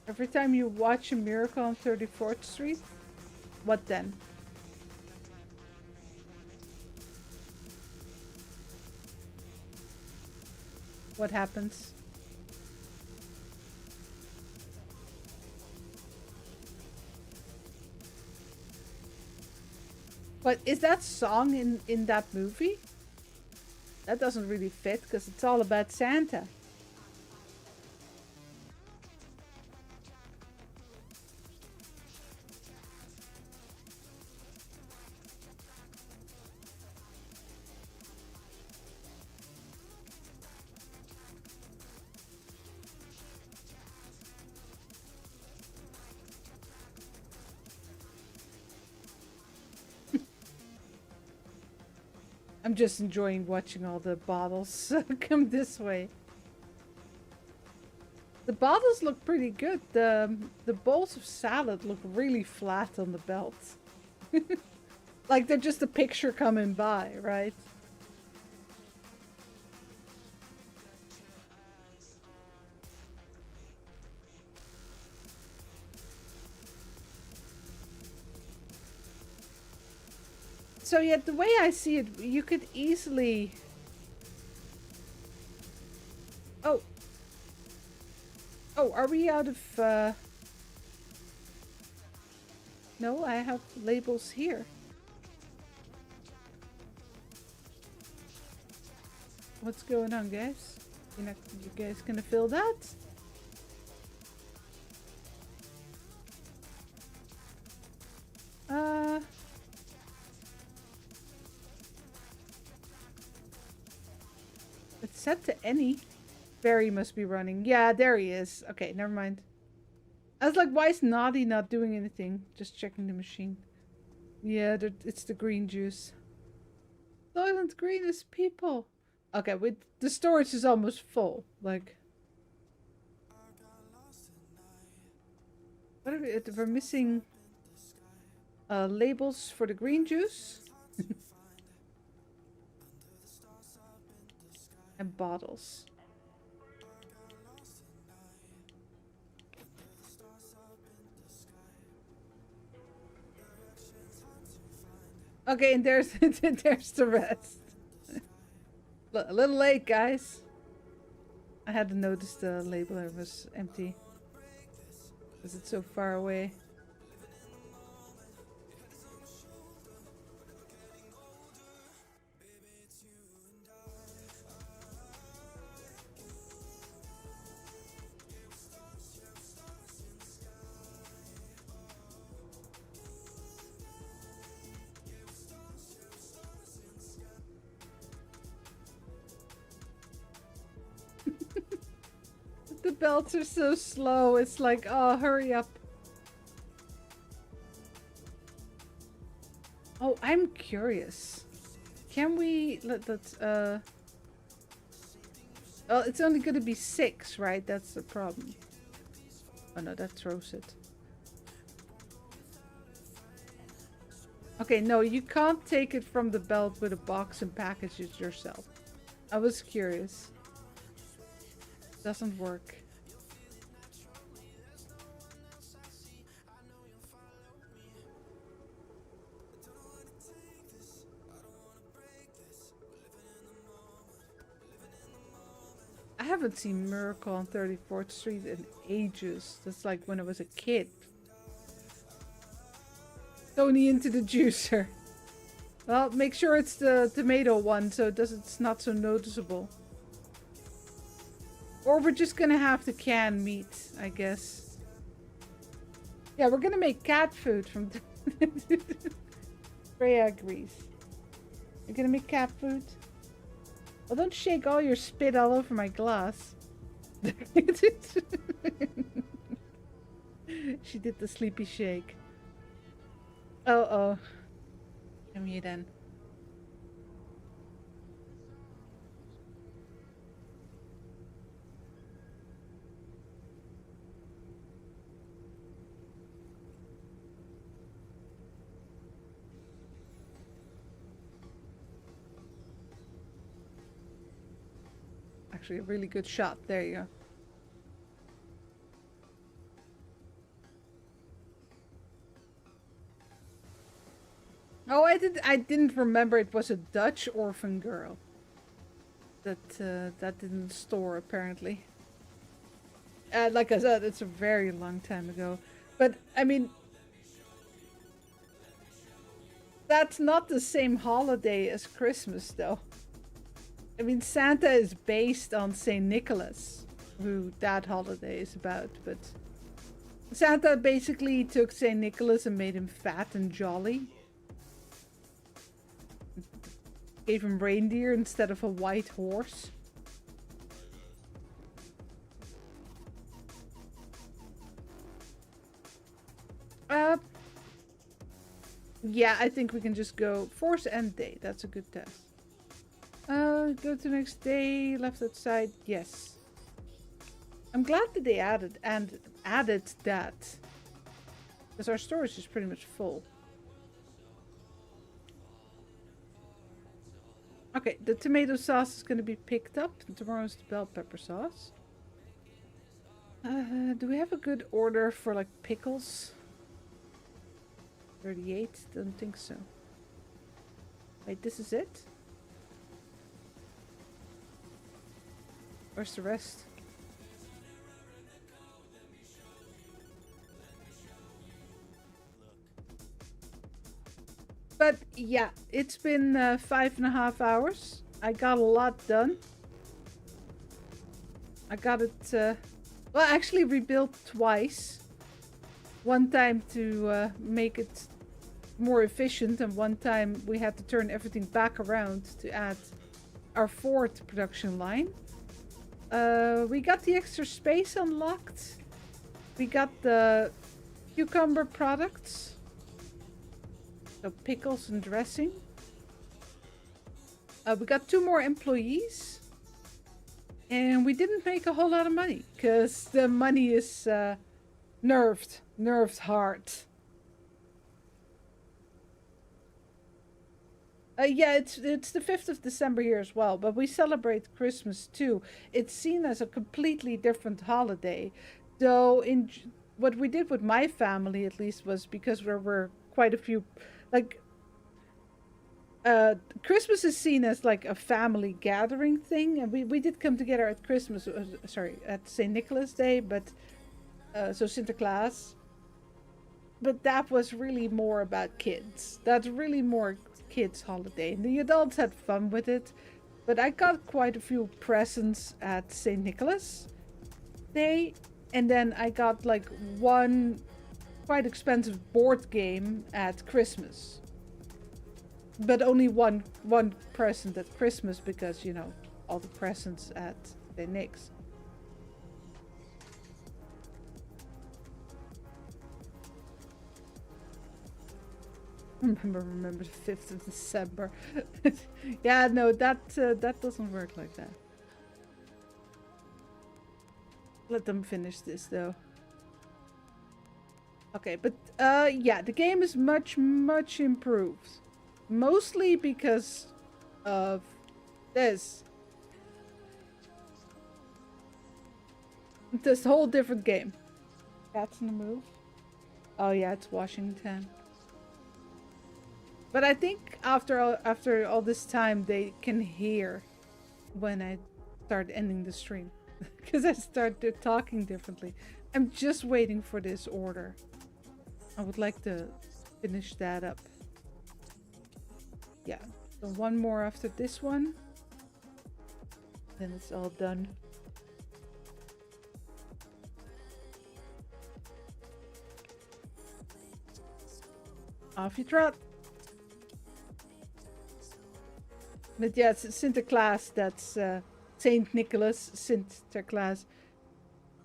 [SPEAKER 2] Every time you watch a miracle on 34th Street, what then? What happens? But is that song in that movie? That doesn't really fit because it's all about Santa. I'm just enjoying watching all the bottles come this way. The bottles look pretty good. The bowls of salad look really flat on the belt. Like they're just a picture coming by, right? So yeah, the way I see it, you could easily... Oh. Oh, are we out of... No, I have labels here. What's going on, guys? You guys gonna fill that? It's set to any. Barry must be running. Yeah, there he is. Okay, never mind. I was like, why is Naughty not doing anything? Just checking the machine. Yeah, it's the green juice. Silent green is people. Okay, the storage is almost full. Like, what are we? We're missing labels for the green juice and bottles. Okay, and there's there's the rest. A little late, guys. I hadn't noticed the label was empty. Because it's so far away. The belts are so slow. It's like, oh, hurry up. Oh, I'm curious. Can we let's oh, it's only gonna be 6, right? That's the problem. Oh no, that throws it. Okay, no, you can't take it from the belt with a box and package it yourself. I was curious. Doesn't work. I haven't seen Miracle on 34th Street in ages. That's like when I was a kid. Tony into the juicer. Well, make sure it's the tomato one so it's not so noticeable. Or we're just gonna have to can meat, I guess. Yeah, we're gonna make cat food from... Freya agrees. You're gonna make cat food? Well, don't shake all your spit all over my glass. She did the sleepy shake. Oh. Come here then. Actually, a really good shot. There you go. Oh, I didn't remember it was a Dutch orphan girl. That didn't store apparently. Like I said, it's a very long time ago. But I mean, That's not the same holiday as Christmas, though. I mean, Santa is based on St. Nicholas, who that holiday is about, but Santa basically took St. Nicholas and made him fat and jolly. Gave him reindeer instead of a white horse. Yeah, I think we can just go force end day. That's a good test. Go to the next day, left outside. Yes. I'm glad that they added that. Because our storage is pretty much full. Okay, the tomato sauce is going to be picked up. Tomorrow's the bell pepper sauce. Do we have a good order for like pickles? 38? Don't think so. Wait, this is it? Where's the rest? But yeah, it's been 5.5 hours. I got a lot done. I got it, well, actually rebuilt twice. One time to make it more efficient, and one time we had to turn everything back around to add our fourth production line. We got the extra space unlocked. We got the cucumber products. So pickles and dressing. We got 2 more employees. And we didn't make a whole lot of money. Because the money is nerfed. Nerfed hard. Yeah, it's the 5th of December here as well. But we celebrate Christmas too. It's seen as a completely different holiday. Though what we did with my family at least was because there were quite a few... Like, Christmas is seen as like a family gathering thing, and we did come together at Christmas, at St. Nicholas Day, but, so Sinterklaas. But that was really more about kids. That's really more kids' holiday. And the adults had fun with it, but I got quite a few presents at St. Nicholas Day, and then I got like one quite expensive board game at Christmas, but only one present at Christmas because, you know, all the presents at the Nick's. Remember the 5th of December. Yeah, no, that doesn't work like that. Let them finish this though. Okay, but yeah, the game is much improved. Mostly because of this. This whole different game. Cat's in the move. Oh yeah, it's Washington. But I think after all this time, they can hear when I start ending the stream. Because I started talking differently. I'm just waiting for this order. I would like to finish that up. Yeah, so one more after this one. Then it's all done. Off you trot. But yeah, it's Sinterklaas. That's Saint Nicholas. Sinterklaas.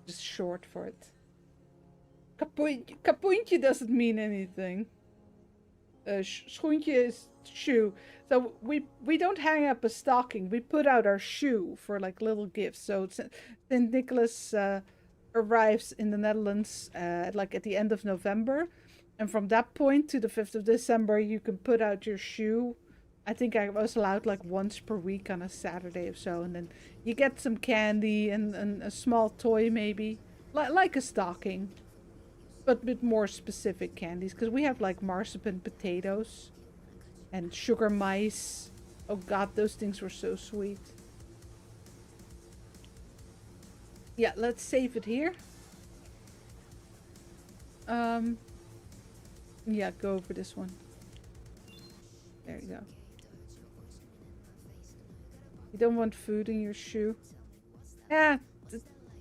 [SPEAKER 2] Just short for it. Kapoentje doesn't mean anything. Schoentje is shoe. So we don't hang up a stocking. We put out our shoe for like little gifts. So Saint Nicholas arrives in the Netherlands like at the end of November. And from that point to the 5th of December, you can put out your shoe. I think I was allowed like once per week on a Saturday or so. And then you get some candy and a small toy maybe. Like a stocking. But with more specific candies. Because we have like marzipan potatoes. And sugar mice. Oh god, those things were so sweet. Yeah, let's save it here. Yeah, go over this one. There you go. You don't want food in your shoe? Yeah,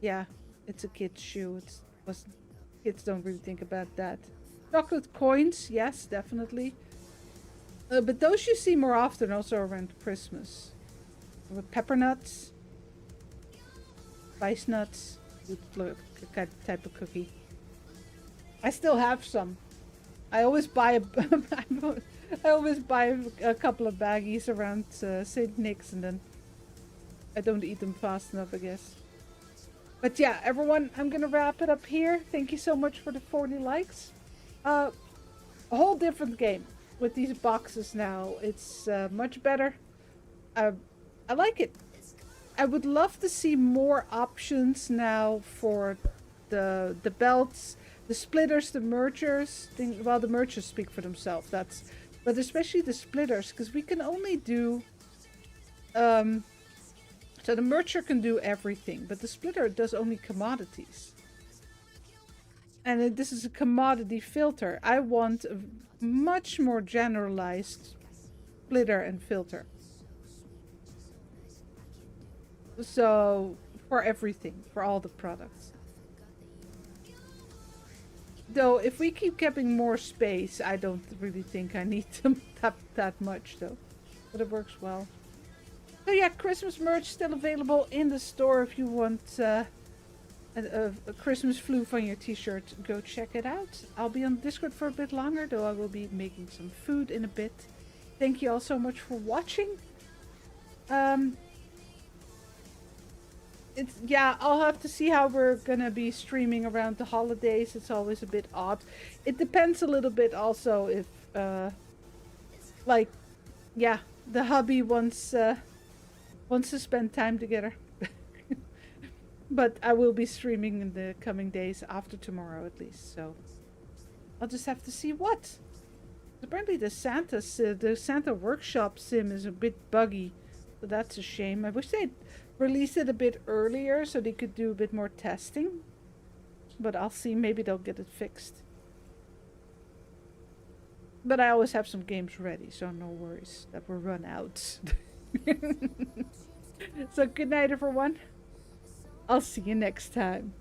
[SPEAKER 2] yeah. It's a kid's shoe. Kids don't really think about that. Chocolate coins, yes, definitely. But those you see more often also around Christmas. With pepper nuts, spice nuts, type of cookie. I still have some. I always buy I always buy a couple of baggies around St. Nick's, and then I don't eat them fast enough, I guess. But yeah, everyone, I'm gonna wrap it up here. Thank you so much for the 40 likes. A whole different game with these boxes now. It's much better. I like it. I would love to see more options now for the belts, the splitters, the mergers. Well, the mergers speak for themselves. But especially the splitters, because we can only do. So the merger can do everything, but the splitter does only commodities. And this is a commodity filter. I want a much more generalized splitter and filter. So, for everything, for all the products. Though, if we keep getting more space, I don't really think I need them that much, though. But it works well. So yeah, Christmas merch still available in the store if you want a Christmas floof on your t-shirt. Go check it out. I'll be on Discord for a bit longer, though I will be making some food in a bit. Thank you all so much for watching. I'll have to see how we're gonna be streaming around the holidays. It's always a bit odd. It depends a little bit also if, the hubby wants to spend time together. But I will be streaming in the coming days, after tomorrow at least, so I'll just have to see what. Apparently the Santa workshop sim is a bit buggy, so that's a shame. I wish they'd released it a bit earlier so they could do a bit more testing, but I'll see. Maybe they'll get it fixed. But I always have some games ready, so no worries that we'll run out. So good night, everyone. I'll see you next time.